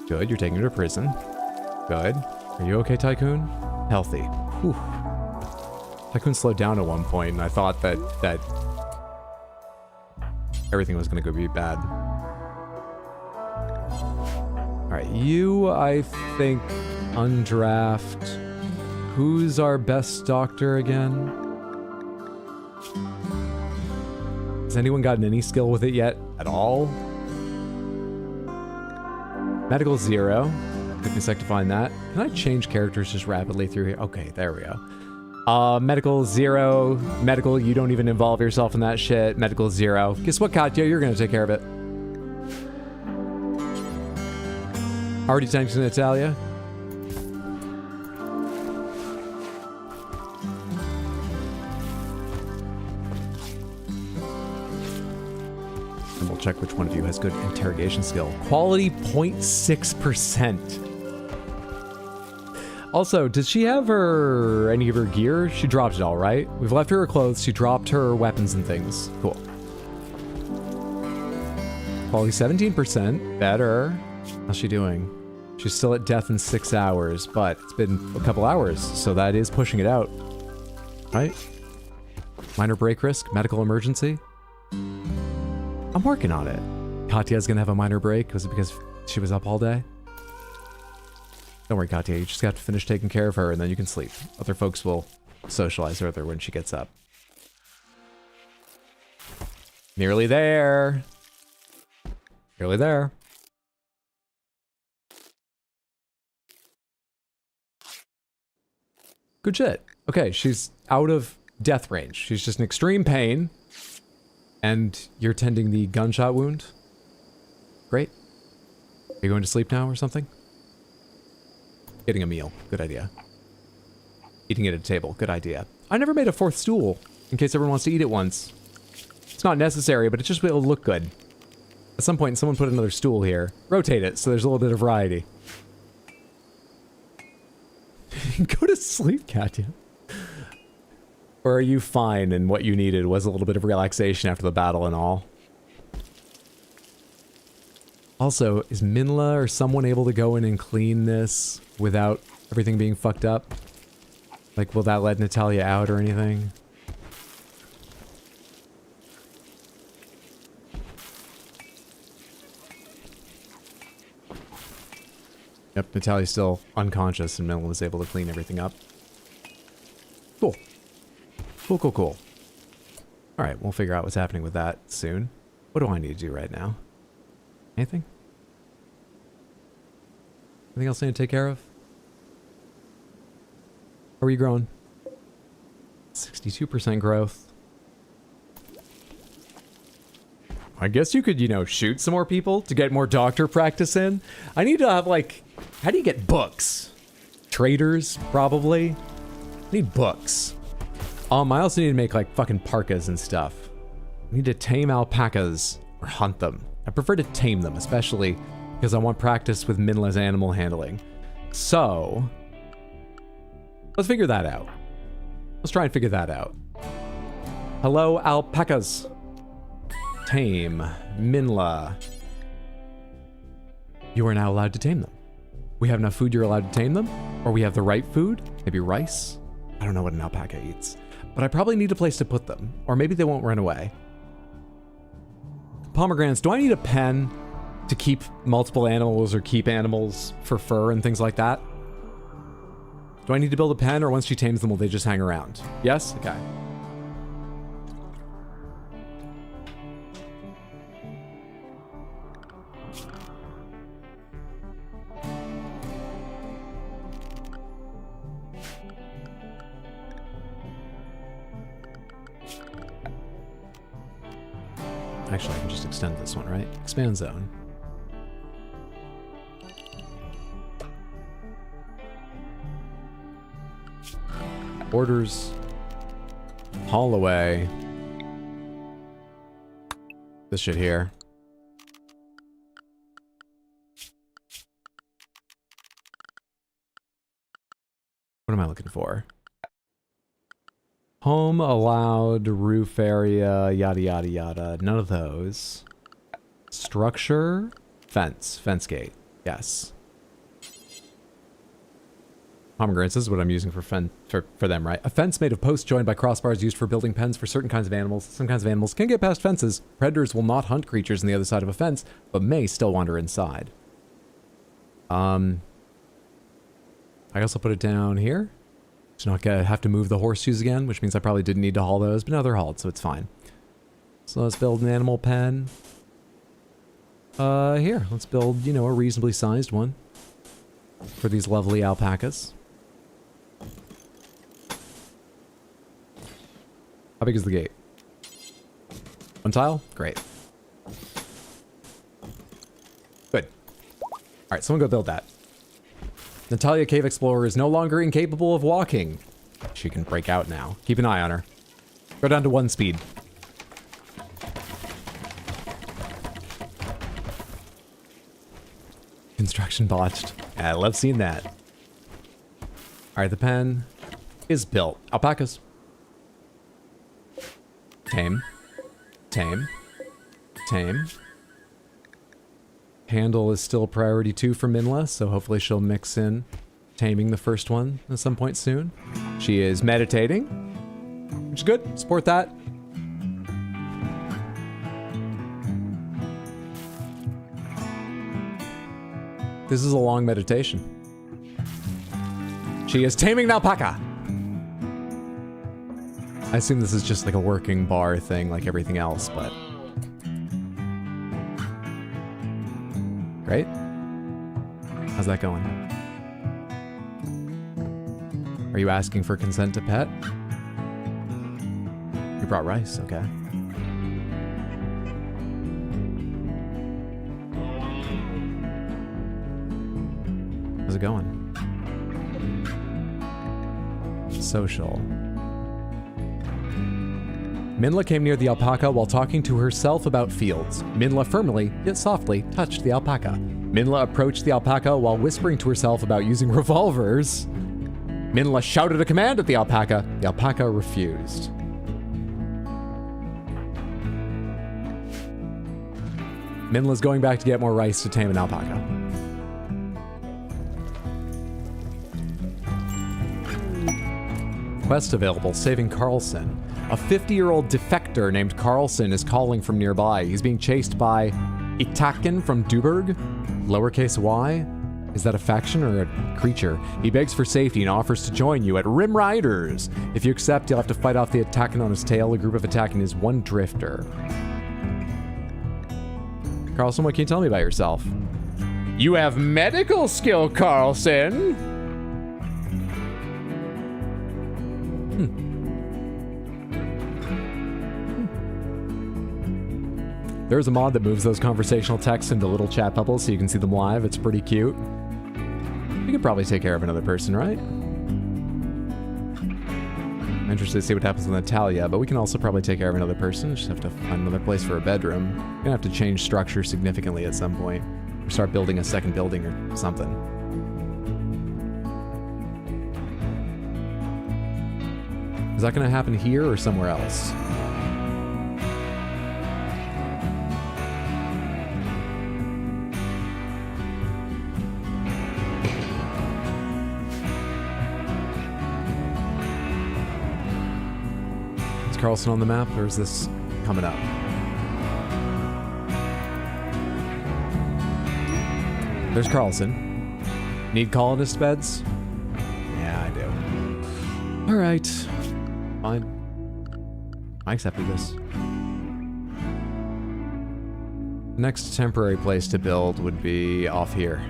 Good, you're taking her to prison. Good. Are you okay, Tycoon? Healthy. Whew. Tycoon slowed down at one point, and I thought that everything was going to go be bad. Alright, you, I think, undraft. Who's our best doctor again? Has anyone gotten any skill with it yet? At all? Medical 0. Took me a sec to find that. Can I change characters just rapidly through here? Okay, there we go. Medical 0. Medical, you don't even involve yourself in that shit. Medical 0. Guess what, Katya? You're gonna take care of it. Already thanks to Natalia. And we'll check which one of you has good interrogation skill. Quality 0.6%. Also, does she have any of her gear? She dropped it all, right? We've left her clothes. She dropped her weapons and things. Cool. Quality 17%. Better. How's she doing? She's still at death in 6 hours, but it's been a couple hours, so that is pushing it out. Right? Minor break risk. Medical emergency. I'm working on it. Katya's gonna have a minor break. Was it because she was up all day? Don't worry, Katya. You just have to finish taking care of her, and then you can sleep. Other folks will socialize with her when she gets up. Nearly there. Nearly there. Good shit. Okay, she's out of death range. She's just in extreme pain. And you're tending the gunshot wound. Great. Are you going to sleep now or something? Getting a meal. Good idea. Eating it at a table. Good idea. I never made a fourth stool in case everyone wants to eat it once. It's not necessary, but it just will look good. At some point, someone put another stool here. Rotate it so there's a little bit of variety. Go to sleep, Katya. Or are you fine and what you needed was a little bit of relaxation after the battle and all? Also, is Minla or someone able to go in and clean this without everything being fucked up? Like, will that let Natalia out or anything? Yep, Natalia's still unconscious and Minla was able to clean everything up. Cool. Cool. Alright, we'll figure out what's happening with that soon. What do I need to do right now? Anything? Anything else I need to take care of? How are you growing? 62% growth. I guess you could, you know, shoot some more people to get more doctor practice in. I need to have, like... How do you get books? Traders, probably. I need books. I also need to make, like, fucking parkas and stuff. I need to tame alpacas or hunt them. I prefer to tame them, especially because I want practice with Minla's animal handling. So, Let's figure that out. Let's try and figure that out. Hello, alpacas. Tame. Minla. You are now allowed to tame them. We have enough food, you're allowed to tame them? Or we have the right food? Maybe rice? I don't know what an alpaca eats. But I probably need a place to put them. Or maybe they won't run away. Pomegranates, do I need a pen to keep multiple animals or keep animals for fur and things like that? Do I need to build a pen, or once she tames them, will they just hang around? Yes? Okay. Actually, I can just extend this one, right? Expand zone. Orders. Haul away. This shit here. What am I looking for? Home allowed, roof area, yada yada yada. None of those. Structure, fence gate. Yes. Pomegranates, this is what I'm using for them, right? A fence made of posts joined by crossbars used for building pens for certain kinds of animals. Some kinds of animals can get past fences. Predators will not hunt creatures on the other side of a fence, but may still wander inside. I also put it down here. So not gonna have to move the horseshoes again, which means I probably didn't need to haul those, but now they're hauled, so it's fine. So let's build an animal pen. Here, let's build, you know, a reasonably sized one for these lovely alpacas. How big is the gate? One tile? Great. Good. Alright, someone go build that. Natalia Cave Explorer is no longer incapable of walking. She can break out now. Keep an eye on her. Go down to 1 speed. Construction botched. I love seeing that. Alright, the pen is built. Alpacas. Tame. Tame. Tame. Handle is still priority 2 for Minla, so hopefully she'll mix in taming the first one at some point soon. She is meditating, which is good. Support that. This is a long meditation. She is taming an alpaca. I assume this is just like a working bar thing like everything else, but... Great. How's that going? Are you asking for consent to pet? You brought rice, okay. How's it going? Social. Minla came near the alpaca while talking to herself about fields. Minla firmly, yet softly, touched the alpaca. Minla approached the alpaca while whispering to herself about using revolvers. Minla shouted a command at the alpaca. The alpaca refused. Minla's going back to get more rice to tame an alpaca. Quest available, saving Carlson. A 50-year-old defector named Carlson is calling from nearby. He's being chased by Itaken from Duberg. Lowercase y? Is that a faction or a creature? He begs for safety and offers to join you at Rim Riders. If you accept, you'll have to fight off the Itaken on his tail. A group of Itaken is one drifter. Carlson, what can you tell me about yourself? You have medical skill, Carlson! There's a mod that moves those conversational texts into little chat bubbles so you can see them live. It's pretty cute. You could probably take care of another person, right? I'm interested to see what happens with Natalia, but we can also probably take care of another person. Just have to find another place for a bedroom. We're gonna have to change structure significantly at some point. Or start building a second building or something. Is that going to happen here or somewhere else? Is Carlson on the map, or is this coming up? There's Carlson. Need colonist beds? Yeah, I do. All right. Fine. I accepted this. Next temporary place to build would be off here.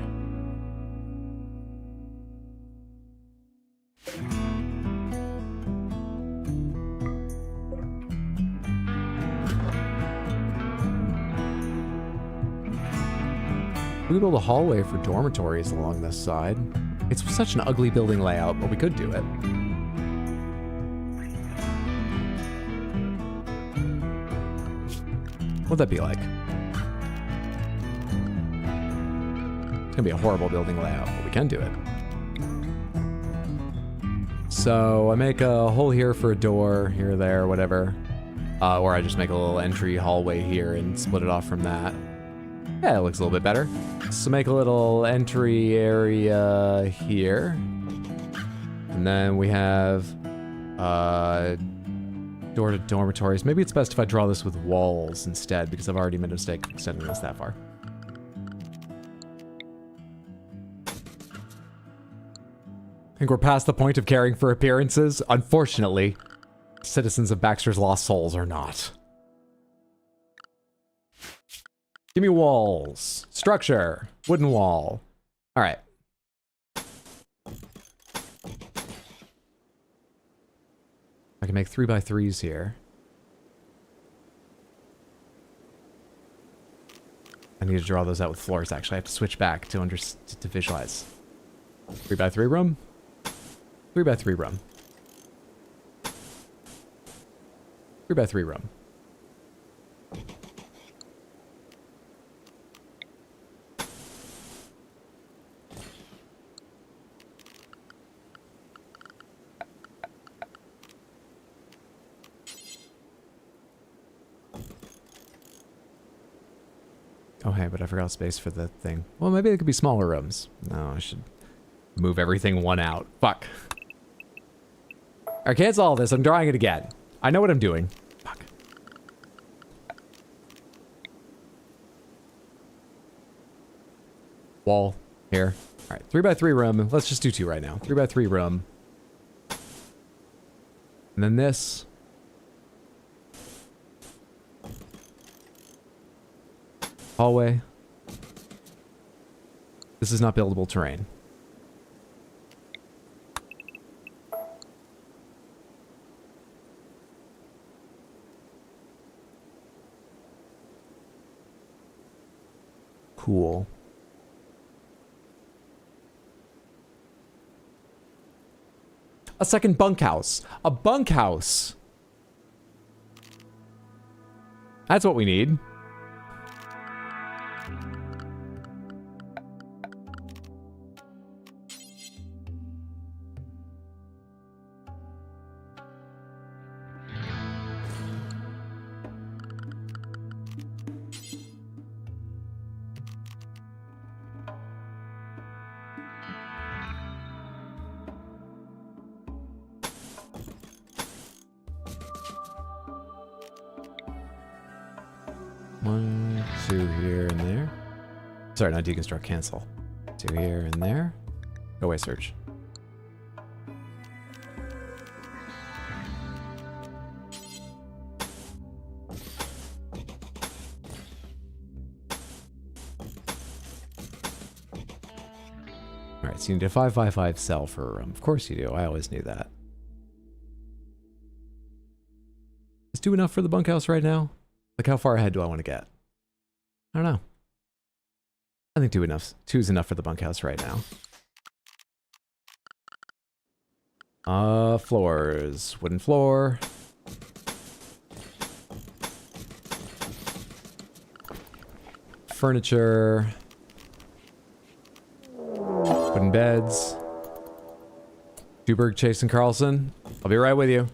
We could build a hallway for dormitories along this side. It's such an ugly building layout, but we could do it. What'd that be like? It's gonna be a horrible building layout, but we can do it. So I make a hole here for a door, here, there, whatever. Or I just make a little entry hallway here and split it off from that. Yeah, it looks a little bit better. So make a little entry area here. And then we have door to dormitories. Maybe it's best if I draw this with walls instead, because I've already made a mistake extending this that far. I think we're past the point of caring for appearances. Unfortunately, citizens of Baxter's Lost Souls are not. Give me walls. Structure. Wooden wall. All right. I can make 3x3s here. I need to draw those out with floors, actually. I have to switch back to visualize. 3x3 room. 3x3 room. 3x3 room. Oh, hey, but I forgot space for the thing. Well, maybe it could be smaller rooms. No, I should move everything one out. Fuck. Alright, cancel all this. I'm drawing it again. I know what I'm doing. Fuck. Wall. Here. Alright, 3x3 room. Let's just do 2 right now. 3x3 room. And then this. Hallway. This is not buildable terrain. Cool. A second bunkhouse. A bunkhouse. That's what we need. One, 2 here and there. Sorry, not deconstruct, cancel. 2 here and there. Go away, search. Alright, so you need a 5x5 cell for a room. Of course you do. I always knew that. Is 2 enough for the bunkhouse right now? Like, how far ahead do I want to get? I don't know. I think 2 enough. 2 is enough for the bunkhouse right now. Floors. Wooden floor. Furniture. Wooden beds. Duberg, Chase, and Carlson. I'll be right with you.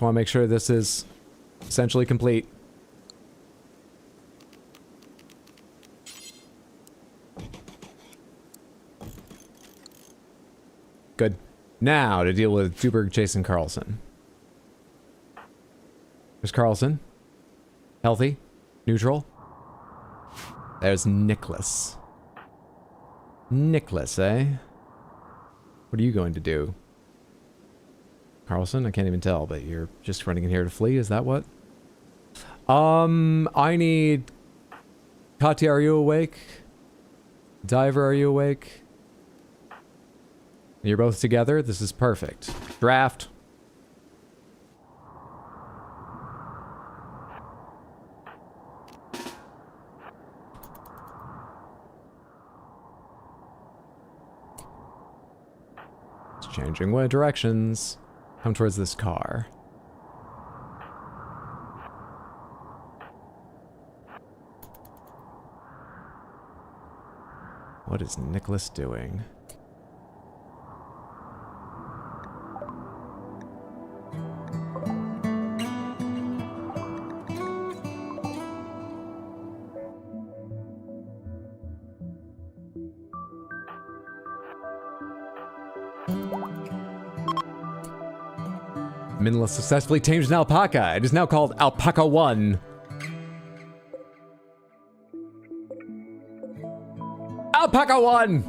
just want to make sure this is essentially complete. Good. Now to deal with Duberg, Jason, Carlson. There's Carlson. Healthy. Neutral. There's Nicholas. Nicholas, eh? What are you going to do? Carlson? I can't even tell, but you're just running in here to flee, is that what? I need... Katya, are you awake? Diver, are you awake? You're both together? This is perfect. Draft. It's changing way directions. Come towards this car. What is Nicholas doing? Minla successfully tamed an alpaca. It is now called Alpaca 1. Alpaca 1!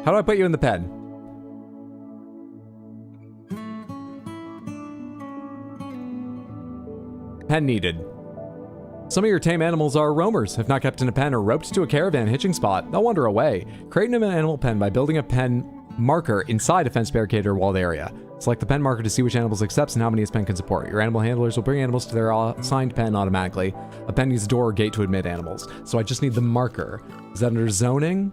How do I put you in the pen? Pen needed. Some of your tame animals are roamers, if not kept in a pen or roped to a caravan hitching spot. They'll wander away. Create an animal pen by building a pen marker inside a fence barricade or walled area. Select the pen marker to see which animals accepts and how many its pen can support. Your animal handlers will bring animals to their assigned pen automatically. A pen needs a door or gate to admit animals. So I just need the marker. Is that under zoning?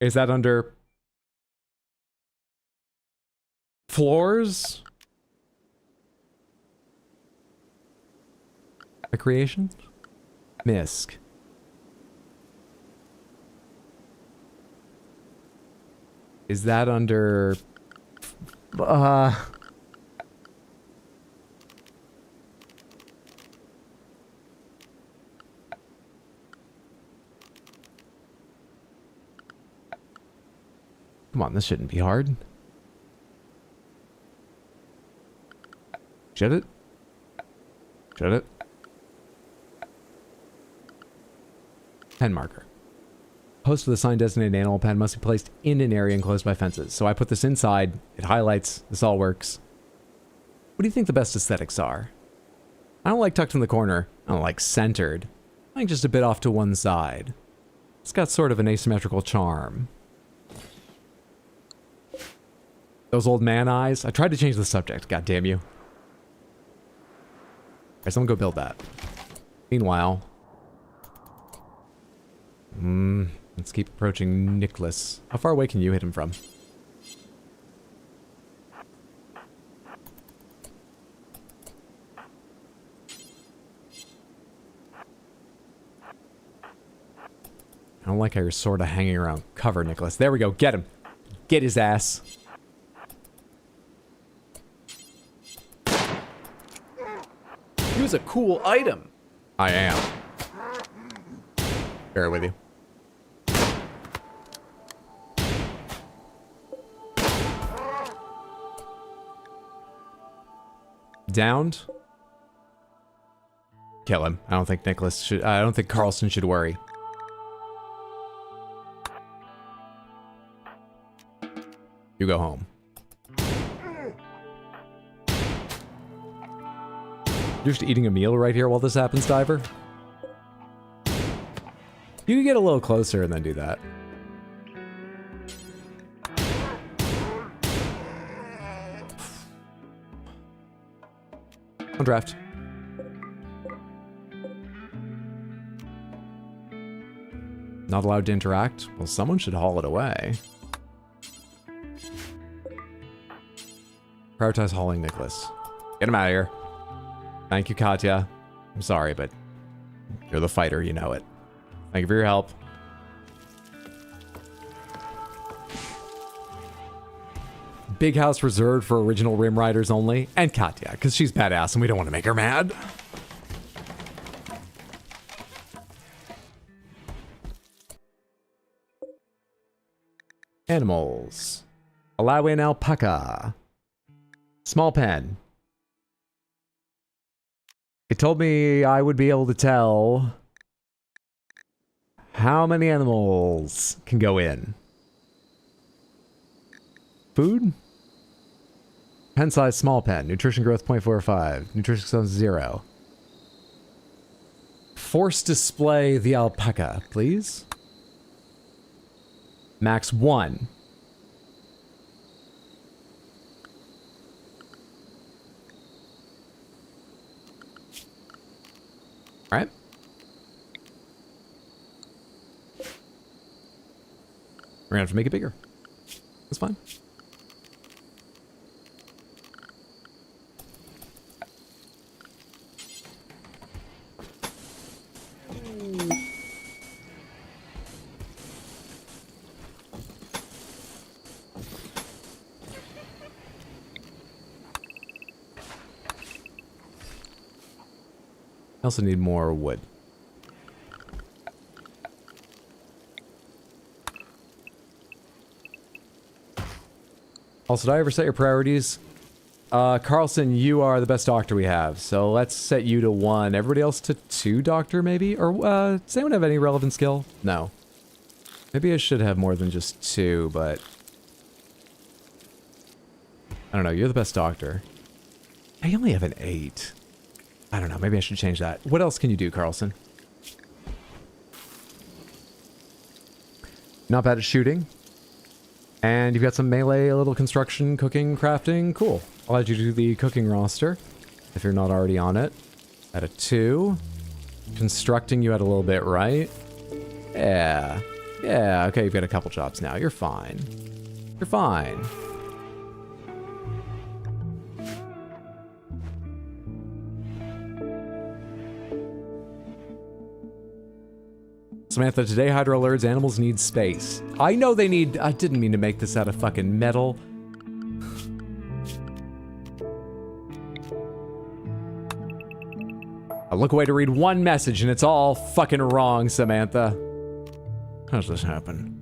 Is that under floors? Recreation? MISC. Is that under... Come on, this shouldn't be hard. Should it? Should it? Pen marker. Post with a sign designated animal pen must be placed in an area enclosed by fences. So I put this inside, it highlights, this all works. What do you think the best aesthetics are? I don't like tucked in the corner. I don't like centered. I like just a bit off to one side. It's got sort of an asymmetrical charm. Those old man eyes. I tried to change the subject, god damn you. Alright, someone go build that. Meanwhile... let's keep approaching Nicholas. How far away can you hit him from? I don't like how you're sort of hanging around cover, Nicholas. There we go. Get him. Get his ass. Use a cool item. I am. Bear with you. Downed. Kill him. I don't think Nicholas should. I don't think Carlson should worry. You go home. You're just eating a meal right here while this happens, Diver? You can get a little closer and then do that. On draft. Not allowed to interact? Well, someone should haul it away. Prioritize hauling Nicholas. Get him out of here. Thank you, Katya. I'm sorry, but you're the fighter, you know it. Thank you for your help. big house reserved for original Rim Riders only. And Katya, because she's badass and we don't want to make her mad. Animals. Allow in alpaca. Small pen. It told me I would be able to tell how many animals can go in. Food? Pen size small pen. Nutrition growth 0.45. Nutrition zone 0. Force display the alpaca, please. Max 1. Alright. We're gonna have to make it bigger. That's fine. I also need more wood. Also, did I ever set your priorities? Carlson, you are the best doctor we have, so let's set you to 1. Everybody else to 2 doctor, maybe? Or, does anyone have any relevant skill? No. Maybe I should have more than just 2, but... I don't know, you're the best doctor. I only have an 8. I don't know, maybe I should change that. What else can you do, Carlson? Not bad at shooting. And you've got some melee, a little construction, cooking, crafting. Cool. I'll add you to the cooking roster, if you're not already on it. At a 2. Constructing, you had a little bit, right? Yeah. Yeah, okay, you've got a couple jobs now. You're fine. You're fine. Samantha, today Hydro alerts animals need space. I know they need... I didn't mean to make this out of fucking metal. I look away to read one message and it's all fucking wrong, Samantha. How does this happen?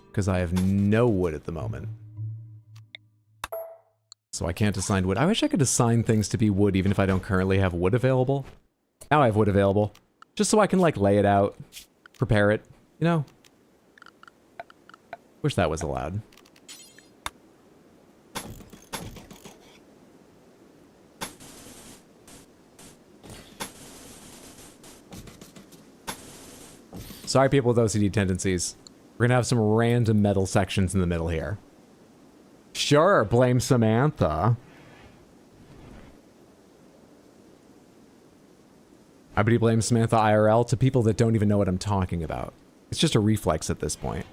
Because I have no wood at the moment. So I can't assign wood. I wish I could assign things to be wood even if I don't currently have wood available. Now I have wood available. Just so I can, like, lay it out. Prepare it. You know? Wish that was allowed. Sorry, people with OCD tendencies. We're gonna have some random metal sections in the middle here. Sure, blame Samantha. Everybody blames Samantha IRL to people that don't even know what I'm talking about. It's just a reflex at this point.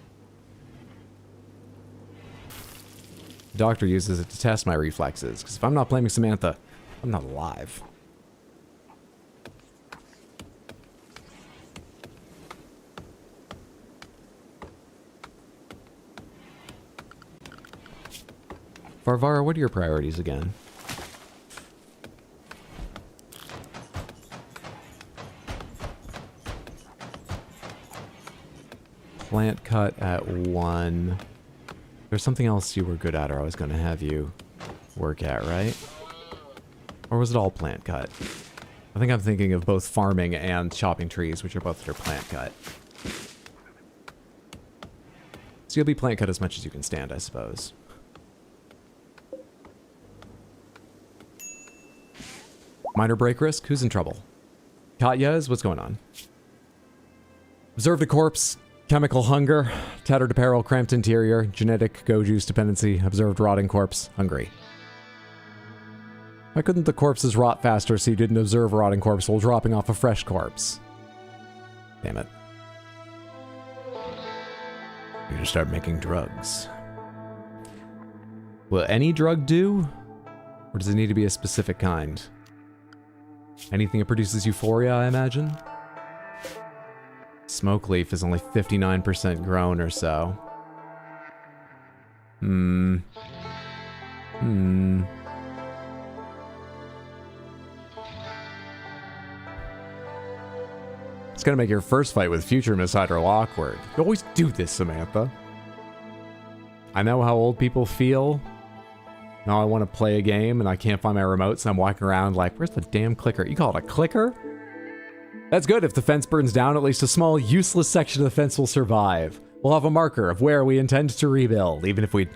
The doctor uses it to test my reflexes, because if I'm not blaming Samantha, I'm not alive. Varvara, what are your priorities again? Plant cut at 1. There's something else you were good at or I was going to have you work at, right? Or was it all plant cut? I think I'm thinking of both farming and chopping trees, which are both under plant cut. So you'll be plant cut as much as you can stand, I suppose. Minor break risk? Who's in trouble? Katya is? What's going on? Observed a corpse. Chemical hunger. Tattered apparel. Cramped interior. Genetic go juice dependency. Observed rotting corpse. Hungry. Why couldn't the corpses rot faster so you didn't observe a rotting corpse while dropping off a fresh corpse? Damn it. You just start making drugs. Will any drug do? Or does it need to be a specific kind? Anything that produces euphoria, I imagine. Smoke leaf is only 59% grown or so. It's gonna make your first fight with future Miss Hydro awkward. You always do this, Samantha. I know how old people feel. Now I want to play a game and I can't find my remote, so I'm walking around like, where's the damn clicker? You call it a clicker? That's good. If the fence burns down, at least a small, useless section of the fence will survive. We'll have a marker of where we intend to rebuild, even if we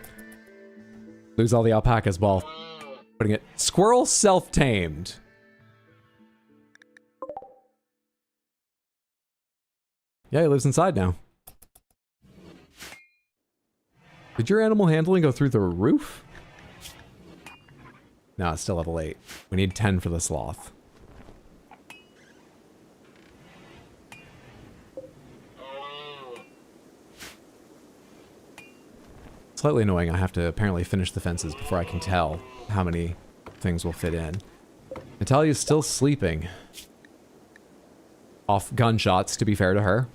lose all the alpacas while putting it. Squirrel self-tamed. Yeah, he lives inside now. Did your animal handling go through the roof? No, it's still level 8. We need 10 for the sloth. Slightly annoying, I have to apparently finish the fences before I can tell how many things will fit in. Natalia's still sleeping. Off gunshots, to be fair to her.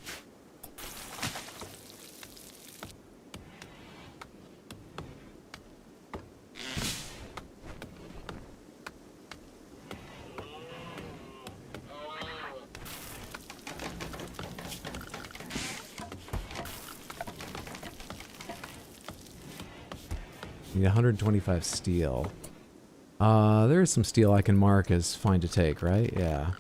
Need 125 steel. There's some steel I can mark as fine to take, right? Yeah.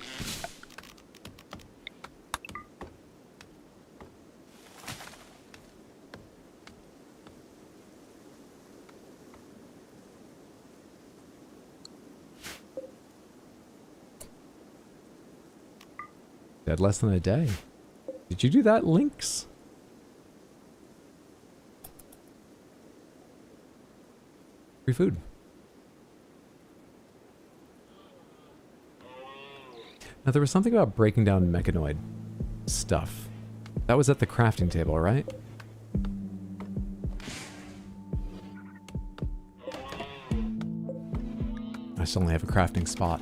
Dead less than a day. Did you do that, Lynx? Free food. Now, there was something about breaking down mechanoid stuff. That was at the crafting table, right? I still only have a crafting spot.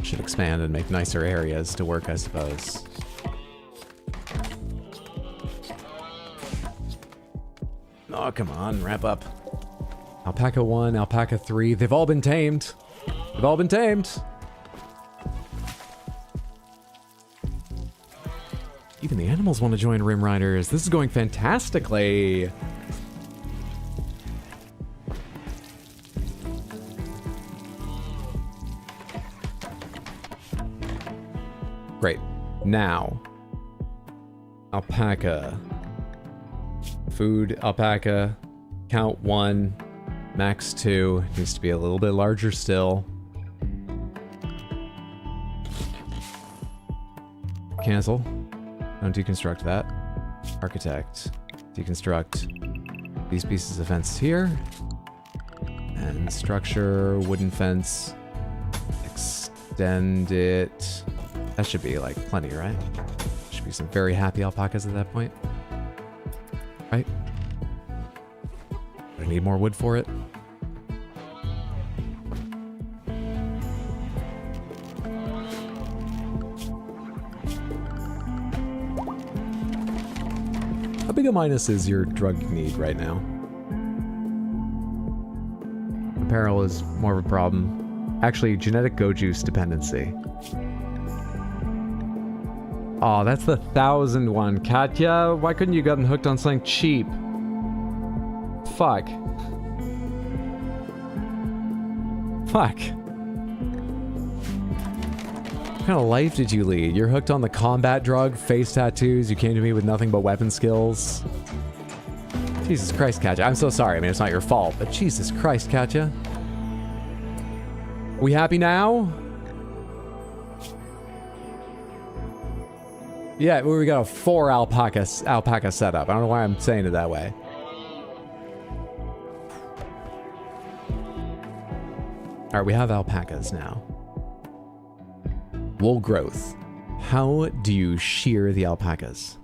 Should expand and make nicer areas to work, I suppose. Oh, come on, wrap up. Alpaca 1, Alpaca 3, they've all been tamed. They've all been tamed. Even the animals want to join Rim Riders. This is going fantastically. Great. Now, alpaca. Food, alpaca. Count 1. Max 2. Needs to be a little bit larger still. Cancel. Don't deconstruct that. Architect. Deconstruct these pieces of fence here. And structure, wooden fence. Extend it. That should be like plenty, right? Should be some very happy alpacas at that point. Right? I need more wood for it. How big a minus is your drug need right now? Apparel is more of a problem. Actually, genetic go juice dependency. Oh, that's the 1,000 one. Katya, why couldn't you gotten hooked on something cheap? Fuck. Fuck. What kind of life did you lead? You're hooked on the combat drug, face tattoos, you came to me with nothing but weapon skills. Jesus Christ, Katya. I'm so sorry. I mean, it's not your fault, but Jesus Christ, Katya. We happy now? Yeah, we got a 4 alpaca setup. I don't know why I'm saying it that way. All right, we have alpacas now. Wool growth. How do you shear the alpacas?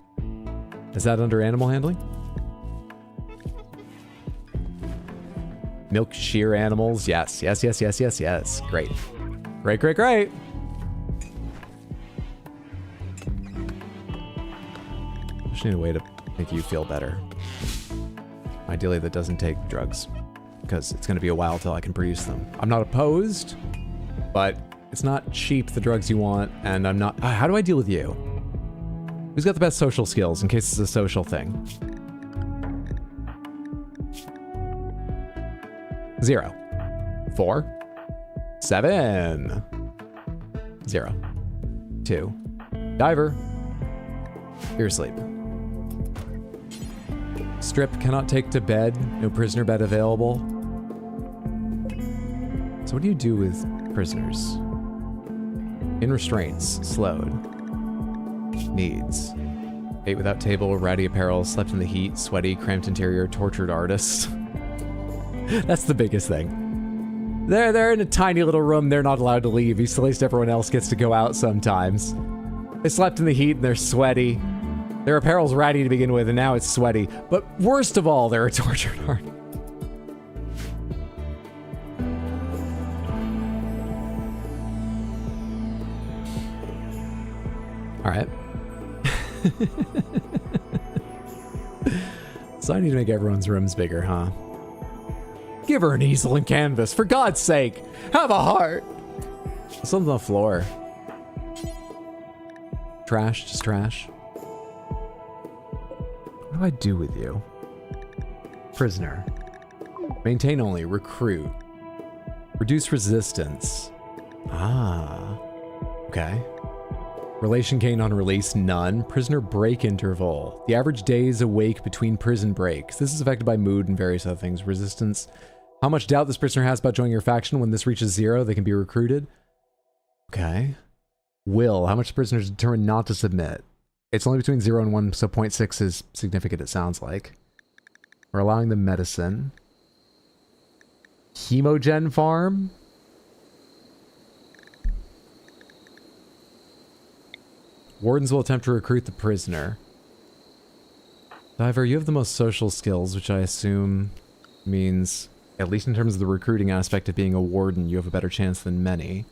Is that under animal handling? Milk shear animals? Yes, yes, yes, yes, yes, yes. Great. Great, great, great. Just need a way to make you feel better. Ideally, that doesn't take drugs, because it's going to be a while till I can produce them. I'm not opposed, but it's not cheap, the drugs you want, and I'm not... how do I deal with you? Who's got the best social skills, in case it's a social thing? 0. 4. 7. 0. 2. Diver. You're asleep. Strip cannot take to bed. No prisoner bed available. So what do you do with prisoners? In restraints. Slowed. Needs. Ate without table, ratty apparel, slept in the heat, sweaty, cramped interior, tortured artist. That's the biggest thing. They're in a tiny little room. They're not allowed to leave. At least everyone else gets to go out sometimes. They slept in the heat and they're sweaty. Their apparel's ratty to begin with, and now it's sweaty. But worst of all, they're a tortured artist. All right. So I need to make everyone's rooms bigger, huh? Give her an easel and canvas, for God's sake! Have a heart! Something on the floor. Trash, just trash. What do I do with you? Prisoner. Maintain only, recruit. Reduce resistance. Ah. Okay. Relation gain on release, none. Prisoner break interval. The average days awake between prison breaks. This is affected by mood and various other things. Resistance. How much doubt this prisoner has about joining your faction. When this reaches 0, they can be recruited. Okay. Will. How much the prisoner is determined not to submit. It's only between 0 and 1, so 0.6 is significant, it sounds like. We're allowing them medicine. Hemogen farm. Wardens will attempt to recruit the prisoner. Diver, you have the most social skills, which I assume means, at least in terms of the recruiting aspect of being a warden, you have a better chance than many.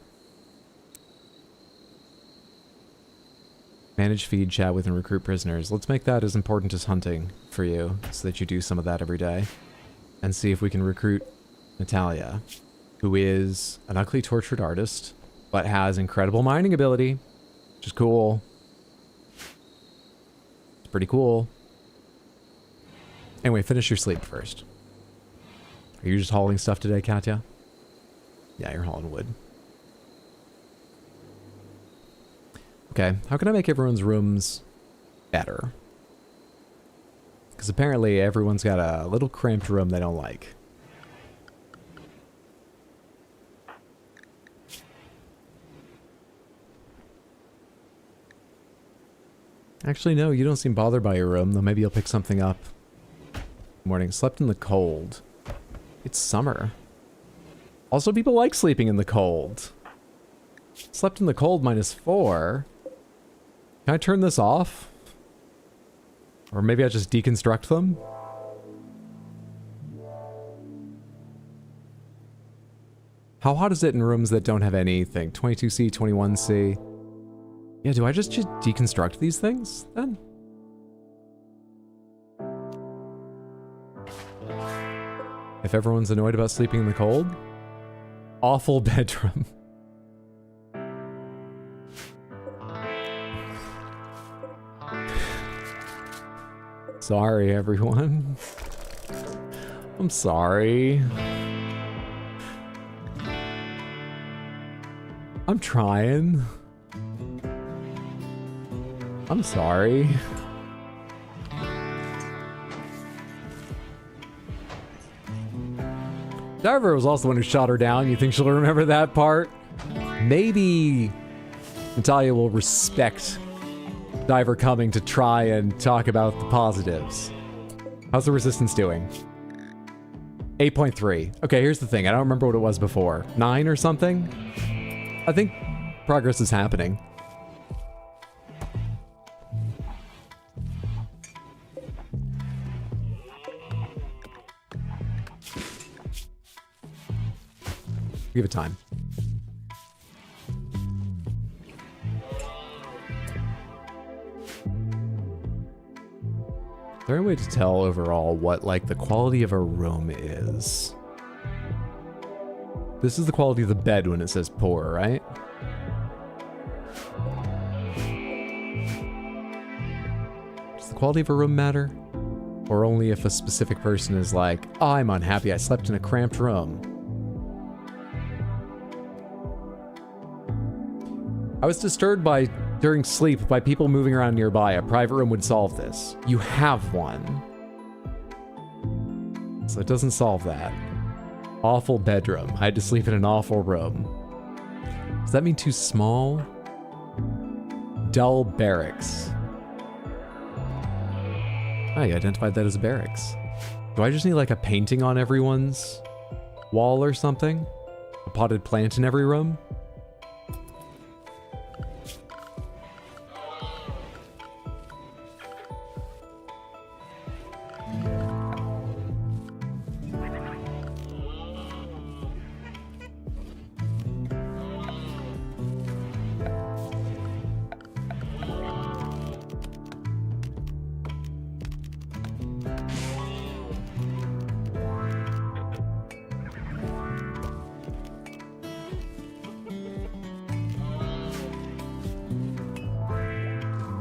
Manage, feed, chat with, and recruit prisoners. Let's make that as important as hunting for you, so that you do some of that every day. And see if we can recruit Natalia, who is an ugly tortured artist, but has incredible mining ability, which is cool. It's pretty cool. Anyway, finish your sleep first. Are you just hauling stuff today, Katya? Yeah, you're hauling wood. Okay, how can I make everyone's rooms better? Because apparently everyone's got a little cramped room they don't like. Actually, no, you don't seem bothered by your room, though maybe you'll pick something up. Morning, slept in the cold. It's summer. Also, people like sleeping in the cold. Slept in the cold -4. Can I turn this off? Or maybe I just deconstruct them? How hot is it in rooms that don't have anything? 22C, 21C? Yeah, do I just deconstruct these things then? If everyone's annoyed about sleeping in the cold? Awful bedroom. Sorry, everyone. I'm sorry. I'm trying. I'm sorry. Diver was also the one who shot her down. You think she'll remember that part? Maybe Natalia will respect Diver coming to try and talk about the positives. How's the resistance doing? 8.3. Okay, here's the thing. I don't remember what it was before. 9 or something? I think progress is happening. Give it time. there any way to tell overall what, like, the quality of a room is? This is the quality of the bed when it says poor, right? Does the quality of a room matter? Or only if a specific person is like, oh, I'm unhappy, I slept in a cramped room. I was disturbed during sleep by people moving around nearby. A private room would solve this. You have one. So it doesn't solve that. Awful bedroom. I had to sleep in an awful room. Does that mean too small? Dull barracks. Oh, you identified that as a barracks. Do I just need like a painting on everyone's wall or something? A potted plant in every room?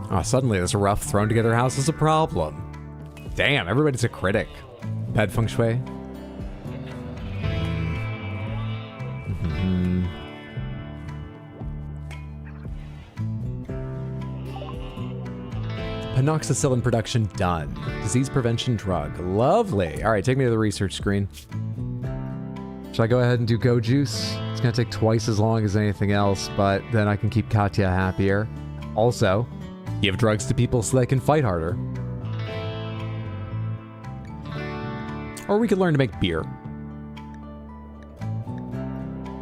Oh, suddenly this rough, thrown together house is a problem. Damn, everybody's a critic. Bad feng shui. Penoxicillin production done. Disease prevention drug. Lovely. All right, take me to the research screen. Should I go ahead and do Go Juice? It's gonna take twice as long as anything else, but then I can keep Katya happier. Also, give drugs to people so they can fight harder. Or we could learn to make beer,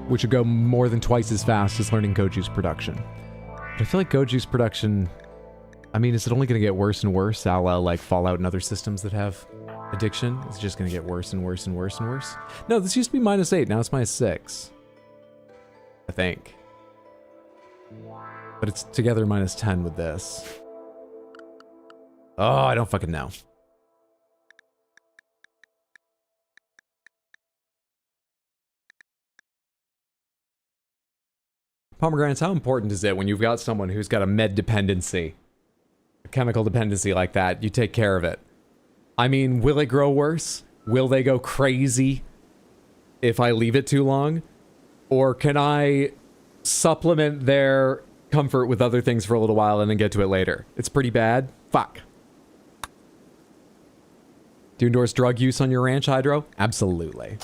which would go more than twice as fast as learning Go Juice production. But I feel like Go Juice production, I mean, is it only going to get worse and worse, a la like Fallout and other systems that have addiction? It's just going to get worse and worse and worse and worse. No, this used to be -8, now it's -6. I think. But it's together -10 with this. Oh, I don't fucking know. Pomegranates, how important is it when you've got someone who's got a med dependency, a chemical dependency like that, you take care of it? I mean, will it grow worse? Will they go crazy if I leave it too long? Or can I supplement their comfort with other things for a little while and then get to it later? It's pretty bad. Fuck. Do you endorse drug use on your ranch, Hydro? Absolutely.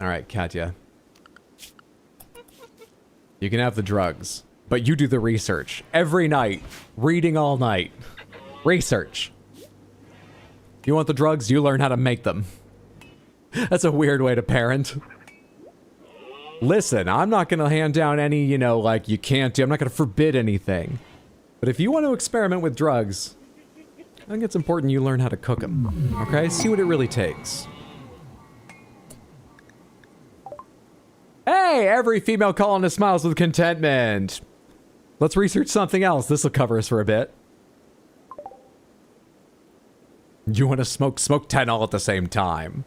All right, Katya. You can have the drugs, but you do the research. Every night. Reading all night. Research. You want the drugs? You learn how to make them. That's a weird way to parent. Listen, I'm not going to hand down any, you know, like, you can't do. I'm not going to forbid anything. But if you want to experiment with drugs, I think it's important you learn how to cook them. Okay? See what it really takes. Hey, every female colonist smiles with contentment. Let's research something else. This will cover us for a bit. You want to smoke 10 all at the same time.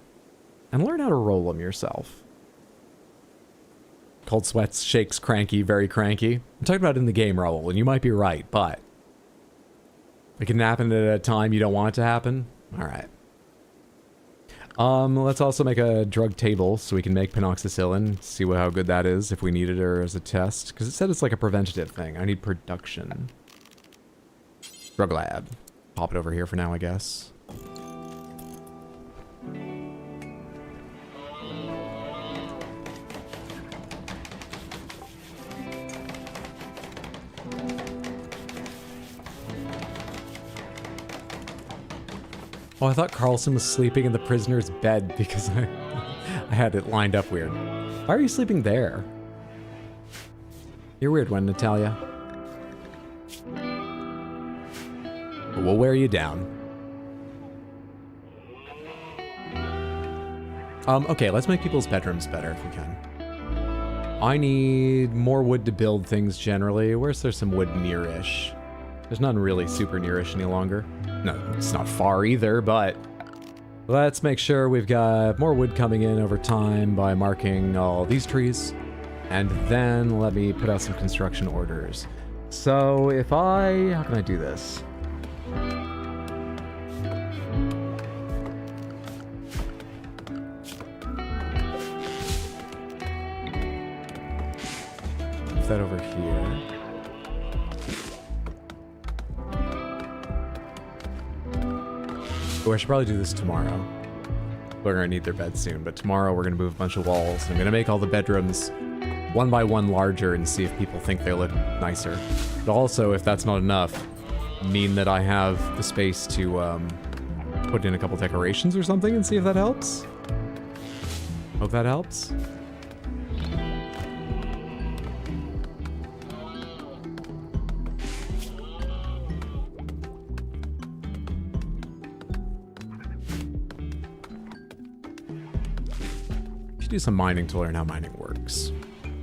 And learn how to roll them yourself. Cold sweats, shakes, cranky, very cranky. I'm talking about in the game roll, and you might be right, but it can happen at a time you don't want it to happen. All right. Let's also make a drug table so we can make penoxicillin, see how good that is, if we need it or as a test. Because it said it's like a preventative thing. I need production. Drug lab. Pop it over here for now, I guess. Oh, I thought Carlson was sleeping in the prisoner's bed because I had it lined up weird. Why are you sleeping there? You're a weird one, Natalia. But we'll wear you down. Okay, let's make people's bedrooms better if we can. I need more wood to build things generally. Where's there some wood near-ish? There's none really super near-ish any longer. No, it's not far either, but let's make sure we've got more wood coming in over time by marking all these trees. And then let me put out some construction orders. So if how can I do this? Move that over here. Oh, I should probably do this tomorrow. We're gonna need their bed soon, but tomorrow we're gonna move a bunch of walls. And I'm gonna make all the bedrooms one by one larger and see if people think they look nicer. But also, if that's not enough, mean that I have the space to put in a couple decorations or something and see if that helps. Hope that helps. Should do some mining to learn how mining works.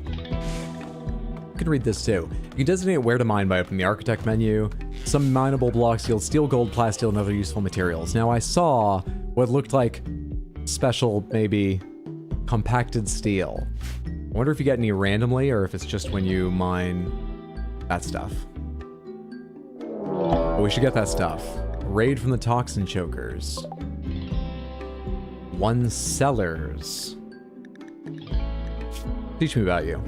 You can read this too. You can designate where to mine by opening the architect menu. Some mineable blocks yield steel, gold, plasteel, and other useful materials. Now I saw what looked like special, maybe, compacted steel. I wonder if you get any randomly or if it's just when you mine that stuff. But we should get that stuff. Raid from the toxin chokers. 1 cellars. Teach me about you.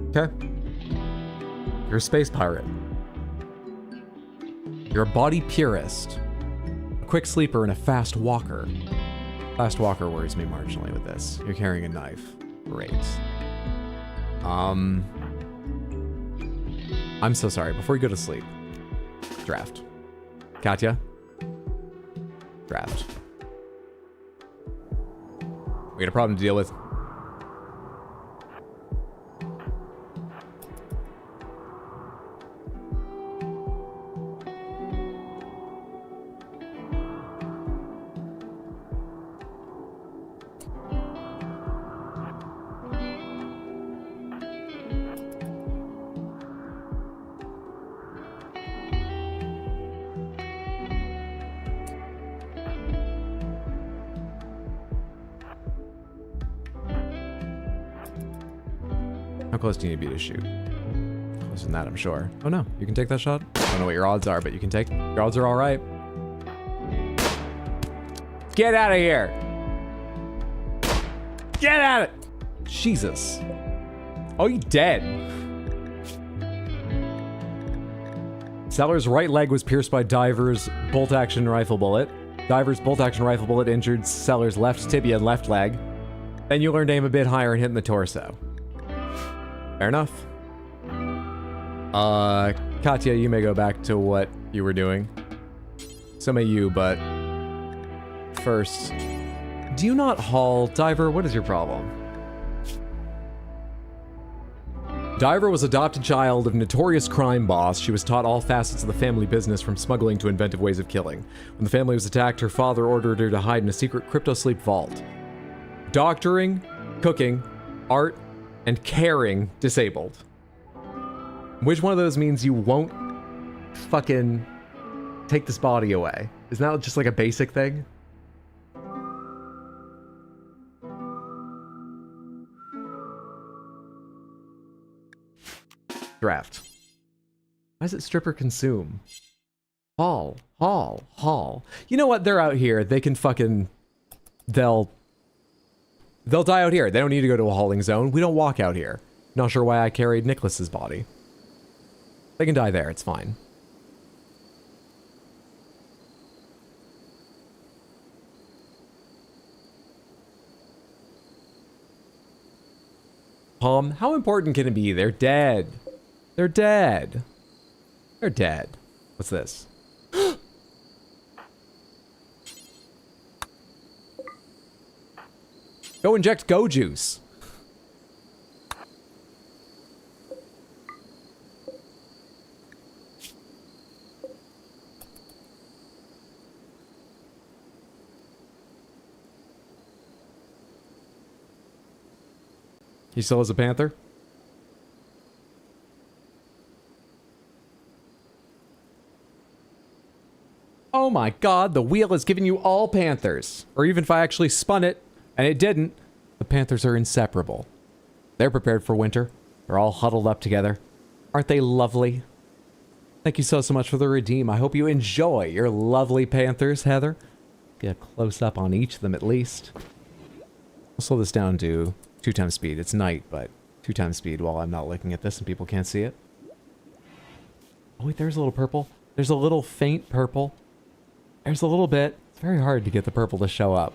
Okay. You're a space pirate. You're a body purist. A quick sleeper and a fast walker. Fast walker worries me marginally with this. You're carrying a knife. Great. I'm so sorry. Before you go to sleep. Draft. Katya? Draft. We got a problem to deal with. How close do you need to be to shoot? Closer than that, I'm sure. Oh no, you can take that shot? I don't know what your odds are, but you can take. Your odds are all right. Get out of here! Get out of... Jesus. Oh, you dead. Seller's right leg was pierced by Diver's bolt-action rifle bullet. Diver's bolt-action rifle bullet injured Seller's left tibia and left leg. Then you learn to aim a bit higher and hit in the torso. Fair enough. Katya, you may go back to what you were doing. So may you, but... First, do you not haul... Diver, what is your problem? Diver was adopted child of notorious crime boss. She was taught all facets of the family business from smuggling to inventive ways of killing. When the family was attacked, her father ordered her to hide in a secret crypto-sleep vault. Doctoring, cooking, art, and caring disabled. Which one of those means you won't fucking take this body away? Isn't that just like a basic thing? Draft. Why is it stripper consume? Haul, haul, haul. You know what? They're out here. They can fucking... They'll die out here. They don't need to go to a hauling zone. We don't walk out here. Not sure why I carried Nicholas's body. They can die there. It's fine. Palm, how important can it be? They're dead. They're dead. They're dead. What's this? Go inject Go Juice. He still has a panther? Oh my god, the wheel has given you all panthers. Or even if I actually spun it, and it didn't, the panthers are inseparable. They're prepared for winter. They're all huddled up together. Aren't they lovely? Thank you so much for the redeem. I hope you enjoy your lovely panthers, Heather. Get a close-up on each of them at least. I'll slow this down to 2 times speed. It's night, but 2 times speed while I'm not looking at this and people can't see it. Oh wait, there's a little purple. There's a little faint purple. There's a little bit. It's very hard to get the purple to show up.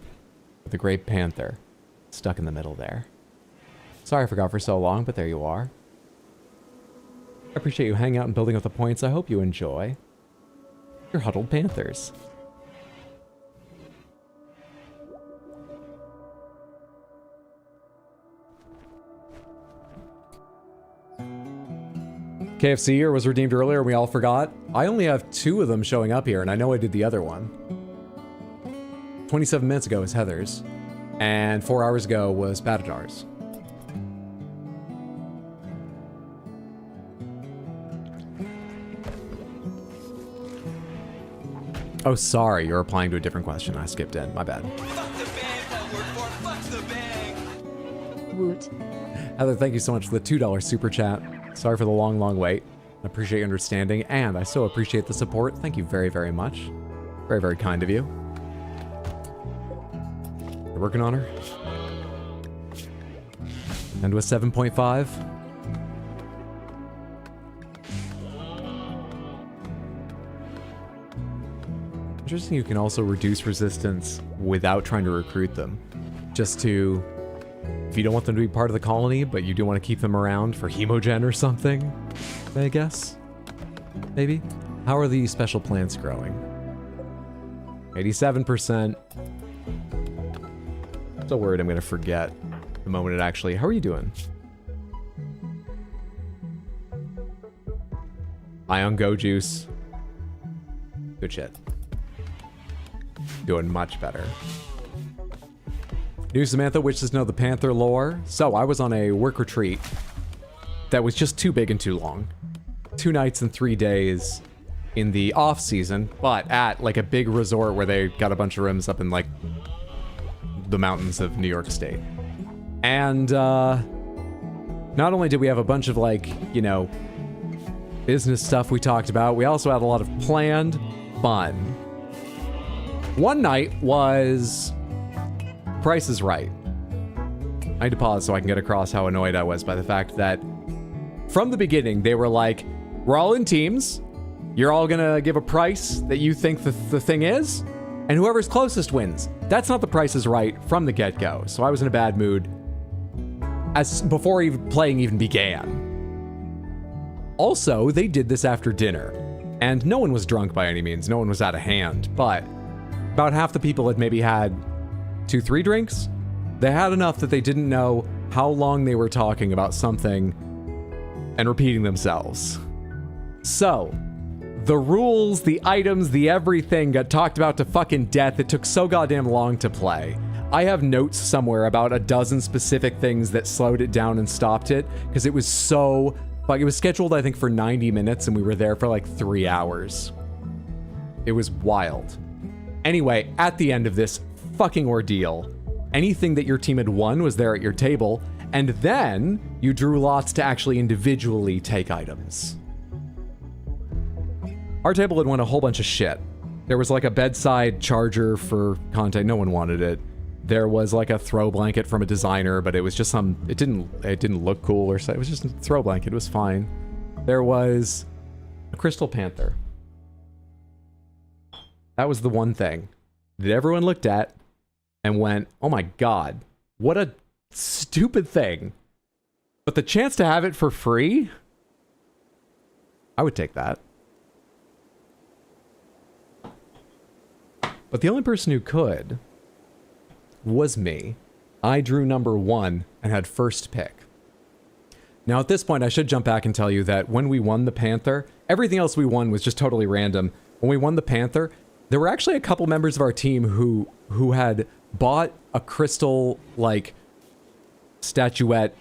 With the Great Panther stuck in the middle there. Sorry I forgot for so long, but there you are. I appreciate you hanging out and building up the points. I hope you enjoy your huddled panthers. KFC was redeemed earlier and we all forgot. I only have 2 of them showing up here, and I know I did the other one. 27 minutes ago was Heather's, and 4 hours ago was Batadar's. Oh, sorry, you're replying to a different question. I skipped in. My bad. Fuck the band that work for, fuck the bang. Woot. Heather, thank you so much for the $2 super chat. Sorry for the long, long wait. I appreciate your understanding, and I so appreciate the support. Thank you very, very much. Very, very kind of you. You're working on her. And with 7.5. Interesting, you can also reduce resistance without trying to recruit them. Just to... If you don't want them to be part of the colony, but you do want to keep them around for hemogen or something, I guess? Maybe? How are the special plants growing? 87%. So worried I'm going to forget the moment it actually... How are you doing? Ion Go Juice. Good shit. Doing much better. New Samantha wishes to know the Panther lore. So I was on a work retreat that was just too big and too long. 2 nights and 3 days in the off season, but at like a big resort where they got a bunch of rooms up in like the mountains of New York State. And not only did we have a bunch of like, you know, business stuff we talked about, we also had a lot of planned fun. One night was Price is Right. I need to pause so I can get across how annoyed I was by the fact that from the beginning, they were like, we're all in teams. You're all gonna give a price that you think the thing is, and whoever's closest wins. That's not the Price is Right from the get-go. So I was in a bad mood as before even playing even began. Also, they did this after dinner, and no one was drunk by any means. No one was out of hand, but about half the people had maybe had 2-3 drinks. They had enough that they didn't know how long they were talking about something and repeating themselves. So, the rules, the items, the everything got talked about to fucking death. It took so goddamn long to play. I have notes somewhere about a dozen specific things that slowed it down and stopped it, because it was so... Like, it was scheduled, I think, for 90 minutes, and we were there for like 3 hours. It was wild. Anyway, at the end of this fucking ordeal, anything that your team had won was there at your table, and then you drew lots to actually individually take items. Our table had won a whole bunch of shit. There was like a bedside charger for content. No one wanted it. There was like a throw blanket from a designer, but it was just some... It didn't look cool or so. It was just a throw blanket. It was fine. There was a crystal panther. That was the one thing that everyone looked at and went, oh my god, what a stupid thing. But the chance to have it for free? I would take that. But the only person who could was me. I drew number 1 and had first pick. Now at this point, I should jump back and tell you that when we won the Panther, everything else we won was just totally random. When we won the Panther, there were actually a couple members of our team who had bought a crystal, like, statuette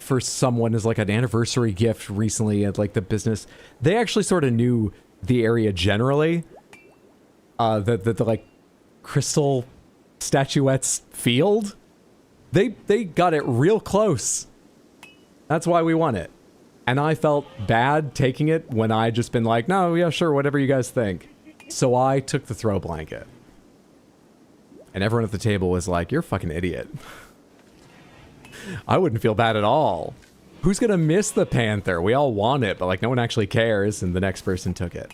for someone as like an anniversary gift recently at like the business. They actually sort of knew the area generally. The like crystal statuettes field. They got it real close. That's why we won it. And I felt bad taking it when I just been like, no, yeah, sure, whatever you guys think. So I took the throw blanket. And everyone at the table was like, you're a fucking idiot. I wouldn't feel bad at all. Who's gonna miss the panther? We all want it, but like no one actually cares, and the next person took it.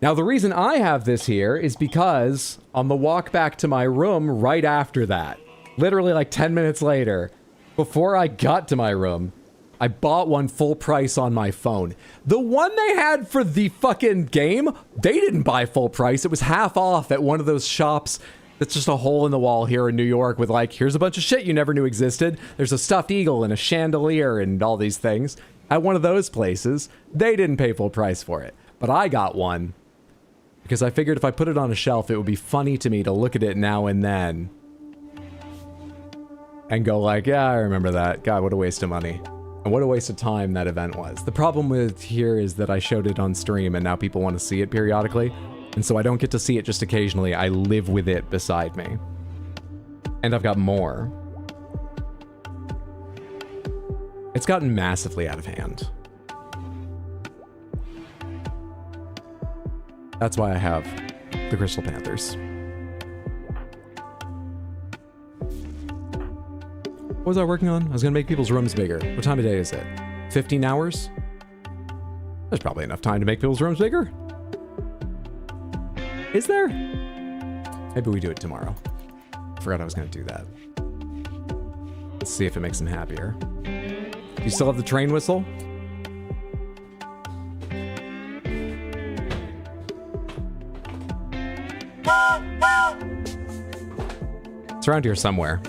Now the reason I have this here is because on the walk back to my room right after that, literally like 10 minutes later, before I got to my room, I bought one full price on my phone. The one they had for the fucking game, they didn't buy full price. It was half off at one of those shops that's just a hole in the wall here in New York with like, here's a bunch of shit you never knew existed. There's a stuffed eagle and a chandelier and all these things. At one of those places, they didn't pay full price for it. But I got one because I figured if I put it on a shelf, it would be funny to me to look at it now and then and go like, yeah, I remember that. God, what a waste of money. And what a waste of time that event was. The problem with here is that I showed it on stream and now people want to see it periodically. And so I don't get to see it just occasionally. I live with it beside me. And I've got more. It's gotten massively out of hand. That's why I have the Crystal Panthers. What was I working on? I was gonna make people's rooms bigger. What time of day is it? 15 hours? There's probably enough time to make people's rooms bigger. Is there? Maybe we do it tomorrow. Forgot I was gonna do that. Let's see if it makes them happier. You still have the train whistle? It's around here somewhere.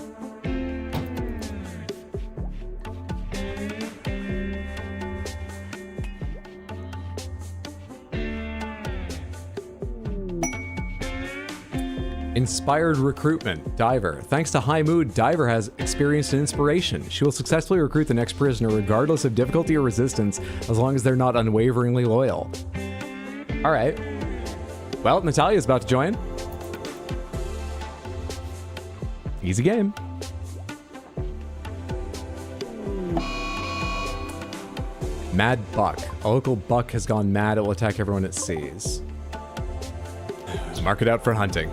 Inspired recruitment. Diver. Thanks to high mood, Diver has experienced an inspiration. She will successfully recruit the next prisoner regardless of difficulty or resistance as long as they're not unwaveringly loyal. Alright. Well, Natalia's about to join. Easy game. Mad Buck. A local buck has gone mad. It will attack everyone it sees. Just mark it out for hunting.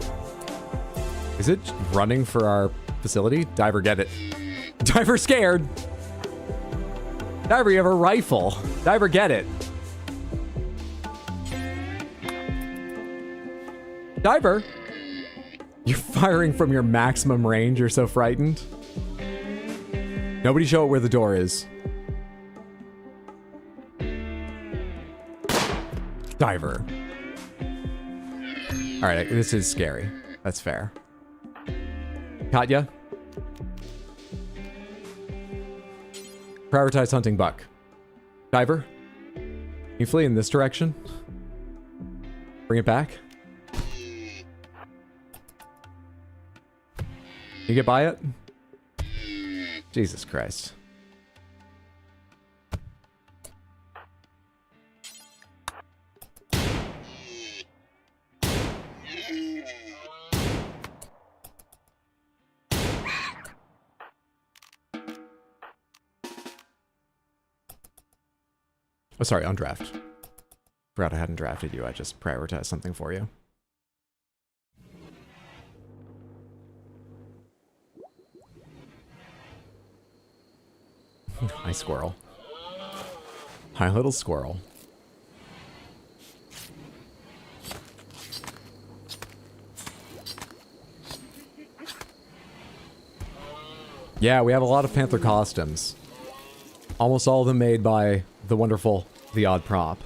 Is it running for our facility? Diver, get it. Diver scared. Diver, you have a rifle. Diver, get it. Diver. You're firing from your maximum range. You're so frightened. Nobody show it where the door is. Diver. All right, this is scary. That's fair. Katya. Prioritize hunting buck. Diver. Can you flee in this direction? Bring it back. You get by it? Jesus Christ. Oh, sorry, on draft. Forgot I hadn't drafted you. I just prioritized something for you. Hi, squirrel. Hi, little squirrel. Yeah, we have a lot of Panther costumes. Almost all of them made by the wonderful The Odd Prop.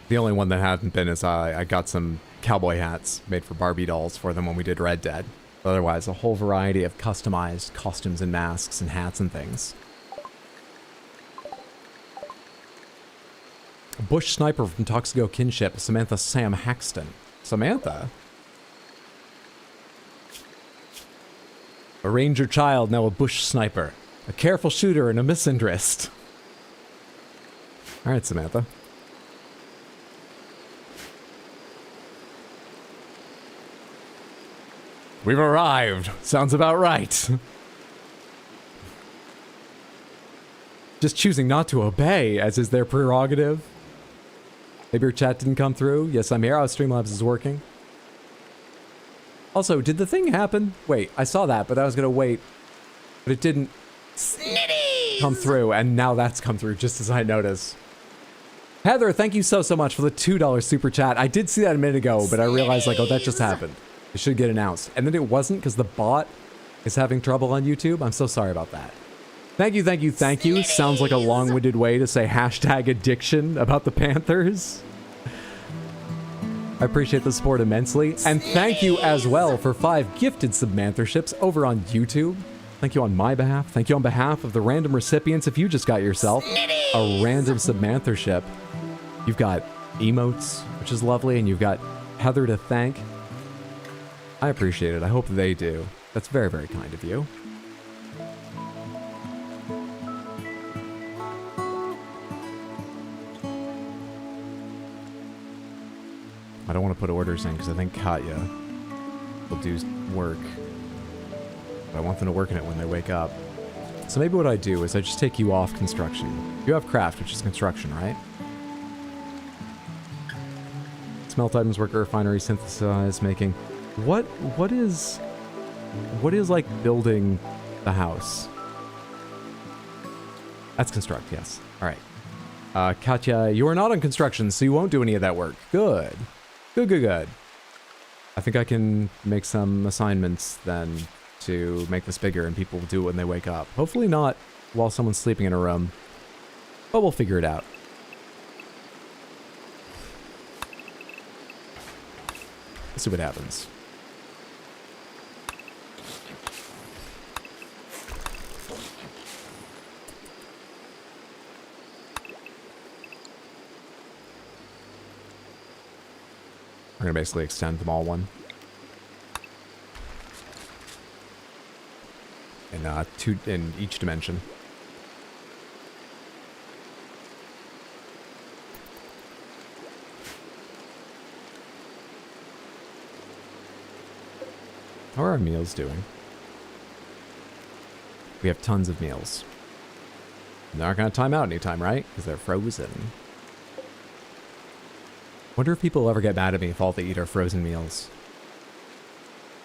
The only one that hasn't been is I got some cowboy hats made for Barbie dolls for them when we did Red Dead. Otherwise, a whole variety of customized costumes and masks and hats and things. A bush sniper from Toxico Kinship, Samantha Sam Haxton. Samantha? A ranger child, now a bush sniper. A careful shooter and a misinterest. All right, Samantha. We've arrived. Sounds about right. Just choosing not to obey, as is their prerogative. Maybe your chat didn't come through. Yes, I'm here. Streamlabs is working. Also, did the thing happen? Wait, I saw that, but I was gonna wait. But it didn't come through, and now that's come through just as I noticed. Heather, thank you so much for the $2 super chat. I did see that a minute ago, but I realized, like, oh, that just happened. It should get announced. And then it wasn't because the bot is having trouble on YouTube. I'm so sorry about that. Thank you, thank you, thank you. Sounds like a long-winded way to say hashtag addiction about the Panthers. I appreciate the support immensely. And thank you as well for 5 gifted submantherships over on YouTube. Thank you on my behalf. Thank you on behalf of the random recipients. If you just got yourself a random submanthership, you've got emotes, which is lovely, and you've got Heather to thank. I appreciate it. I hope they do. That's very, very kind of you. I don't want to put orders in because I think Katya will do work. But I want them to work in it when they wake up. So maybe what I do is I just take you off construction. You have craft, which is construction, right? Smelt items, worker, refinery, synthesize, making. What is like building the house? That's construct, yes. All right. Katya, you are not on construction, so you won't do any of that work. Good. Good. I think I can make some assignments then to make this bigger and people will do it when they wake up. Hopefully not while someone's sleeping in a room, but we'll figure it out. Let's see what happens. We're gonna basically extend them all one. In each dimension. How are our meals doing? We have tons of meals. They're not gonna time out anytime, right? Because they're frozen. Wonder if people will ever get mad at me if all they eat are frozen meals.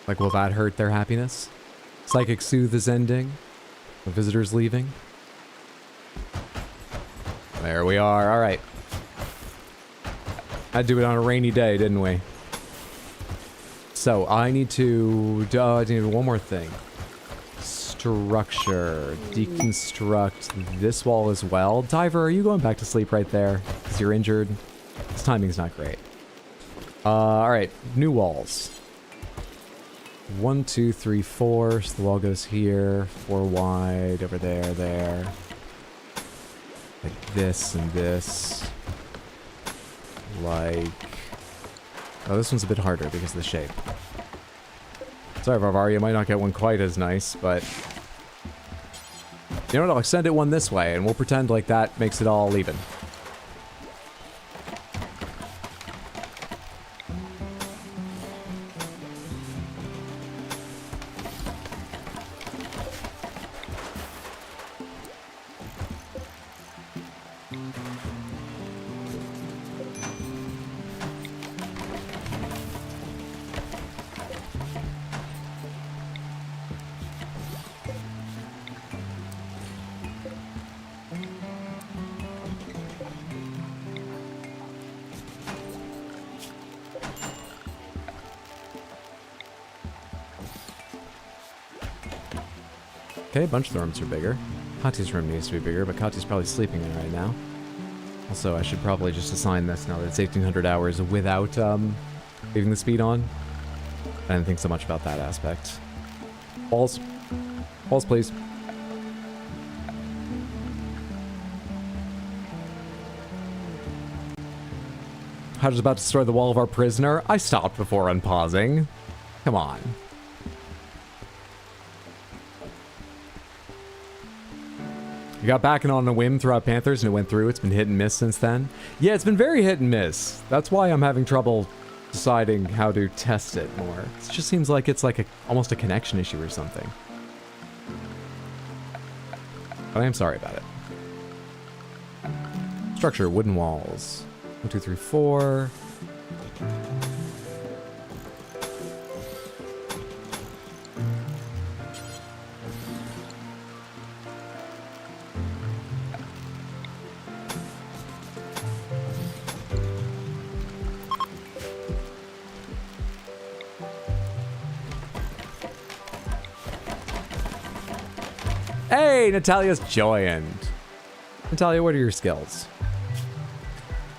Like, will that hurt their happiness? Psychic Soothe is ending. The visitor's leaving. There we are. All right. Had to do it on a rainy day, didn't we? So I need to do one more thing. Structure. Deconstruct this wall as well. Diver, are you going back to sleep right there? Because you're injured. This timing's not great. All right. New walls. 1, 2, 3, 4. So the wall goes here. 4 wide over there. Like this and this. Like... Oh, this one's a bit harder because of the shape. Sorry, Varvar, you might not get one quite as nice, but... You know what, I'll extend it one this way, and we'll pretend like that makes it all even. Okay, a bunch of the rooms are bigger. Katya's room needs to be bigger, but Katya's probably sleeping in it right now. Also, I should probably just assign this now that it's 1800 hours without leaving the speed on. I didn't think so much about that aspect. Balls. Balls, please. I was about to destroy the wall of our prisoner. I stopped before unpausing. Come on. You got back in on a whim throughout Panthers and it went through. It's been hit and miss since then. Yeah, it's been very hit and miss. That's why I'm having trouble deciding how to test it more. It just seems like it's like almost a connection issue or something. But I am sorry about it. Structure, wooden walls. 1, 2, 3, 4. Hey, Natalia's joined. Natalia, what are your skills?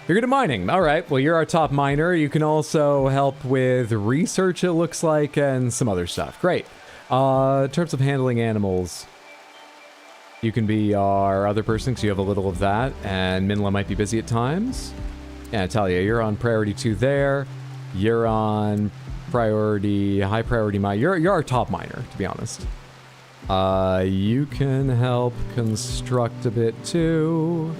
You're good at mining. All right, well, you're our top miner. You can also help with research, it looks like, and some other stuff. Great. In terms of handling animals, you can be our other person because you have a little of that, and Minla might be busy at times. Yeah, Natalia, you're on priority 2 there. You're on priority, high priority mine. You're our top miner, to be honest. You can help construct a bit too.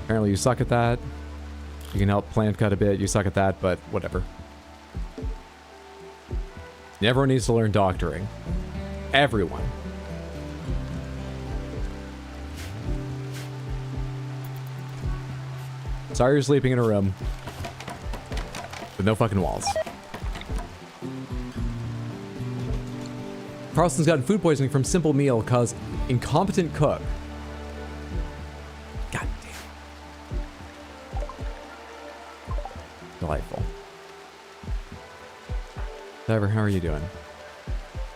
Apparently you suck at that. You can help plant cut a bit. You suck at that, but whatever. Everyone needs to learn doctoring. Everyone. Sorry you're sleeping in a room with no fucking walls. Carlson's gotten food poisoning from simple meal cause incompetent cook. God damn. Delightful. However, how are you doing?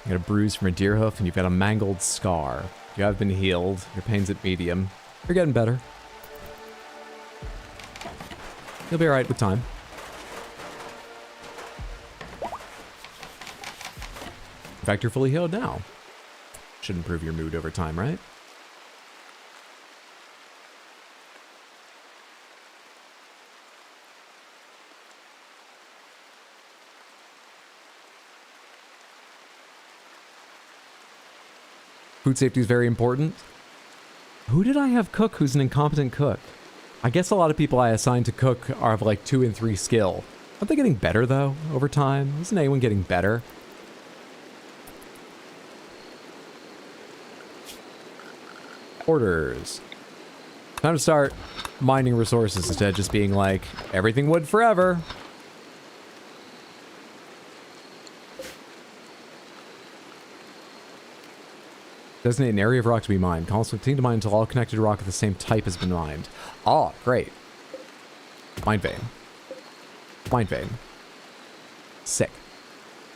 You got a bruise from a deer hoof and you've got a mangled scar. You have been healed. Your pain's at medium. You're getting better. You'll be alright with time. In fact, you're fully healed now. Should improve your mood over time, right? Food safety is very important. Who did I have cook who's an incompetent cook? I guess a lot of people I assign to cook are of like 2 and 3 skill. Aren't they getting better though over time? Isn't anyone getting better? Orders. Time to start mining resources instead of just being like, everything wood forever. Designate an area of rock to be mined. Columns continue to mine until all connected rock of the same type has been mined. Oh, great. Mine vein. Mine vein. Sick.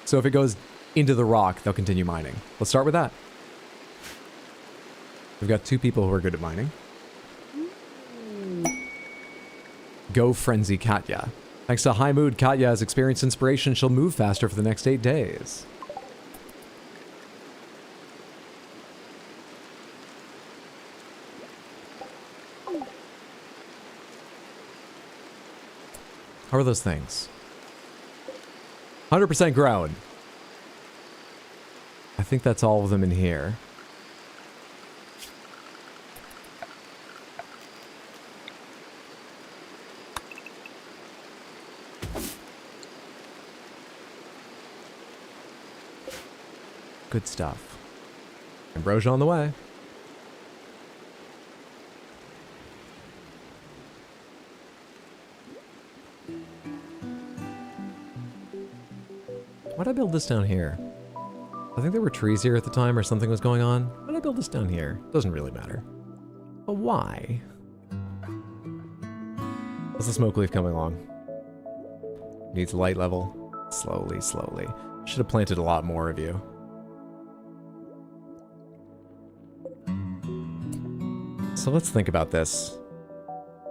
So if it goes into the rock, they'll continue mining. Let's start with that. We've got 2 people who are good at mining. Go Frenzy Katya. Thanks to high mood, Katya has experienced inspiration. She'll move faster for the next 8 days. How are those things? 100% grown. I think that's all of them in here. Good stuff. Ambrosia on the way. Why'd I build this down here? I think there were trees here at the time or something was going on. Why'd I build this down here? Doesn't really matter. But why? How's the smoke leaf coming along? Needs light level. Slowly, slowly. Should have planted a lot more of you. So let's think about this.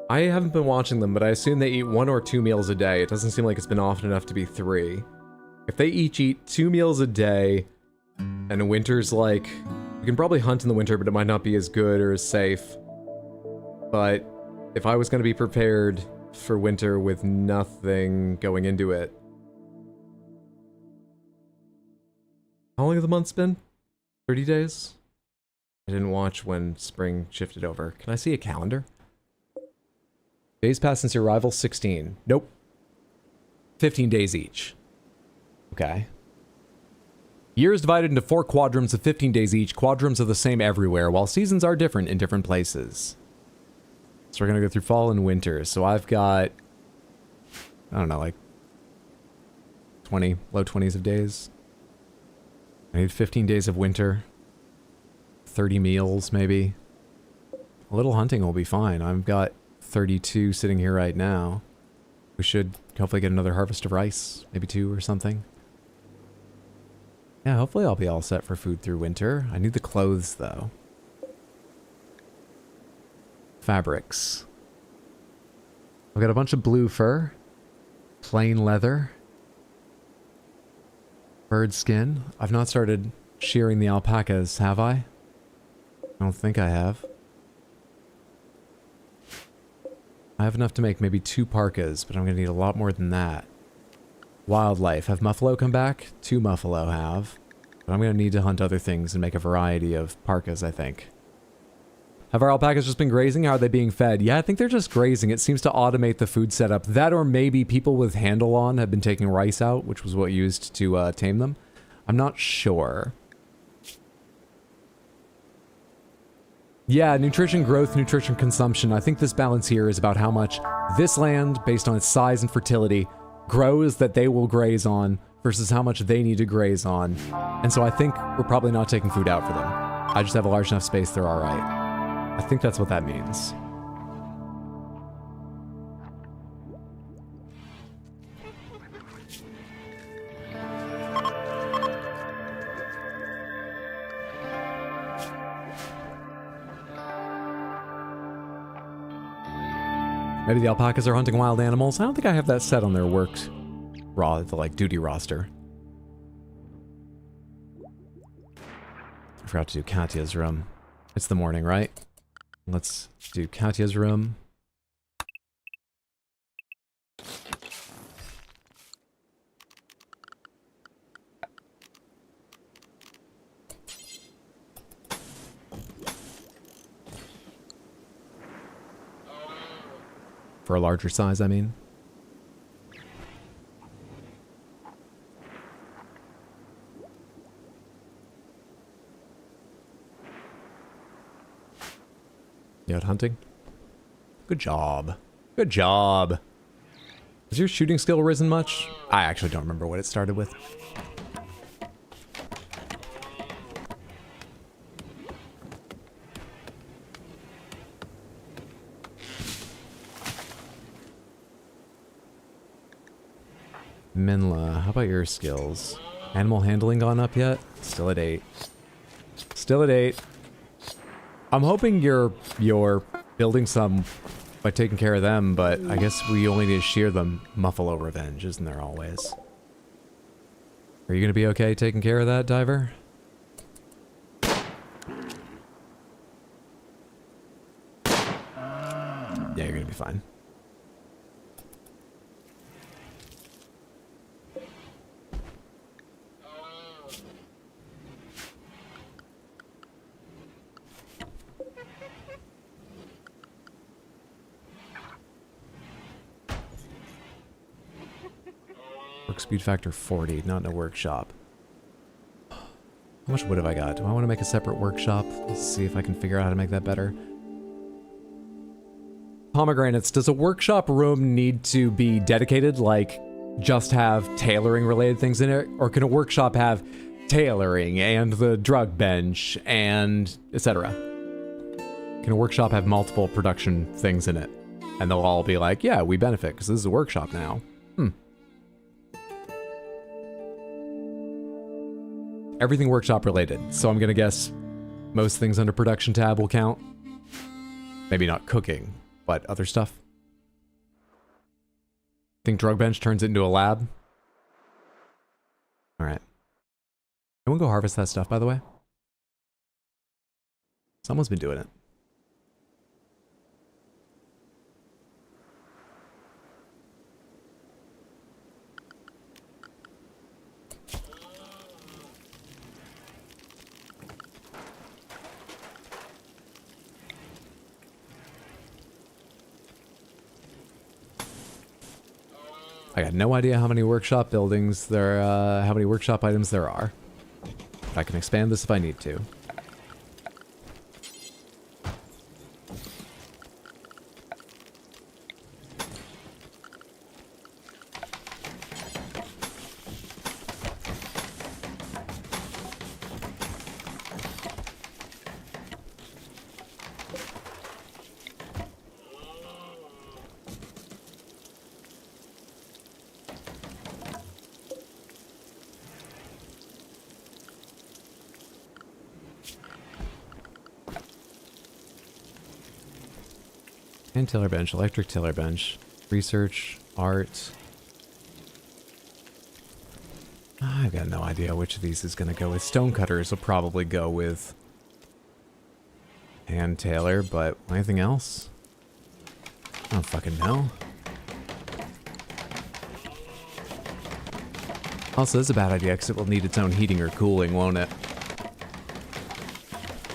I haven't been watching them, but I assume they eat 1 or 2 meals a day. It doesn't seem like it's been often enough to be 3. If they each eat 2 meals a day, and winter's like... You can probably hunt in the winter, but it might not be as good or as safe. But if I was going to be prepared for winter with nothing going into it... How long have the months been? 30 days? I didn't watch when spring shifted over. Can I see a calendar? Days passed since your arrival, 16. Nope. 15 days each. Okay. Years divided into 4 quadrants of 15 days each. Quadrants are the same everywhere, while seasons are different in different places. So we're going to go through fall and winter. So I've got, I don't know, like 20, low 20s of days. I need 15 days of winter. 30 meals, maybe. A little hunting will be fine. I've got 32 sitting here right now. We should hopefully get another harvest of rice. Maybe 2 or something. Yeah, hopefully I'll be all set for food through winter. I need the clothes, though. Fabrics. I've got a bunch of blue fur. Plain leather. Bird skin. I've not started shearing the alpacas, have I? I don't think I have. I have enough to make maybe 2 parkas, but I'm going to need a lot more than that. Wildlife. Have Muffalo come back? 2 Muffalo have. But I'm going to need to hunt other things and make a variety of parkas, I think. Have our alpacas just been grazing? How are they being fed? Yeah, I think they're just grazing. It seems to automate the food setup. That or maybe people with handle on have been taking rice out, which was what used to tame them. I'm not sure. Yeah, nutrition growth, nutrition consumption. I think this balance here is about how much this land, based on its size and fertility, grows that they will graze on versus how much they need to graze on. And so I think we're probably not taking food out for them. I just have a large enough space, they're all right. I think that's what that means. Maybe the alpacas are hunting wild animals. I don't think I have that set on their duty roster. I forgot to do Katya's room. It's the morning, right? Let's do Katya's room. For a larger size, I mean. You out hunting? Good job. Good job. Has your shooting skill risen much? I actually don't remember what it started with. Minla, how about your skills? Animal handling gone up yet? Still at 8. Still at 8. I'm hoping you're building some by taking care of them, but I guess we only need to shear them. Muffalo revenge, isn't there always? Are you gonna be okay taking care of that, Diver? Yeah, you're gonna be fine. Work speed factor 40, not in a workshop. How much wood have I got? Do I want to make a separate workshop? Let's see if I can figure out how to make that better. Pomegranates, does a workshop room need to be dedicated, like just have tailoring related things in it? Or can a workshop have tailoring and the drug bench and etc.? Can a workshop have multiple production things in it? And they'll all be like, yeah, we benefit because this is a workshop now. Everything workshop related, so I'm gonna guess most things under production tab will count. Maybe not cooking, but other stuff. Think drug bench turns it into a lab? Alright. Anyone go harvest that stuff, by the way? Someone's been doing it. I got no idea how many workshop buildings there, how many workshop items there are. I can expand this if I need to. And tiller bench, electric tiller bench, research, art. I've got no idea which of these is going to go with. Stonecutters will probably go with hand tailor, but anything else? I don't fucking know. Also, this is a bad idea because it will need its own heating or cooling, won't it?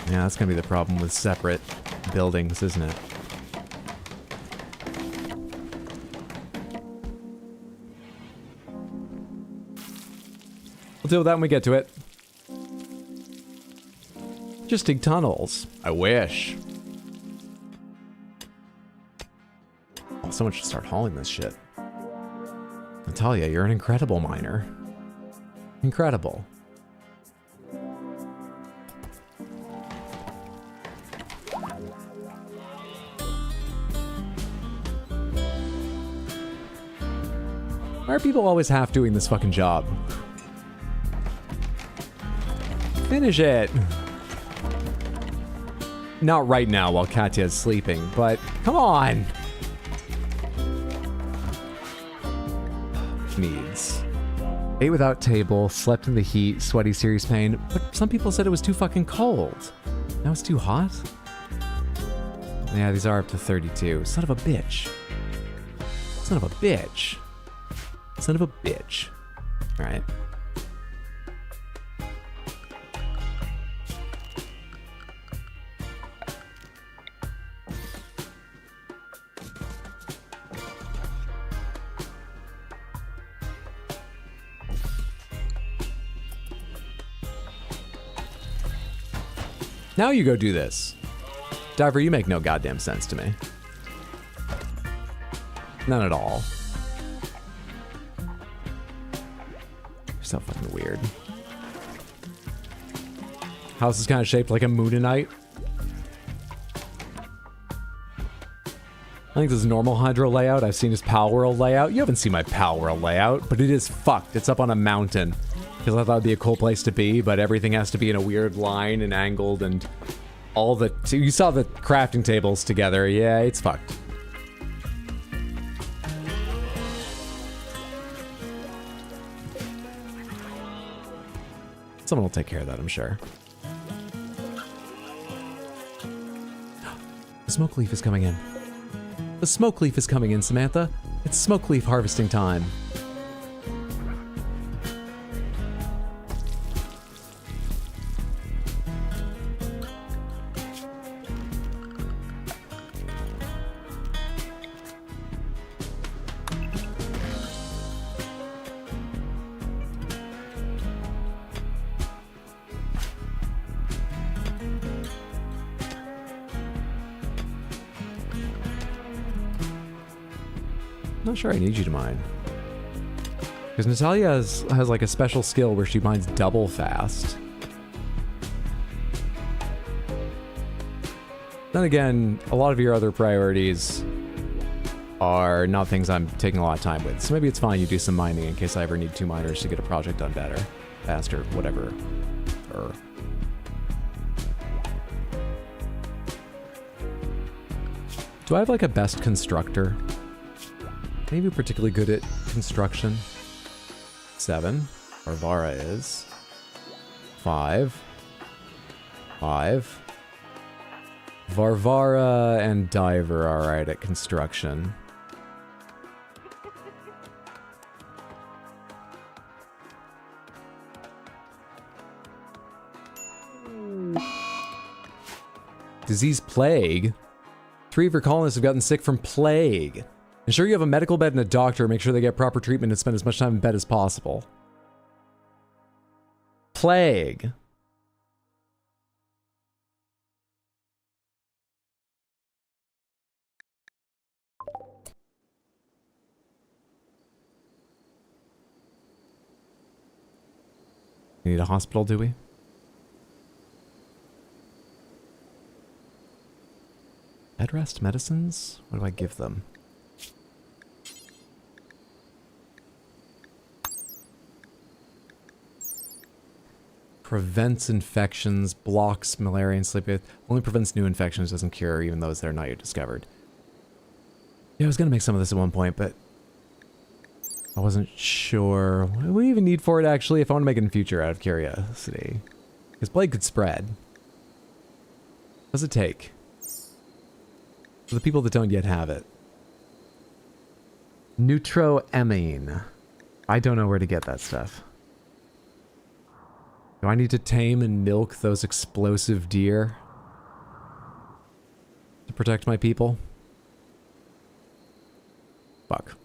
Yeah, that's going to be the problem with separate buildings, isn't it? We'll deal with that when we get to it. Just dig tunnels. I wish. Oh, someone should start hauling this shit. Natalia, you're an incredible miner. Incredible. Why are people always half doing this fucking job? Finish it! Not right now while Katya is sleeping, but come on! Needs. Ate without table, slept in the heat, sweaty, serious pain, but some people said it was too fucking cold. Now it's too hot? Yeah, these are up to 32. Son of a bitch. Son of a bitch. Son of a bitch. Alright. Now you go do this. Diver, you make no goddamn sense to me. None at all. You're so fucking weird. House is kind of shaped like a Moonanite. I think this is normal Hydro layout. I've seen his Pal World layout. You haven't seen my Pal World layout, but it is fucked. It's up on a mountain. Because I thought it'd be a cool place to be, but everything has to be in a weird line and angled and all the... You saw the crafting tables together. Yeah, it's fucked. Someone will take care of that, I'm sure. The smoke leaf is coming in. The smoke leaf is coming in, Samantha. It's smoke leaf harvesting time. Not sure I need you to mine. Because Natalia has like a special skill where she mines double fast. Then again, a lot of your other priorities are not things I'm taking a lot of time with. So maybe it's fine you do some mining in case I ever need 2 miners to get a project done better, faster, whatever. Do I have like a best constructor? Maybe particularly good at construction. 7. Varvara is. 5. 5. Varvara and Diver are alright at construction. Disease plague. 3 of your colonists have gotten sick from plague. Ensure you have a medical bed and a doctor. Make sure they get proper treatment and spend as much time in bed as possible. Plague. We need a hospital, do we? Bed rest medicines? What do I give them? Prevents infections, blocks malaria and sleep. Only prevents new infections, doesn't cure even those that are not yet discovered. Yeah, I was going to make some of this at one point, but I wasn't sure what do we even need for it, actually, if I want to make it in future out of curiosity. Because plague could spread. What does it take? For the people that don't yet have it. Neutroamine. I don't know where to get that stuff. Do I need to tame and milk those explosive deer to protect my people? Fuck.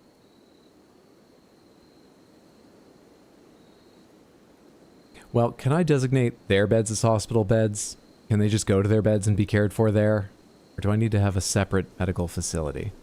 Well, can I designate their beds as hospital beds? Can they just go to their beds and be cared for there? Or do I need to have a separate medical facility?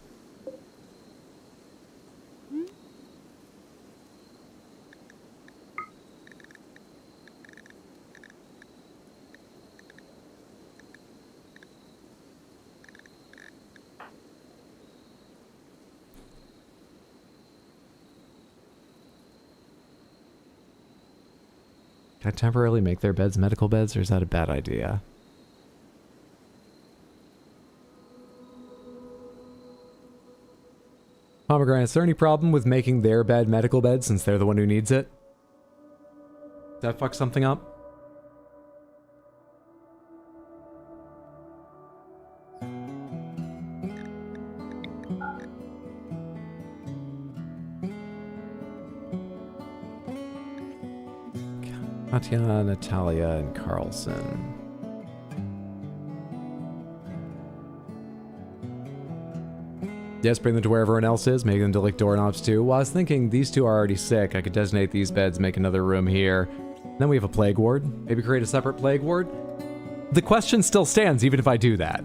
Can I temporarily make their beds medical beds, or is that a bad idea? Pomegranate, is there any problem with making their bed medical bed since they're the one who needs it? Does that fuck something up? Katya, Natalia, and Carlson. Yes, bring them to where everyone else is, make them to lick doorknobs too. Well, I was thinking these two are already sick. I could designate these beds, make another room here. Then we have a plague ward. Maybe create a separate plague ward? The question still stands even if I do that.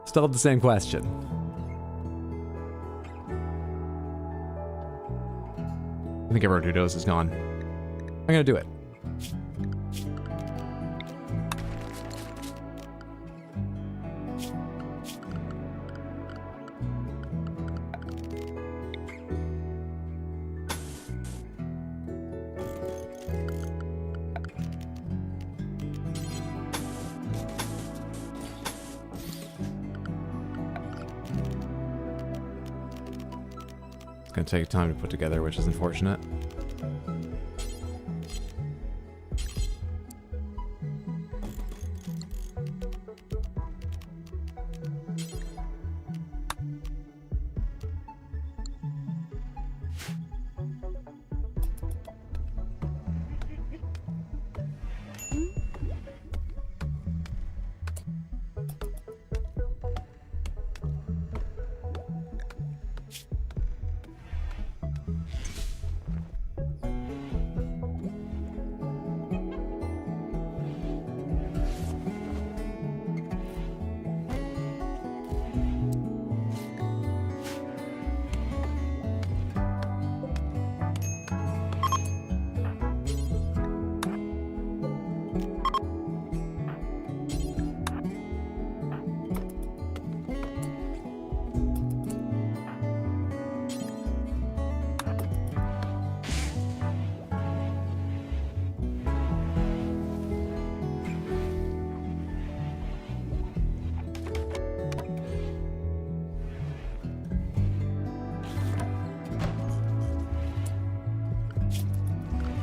Still have the same question. I think everyone who knows is gone. I'm gonna do it. It's gonna take time to put together, which is unfortunate.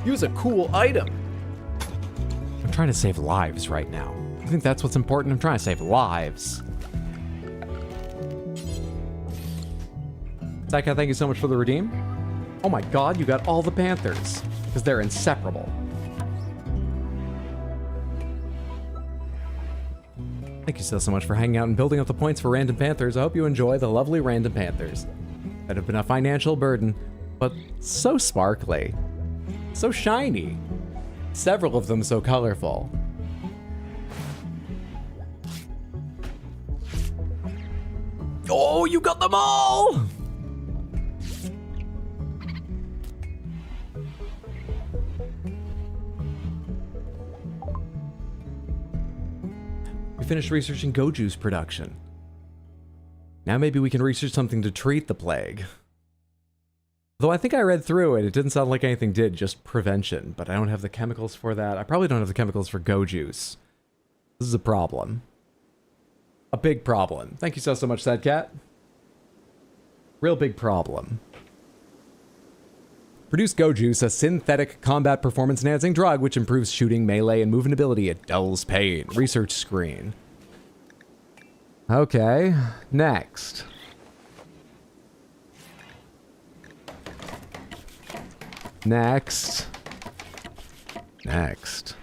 Use a cool item. I'm trying to save lives right now. I think that's what's important. I'm trying to save lives. Psycho, thank you so much for the redeem. Oh my god, you got all the Panthers. Because they're inseparable. Thank you so much for hanging out and building up the points for Random Panthers. I hope you enjoy the lovely Random Panthers. That have been a financial burden, but so sparkly, so shiny, several of them so colorful. Oh, you got them all! We finished researching Goju's production. Now maybe we can research something to treat the plague. Though I think I read through it, it didn't sound like anything did, just prevention. But I don't have the chemicals for that. I probably don't have the chemicals for Goju's. This is a problem. A big problem. Thank you so much, Sad Cat. Real big problem. Produce Goju's, a synthetic combat performance enhancing drug which improves shooting, melee, and movement ability. It dulls pain. Research screen. Okay, next. Next. Next.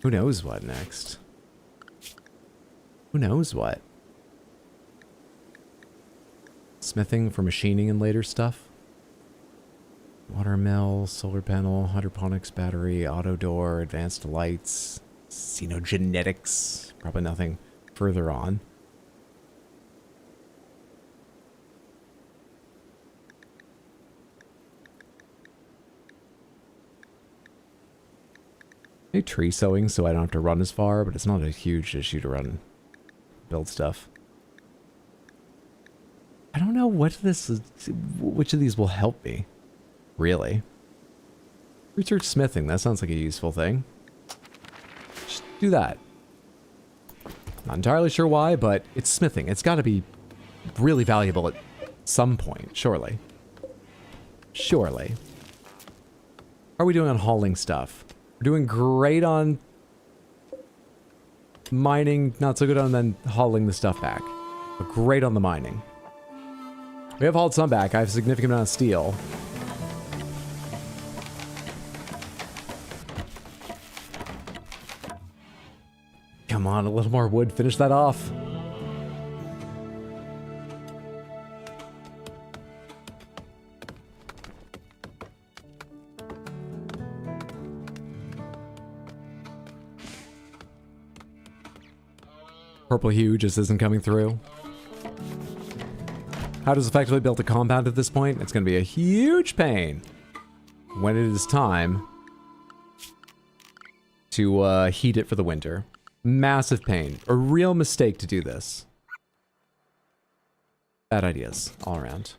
Who knows what next? Who knows what? Smithing for machining and later stuff? Water mill, solar panel, hydroponics battery, auto door, advanced lights, xenogenetics. Probably nothing further on. Maybe tree sowing so I don't have to run as far, but it's not a huge issue to run, build stuff. I don't know what this is, which of these will help me, really. Research smithing, that sounds like a useful thing. Just do that. Not entirely sure why, but it's smithing. It's got to be really valuable at some point, surely. Surely. How are we doing on hauling stuff? We're doing great on mining, not so good on then hauling the stuff back. But great on the mining. We have hauled some back. I have a significant amount of steel. Come on, a little more wood. Finish that off. Purple hue just isn't coming through. How does effectively build a compound at this point? It's going to be a huge pain when it is time to heat it for the winter. Massive pain. A real mistake to do this. Bad ideas all around.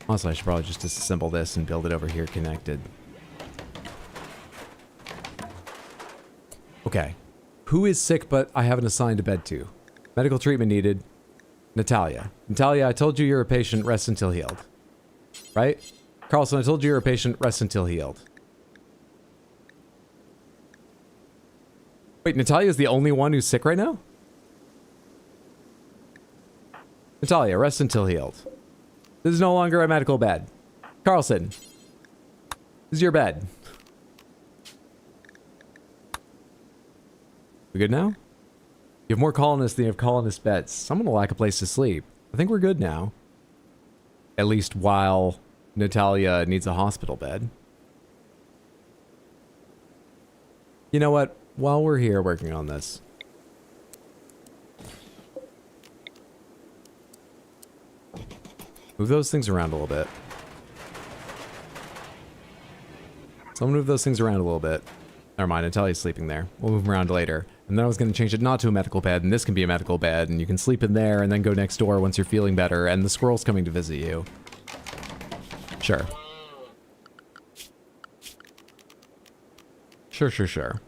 Honestly, I should probably just disassemble this and build it over here connected. Okay. Who is sick but I haven't assigned a bed to? Medical treatment needed. Natalia. Natalia, I told you you're a patient. Rest until healed. Right? Carlson, I told you you're a patient. Rest until healed. Wait, Natalia is the only one who's sick right now? Natalia, rest until healed. This is no longer a medical bed. Carlson, this is your bed. We good now? You have more colonists than you have colonist beds. Someone will lack a place to sleep. I think we're good now. At least while Natalia needs a hospital bed. You know what? While we're here working on this, move those things around a little bit. Someone move those things around a little bit. Never mind, Natalia's sleeping there. We'll move them around later. And then I was going to change it not to a medical bed, and this can be a medical bed, and you can sleep in there and then go next door once you're feeling better, and the squirrel's coming to visit you. Sure. Sure.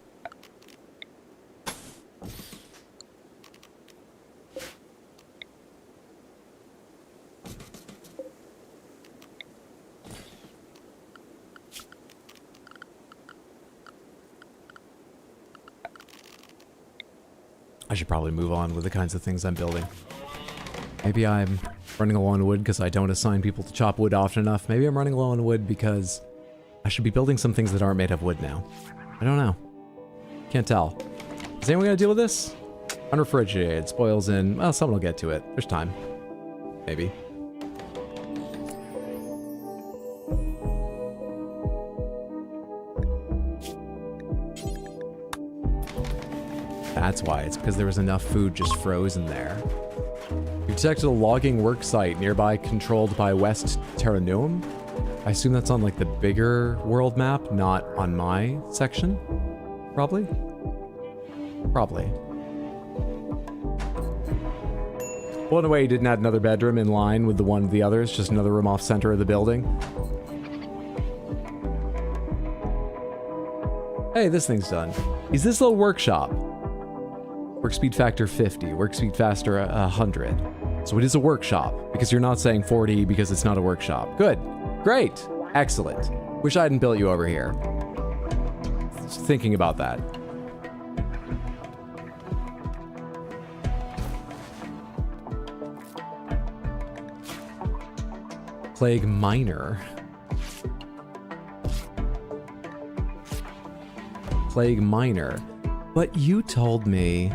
I should probably move on with the kinds of things I'm building. Maybe I'm running low on wood because I don't assign people to chop wood often enough. Maybe I'm running low on wood because I should be building some things that aren't made of wood now. I don't know. Can't tell. Is anyone gonna deal with this? Unrefrigerated, spoils in... Well, someone will get to it. There's time. Maybe. That's why. It's because there was enough food just frozen there. You detected a logging work site nearby controlled by West Terranuum. I assume that's on like the bigger world map, not on my section. Probably? Probably. Well, in a way, he didn't add another bedroom in line with the one of the others, just another room off center of the building. Hey, this thing's done. Is this little workshop? Work speed factor 50, work speed faster 100. So it is a workshop, because you're not saying 40 because it's not a workshop. Good. Great. Excellent. Wish I hadn't built you over here. Just thinking about that. Plague Miner. Plague Miner. But you told me...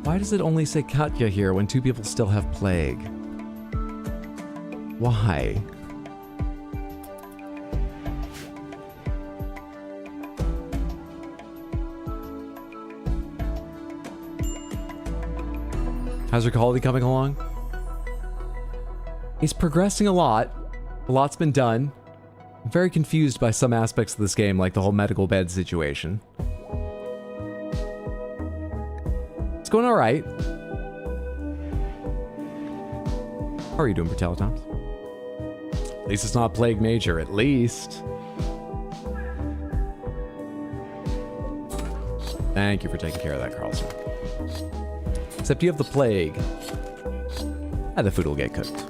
Why does it only say Katya here when two people still have plague? Why? How's your quality coming along? It's progressing a lot. A lot's been done. I'm very confused by some aspects of this game, like the whole medical bed situation. It's going alright. How are you doing, Bertelatoms? At least it's not Plague Major, at least. Thank you for taking care of that, Carlson. Except you have the plague. And the food will get cooked.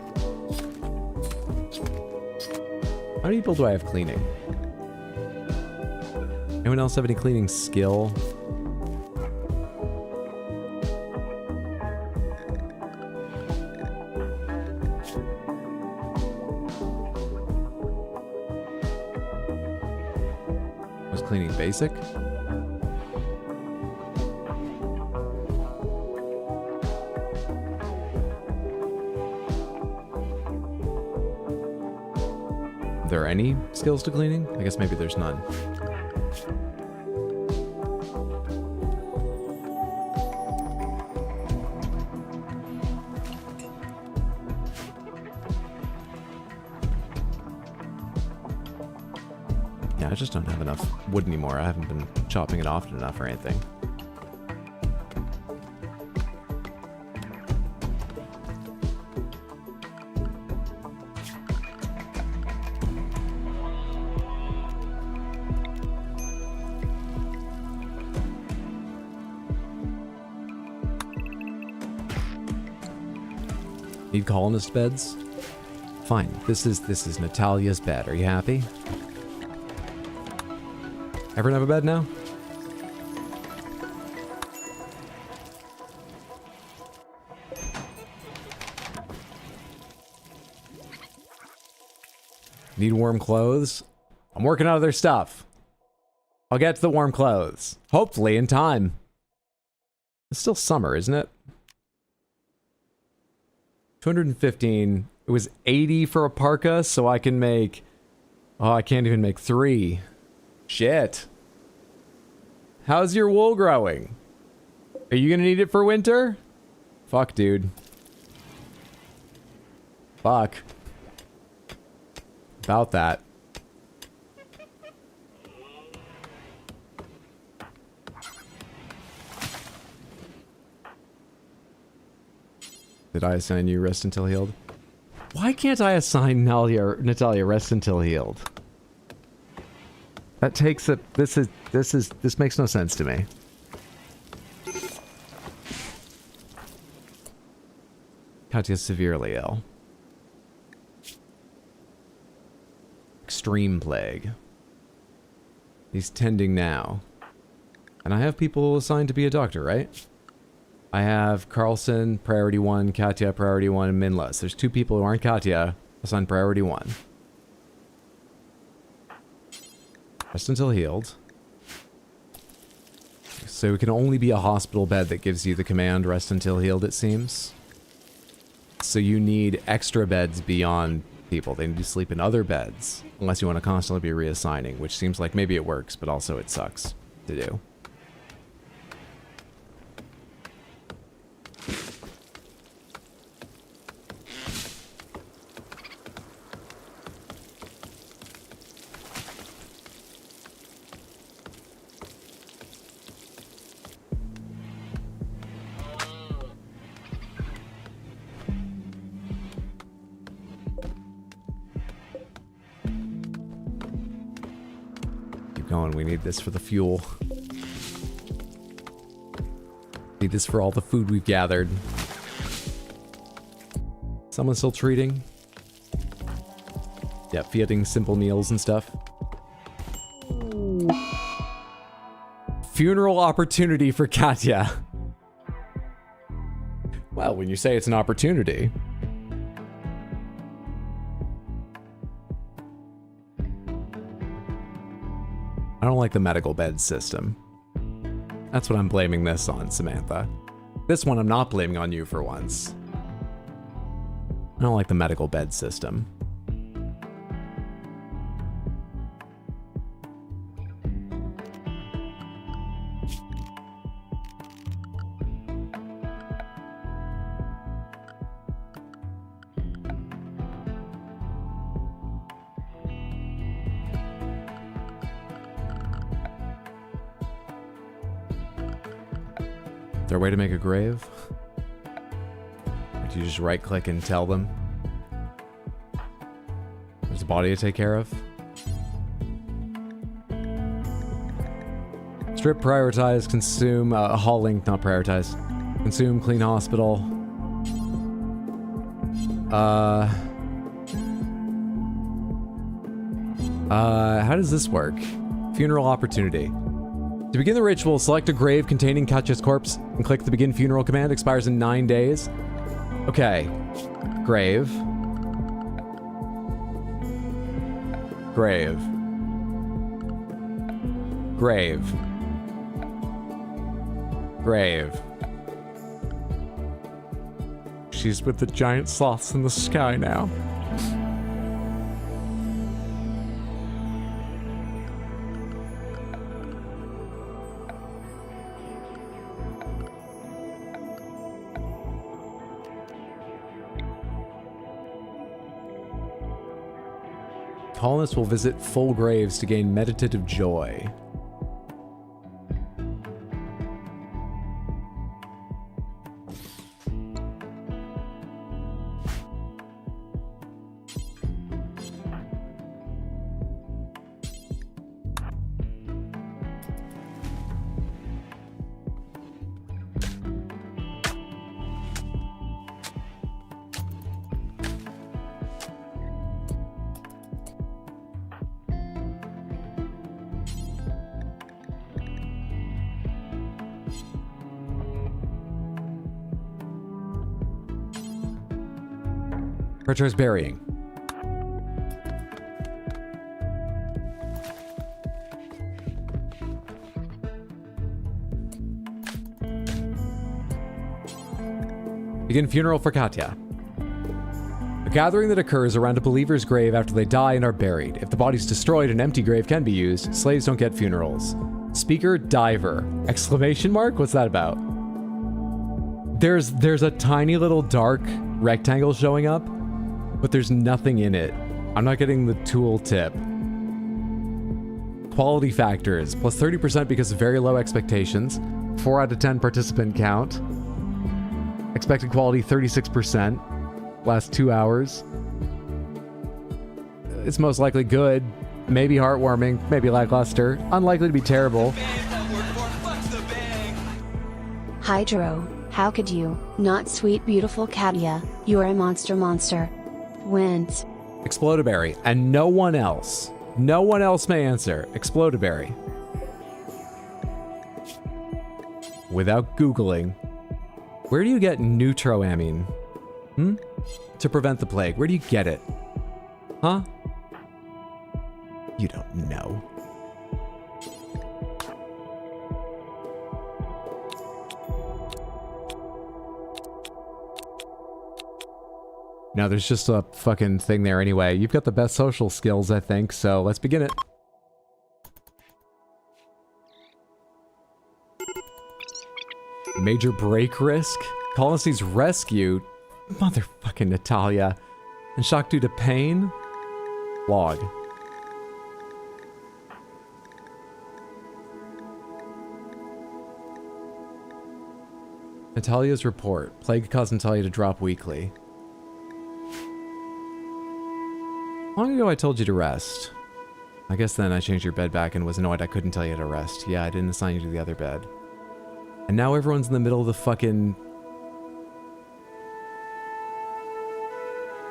How many people do I have cleaning? Anyone else have any cleaning skill? Was cleaning basic? Are there any skills to cleaning? I guess maybe there's none. Yeah, I just don't have enough wood anymore. I haven't been chopping it often enough or anything. Need colonist beds? Fine. This is Natalia's bed. Are you happy? Everyone have a bed now? Need warm clothes? I'm working on other stuff. I'll get to the warm clothes. Hopefully in time. It's still summer, isn't it? 215. It was 80 for a parka, so I can make... Oh, I can't even make 3. Shit. How's your wool growing? Are you gonna need it for winter? Fuck, dude. Fuck. About that. Did I assign you rest until healed? Why can't I assign Natalia rest until healed? That takes it. This makes no sense to me. Katya's severely ill. extreme plague. He's tending now. And I have people assigned to be a doctor, right? I have Carlson, priority 1, Katya, priority 1, and Minless. There's 2 people who aren't Katya, assigned priority 1. Rest until healed. So it can only be a hospital bed that gives you the command rest until healed, it seems. So you need extra beds beyond people. They need to sleep in other beds, unless you want to constantly be reassigning, which seems like maybe it works, but also it sucks to do. Going. We need this for the fuel. Need this for all the food we've gathered. Someone still treating? Yeah, feeding simple meals and stuff. Funeral opportunity for Katya. Well, when you say it's an opportunity. I don't like the medical bed system. That's what I'm blaming this on, Samantha. This one I'm not blaming on you for once. I don't like the medical bed system. Is there a way to make a grave? Or do you just right click and tell them? There's a body to take care of? Strip, prioritize, consume, hauling, not prioritize. Consume, clean hospital. How does this work? Funeral opportunity. To begin the ritual, select a grave containing Katya's corpse and click the begin funeral command. Expires in 9 days. Okay. Grave. Grave. Grave. Grave. She's with the giant sloths in the sky now. Colonists will visit full graves to gain meditative joy. Prioritize burying. Begin funeral for Katya. A gathering that occurs around a believer's grave after they die and are buried. If the body's destroyed, an empty grave can be used. Slaves don't get funerals. Speaker, diver. Exclamation mark? What's that about? There's a tiny little dark rectangle showing up, but there's nothing in it. I'm not getting the tool tip. Quality factors, plus 30% because of very low expectations. 4 out of 10 participant count. Expected quality 36%. Last 2 hours. It's most likely good. Maybe heartwarming, maybe lackluster. Unlikely to be terrible. Hydro, how could you? Not sweet beautiful Katya, you are a monster. Wins. Explodaberry. And no one else. No one else may answer. Explodaberry. Without Googling. Where do you get neutroamine? To prevent the plague. Where do you get it? Huh? You don't know. No, there's just a fucking thing there anyway. You've got the best social skills, I think, so let's begin it. Major break risk? Colony's rescue? Motherfucking Natalia. And shock due to pain? Log. Natalia's report. Plague caused Natalia to drop weekly. Long ago I told you to rest. I guess then I changed your bed back and was annoyed I couldn't tell you to rest. Yeah, I didn't assign you to the other bed. And now everyone's in the middle of the fucking...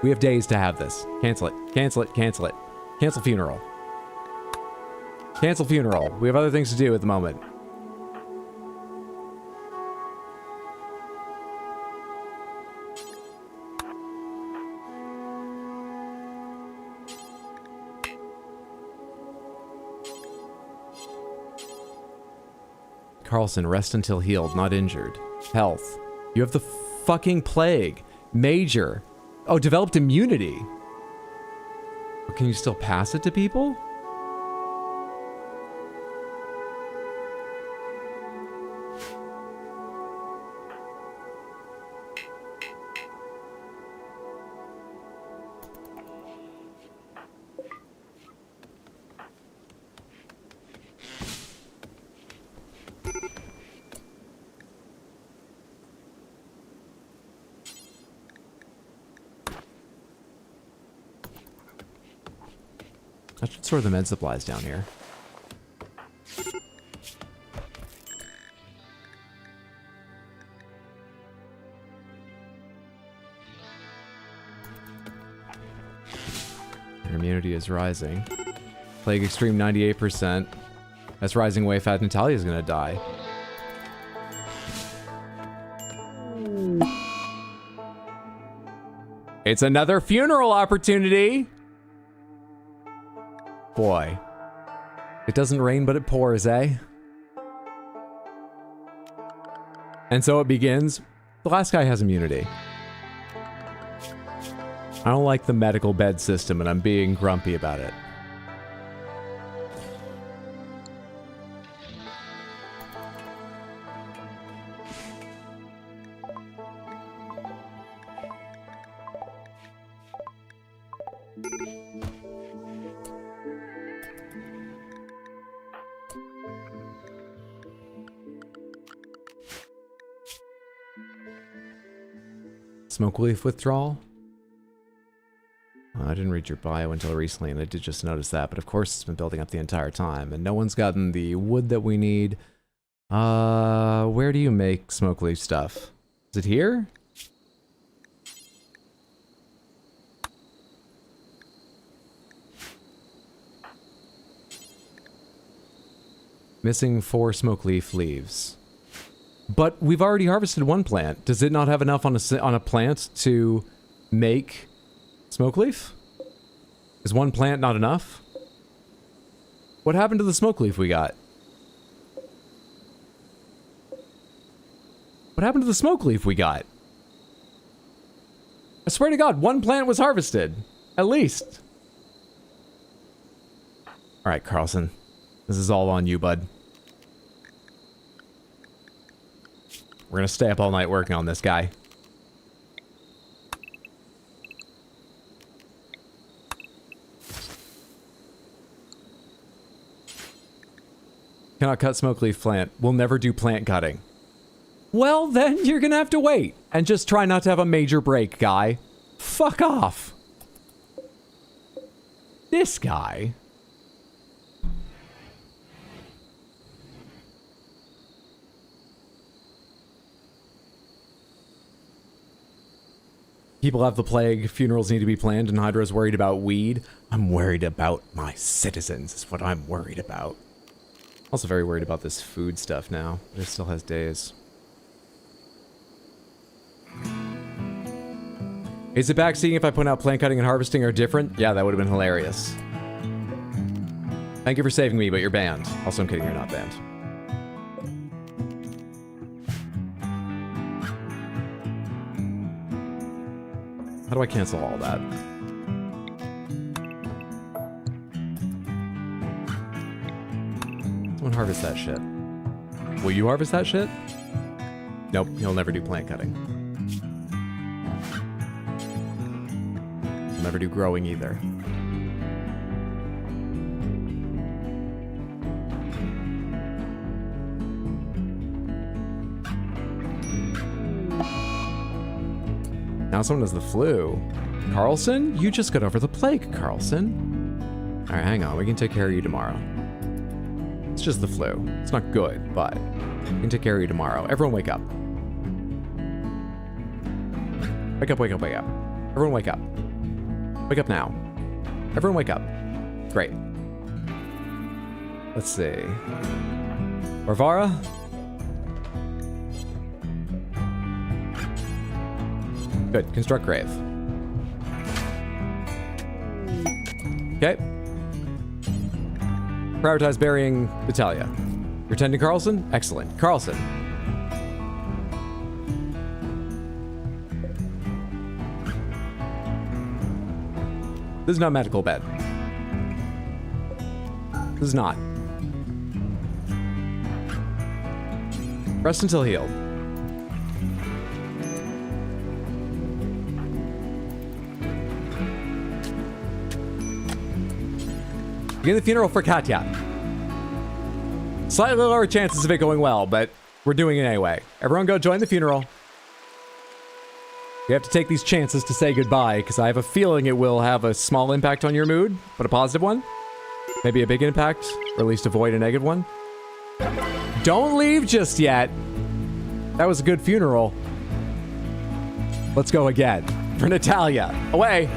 We have days to have this. Cancel it. Cancel it. Cancel it. Cancel funeral. Cancel funeral. We have other things to do at the moment. Carlson, rest until healed, not injured. Health. You have the fucking plague. Major. Oh, developed immunity. But can you still pass it to people? I should store the med supplies down here. Your immunity is rising. Plague extreme 98%. That's rising way fast. Natalia's gonna die. It's another funeral opportunity! Boy. It doesn't rain, but it pours, eh? And so it begins. The last guy has immunity. I don't like the medical bed system, and I'm being grumpy about it. Smoke leaf withdrawal? I didn't read your bio until recently, and I did just notice that, but of course it's been building up the entire time, and no one's gotten the wood that we need. Where do you make smoke leaf stuff? Is it here? Missing 4 smoke leaf leaves. But we've already harvested one plant. Does it not have enough on a plant to make smoke leaf? Is one plant not enough? What happened to the smoke leaf we got? What happened to the smoke leaf we got? I swear to God, one plant was harvested. At least. Alright, Carlson. This is all on you, bud. We're gonna stay up all night working on this guy. Cannot cut smoke leaf plant. We'll never do plant cutting. Well, then you're gonna have to wait. And just try not to have a major break, guy. Fuck off. This guy. People have the plague, funerals need to be planned, and Hydra's worried about weed. I'm worried about my citizens, is what I'm worried about. Also very worried about this food stuff now, but it still has days. Is it back seeing if I point out plant cutting and harvesting are different? Yeah, that would have been hilarious. Thank you for saving me, but you're banned. Also, I'm kidding, you're not banned. How do I cancel all that? Someone harvest that shit. Will you harvest that shit? Nope, he'll never do plant cutting. He'll never do growing either. Now someone has the flu. Carlson? You just got over the plague, Carlson. Alright, hang on. We can take care of you tomorrow. It's just the flu. It's not good, but we can take care of you tomorrow. Everyone wake up. Wake up, wake up, wake up. Everyone wake up. Wake up now. Everyone wake up. Great. Let's see. Varvara? Good. Construct grave. Okay. Prioritize burying Natalia. You're tending Carlson? Excellent. Carlson. This is not a medical bed. This is not. Rest until healed. Begin the funeral for Katya. Slightly lower chances of it going well, but we're doing it anyway. Everyone go join the funeral. You have to take these chances to say goodbye, because I have a feeling it will have a small impact on your mood, but a positive one. Maybe a big impact, or at least avoid a negative one. Don't leave just yet. That was a good funeral. Let's go again. For Natalia. Away.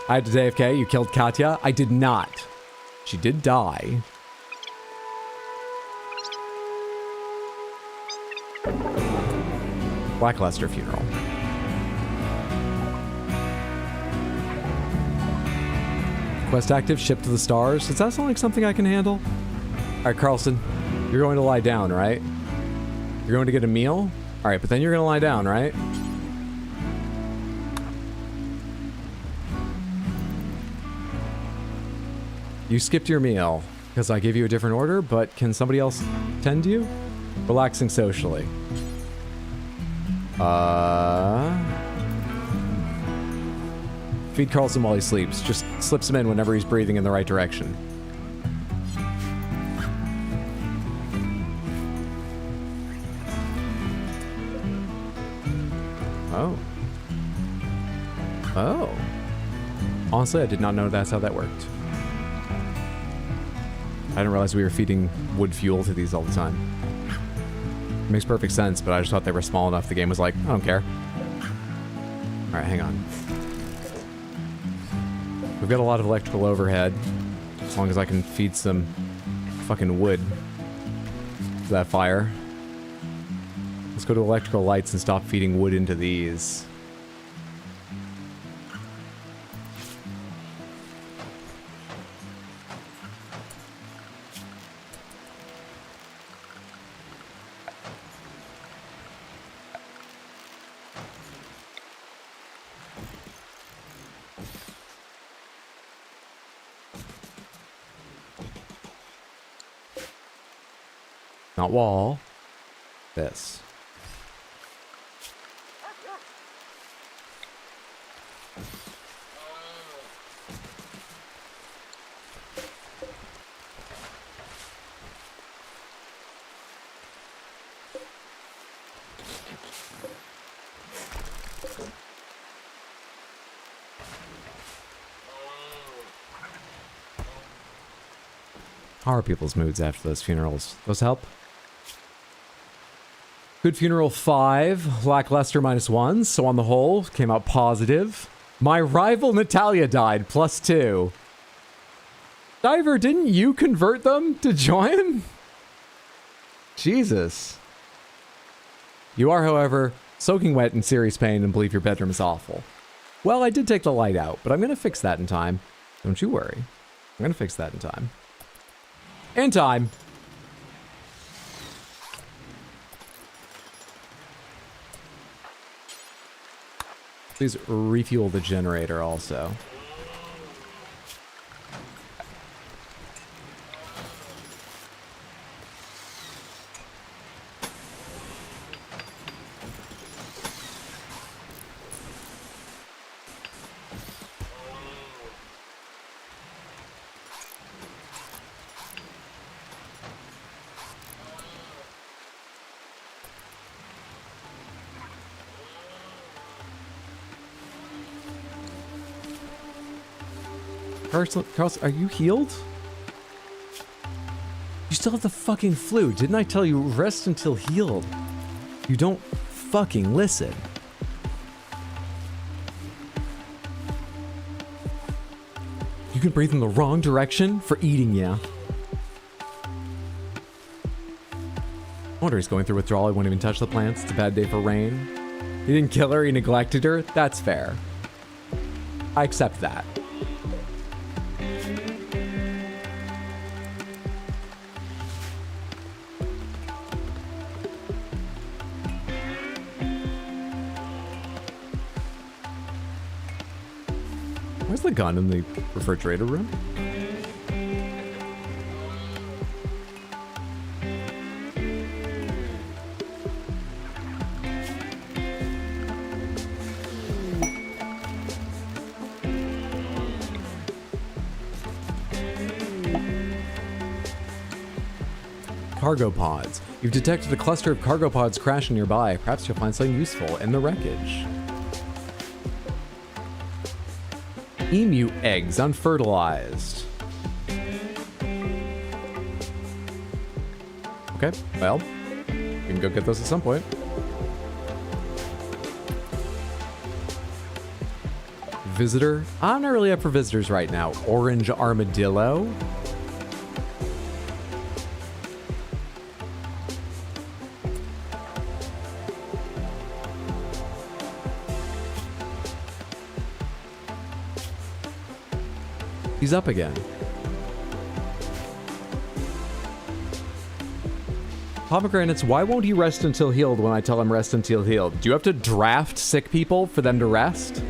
I had to AFK. You killed Katya. I did not. She did die. Lackluster funeral. Quest active. Ship to the stars. Does that sound like something I can handle? All right, Carlson. You're going to lie down, right? You're going to get a meal? All right, but then you're going to lie down, right? You skipped your meal because I gave you a different order, but can somebody else tend to you? Relaxing socially. Feed Carlson while he sleeps. Just slips him in whenever he's breathing in the right direction. Oh. Oh. Honestly, I did not know that's how that worked. I didn't realize we were feeding wood fuel to these all the time. It makes perfect sense, but I just thought they were small enough. The game was like, I don't care. Alright, hang on. We've got a lot of electrical overhead. As long as I can feed some fucking wood to that fire. Let's go to electrical lights and stop feeding wood into these. Not wall. This. How are people's moods after those funerals? Those help? Good Funeral 5, lackluster -1, so on the whole, came out positive. My rival Natalia died, +2. Diver, didn't you convert them to join? Jesus. You are, however, soaking wet in serious pain and believe your bedroom is awful. Well, I did take the light out, but I'm going to fix that in time. Don't you worry. I'm going to fix that in time. In time. Please refuel the generator also. Carlson, are you healed? You still have the fucking flu. Didn't I tell you rest until healed? You don't fucking listen. You can breathe in the wrong direction for eating, yeah. I wonder he's going through withdrawal. He won't even touch the plants. It's a bad day for Rain. He didn't kill her. He neglected her. That's fair. I accept that. Where's the gun in the refrigerator room? Cargo pods. You've detected a cluster of cargo pods crashing nearby. Perhaps you'll find something useful in the wreckage. Emu eggs unfertilized. Okay, well, we can go get those at some point. Visitor? I'm not really up for visitors right now. Orange armadillo? He's up again. Pomegranates, why won't he rest until healed when I tell him rest until healed? Do you have to draft sick people for them to rest?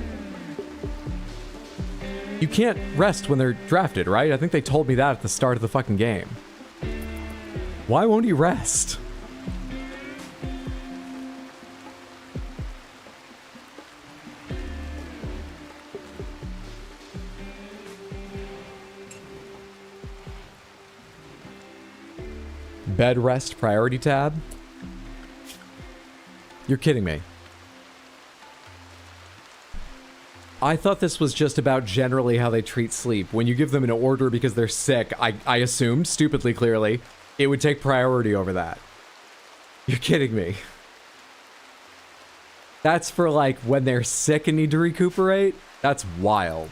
You can't rest when they're drafted, right? I think they told me that at the start of the fucking game. Why won't he rest? Bed rest priority tab? You're kidding me. I thought this was just about generally how they treat sleep. When you give them an order because they're sick, I assumed, stupidly clearly, it would take priority over that. You're kidding me. That's for like when they're sick and need to recuperate? That's wild.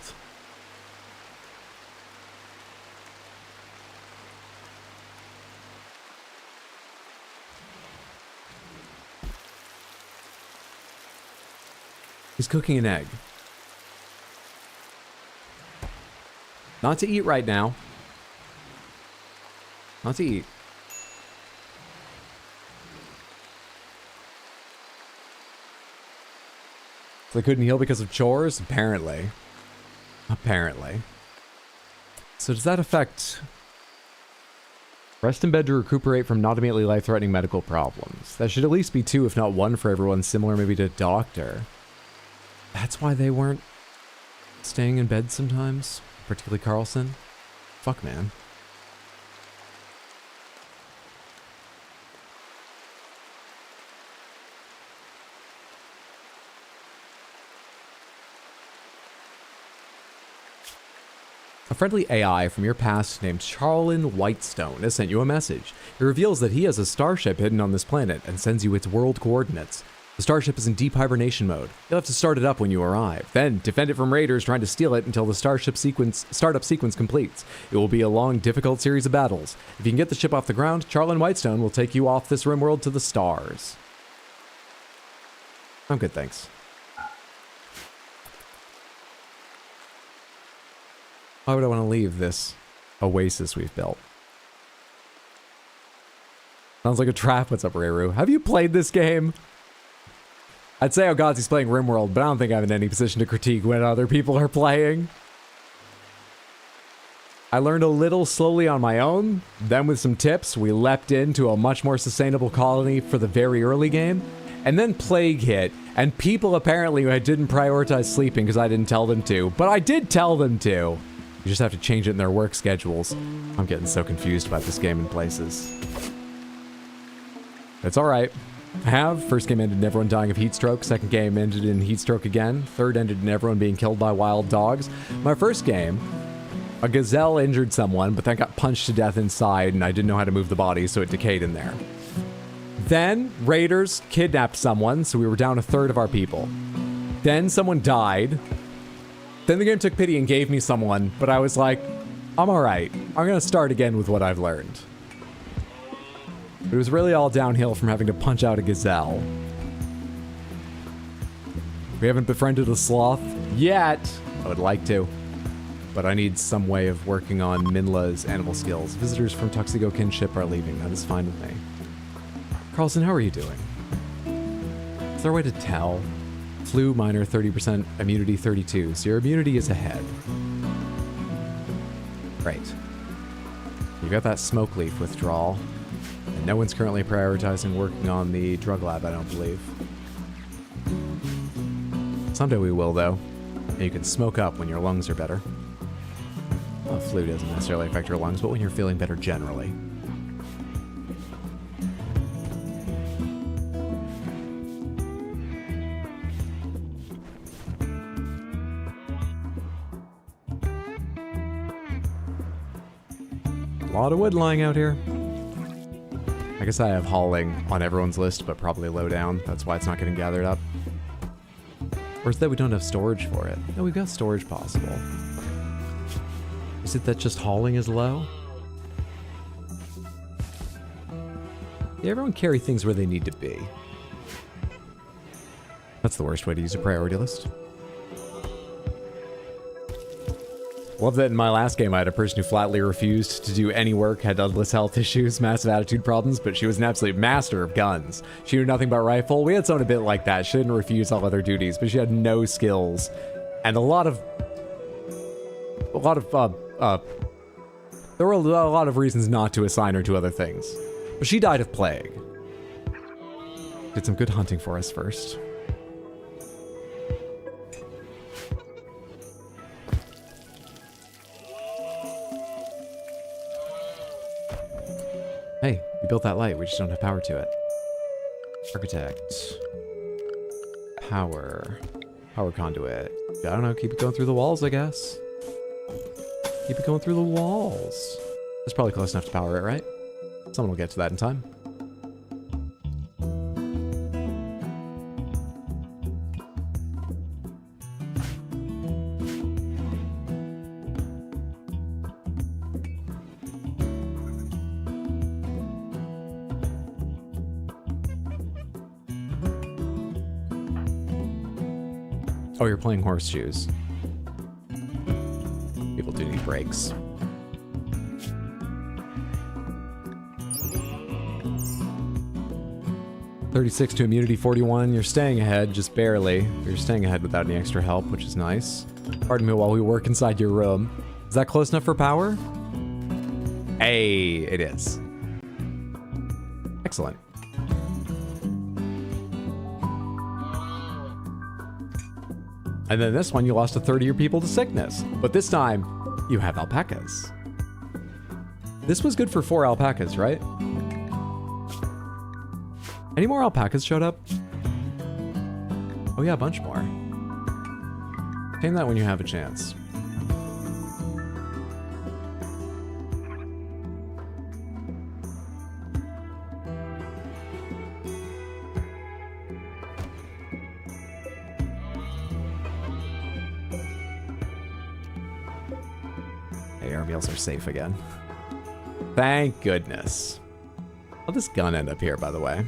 He's cooking an egg. Not to eat right now. Not to eat. So they couldn't heal because of chores? Apparently. Apparently. So does that affect... Rest in bed to recuperate from not immediately life-threatening medical problems. That should at least be 2, if not 1 for everyone, similar maybe to doctor. That's why they weren't staying in bed sometimes, particularly Carlson. Fuck, man. A friendly AI from your past named Charlin Whitestone has sent you a message. It reveals that he has a starship hidden on this planet and sends you its world coordinates. The starship is in deep hibernation mode. You'll have to start it up when you arrive. Then, defend it from raiders trying to steal it until the startup sequence completes. It will be a long, difficult series of battles. If you can get the ship off the ground, Charlin Whitestone will take you off this Rimworld to the stars. I'm good, thanks. Why would I want to leave this oasis we've built? Sounds like a trap. What's up, Reru? Have you played this game? I'd say, oh god, he's playing Rimworld, but I don't think I'm in any position to critique when other people are playing. I learned a little slowly on my own. Then with some tips, we leapt into a much more sustainable colony for the very early game. And then Plague hit, and people apparently didn't prioritize sleeping because I didn't tell them to. But I did tell them to. You just have to change it in their work schedules. I'm getting so confused about this game in places. It's alright. First game ended in everyone dying of heat stroke. Second game ended in heat stroke again. Third ended in everyone being killed by wild dogs. My first game, a gazelle injured someone, but then got punched to death inside, and I didn't know how to move the body, so it decayed in there. Then, raiders kidnapped someone, so we were down a third of our people. Then someone died. Then the game took pity and gave me someone, but I was like, I'm alright. I'm gonna start again with what I've learned. But it was really all downhill from having to punch out a gazelle. We haven't befriended a sloth yet. I would like to. But I need some way of working on Minla's animal skills. Visitors from Tuxedo Kinship are leaving. That is fine with me. Carlson, how are you doing? Is there a way to tell? Flu minor 30%, immunity 32. So your immunity is ahead. Great. You got that smoke leaf withdrawal. And no one's currently prioritizing working on the drug lab, I don't believe. Someday we will, though. And you can smoke up when your lungs are better. Well, flu doesn't necessarily affect your lungs, but when you're feeling better generally. A lot of wood lying out here. I guess I have hauling on everyone's list, but probably low down. That's why it's not getting gathered up. Or is it that we don't have storage for it? No, we've got storage possible. Is it that just hauling is low? Yeah, everyone carry things where they need to be. That's the worst way to use a priority list. Love that in my last game I had a person who flatly refused to do any work, had endless health issues, massive attitude problems, but she was an absolute master of guns. She knew nothing about rifle. We had someone a bit like that. She didn't refuse all other duties, but she had no skills. And there were a lot of reasons not to assign her to other things. But she died of plague. Did some good hunting for us first. Hey, we built that light, we just don't have power to it. Architect. Power conduit. I don't know, keep it going through the walls, I guess. Keep it going through the walls. That's probably close enough to power it, right? Someone will get to that in time. Oh, you're playing horseshoes. People do need breaks. $36 to immunity 41. You're staying ahead, just barely. You're staying ahead without any extra help, which is nice. Pardon me while we work inside your room. Is that close enough for power? Hey, it is. Excellent. And then this one, you lost a third of your people to sickness. But this time, you have alpacas. This was good for 4 alpacas, right? Any more alpacas showed up? Oh yeah, a bunch more. Tame that when you have a chance. air meals are safe again. Thank goodness. How'd this gun end up here, by the way?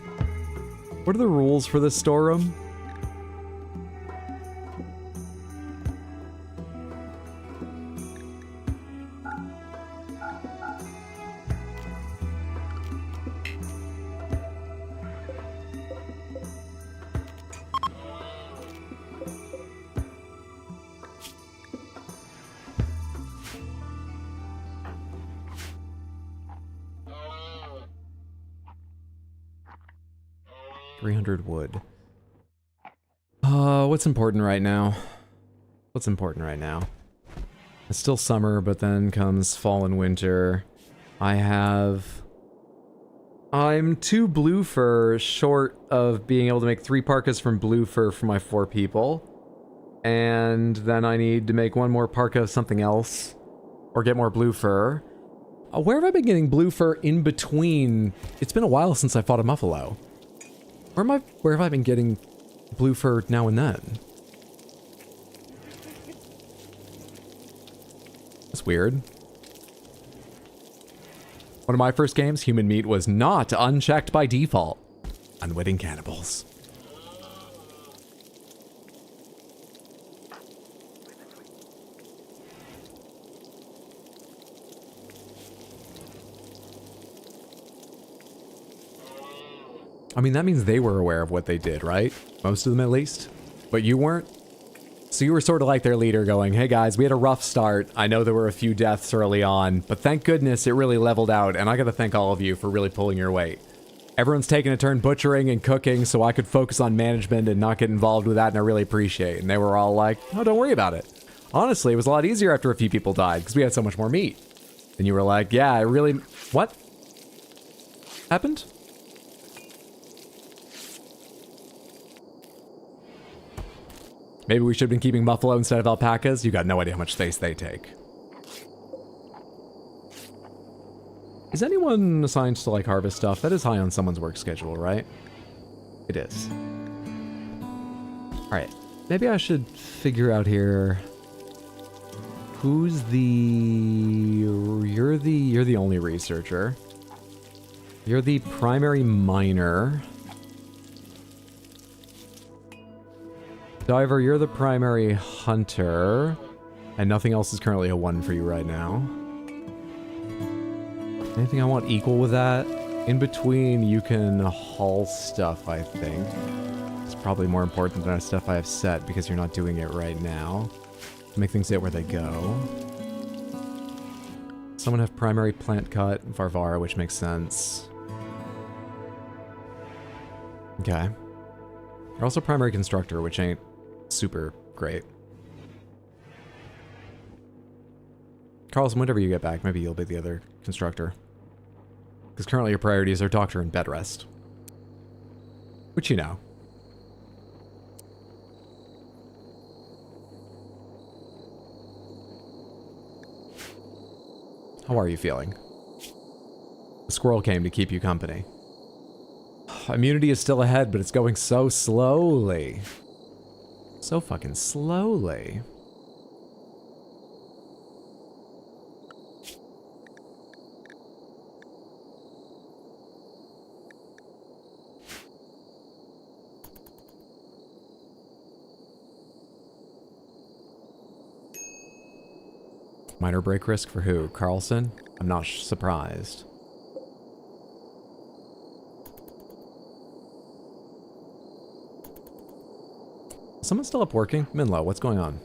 What are the rules for this storeroom? Wood. What's important right now? What's important right now? It's still summer, but then comes fall and winter. I'm 2 blue fur short of being able to make 3 parkas from blue fur for my 4 people. And then I need to make 1 more parka of something else. Or get more blue fur. Where have I been getting blue fur in between? It's been a while since I fought a Muffalo. Where have I been getting blue fur now and then? That's weird. One of my first games, human meat was not unchecked by default. Unwitting cannibals. I mean, that means they were aware of what they did, right? Most of them, at least. But you weren't? So you were sort of like their leader going, hey guys, we had a rough start. I know there were a few deaths early on, but thank goodness it really leveled out, and I gotta thank all of you for really pulling your weight. Everyone's taking a turn butchering and cooking so I could focus on management and not get involved with that, and I really appreciate it. And they were all like, oh, don't worry about it. Honestly, it was a lot easier after a few people died, because we had so much more meat. And you were like, yeah, I really... What? Happened? Maybe we should have been keeping buffalo instead of alpacas. You got no idea how much space they take. Is anyone assigned to, like, harvest stuff? That is high on someone's work schedule, right? It is. Alright. Maybe I should figure out here... Who's the... You're the only researcher. You're the primary miner. Diver, you're the primary hunter. And nothing else is currently a 1 for you right now. Anything I want equal with that? In between, you can haul stuff, I think. It's probably more important than the stuff I have set because you're not doing it right now. Make things hit where they go. Someone have primary plant cut, Varvara, which makes sense. Okay. You're also primary constructor, which ain't super great. Carlson, whenever you get back, maybe you'll be the other constructor. Because currently your priorities are doctor and bed rest. Which you know. How are you feeling? The squirrel came to keep you company. Immunity is still ahead, but it's going so slowly. So fucking slowly. Minor break risk for who? Carlson? I'm not surprised. Someone still up working? Minlo, what's going on?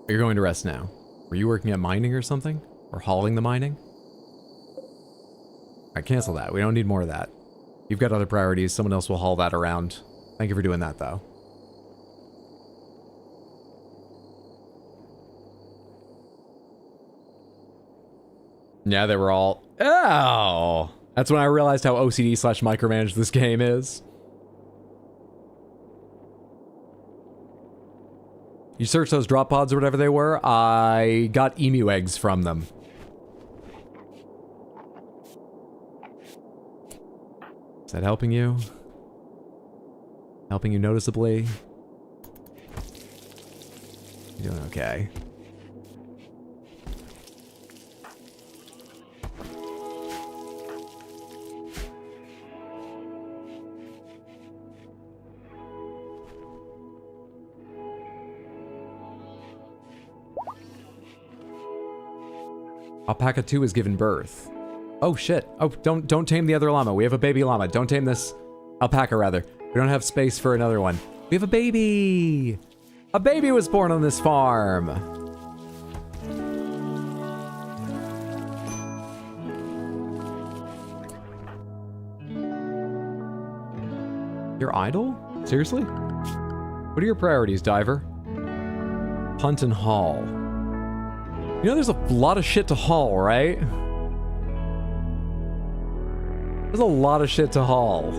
You're going to rest now. Were you working at mining or something? Or hauling the mining? Alright, cancel that. We don't need more of that. You've got other priorities. Someone else will haul that around. Thank you for doing that, though. Yeah, they were all... Oh! That's when I realized how OCD slash micromanaged this game is. You search those drop pods or whatever they were, I got emu eggs from them. Is that helping you? Helping you noticeably? You're doing okay. Alpaca 2 has given birth. Oh shit. Oh, don't tame the other llama. We have a baby llama. Don't tame this alpaca, rather. We don't have space for another one. We have a baby! A baby was born on this farm! You're idle? Seriously? What are your priorities, diver? Hunt and haul. You know there's a lot of shit to haul, right? There's a lot of shit to haul.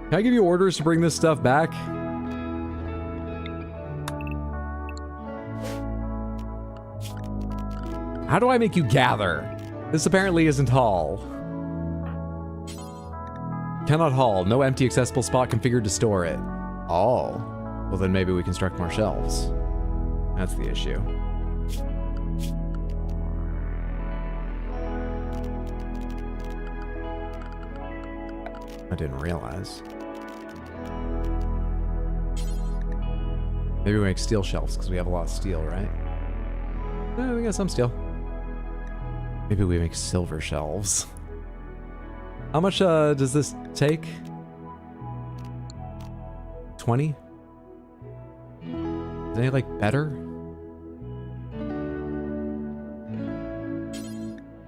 Can I give you orders to bring this stuff back? How do I make you gather? This apparently isn't haul. Cannot haul. No empty accessible spot configured to store it. Oh. Well, then maybe we construct more shelves. That's the issue. I didn't realize. Maybe we make steel shelves because we have a lot of steel, right? We got some steel. Maybe we make silver shelves. How much does this take? 20? Is any like better?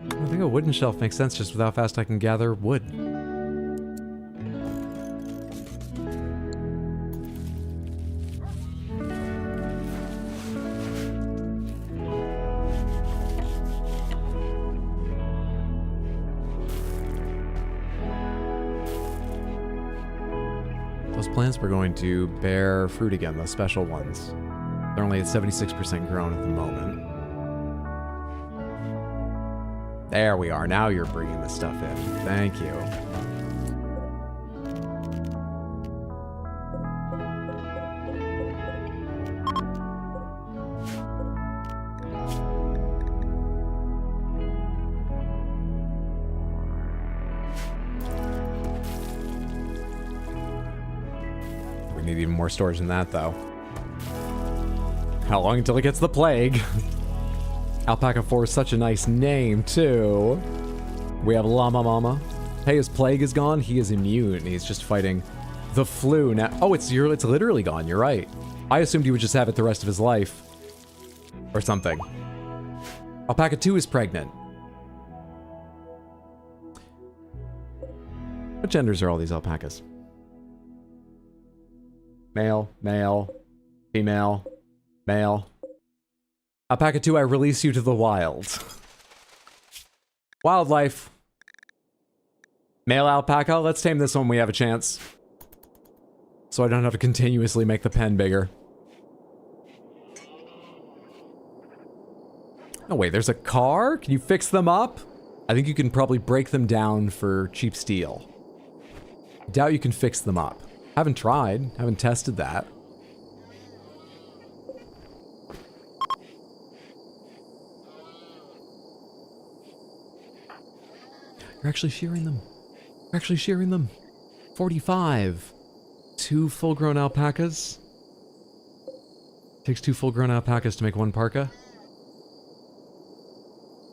I think a wooden shelf makes sense just with how fast I can gather wood. Those plants were going to bear fruit again, those special ones. They're only at 76% grown at the moment. There we are. Now you're bringing this stuff in. Thank you. We need even more storage than that, though. How long until it gets the plague? Alpaca 4 is such a nice name, too. We have Llama Mama. Hey, his plague is gone. He is immune. He's just fighting the flu now. Oh, it's literally gone. You're right. I assumed he would just have it the rest of his life. Or something. Alpaca 2 is pregnant. What genders are all these alpacas? Male, male, female, male. Alpaca 2, I release you to the wild. Wildlife. Male alpaca, let's tame this when we have a chance. So I don't have to continuously make the pen bigger. Oh wait, there's a car? Can you fix them up? I think you can probably break them down for cheap steel. I doubt you can fix them up. Haven't tried, haven't tested that. You're actually shearing them. You're actually shearing them. 45. 2 full-grown alpacas. Takes 2 full-grown alpacas to make 1 parka.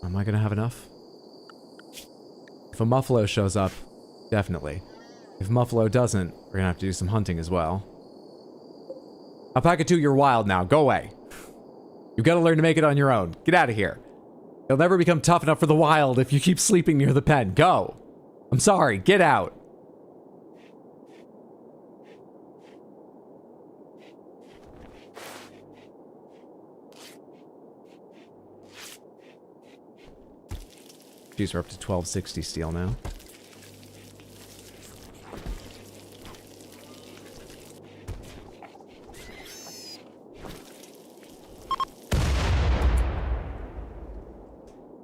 Am I gonna have enough? If a muffalo shows up, definitely. If muffalo doesn't, we're gonna have to do some hunting as well. Alpaca 2, you're wild now. Go away. You've got to learn to make it on your own. Get out of here. You'll never become tough enough for the wild if you keep sleeping near the pen. Go. I'm sorry. Get out. Geez, we're up to 1260 steel now.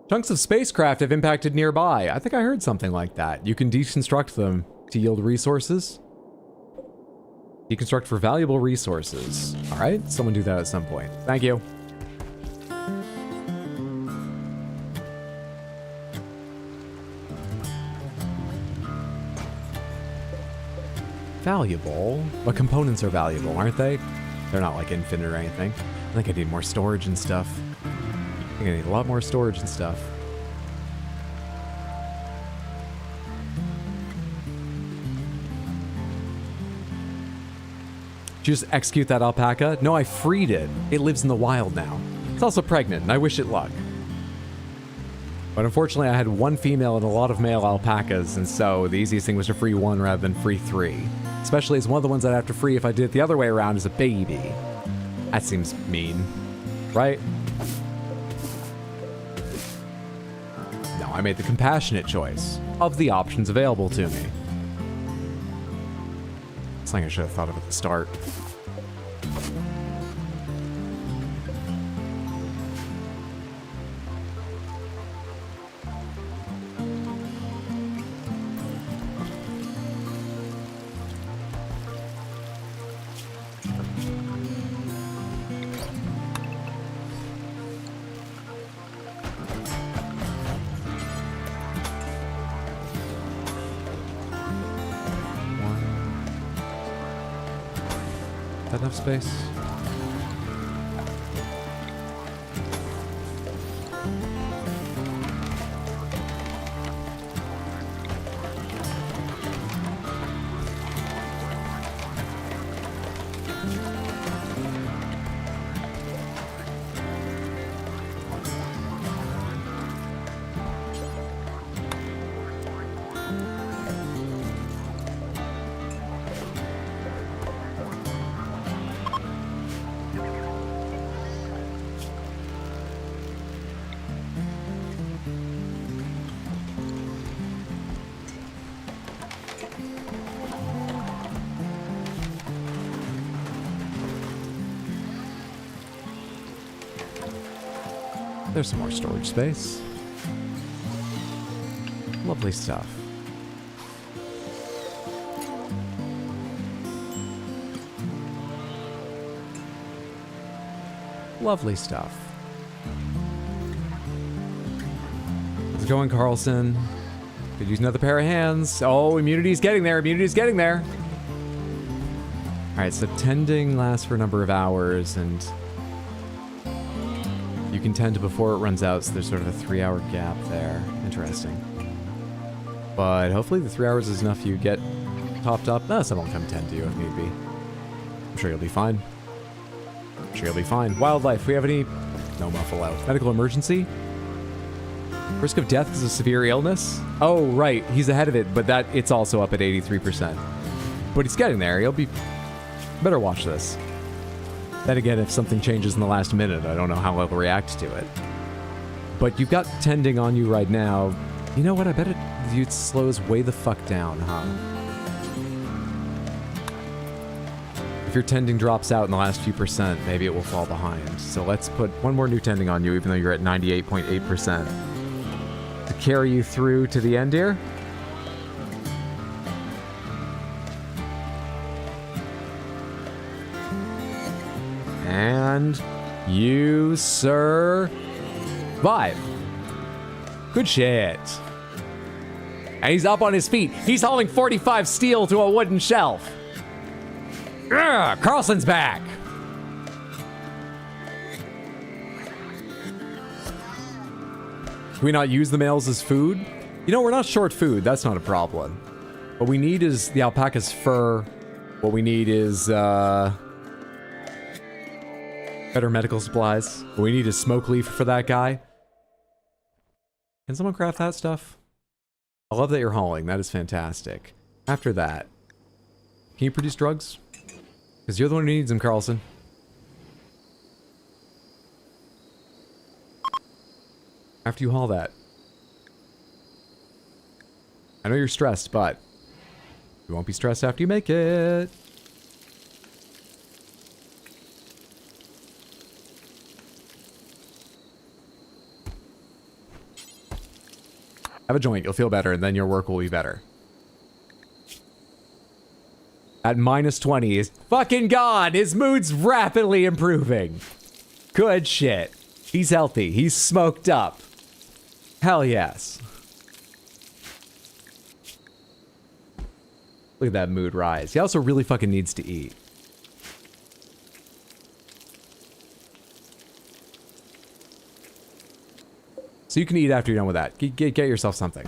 Chunks of spacecraft have impacted nearby. I think I heard something like that. You can deconstruct them to yield resources. Deconstruct for valuable resources. All right, someone do that at some point. Thank you. Valuable? What components are valuable, aren't they? They're not like infinite or anything. I think I need more storage and stuff. I think I need a lot more storage and stuff. Did you just execute that alpaca? No, I freed it. It lives in the wild now. It's also pregnant, and I wish it luck. But unfortunately, I had one female and a lot of male alpacas, and so the easiest thing was to free one rather than free three. Especially as one of the ones I'd have to free if I did it the other way around as a baby. That seems mean, right? No, I made the compassionate choice of the options available to me. Something I should have thought of at the start. Enough space. There's some more storage space. Lovely stuff. Lovely stuff. How's it going, Carlson? Could use another pair of hands. Oh, immunity's getting there. Immunity's getting there. All right, so tending lasts for a number of hours, and you can tend before it runs out, so there's sort of a 3-hour gap there. Interesting. But hopefully the 3 hours is enough you get topped up. No, someone will come tend to you if need be. I'm sure you'll be fine. I'm sure you'll be fine. Wildlife, we have any... No muffle out. Medical emergency? Risk of death because of severe illness? Oh, right. He's ahead of it, but it's also up at 83%. But he's getting there. He'll be... Better watch this. Then again, if something changes in the last minute, I don't know how I'll react to it. But you've got tending on you right now. You know what? I bet it slows way the fuck down, huh? If your tending drops out in the last few percent, maybe it will fall behind. So let's put one more new tending on you, even though you're at 98.8%. To carry you through to the end here. And you survive. Good shit. And he's up on his feet. He's hauling 45 steel to a wooden shelf. Ugh, Carlson's back. Can we not use the males as food? You know, we're not short food. That's not a problem. What we need is the alpaca's fur. What we need is, better medical supplies. What we need is smoke leaf for that guy. Can someone craft that stuff? I love that you're hauling. That is fantastic. After that, can you produce drugs? Because you're the one who needs them, Carlson. After you haul that. I know you're stressed, but you won't be stressed after you make it. Have a joint, you'll feel better, and then your work will be better. At minus 20 is fucking gone! His mood's rapidly improving. Good shit. He's healthy. He's smoked up. Hell yes. Look at that mood rise. He also really fucking needs to eat. So you can eat after you're done with that. Get yourself something.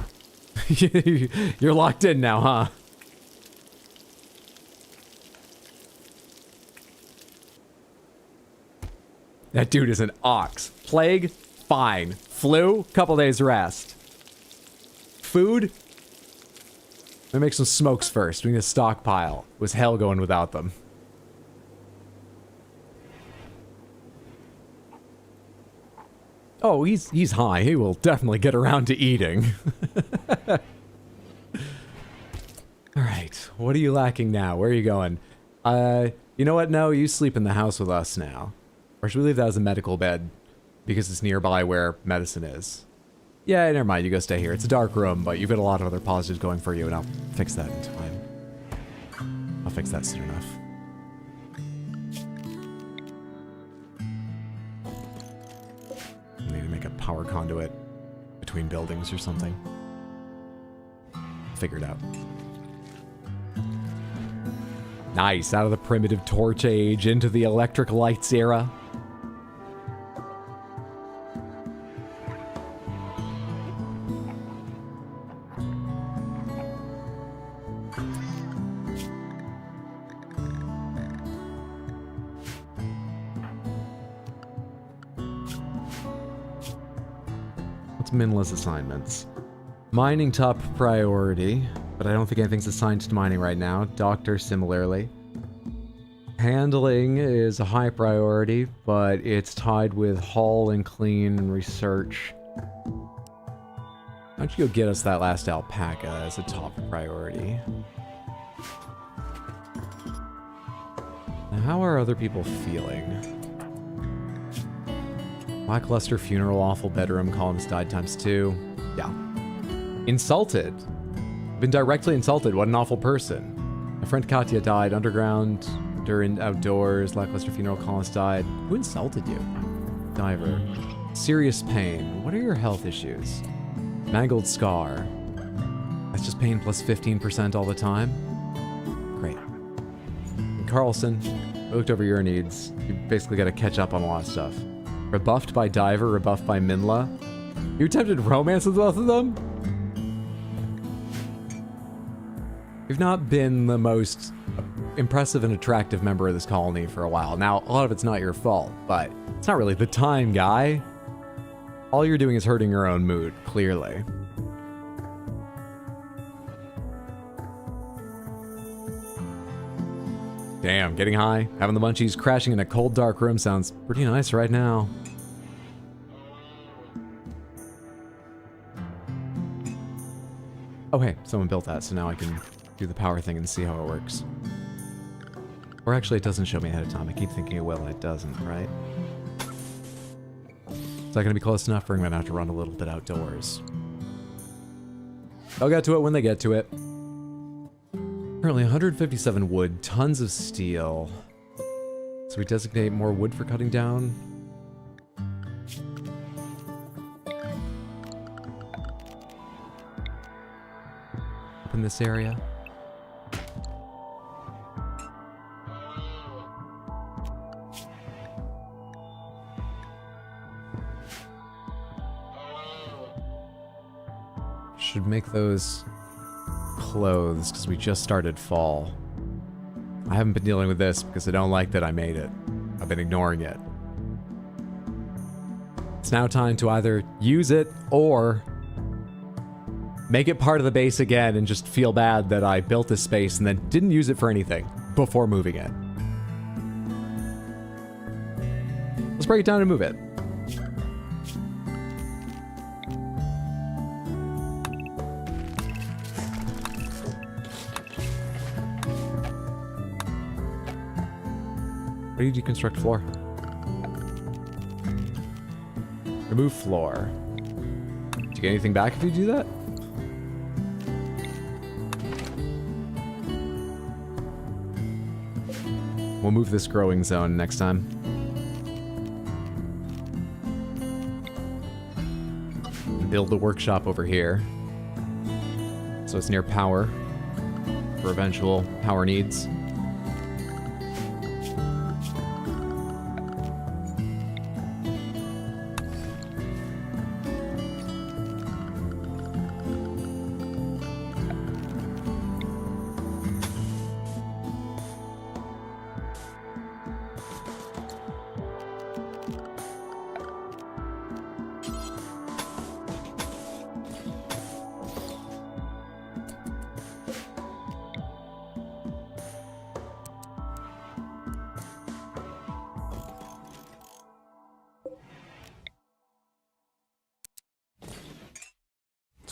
You're locked in now, huh? That dude is an ox. Plague? Fine. Flu? Couple days rest. Food? Let me make some smokes first. We need a stockpile. It was hell going without them. Oh, he's high. He will definitely get around to eating. Alright, what are you lacking now? Where are you going? You know what? No, you sleep in the house with us now. Or should we leave that as a medical bed? Because it's nearby where medicine is. Yeah, never mind, you go stay here. It's a dark room, but you've got a lot of other positives going for you, and I'll fix that in time. I'll fix that soon enough. I need to make a power conduit between buildings or something. Figure it out. Nice, out of the primitive torch age into the electric lights era. What's Minla's assignments? Mining top priority, but I don't think anything's assigned to mining right now. Doctor similarly. Handling is a high priority, but it's tied with haul and clean and research. Why don't you go get us that last alpaca as a top priority? Now, how are other people feeling? Lackluster funeral, awful bedroom, columns died ×2. Yeah. Insulted. Been directly insulted. What an awful person. My friend Katya died underground, during outdoors, lackluster funeral, columns died. Who insulted you? Diver. Serious pain. What are your health issues? Mangled scar. That's just pain plus 15% all the time? Great. And Carlson, I looked over your needs. You basically got to catch up on a lot of stuff. Rebuffed by Diver, rebuffed by Minla. You attempted romance with both of them? You've not been the most impressive and attractive member of this colony for a while. Now, a lot of it's not your fault, but it's not really the time, guy. All you're doing is hurting your own mood, clearly. Damn, getting high, having the munchies, crashing in a cold, dark room sounds pretty nice right now. Oh hey, someone built that, so now I can do the power thing and see how it works. Or actually, it doesn't show me ahead of time. I keep thinking it will, and it doesn't, right? Is that gonna be close enough, or I'm gonna have to run a little bit outdoors? They'll get to it when they get to it. Currently 157 wood, tons of steel. So we designate more wood for cutting down. Up in this area. Should make those clothes, because we just started fall. I haven't been dealing with this because I don't like that I made it. I've been ignoring it. It's now time to either use it or make it part of the base again and just feel bad that I built this space and then didn't use it for anything before moving it. Let's break it down and move it. How do you deconstruct floor? Remove floor. Do you get anything back if you do that? We'll move this growing zone next time. Build the workshop over here. So it's near power for eventual power needs.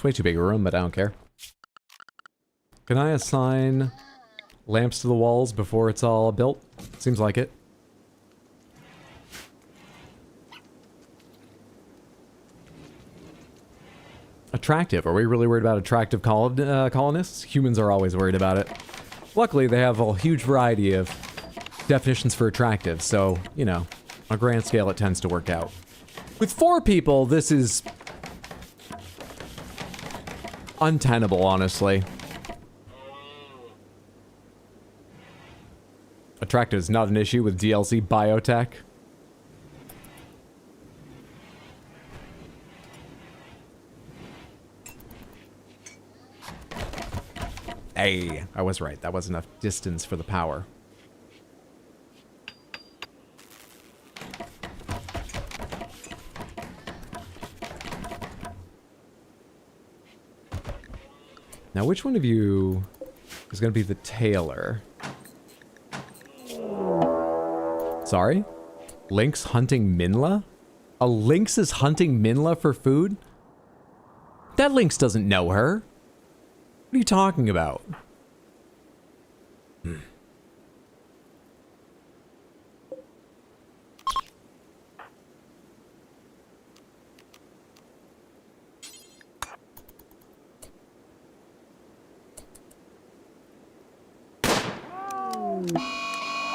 It's way too big a room, but I don't care. Can I assign lamps to the walls before it's all built? Seems like it. Attractive. Are we really worried about attractive colonists? Humans are always worried about it. Luckily, they have a huge variety of definitions for attractive, so, you know, on a grand scale, it tends to work out. With 4 people, this is untenable, honestly. Attractive is not an issue with DLC biotech. Hey, I was right. That was enough distance for the power. Now, which one of you is going to be the tailor? Sorry? Lynx hunting Minla? A lynx is hunting Minla for food? That lynx doesn't know her. What are you talking about?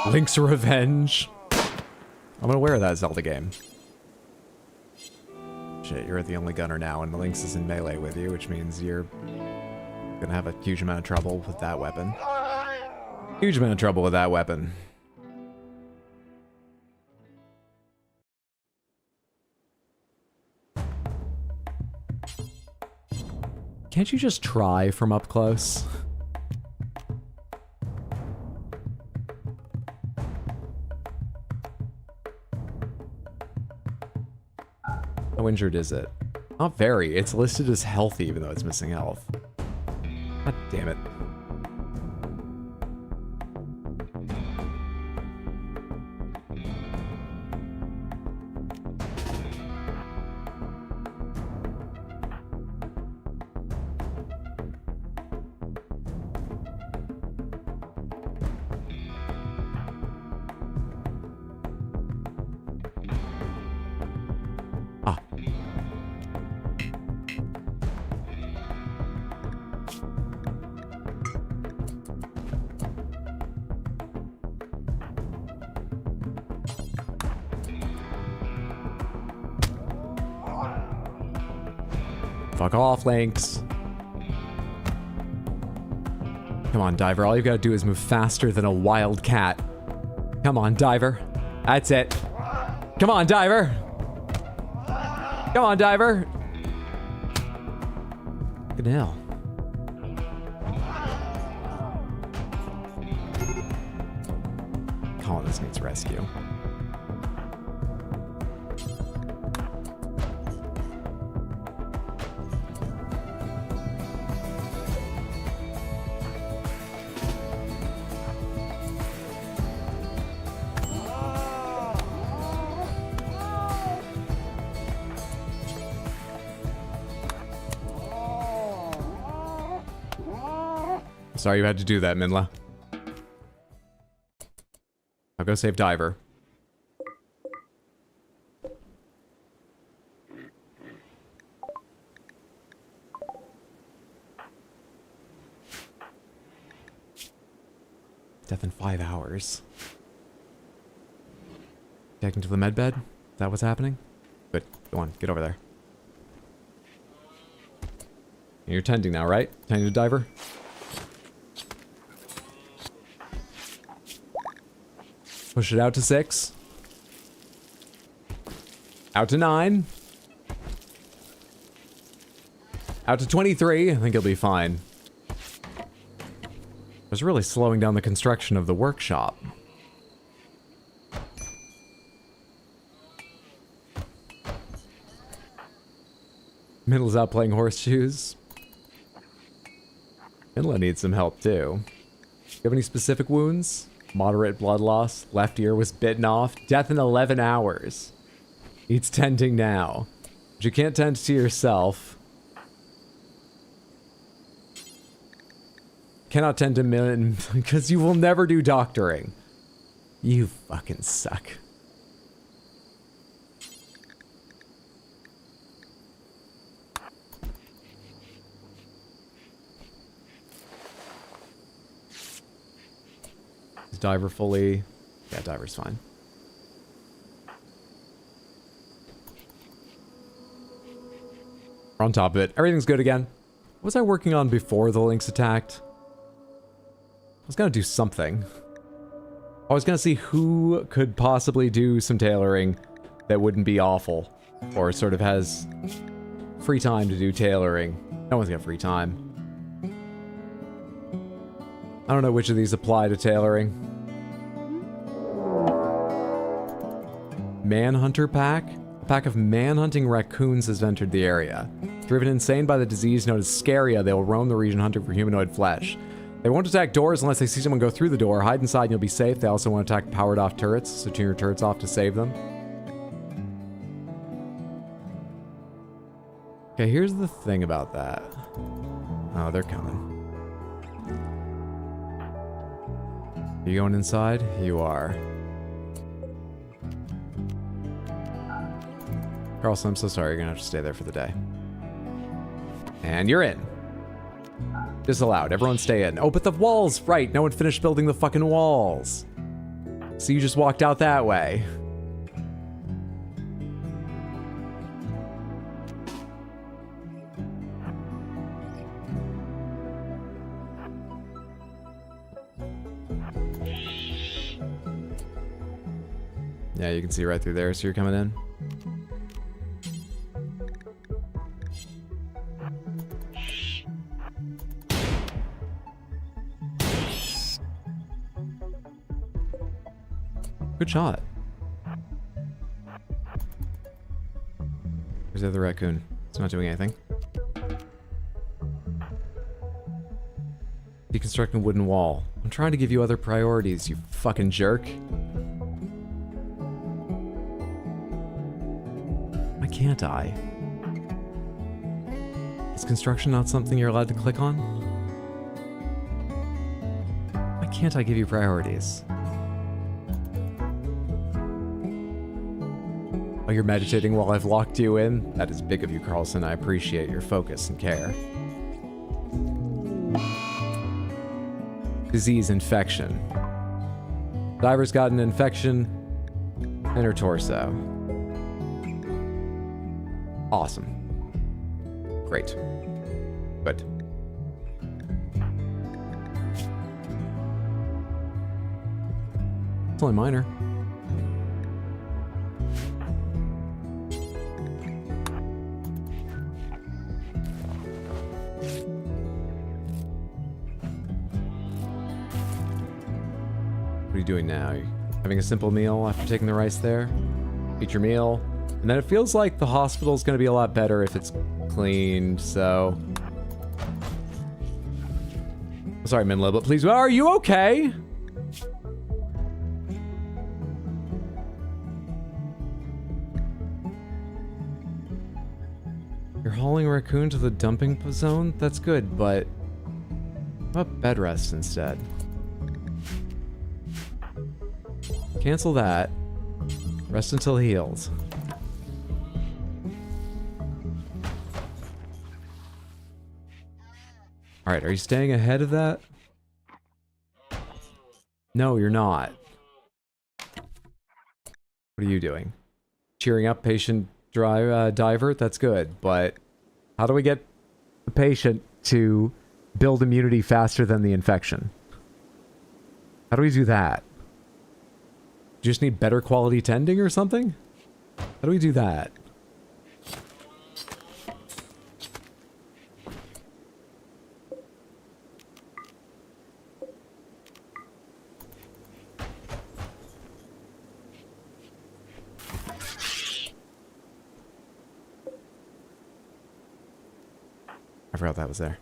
Link's Revenge. I'm gonna wear that Zelda game. Shit, you're the only gunner now, and the Lynx is in melee with you, which means you're gonna have a huge amount of trouble with that weapon. Huge amount of trouble with that weapon. Can't you just try from up close? How injured is it? Not very. It's listed as healthy even though it's missing health. God damn it. Fuck off, Lynx. Come on, Diver. All you've got to do is move faster than a wild cat. Come on, Diver. That's it. Come on, Diver. Come on, Diver. Good hell. Colonist needs rescue. Sorry you had to do that, Minla. I'll go save Diver. Death in 5 hours. Taken to the medbed? Is that what's happening? Good. Go on, get over there. You're tending now, right? Tending to Diver? Push it out to 6. Out to 9. Out to 23. I think he'll be fine. I was really slowing down the construction of the workshop. Middle's out playing horseshoes. Midla needs some help too. You have any specific wounds? Moderate blood loss. Left ear was bitten off. Death in 11 hours. Needs tending now. But you can't tend to yourself. cannot tend to men because you will never do doctoring. You fucking suck. Is diver fully? Yeah, diver's fine. We're on top of it. Everything's good again. What was I working on before the lynx attacked? I was gonna do something. I was gonna see who could possibly do some tailoring that wouldn't be awful. Or sort of has free time to do tailoring. No one's got free time. I don't know which of these apply to tailoring. Manhunter pack? A pack of man-hunting raccoons has entered the area. Driven insane by the disease known as Scaria, they will roam the region hunting for humanoid flesh. They won't attack doors unless they see someone go through the door. Hide inside and you'll be safe. They also won't attack powered-off turrets, so turn your turrets off to save them. Okay, here's the thing about that. Oh, they're coming. Are you going inside? You are. Carlson, I'm so sorry. You're gonna have to stay there for the day. And you're in. Disallowed. Everyone stay in. Oh, but the walls! Right, no one finished building the fucking walls. So you just walked out that way. Yeah, you can see right through there, so you're coming in. Good shot. Where's the other raccoon? It's not doing anything. Deconstructing a wooden wall. I'm trying to give you other priorities, you fucking jerk. Why can't I? Is construction not something you're allowed to click on? Why can't I give you priorities? Oh, you're meditating while I've locked you in? That is big of you, Carlson. I appreciate your focus and care. Disease infection. Diver's got an infection in her torso. Awesome. Great. Good. It's only minor. What are you doing now? Are you having a simple meal after taking the rice there? Eat your meal. And then it feels like the hospital's gonna be a lot better if it's cleaned, so... Sorry, Minlo, but please, are you okay? You're hauling a raccoon to the dumping zone? That's good, but... how about bed rest instead? Cancel that. Rest until he heals. Alright, are you staying ahead of that? No, you're not. What are you doing? Cheering up patient diver? That's good, but how do we get the patient to build immunity faster than the infection? How do we do that? Do you just need better quality tending or something? How do we do that? I forgot that was there.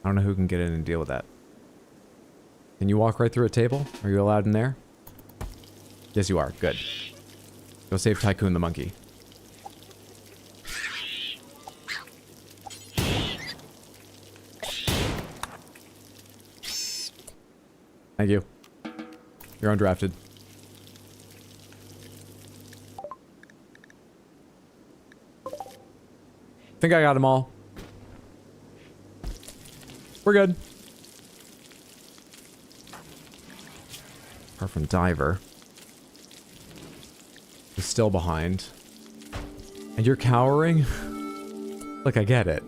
I don't know who can get in and deal with that. Can you walk right through a table? Are you allowed in there? Yes, you are. Good. Go save Tycoon the monkey. Thank you. You're undrafted. Think I got them all. We're good. Apart from Diver. He's still behind. And you're cowering? Look, I get it.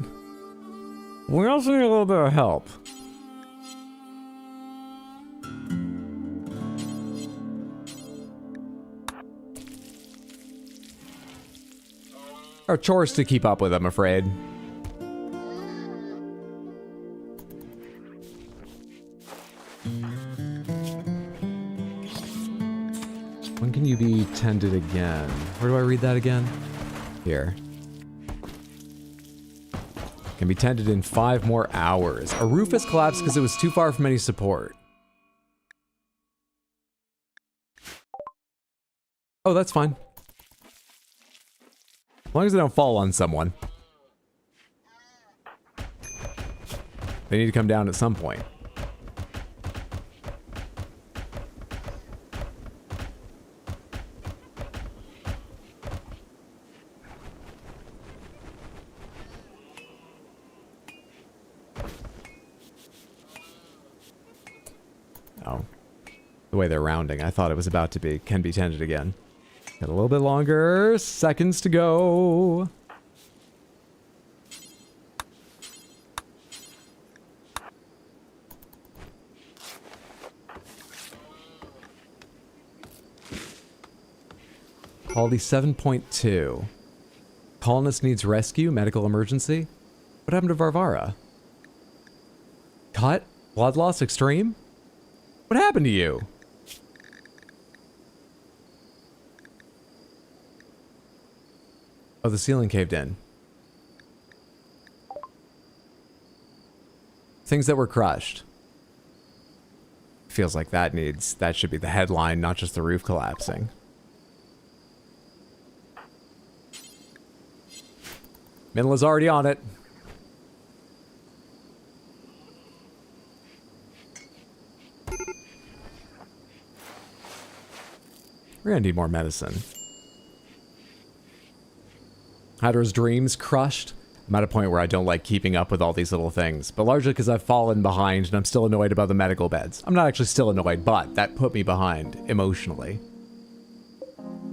We also need a little bit of help. Our chores to keep up with, I'm afraid. When can you be tended again? Where do I read that again? Here. Can be tended in 5 more hours. A roof has collapsed because it was too far from any support. Oh, that's fine. As long as they don't fall on someone. They need to come down at some point. Oh. The way they're rounding, I thought it was about to be, can be tended again. Got a little bit longer. Seconds to go. Quality 7.2. Colonist needs rescue. Medical emergency. What happened to Varvara? Cut? Blood loss extreme? What happened to you? Oh, the ceiling caved in. Things that were crushed. Feels like that should be the headline, not just the roof collapsing. Minla's already on it. We're gonna need more medicine. Hydra's dreams crushed. I'm at a point where I don't like keeping up with all these little things, but largely because I've fallen behind and I'm still annoyed about the medical beds. I'm not actually still annoyed, but that put me behind emotionally.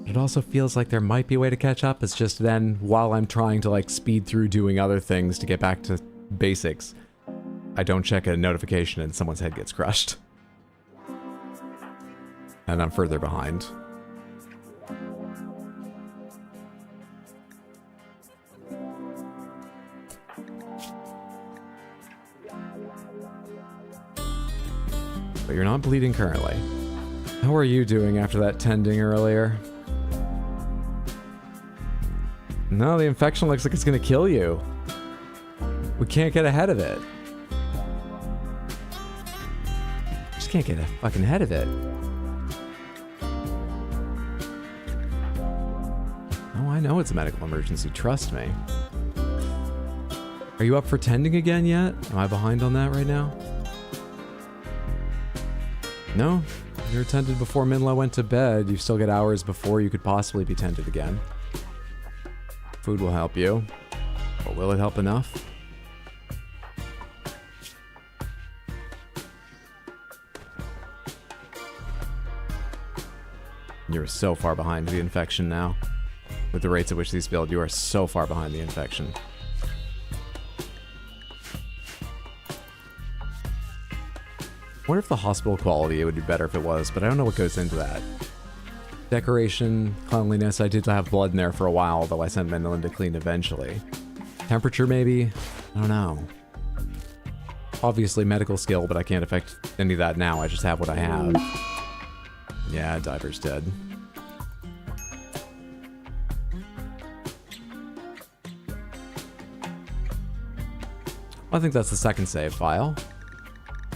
It also feels like there might be a way to catch up. It's just then, while I'm trying to like speed through doing other things to get back to basics, I don't check a notification and someone's head gets crushed. And I'm further behind. But you're not bleeding currently. How are you doing after that tending earlier? No, the infection looks like it's gonna kill you. We can't get ahead of it. Just can't get fucking ahead of it. Oh, I know it's a medical emergency, trust me. Are you up for tending again yet? Am I behind on that right now? No? You were tended before Minla went to bed. You still get hours before you could possibly be tended again. Food will help you. But will it help enough? You're so far behind the infection now. With the rates at which these build, you are so far behind the infection. I wonder if the hospital quality, it would be better if it was, but I don't know what goes into that. Decoration, cleanliness, I did have blood in there for a while, though I sent Mendelin to clean eventually. Temperature, maybe? I don't know. Obviously medical skill, but I can't affect any of that now, I just have what I have. Yeah, Diver's dead. I think that's the second save file.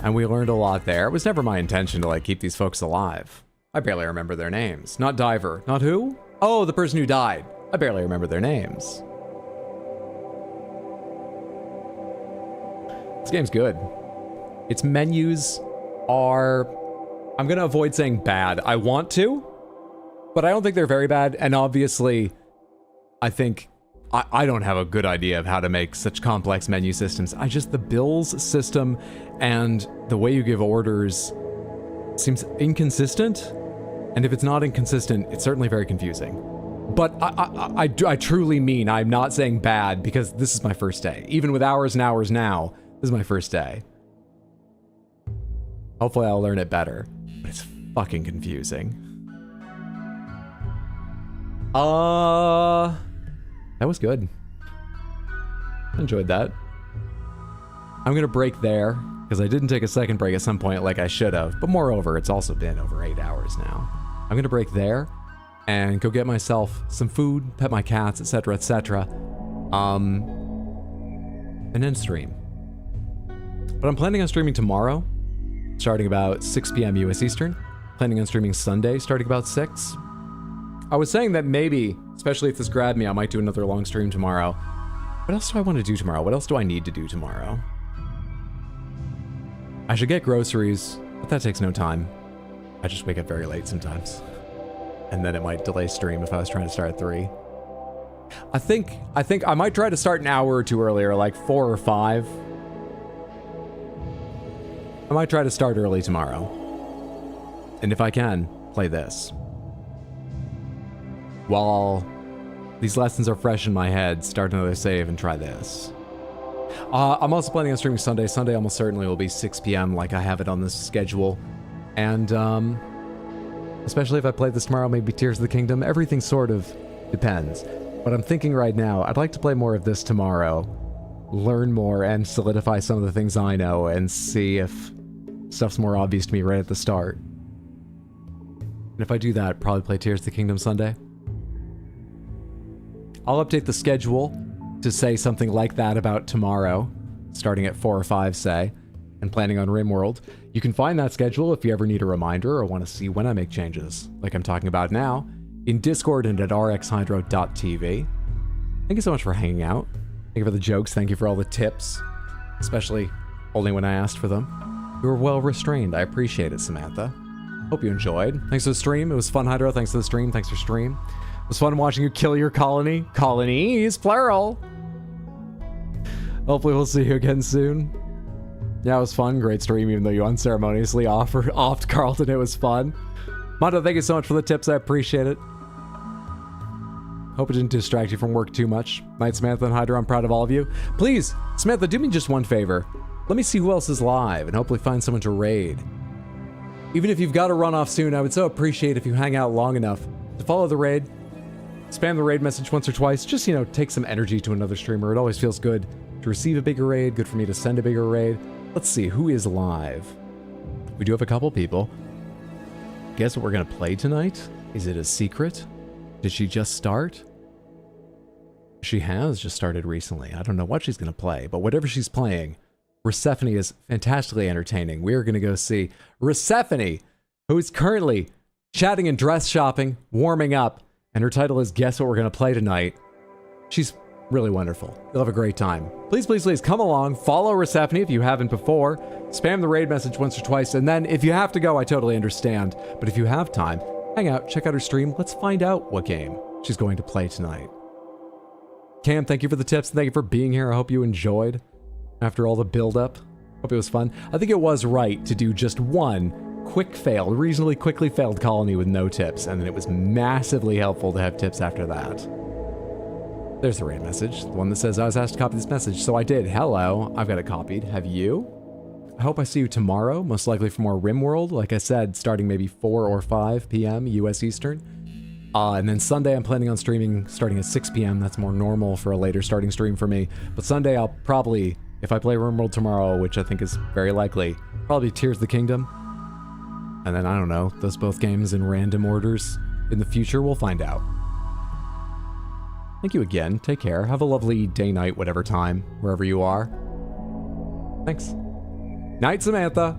And we learned a lot there. It was never my intention to like keep these folks alive. I barely remember their names. Not Diver. Not who? Oh, the person who died. I barely remember their names. This game's good. Its menus are... I'm going to avoid saying bad. I want to, but I don't think they're very bad. And obviously, I think I don't have a good idea of how to make such complex menu systems. The bills system and the way you give orders seems inconsistent. And if it's not inconsistent, it's certainly very confusing. But I truly mean, I'm not saying bad because this is my first day. Even with hours and hours now, this is my first day. Hopefully I'll learn it better. But it's fucking confusing. That was good. Enjoyed that. I'm gonna break there, because I didn't take a second break at some point like I should have. But moreover, it's also been over 8 hours now. I'm gonna break there and go get myself some food, pet my cats, etc., etc. And then stream. But I'm planning on streaming tomorrow, starting about 6 p.m. US Eastern. Planning on streaming Sunday, starting about 6. I was saying that maybe, especially if this grabbed me, I might do another long stream tomorrow. What else do I want to do tomorrow? What else do I need to do tomorrow? I should get groceries, but that takes no time. I just wake up very late sometimes. And then it might delay stream if I was trying to start at 3. I think I might try to start an hour or two earlier, like 4 or 5. I might try to start early tomorrow. And if I can, play this. While these lessons are fresh in my head, start another save and try this. I'm also planning on streaming Sunday. Sunday almost certainly will be 6 p.m. like I have it on this schedule. And especially if I play this tomorrow, maybe Tears of the Kingdom. Everything sort of depends. But I'm thinking right now, I'd like to play more of this tomorrow, learn more, and solidify some of the things I know, and see if stuff's more obvious to me right at the start. And if I do that, probably play Tears of the Kingdom Sunday. I'll update the schedule to say something like that about tomorrow, starting at 4 or 5, say, and planning on Rimworld. You can find that schedule if you ever need a reminder or want to see when I make changes, like I'm talking about now, in Discord and at rxhydro.tv. Thank you so much for hanging out. Thank you for the jokes. Thank you for all the tips, especially only when I asked for them. You were well restrained. I appreciate it, Samantha. Hope you enjoyed. Thanks for the stream. It was fun, Hydro. Thanks for the stream. Thanks for stream. It was fun watching you kill your colony. Colonies, plural. Hopefully we'll see you again soon. Yeah, it was fun. Great stream, even though you unceremoniously offed Carlton. It was fun. Mondo, thank you so much for the tips. I appreciate it. Hope it didn't distract you from work too much. Night, Samantha and Hydra, I'm proud of all of you. Please, Samantha, do me just one favor. Let me see who else is live and hopefully find someone to raid. Even if you've got to run off soon, I would so appreciate if you hang out long enough to follow the raid. Spam the raid message once or twice. Just, take some energy to another streamer. It always feels good to receive a bigger raid. Good for me to send a bigger raid. Let's see, who is live? We do have a couple people. Guess what we're going to play tonight? Is it a secret? Did she just start? She has just started recently. I don't know what she's going to play, but whatever she's playing, Persephone is fantastically entertaining. We are going to go see Persephone, who is currently chatting and dress shopping, warming up, and her title is Guess What We're Going to Play Tonight. She's really wonderful. You'll have a great time. Please, please, please come along. Follow Persephone if you haven't before. Spam the raid message once or twice, and then if you have to go, I totally understand. But if you have time, hang out, check out her stream. Let's find out what game she's going to play tonight. Cam, thank you for the tips. Thank you for being here. I hope you enjoyed after all the build-up. Hope it was fun. I think it was right to do just one quick fail, reasonably quickly failed colony with no tips, and then it was massively helpful to have tips after that. There's the raid message, the one that says I was asked to copy this message, so I did. Hello, I've got it copied. Have you? I hope I see you tomorrow, most likely for more Rimworld, like I said, starting maybe 4 or 5 p.m. US Eastern. And then Sunday I'm planning on streaming starting at 6 p.m. That's more normal for a later starting stream for me. But Sunday I'll probably, if I play Rimworld tomorrow, which I think is very likely, probably Tears of the Kingdom. And then, I don't know, those both games in random orders in the future, we'll find out. Thank you again. Take care. Have a lovely day, night, whatever time, wherever you are. Thanks. Night, Samantha.